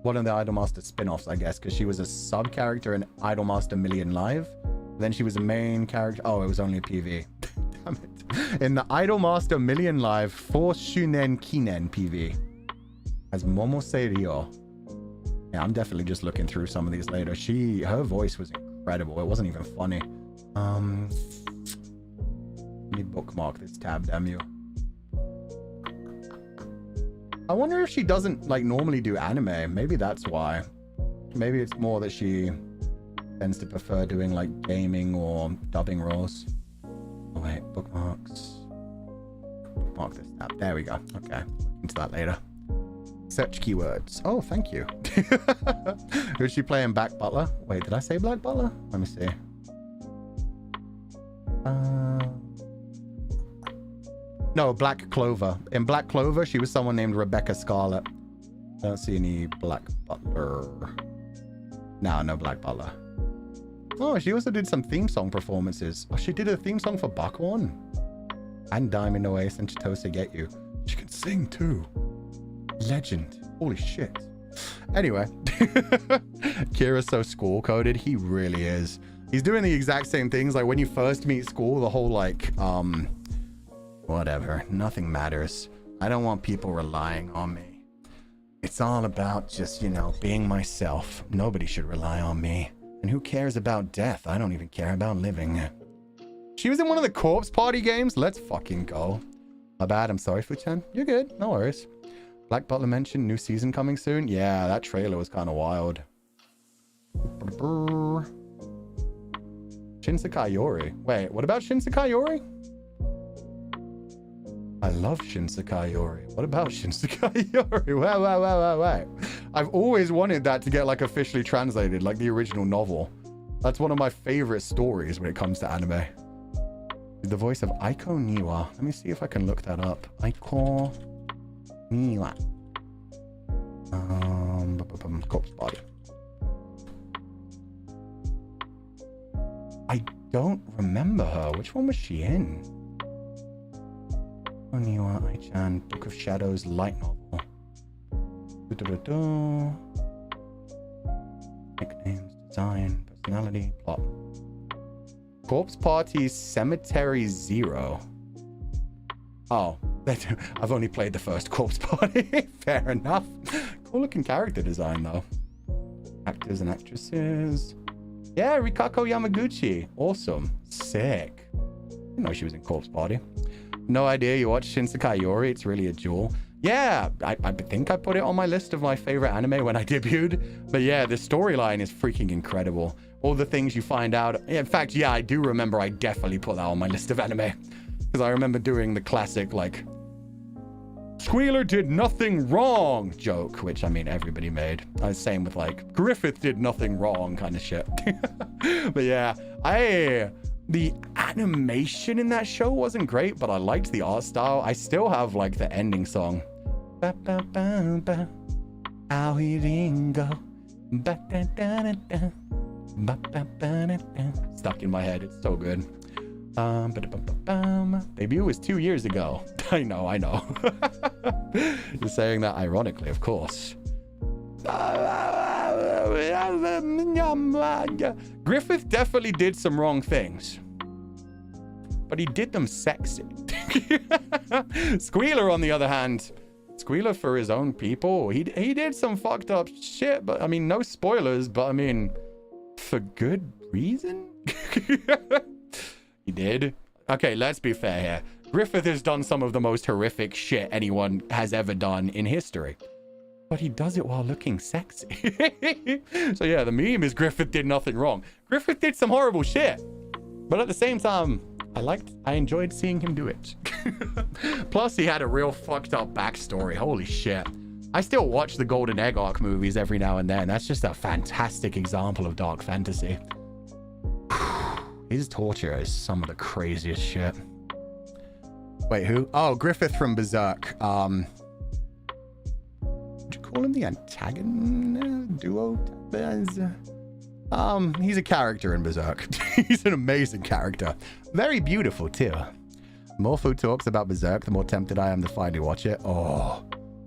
One of the Idolmaster spin-offs, I guess, because she was a sub-character in Idolmaster Million Live. Then she was a main character. Oh, it was only a PV. Damn it. In the Idolmaster Million Live 4 Shunen Kinen PV. As Momose Ryo. Yeah, I'm definitely just looking through some of these later. Her voice was incredible. It wasn't even funny. Let me bookmark this tab, damn you. I wonder if she doesn't like normally do anime. Maybe that's why. Maybe it's more that she tends to prefer doing like gaming or dubbing roles. Oh wait, bookmarks. Bookmark this tab. There we go. Okay, look into that later. Search keywords. Oh, thank you. Who's she playing? Black Butler? Wait, did I say Black Butler? Let me see. No, Black Clover. In Black Clover, she was someone named Rebecca Scarlet. I don't see any Black Butler. No Black Butler. Oh, she also did some theme song performances. Oh, she did a theme song for Bakuon. And Diamond No Ace and Chitose Get You. She can sing too. Legend. Holy shit. Anyway. Kira's so school-coded. He really is. He's doing the exact same things. Like when you first meet school, the whole like, whatever. Nothing matters. I don't want people relying on me. It's all about just, you know, being myself. Nobody should rely on me. And who cares about death? I don't even care about living. She was in one of the Corpse Party games? Let's fucking go. My bad. I'm sorry, Fuchan. You're good. No worries. Black Butler mentioned new season coming soon. Yeah, that trailer was kind of wild. Shinsekai Yori. Wait, what about Shinsekai Yori? I love Shinsekai Yori. What about Shinsekai Yori? Wait. I've always wanted that to get like officially translated, like the original novel. That's one of my favorite stories when it comes to anime. The voice of Aiko Niwa. Let me see if I can look that up. Aiko Niwa. Corpse body. I don't remember her. Which one was she in? Niwa Ai-chan, Book of Shadows, light novel. Nicknames, design, personality, plot. Corpse Party Cemetery Zero. Oh, I've only played the first Corpse Party. Fair enough. Cool looking character design though. Actors and actresses. Yeah, Rikako Yamaguchi. Awesome. Sick. Didn't know she was in Corpse Party. No idea you watched Shinsekai Yori. It's really a jewel. Yeah, I think I put it on my list of my favorite anime when I debuted. But yeah, the storyline is freaking incredible. All the things you find out. In fact, yeah, I do remember I definitely put that on my list of anime. Because I remember doing the classic, like, Squealer did nothing wrong joke, which, I mean, everybody made. I was same with, like, Griffith did nothing wrong kind of shit. But yeah, the animation in that show wasn't great, but I liked the art style. I still have, like, the ending song. Ba ba ba ba. Aoiringo. Ba da da da da. Ba ba ba da da. Stuck in my head. It's so good. Debut was 2 years ago. I know. You're saying that ironically, of course. Griffith definitely did some wrong things, but he did them sexy. Squealer, on the other hand, Squealer for his own people, he did some fucked up shit, but I mean, no spoilers, but I mean, for good reason. He did. Okay, let's be fair here. Griffith has done some of the most horrific shit anyone has ever done in history. But he does it while looking sexy. So yeah, the meme is Griffith did nothing wrong. Griffith did some horrible shit. But at the same time, I enjoyed seeing him do it. Plus, he had a real fucked up backstory. Holy shit. I still watch the Golden Egg arc movies every now and then. That's just a fantastic example of dark fantasy. His torture is some of the craziest shit. Wait, who? Oh, Griffith from Berserk. Would you call him the antagonist duo? He's a character in Berserk. He's an amazing character. Very beautiful, too. The more Fu talks about Berserk, the more tempted I am to finally watch it. Oh,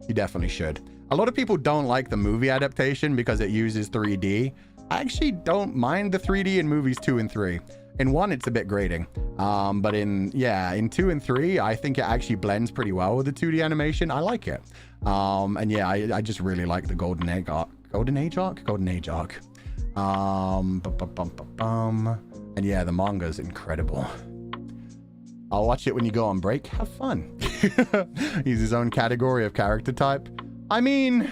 you definitely should. A lot of people don't like the movie adaptation because it uses 3D. I actually don't mind the 3D in movies 2 and 3. In 1, it's a bit grating. But in 2 and 3, I think it actually blends pretty well with the 2D animation. I like it. And yeah, I just really like the Golden Age arc. And yeah, the manga's incredible. I'll watch it when you go on break. Have fun. He's his own category of character type. I mean,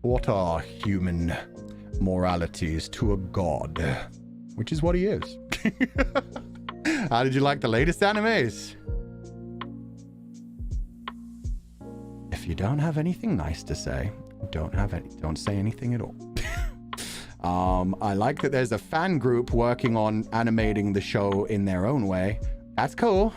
what are human moralities to a god? Which is what he is. How did you like the latest animes? If you don't have anything nice to say, don't say anything at all. I like that there's a fan group working on animating the show in their own way. That's cool.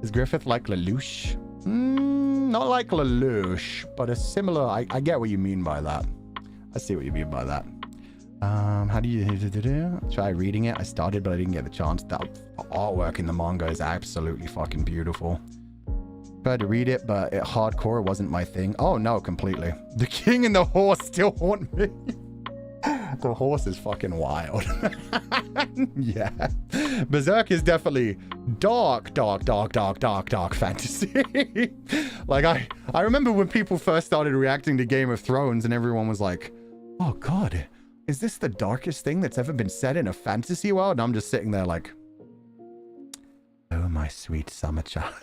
Is Griffith like Lelouch? Not like Lelouch, but a similar... I get what you mean by that. I see what you mean by that. How do you try reading it? I started, but I didn't get the chance. The artwork in the manga is absolutely fucking beautiful. Tried to read it, but hardcore wasn't my thing. Oh no, completely. The king and the horse still haunt me. The horse is fucking wild. Yeah. Berserk is definitely dark fantasy. Like, I remember when people first started reacting to Game of Thrones and everyone was like, oh god, is this the darkest thing that's ever been said in a fantasy world? And I'm just sitting there like, oh, my sweet summer child.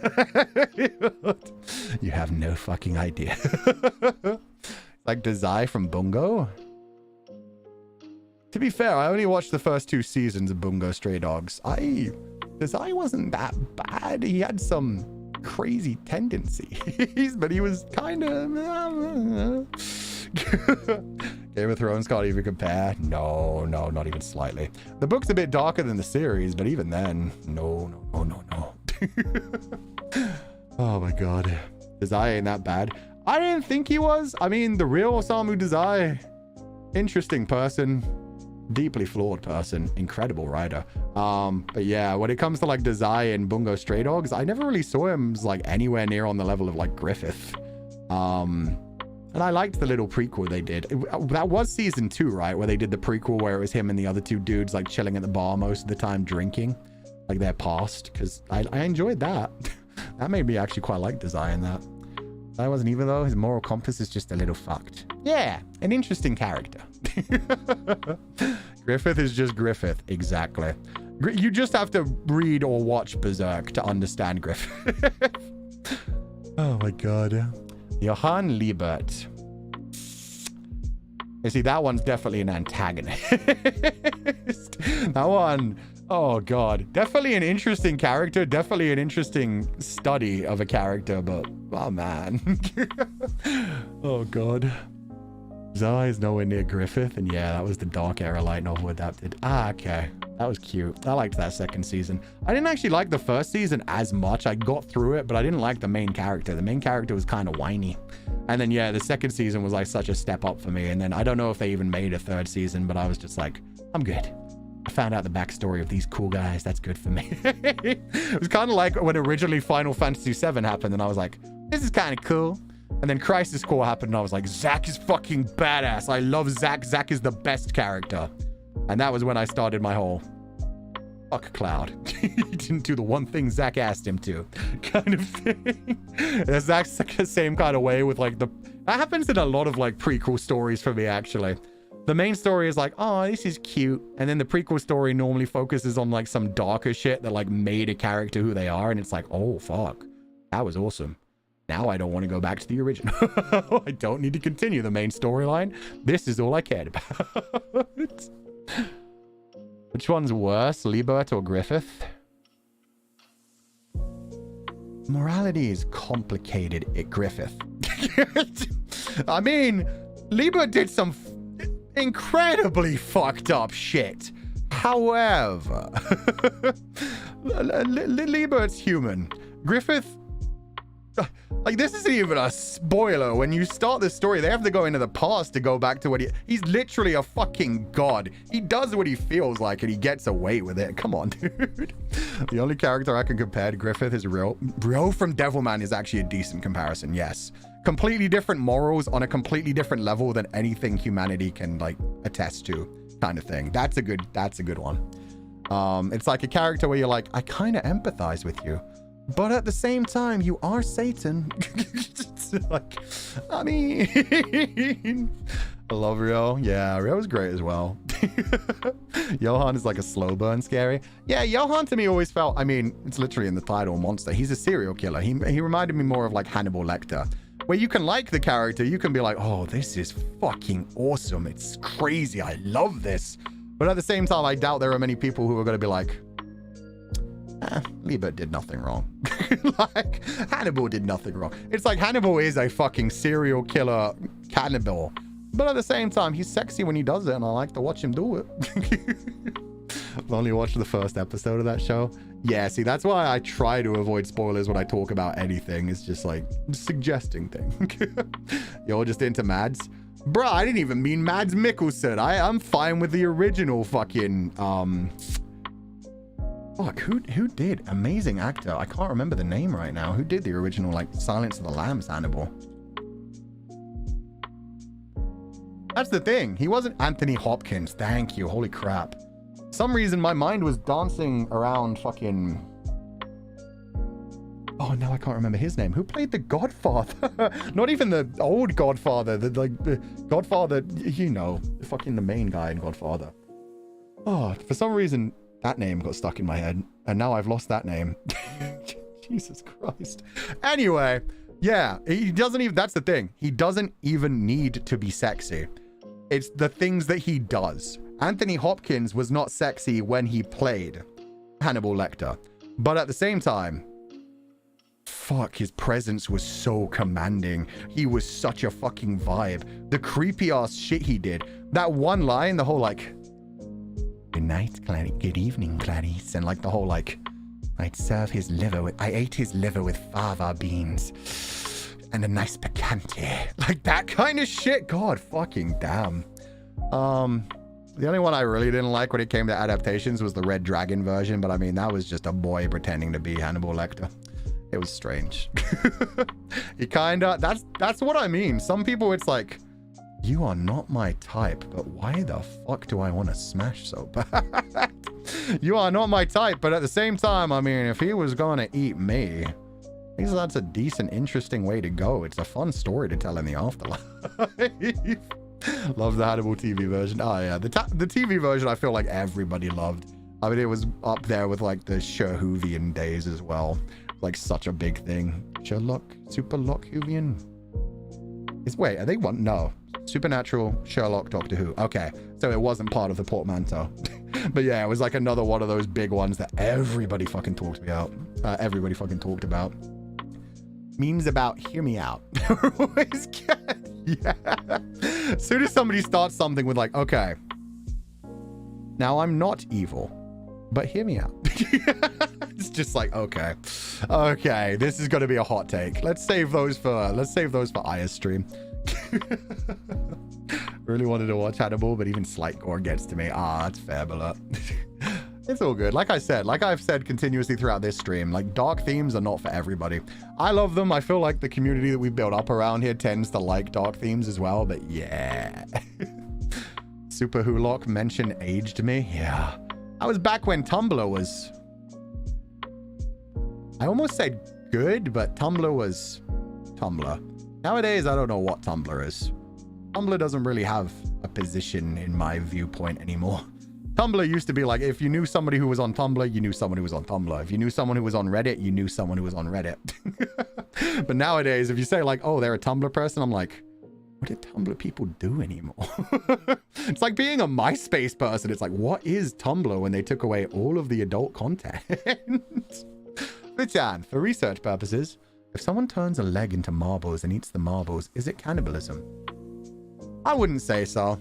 You have no fucking idea. Like Dazai from Bungo. To be fair, I only watched the first 2 seasons of Bungo Stray Dogs. Dazai wasn't that bad. He had some crazy tendencies, but he was kind of... Game of Thrones can't even compare. No, not even slightly. The book's a bit darker than the series, but even then, no. Oh my god. Dazai ain't that bad. I didn't think he was. I mean, the real Osamu Dazai, interesting person, deeply flawed person, incredible writer. But yeah, when it comes to like Dazai and Bungo Stray Dogs, I never really saw him as like anywhere near on the level of like Griffith. And I liked the little prequel they did. That was season 2, right? Where they did the prequel where it was him and the other two dudes like chilling at the bar most of the time drinking. Like their past. Because I enjoyed that. That made me actually quite like Dazai in that. I wasn't even though. His moral compass is just a little fucked. Yeah, an interesting character. Griffith is just Griffith. Exactly. You just have to read or watch Berserk to understand Griffith. Oh my god. Johann Liebert. You see, that one's definitely an antagonist. That one, oh god. Definitely an interesting character. Definitely an interesting study of a character, but, oh man. Oh god. Zai is nowhere near Griffith, and yeah, that was the Dark Era light novel adapted. Ah, okay. That was cute. I liked that second season. I didn't actually like the first season as much. I got through it, but I didn't like the main character. The main character was kind of whiny. And then, yeah, the second season was like such a step up for me. And then I don't know if they even made a third season, but I was just like, I'm good. I found out the backstory of these cool guys. That's good for me. It was kind of like when originally Final Fantasy VII happened, and I was like, this is kind of cool. And then Crisis Core happened, and I was like, Zack is fucking badass. I love Zack. Zack is the best character. And that was when I started my whole fuck Cloud. He didn't do the one thing Zack asked him to kind of thing. Zack's like the same kind of way with like that happens in a lot of like prequel stories for me, actually. The main story is like, oh, this is cute. And then the prequel story normally focuses on like some darker shit that like made a character who they are. And it's like, oh, fuck. That was awesome. Now I don't want to go back to the original. I don't need to continue the main storyline. This is all I cared about. Which one's worse, Liebert or Griffith? Morality is complicated at Griffith. I mean, Liebert did some incredibly fucked up shit. However, Liebert's human. Griffith, like, this isn't even a spoiler. When you start the story, they have to go into the past to go back to what he's literally a fucking god. He does what he feels like and he gets away with it. Come on, dude. The only character I can compare to Griffith is Ryo. Ryo from Devilman is actually a decent comparison, yes. Completely different morals on a completely different level than anything humanity can, like, attest to, kind of thing. That's a good one. It's like a character where you're like, I kind of empathize with you. But at the same time, you are Satan. Like, I mean, I love Ryo. Yeah, Ryo's great as well. Johan is like a slow burn scary. Yeah, Johan to me always felt, I mean, it's literally in the title, monster. He's a serial killer. He reminded me more of like Hannibal Lecter, where you can like the character. You can be like, oh, this is fucking awesome. It's crazy. I love this. But at the same time, I doubt there are many people who are going to be like, Liebert did nothing wrong. Like, Hannibal did nothing wrong. It's like Hannibal is a fucking serial killer cannibal. But at the same time, he's sexy when he does it, and I like to watch him do it. I've only watched the first episode of that show. Yeah, see, that's why I try to avoid spoilers when I talk about anything. It's just like suggesting things. You're just into Mads? Bruh, I didn't even mean Mads Mikkelsen. I'm fine with the original fucking, fuck, who did? Amazing actor. I can't remember the name right now. Who did the original, like, Silence of the Lambs Hannibal? That's the thing. He wasn't Anthony Hopkins. Thank you. Holy crap. For some reason, my mind was dancing around fucking... Oh, now I can't remember his name. Who played the Godfather? Not even the old Godfather. The Godfather, you know, fucking the main guy in Godfather. Oh, for some reason... that name got stuck in my head, and now I've lost that name. Jesus Christ. Anyway, yeah, he doesn't even, that's the thing. He doesn't even need to be sexy. It's the things that he does. Anthony Hopkins was not sexy when he played Hannibal Lecter. But at the same time, fuck, his presence was so commanding. He was such a fucking vibe. The creepy ass shit he did. That one line, the whole like, good night, Clarice. Good evening, Clarice. And like the whole like, I ate his liver with fava beans and a nice picante. Like that kind of shit. God fucking damn. The only one I really didn't like when it came to adaptations was the Red Dragon version, but I mean, that was just a boy pretending to be Hannibal Lecter. It was strange. He kinda, that's what I mean. Some people, it's like, you are not my type, but why the fuck do I want to smash so bad? You are not my type, but at the same time, I mean, if he was going to eat me, I guess that's a decent, interesting way to go. It's a fun story to tell in the afterlife. Love the Hannibal TV version. Oh yeah, the TV version I feel like everybody loved. I mean, it was up there with like the Sherhoovian days as well. Like such a big thing. Sherlock, Super Lockhoovian. Wait, are they one? No. Supernatural, Sherlock, Doctor Who. Okay, so it wasn't part of the portmanteau. But yeah, it was like another one of those big ones that everybody fucking talked about. Everybody fucking talked about. Memes about hear me out. Always good. Yeah. As soon as somebody starts something with like, okay, now I'm not evil, but hear me out. It's just like, okay, this is going to be a hot take. Let's save those for Aya's stream. Really wanted to watch Hannibal, but even slight gore gets to me. That's fair, but it's all good. Like I've said continuously throughout this stream, like dark themes are not for everybody. I love them. I feel like the community that we built up around here tends to like dark themes as well, but yeah. Super Hulock mentioned aged me. Yeah. I was back when Tumblr was, I almost said good, but Tumblr was Tumblr. Nowadays, I don't know what Tumblr is. Tumblr doesn't really have a position in my viewpoint anymore. Tumblr used to be like, if you knew somebody who was on Tumblr, you knew someone who was on Tumblr. If you knew someone who was on Reddit, you knew someone who was on Reddit. But nowadays, if you say like, oh, they're a Tumblr person, I'm like, what do Tumblr people do anymore? It's like being a MySpace person. It's like, what is Tumblr when they took away all of the adult content? Vichan, for research purposes, if someone turns a leg into marbles and eats the marbles, is it cannibalism? I wouldn't say so.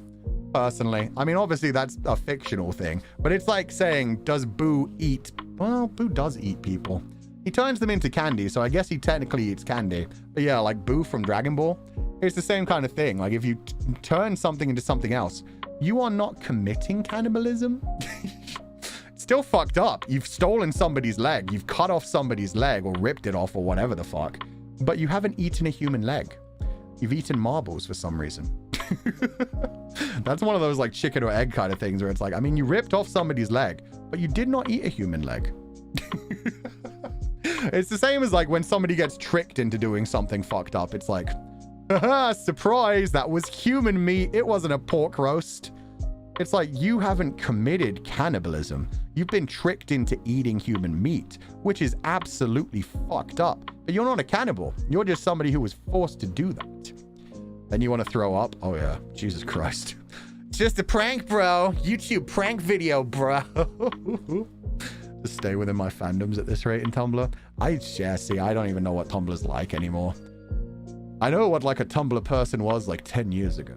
Personally, I mean, obviously that's a fictional thing, but it's like saying, does Boo eat? Well, Boo does eat people. He turns them into candy, so I guess he technically eats candy. But yeah, like Boo from Dragon Ball, it's the same kind of thing. Like if you turn something into something else, you are not committing cannibalism. It's still fucked up. You've stolen somebody's leg, you've cut off somebody's leg or ripped it off or whatever the fuck, but you haven't eaten a human leg. You've eaten marbles for some reason. That's one of those like chicken or egg kind of things where it's like, I mean, you ripped off somebody's leg, but you did not eat a human leg. It's the same as like when somebody gets tricked into doing something fucked up. It's like, haha, surprise, that was human meat. It wasn't a pork roast. It's like, you haven't committed cannibalism. You've been tricked into eating human meat, which is absolutely fucked up. But you're not a cannibal. You're just somebody who was forced to do that. Then you want to throw up? Oh yeah, Jesus Christ. It's just a prank, bro. YouTube prank video, bro. Just stay within my fandoms at this rate in Tumblr. See, I don't even know what Tumblr's like anymore. I know what like a Tumblr person was like 10 years ago.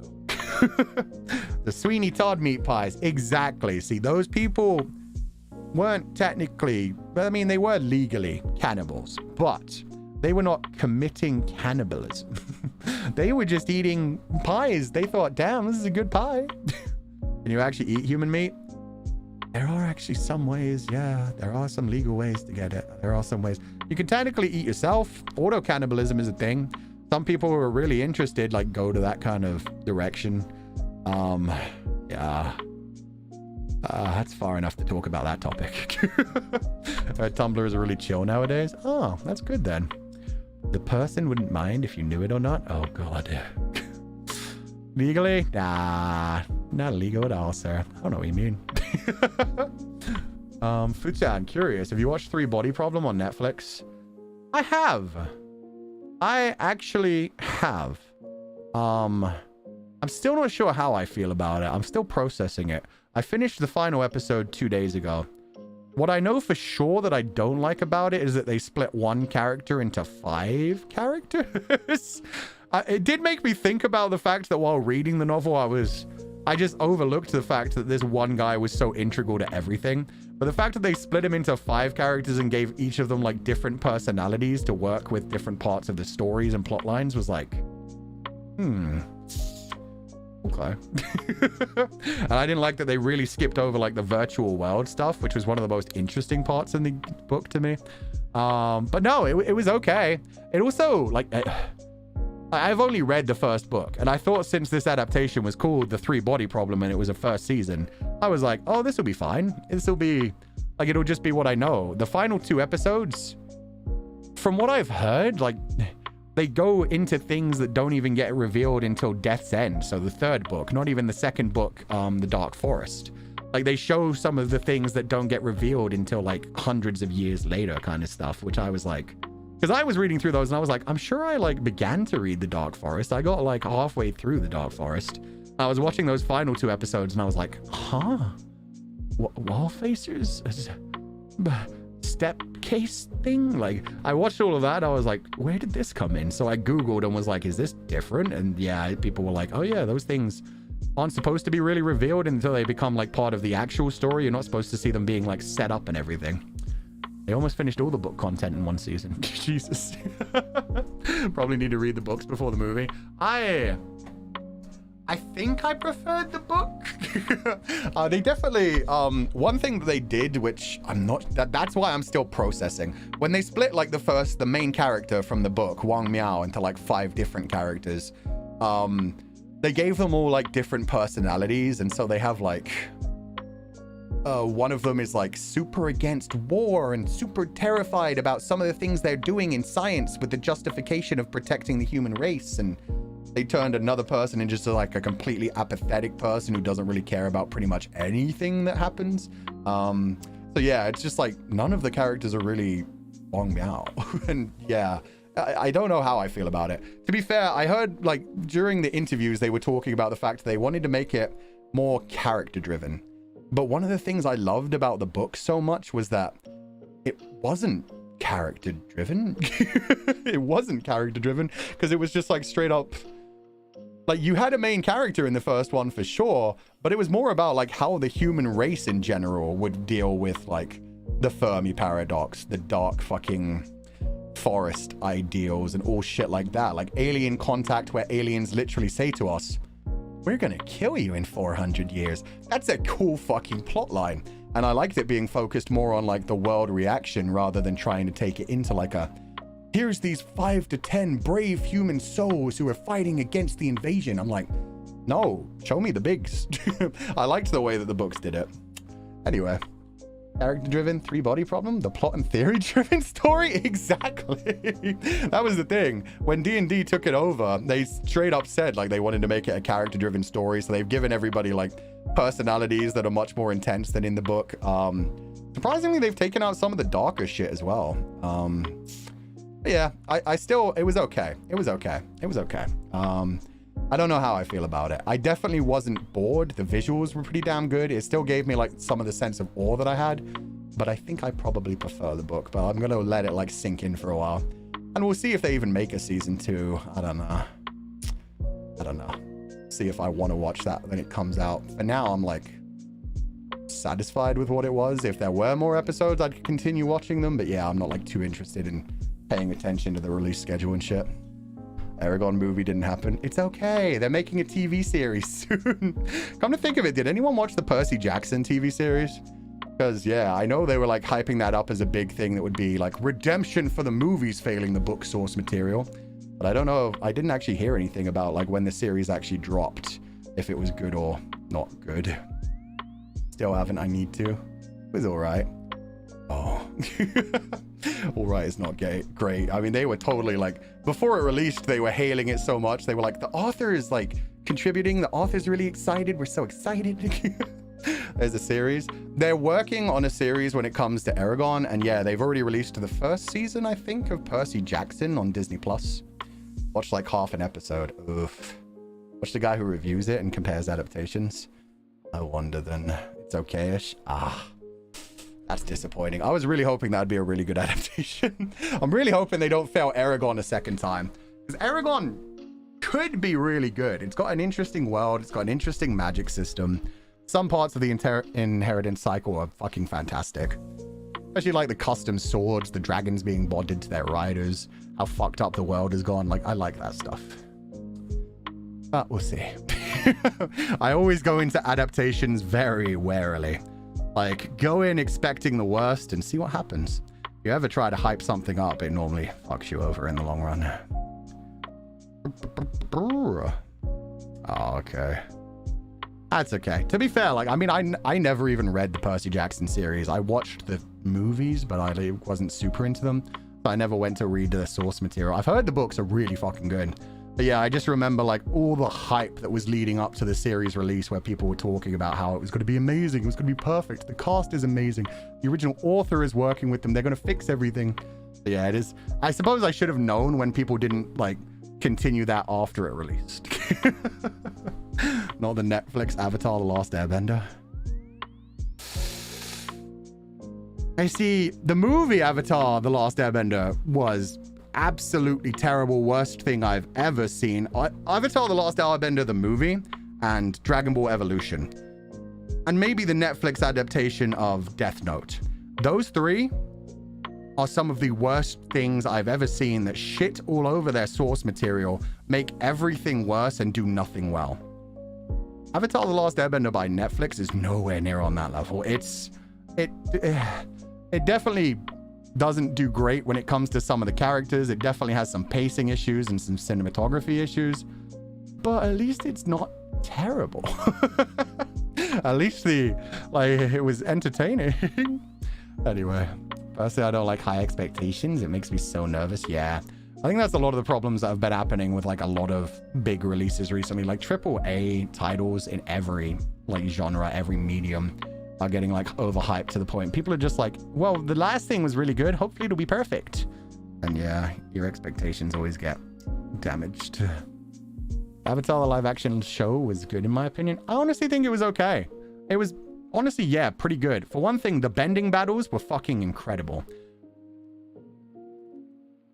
The Sweeney Todd meat pies. Exactly. See, those people weren't technically, I mean, they were legally cannibals, but they were not committing cannibalism. They were just eating pies. They thought, damn, this is a good pie. Can you actually eat human meat? There are actually some ways. Yeah, there are some legal ways to get it. There are some ways. You can technically eat yourself. Auto-cannibalism is a thing. Some people who are really interested, like, go to that kind of direction. Yeah. That's far enough to talk about that topic. Tumblr is really chill nowadays. Oh, that's good then. The person wouldn't mind if you knew it or not. Oh, God. Legally? Nah, not illegal at all, sir. I don't know what you mean. Fuchan, curious. Have you watched 3 Body Problem on Netflix? I have. I actually have. I'm still not sure how I feel about it. I'm still processing it. I finished the final episode 2 days ago. What I know for sure that I don't like about it is that they split one character into 5 characters. It did make me think about the fact that while reading the novel, I just overlooked the fact that this one guy was so integral to everything. But the fact that they split him into 5 characters and gave each of them like different personalities to work with different parts of the stories and plot lines was like, okay. And I didn't like that they really skipped over like the virtual world stuff, which was one of the most interesting parts in the book to me. But no, it was okay. It also, like, I've only read the first book, and I thought since this adaptation was called The 3-Body Problem and it was a first season, I was like, oh, this will be fine. This will be, like, it'll just be what I know. The final 2 episodes, from what I've heard, like, they go into things that don't even get revealed until Death's End. So the 3rd book, not even the 2nd book, The Dark Forest. Like, they show some of the things that don't get revealed until like hundreds of years later kind of stuff, which I was like, because I was reading through those and I was like, I'm sure I like began to read The Dark Forest. I got like halfway through The Dark Forest. I was watching those final 2 episodes and I was like, huh? Wall facers? Step case thing? Like, I watched all of that. I was like, where did this come in? So I Googled and was like, is this different? And yeah, people were like, oh yeah, those things aren't supposed to be really revealed until they become like part of the actual story. You're not supposed to see them being like set up and everything. They almost finished all the book content in 1 season. Jesus. Probably need to read the books before the movie. I think I preferred the book. They definitely, one thing that they did, which I'm not, that's why I'm still processing. When they split like the main character from the book, Wang Miao, into like 5 different characters, they gave them all like different personalities. And so they have like, one of them is like super against war and super terrified about some of the things they're doing in science with the justification of protecting the human race. And they turned another person into just like a completely apathetic person who doesn't really care about pretty much anything that happens. So yeah, it's just like none of the characters are really Wang Miao. And yeah, I don't know how I feel about it. To be fair, I heard like during the interviews, they were talking about the fact they wanted to make it more character driven. But one of the things I loved about the book so much was that it wasn't character driven. It wasn't character driven because it was just like straight up, like you had a main character in the first one for sure, but it was more about like how the human race in general would deal with like the Fermi paradox, the dark fucking forest ideals and all shit like that. Like alien contact where aliens literally say to us, we're gonna kill you in 400 years. That's a cool fucking plot line. And I liked it being focused more on like the world reaction rather than trying to take it into like a, here's these 5 to 10 brave human souls who are fighting against the invasion. I'm like, no, show me the bigs. I liked the way that the books did it. Anyway, character-driven 3-body problem, the plot and theory-driven story. Exactly. That was the thing. When D&D took it over, they straight up said like they wanted to make it a character-driven story. So they've given everybody like personalities that are much more intense than in the book. Surprisingly, they've taken out some of the darker shit as well. Yeah, I still, it was okay. It was okay. It was okay. I don't know how I feel about it. I definitely wasn't bored. The visuals were pretty damn good. It still gave me like some of the sense of awe that I had, but I think I probably prefer the book, but I'm going to let it like sink in for a while. And we'll see if they even make a season 2. I don't know. See if I want to watch that when it comes out. For now, I'm like satisfied with what it was. If there were more episodes, I'd continue watching them, but yeah, I'm not like too interested in paying attention to the release schedule and shit. Aragon movie didn't happen. It's okay. They're making a TV series soon. Come to think of it, did anyone watch the Percy Jackson TV series? Because, yeah, I know they were, like, hyping that up as a big thing that would be, like, redemption for the movies failing the book source material. But I don't know. I didn't actually hear anything about, like, when the series actually dropped, if it was good or not good. Still haven't. I need to. It was all right. Oh. All right, it's not great. I mean, they were totally like, before it released, they were hailing it so much. They were like, the author is like contributing. The author's really excited. We're so excited. There's a series. They're working on a series when it comes to Aragon. And yeah, they've already released the first season, I think, of Percy Jackson on Disney+. Watched like half an episode. Oof. Watch the guy who reviews it and compares adaptations. I wonder then. It's okay-ish. That's disappointing. I was really hoping that'd be a really good adaptation. I'm really hoping they don't fail Aragon a second time. Because Aragon could be really good. It's got an interesting world. It's got an interesting magic system. Some parts of the inheritance cycle are fucking fantastic. Especially like the custom swords, the dragons being bonded to their riders, how fucked up the world has gone. Like, I like that stuff. But we'll see. I always go into adaptations very warily. Like, go in expecting the worst and see what happens. If you ever try to hype something up, it normally fucks you over in the long run. Oh, okay. That's okay. To be fair, like, I mean, I never even read the Percy Jackson series. I watched the movies, but I wasn't super into them. So I never went to read the source material. I've heard the books are really fucking good. But yeah, I just remember like all the hype that was leading up to the series release where people were talking about how it was going to be amazing. It was going to be perfect. The cast is amazing. The original author is working with them. They're going to fix everything. But yeah, it is. I suppose I should have known when people didn't like continue that after it released. Not the Netflix Avatar: The Last Airbender. I see the movie Avatar: The Last Airbender was absolutely terrible, worst thing I've ever seen. Avatar: The Last Airbender, the movie, and Dragon Ball Evolution. And maybe the Netflix adaptation of Death Note. Those three are some of the worst things I've ever seen that shit all over their source material, make everything worse, and do nothing well. Avatar: The Last Airbender by Netflix is nowhere near on that level. It definitely doesn't do great when it comes to some of the characters. It definitely has some pacing issues and some cinematography issues, but at least it's not terrible. At least it was entertaining. Anyway, personally, I don't like high expectations. It makes me so nervous. Yeah, I think that's a lot of the problems that have been happening with like a lot of big releases recently. Like AAA titles in every like genre, every medium are getting like overhyped to the point people are just like, well, the last thing was really good, hopefully it'll be perfect. And yeah, your expectations always get damaged. Avatar: The live action show was good in my opinion. I honestly think it was okay. It was honestly, yeah, pretty good. For one thing, the bending battles were fucking incredible.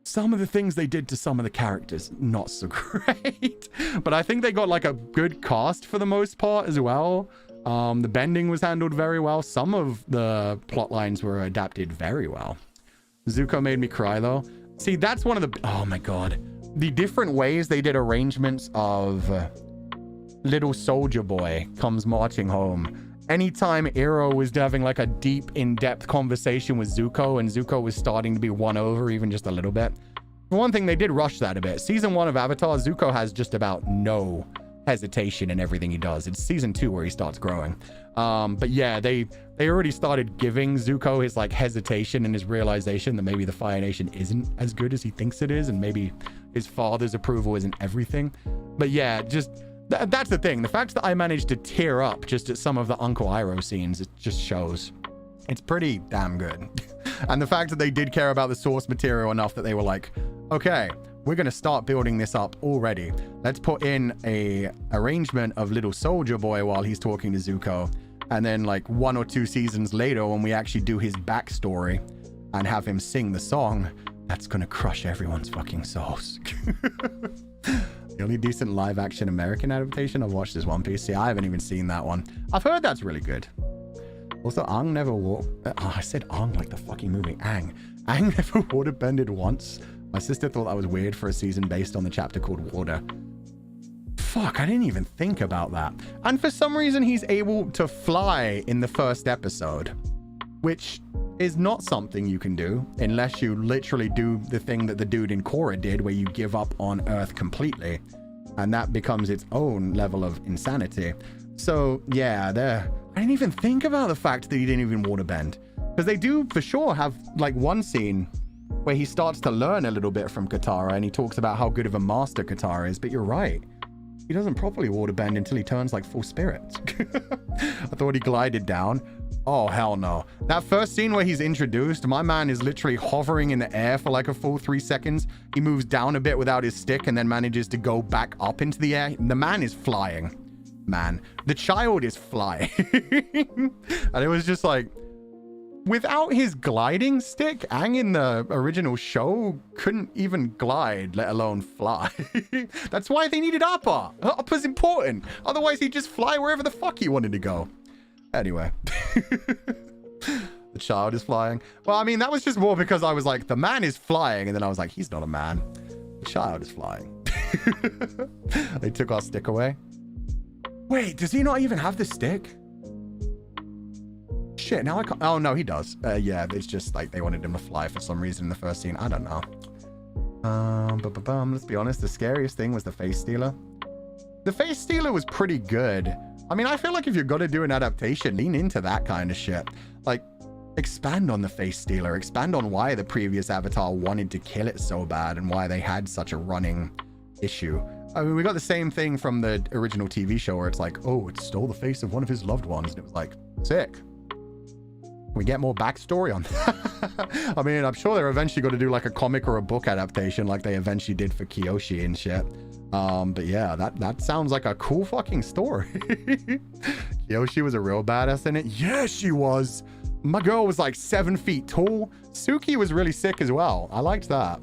Some of the things they did to some of the characters, not so great. But I think they got like a good cast for the most part as well. The bending was handled very well. Some of the plot lines were adapted very well. Zuko made me cry though. See, that's one of the, oh my god, the different ways they did arrangements of little soldier boy comes marching home. Anytime Iroh was having like a deep, in-depth conversation with Zuko and Zuko was starting to be won over even just a little bit. For one thing, they did rush that a bit. Season 1 of Avatar, Zuko has just about no hesitation in everything he does. It's season 2 where he starts growing. But yeah, they already started giving Zuko his like hesitation and his realization that maybe the Fire Nation isn't as good as he thinks it is, and maybe his father's approval isn't everything. But yeah, just that's the thing. The fact that I managed to tear up just at some of the Uncle Iroh scenes, it just shows it's pretty damn good. And the fact that they did care about the source material enough that they were like, okay, we're going to start building this up already. Let's put in a arrangement of little soldier boy while he's talking to Zuko. And then like 1 or 2 seasons later, when we actually do his backstory and have him sing the song, that's going to crush everyone's fucking souls. The only decent live action American adaptation I've watched is One Piece. See, I haven't even seen that one. I've heard that's really good. Also, Aang never I said Aang like the fucking movie Aang. Aang never waterbended once. My sister thought that was weird for a season based on the chapter called Water. Fuck, I didn't even think about that. And for some reason, he's able to fly in the first episode, which is not something you can do unless you literally do the thing that the dude in Korra did, where you give up on Earth completely. And that becomes its own level of insanity. So yeah, I didn't even think about the fact that he didn't even waterbend. Because they do for sure have like one scene where he starts to learn a little bit from Katara and he talks about how good of a master Katara is. But you're right. He doesn't properly waterbend until he turns like full spirit. I thought he glided down. Oh, hell no. That first scene where he's introduced, my man is literally hovering in the air for like a full 3 seconds. He moves down a bit without his stick and then manages to go back up into the air. The man is flying. Man, the child is flying. And it was just like, Without his gliding stick, Aang in the original show couldn't even glide, let alone fly. That's why they needed Appa. Appa's important. Otherwise, he'd just fly wherever the fuck he wanted to go. Anyway. The child is flying. Well, I mean, that was just more because I was like, the man is flying. And then I was like, he's not a man. The child is flying. They took our stick away. Wait, does he not even have the stick? Shit, now I can't. Oh, no, he does. Yeah, it's just like they wanted him to fly for some reason in the first scene. I don't know. Let's be honest. The scariest thing was the face stealer. The face stealer was pretty good. I mean, I feel like if you're going to do an adaptation, lean into that kind of shit. Like, expand on the face stealer. Expand on why the previous Avatar wanted to kill it so bad and why they had such a running issue. I mean, we got the same thing from the original TV show where it's like, oh, it stole the face of one of his loved ones. And it was like, sick. We get more backstory on that. I mean, I'm sure they're eventually going to do like a comic or a book adaptation like they eventually did for Kyoshi and shit. But yeah, that sounds like a cool fucking story. Kyoshi was a real badass in it. Yeah, she was. My girl was like 7 feet tall. Suki was really sick as well. I liked that.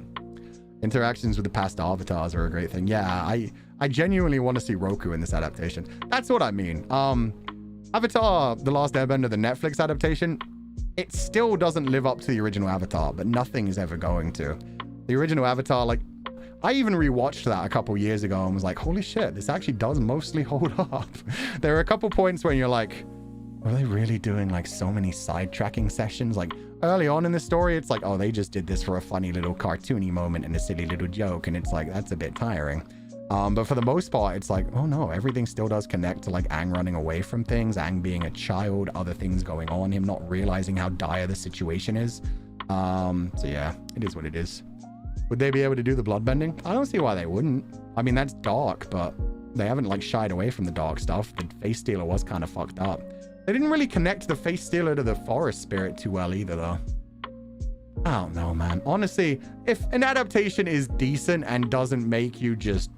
Interactions with the past avatars are a great thing. Yeah, I genuinely want to see Roku in this adaptation. That's what I mean. Avatar, The Last Airbender, the Netflix adaptation, it still doesn't live up to the original Avatar, but nothing is ever going to. The original Avatar, like, I even rewatched that a couple years ago and was like, holy shit, this actually does mostly hold up. There are a couple points when you're like, are they really doing like so many sidetracking sessions? Like early on in the story, it's like, oh, they just did this for a funny little cartoony moment and a silly little joke. And it's like, that's a bit tiring. But for the most part, it's like, oh no, everything still does connect to like Aang running away from things, Aang being a child, other things going on, him not realizing how dire the situation is. So yeah, it is what it is. Would they be able to do the bloodbending? I don't see why they wouldn't. I mean, that's dark, but they haven't like shied away from the dark stuff. The face stealer was kind of fucked up. They didn't really connect the face stealer to the forest spirit too well either, though. I don't know, man. Honestly, if an adaptation is decent and doesn't make you just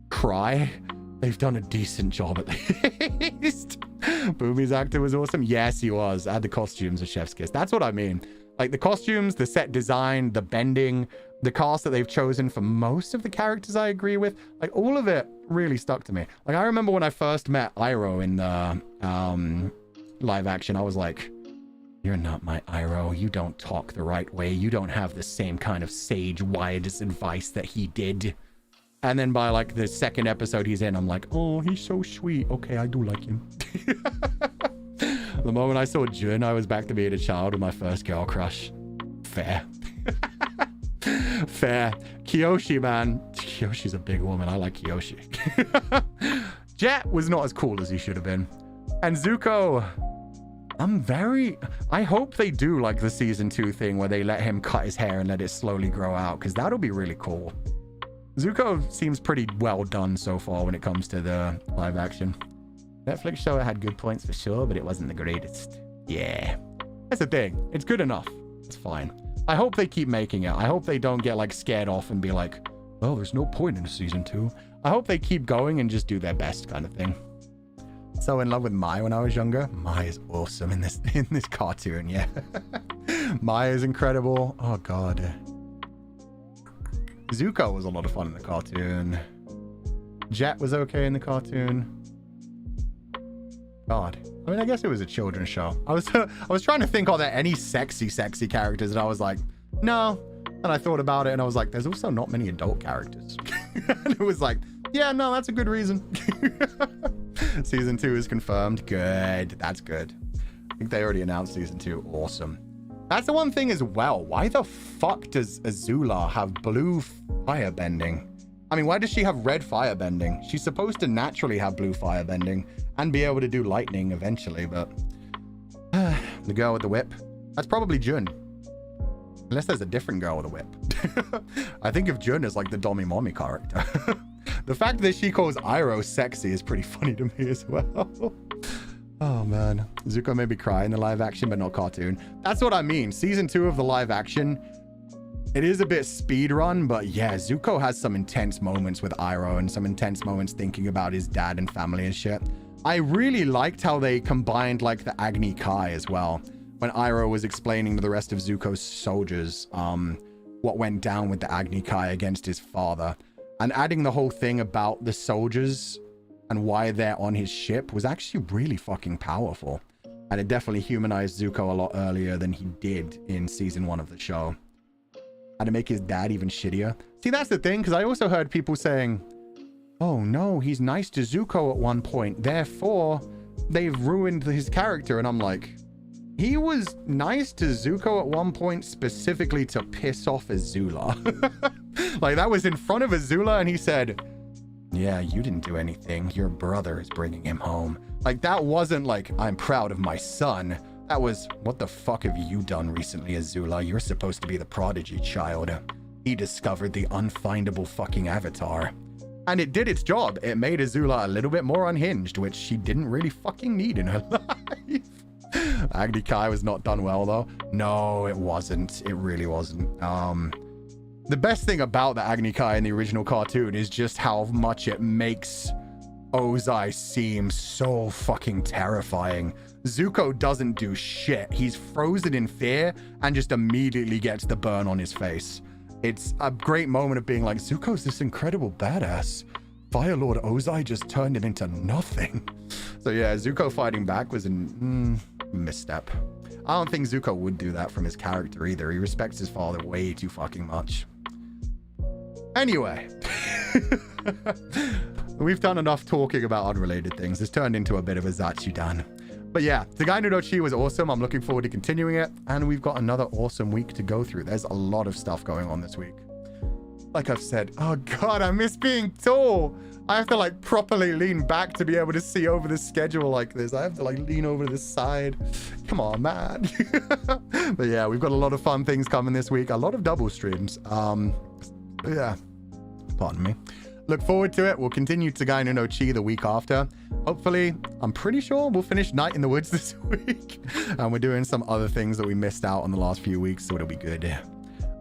cry, they've done a decent job at least. Boomy's actor was awesome. Yes, he was. I had the costumes of Chef's Kiss. That's what I mean. Like the costumes, the set design, the bending, the cast that they've chosen for most of the characters I agree with. Like all of it really stuck to me. Like I remember when I first met Iroh in the live action, I was like, you're not my Iroh. You don't talk the right way. You don't have the same kind of sage wise advice that he did. And then by like the second episode he's in, I'm like, oh, he's so sweet. Okay, I do like him. The moment I saw Jun, I was back to being a child with my first girl crush. Fair. Fair. Kyoshi, man. Kyoshi's a big woman. I like Kyoshi. Jet was not as cool as he should have been. And Zuko, I hope they do like the season 2 thing where they let him cut his hair and let it slowly grow out, because that'll be really cool. Zuko seems pretty well done so far when it comes to the live action. Netflix show had good points for sure, but it wasn't the greatest. Yeah. That's the thing. It's good enough. It's fine. I hope they keep making it. I hope they don't get like scared off and be like, oh, there's no point in season 2. I hope they keep going and just do their best kind of thing. So in love with Mai when I was younger. Mai is awesome in this cartoon, yeah. Mai is incredible. Oh god. Zuko was a lot of fun in the cartoon. Jet was okay in the cartoon. God. I mean, I guess it was a children's show. I was trying to think, are there any sexy characters? And I was like, no. And I thought about it and I was like, there's also not many adult characters. And it was like, yeah, no, that's a good reason. Season 2 is confirmed. Good. That's good. I think they already announced season 2. Awesome. That's the one thing as well. Why the fuck does Azula have blue firebending? I mean, why does she have red firebending? She's supposed to naturally have blue firebending and be able to do lightning eventually, but... the girl with the whip. That's probably Jun. Unless there's a different girl with a whip. I think of Jun as like the Domi Mommy character. The fact that she calls Iroh sexy is pretty funny to me as well. Oh man. Zuko made me cry in the live action, but not cartoon. That's what I mean. Season 2 of the live action, it is a bit speed run, but yeah, Zuko has some intense moments with Iroh and some intense moments thinking about his dad and family and shit. I really liked how they combined like the Agni Kai as well. when Iroh was explaining to the rest of Zuko's soldiers what went down with the Agni Kai against his father, and adding the whole thing about the soldiers and why they're on his ship was actually really fucking powerful. And it definitely humanized Zuko a lot earlier than he did in season 1 of the show. And to make his dad even shittier. See, that's the thing, because I also heard people saying, oh no, he's nice to Zuko at one point, therefore they've ruined his character. And I'm like, he was nice to Zuko at one point specifically to piss off Azula. Like, that was in front of Azula, and he said, yeah, you didn't do anything. Your brother is bringing him home. Like, that wasn't like, I'm proud of my son. That was, what the fuck have you done recently, Azula? You're supposed to be the prodigy child. He discovered the unfindable fucking avatar. And it did its job. It made Azula a little bit more unhinged, which she didn't really fucking need in her life. Agni Kai was not done well, though. No, it wasn't. It really wasn't. The best thing about the Agni Kai in the original cartoon is just how much it makes Ozai seem so fucking terrifying. Zuko doesn't do shit. He's frozen in fear and just immediately gets the burn on his face. It's a great moment of being like, Zuko's this incredible badass. Fire Lord Ozai just turned him into nothing. So yeah, Zuko fighting back was a misstep. I don't think Zuko would do that from his character either. He respects his father way too fucking much. Anyway, we've done enough talking about unrelated things. It's turned into a bit of a Zatsudan. But yeah, Togainu no Chi was awesome. I'm looking forward to continuing it. And we've got another awesome week to go through. There's a lot of stuff going on this week. Like I've said, oh God, I miss being tall. I have to like properly lean back to be able to see over the schedule like this. I have to like lean over to the side. Come on, man. But yeah, we've got a lot of fun things coming this week. A lot of double streams. Yeah, pardon me. Look forward to it. We'll continue Togainu no Chi the week after. Hopefully, I'm pretty sure we'll finish Night in the Woods this week. And we're doing some other things that we missed out on the last few weeks, so it'll be good.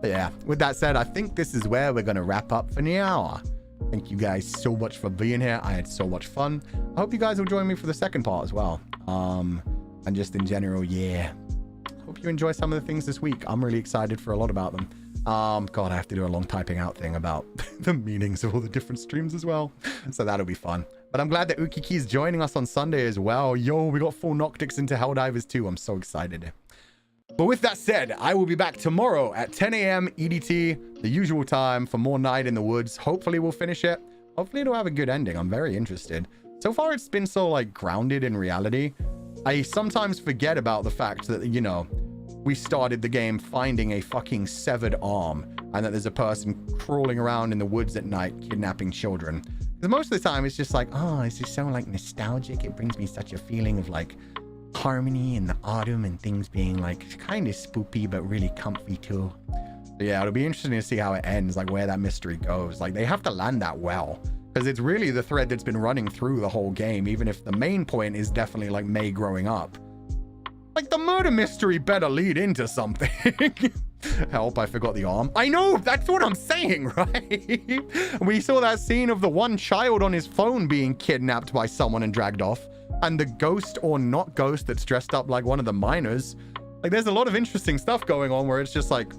But yeah, with that said, I think this is where we're going to wrap up for now. Thank you guys so much for being here. I had so much fun. I hope you guys will join me for the second part as well. And just in general, yeah. Hope you enjoy some of the things this week. I'm really excited for a lot about them. God, I have to do a long typing out thing about the meanings of all the different streams as well. So that'll be fun. But I'm glad that Ukiki is joining us on Sunday as well. Yo, we got full Noctics into Helldivers too. I'm so excited. But with that said, I will be back tomorrow at 10 a.m. EDT, the usual time, for more Night in the Woods. Hopefully we'll finish it. Hopefully it'll have a good ending. I'm very interested. So far it's been so like grounded in reality. I sometimes forget about the fact that, you know, we started the game finding a fucking severed arm and that there's a person crawling around in the woods at night kidnapping children. Because most of the time it's just like, oh, this is so like nostalgic. It brings me such a feeling of like harmony in the autumn and things being like kind of spoopy but really comfy too. So yeah, it'll be interesting to see how it ends, like where that mystery goes. Like they have to land that well, because it's really the thread that's been running through the whole game, even if the main point is definitely like May growing up. Like, the murder mystery better lead into something. Help, I forgot the arm. I know, that's what I'm saying, right? We saw that scene of the one child on his phone being kidnapped by someone and dragged off. And the ghost or not ghost that's dressed up like one of the miners. Like, there's a lot of interesting stuff going on where it's just like,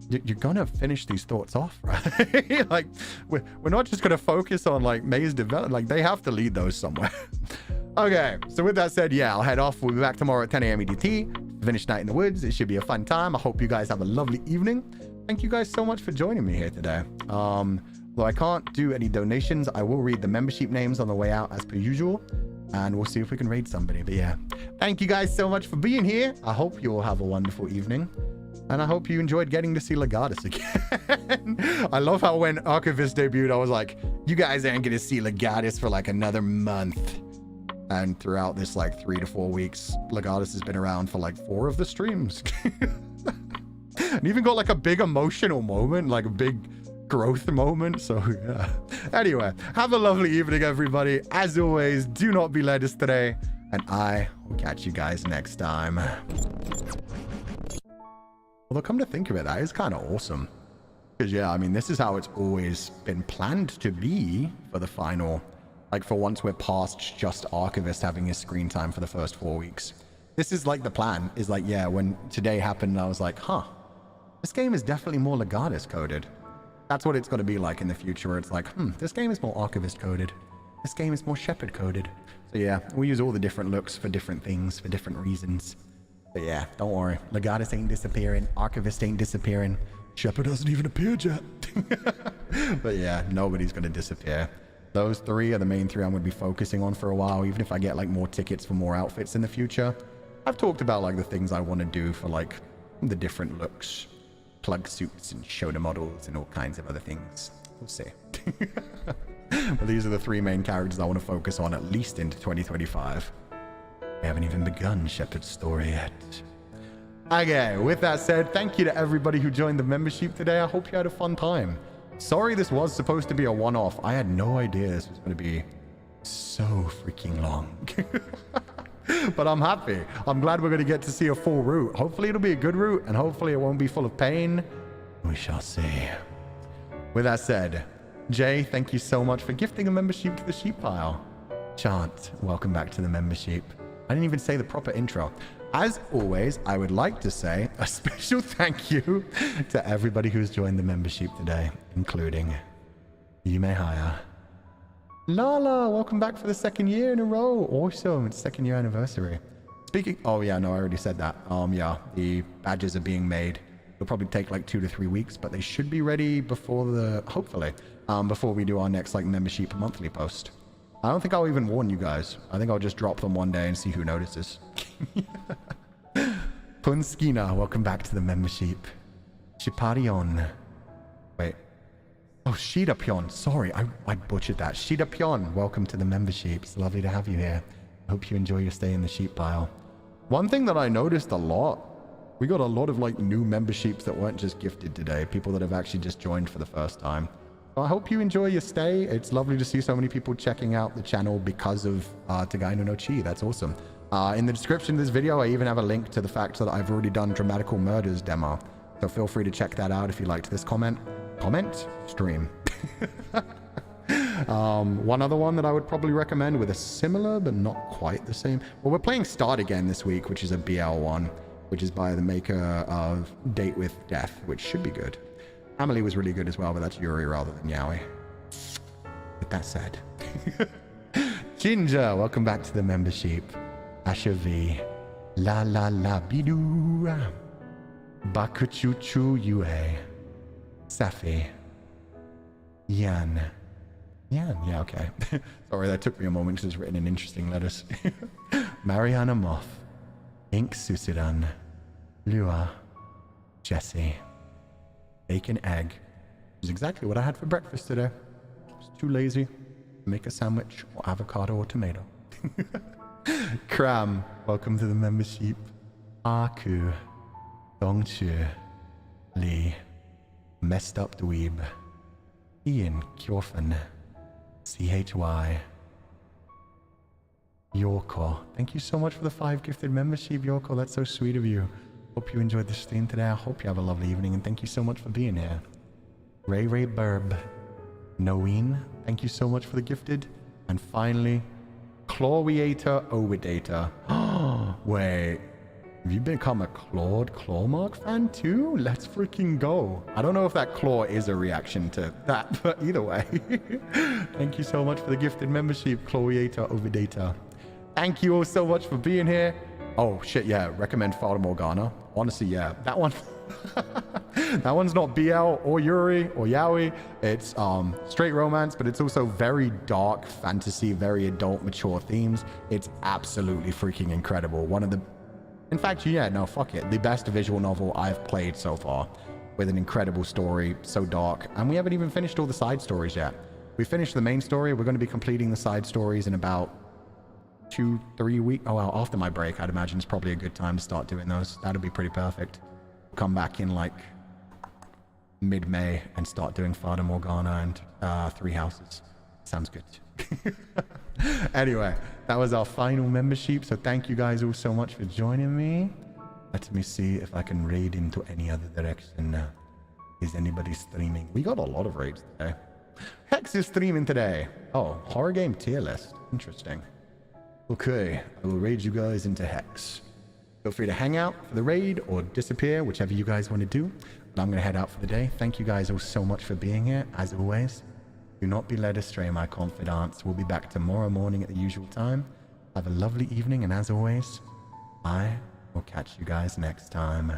you're gonna finish these thoughts off, right? Like, we're not just gonna focus on, like, May's development. Like, they have to lead those somewhere. Okay, so with that said, yeah, I'll head off. We'll be back tomorrow at 10 a.m. EDT. Finish Night in the Woods. It should be a fun time. I hope you guys have a lovely evening. Thank you guys so much for joining me here today. Though I can't do any donations, I will read the membership names on the way out as per usual. And we'll see if we can raid somebody. But yeah, thank you guys so much for being here. I hope you all have a wonderful evening. And I hope you enjoyed getting to see Legatus again. I love how when Archivist debuted, I was like, you guys aren't going to see Legatus for like another month. And throughout this like 3 to 4 weeks, Legatus has been around for like 4 of the streams. And even got like a big emotional moment, like a big growth moment. So yeah. Anyway, have a lovely evening, everybody. As always, do not be led astray. And I will catch you guys next time. Although come to think of it, that is kind of awesome. Because yeah, I mean, this is how it's always been planned to be for the final. Like, for once we're past just Archivist having his screen time for the first 4 weeks. This is like the plan, is like, yeah, when today happened, I was like, huh, this game is definitely more Legatus coded. That's what it's got to be like in the future, where it's like, this game is more Archivist coded. This game is more Shepherd coded. So yeah, we use all the different looks for different things, for different reasons. But yeah, don't worry. Legatus ain't disappearing. Archivist ain't disappearing. Shepherd hasn't even appeared yet. But yeah, nobody's going to disappear. Those three are the main three I'm going to be focusing on for a while, even if I get like more tickets for more outfits in the future. I've talked about like the things I want to do for like the different looks. Plug suits and shoulder models and all kinds of other things. We'll see. But these are the three main characters I want to focus on at least into 2025. We haven't even begun Shepherd's story yet. Okay, with that said, thank you to everybody who joined the membership today. I hope you had a fun time. Sorry this was supposed to be a one-off. I had no idea this was going to be so freaking long. But I'm happy. I'm glad we're going to get to see a full route. Hopefully it'll be a good route, and hopefully it won't be full of pain. We shall see. With that said, Jay, thank you so much for gifting a membership to the sheep pile. Chant, welcome back to the membership. I didn't even say the proper intro. As always, I would like to say a special thank you to everybody who's joined the membership today, including Yumehaya. Lala, welcome back for the second year in a row. Awesome, it's second year anniversary. Speaking, oh yeah, no, I already said that. Yeah, the badges are being made. It'll probably take like 2 to 3 weeks, but they should be ready before hopefully, before we do our next like membership monthly post. I don't think I'll even warn you guys. I think I'll just drop them one day and see who notices. Punskina, welcome back to the membership. Shiparion. Wait. Oh, Shidapyon. Sorry, I butchered that. Shidapyon, welcome to the membership. It's lovely to have you here. I hope you enjoy your stay in the sheep pile. One thing that I noticed a lot, we got a lot of like new memberships that weren't just gifted today. People that have actually just joined for the first time. So I hope you enjoy your stay. It's lovely to see so many people checking out the channel because of Togainu no Chi. That's awesome. In the description of this video, I even have a link to the fact that I've already done Dramatical Murders demo. So feel free to check that out if you liked this stream. One other one that I would probably recommend with a similar but not quite the same. Well, we're playing Start Again this week, which is a BL one, which is by the maker of Date with Death, which should be good. Amelie was really good as well, but that's Yuri rather than Yaoi. With that said. Ginger, welcome back to the membership. Asha V. La la la bidu. Bakuchuchu Yue. Safi. Yan, yeah, okay. Sorry, that took me a moment because it's written in interesting letters. Mariana Moth. Ink Susiran. Lua. Jesse. Bacon egg. Which is exactly what I had for breakfast today. I was too lazy to make a sandwich or avocado or tomato. Cram, welcome to the membership. Aku. Dongchu. Lee. Messed up dweeb. Ian Kyorfen. CHY. Yorko. Thank you so much for the 5 gifted membership, Yorko. That's so sweet of you. Hope you enjoyed the stream today. I hope you have a lovely evening, and thank you so much for being here. Ray Burb. Noeen. Thank you so much for the gifted. And finally, Clawiator Ovidator. Oh, wait. Have you become a Claude Clawmark fan too? Let's freaking go. I don't know if that claw is a reaction to that, but either way. Thank you so much for the gifted membership, Clawiator Ovidator. Thank you all so much for being here. Oh, shit, yeah. Recommend Fata Morgana. Honestly, yeah. That one... that one's not BL or Yuri or Yaoi. It's straight romance, but it's also very dark fantasy, very adult, mature themes. It's absolutely freaking incredible. One of the... In fact, yeah, no, fuck it. The best visual novel I've played so far, with an incredible story, so dark. And we haven't even finished all the side stories yet. We finished the main story. We're going to be completing the side stories in about 2-3 weeks. Oh, well, after my break, I'd imagine it's probably a good time to start doing those. That'll be pretty perfect. Come back in like mid-May and start doing Fata Morgana and 3 Houses. Sounds good. Anyway, that was our final membership, so thank you guys all so much for joining me. Let me see if I can raid into any other direction. Is anybody streaming? We got a lot of raids today. Hex is streaming today. Oh, horror game tier list. Interesting. Okay, I will raid you guys into Hex. Feel free to hang out for the raid or disappear, whichever you guys want to do. But I'm going to head out for the day. Thank you guys all so much for being here, as always. Do not be led astray, my confidants. We'll be back tomorrow morning at the usual time. Have a lovely evening, and as always, I will catch you guys next time.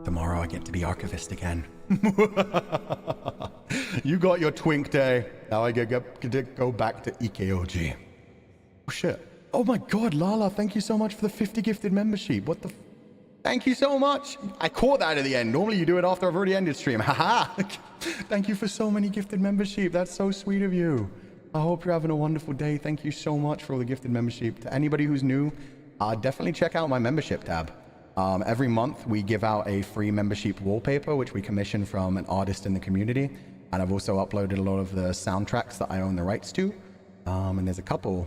Tomorrow I get to be archivist again. You got your twink day. Now I get to go back to Ikeoji. Oh shit. Oh my god, Lala, thank you so much for the 50 gifted membership. What the Thank you so much. I caught that at the end. Normally you do it after I've already ended stream. Haha. Thank you for so many gifted membership. That's so sweet of you. I hope you're having a wonderful day. Thank you so much for all the gifted membership. To anybody who's new, definitely check out my membership tab. Every month we give out a free membership wallpaper, which we commission from an artist in the community. And I've also uploaded a lot of the soundtracks that I own the rights to. And there's a couple,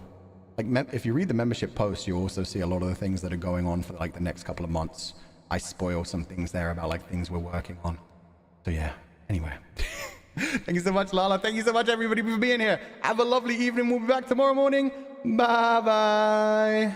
like if you read the membership posts, you also see a lot of the things that are going on for like the next couple of months. I spoil some things there about like things we're working on. So yeah, anyway. Thank you so much, Lala. Thank you so much, everybody, for being here. Have a lovely evening. We'll be back tomorrow morning. Bye-bye.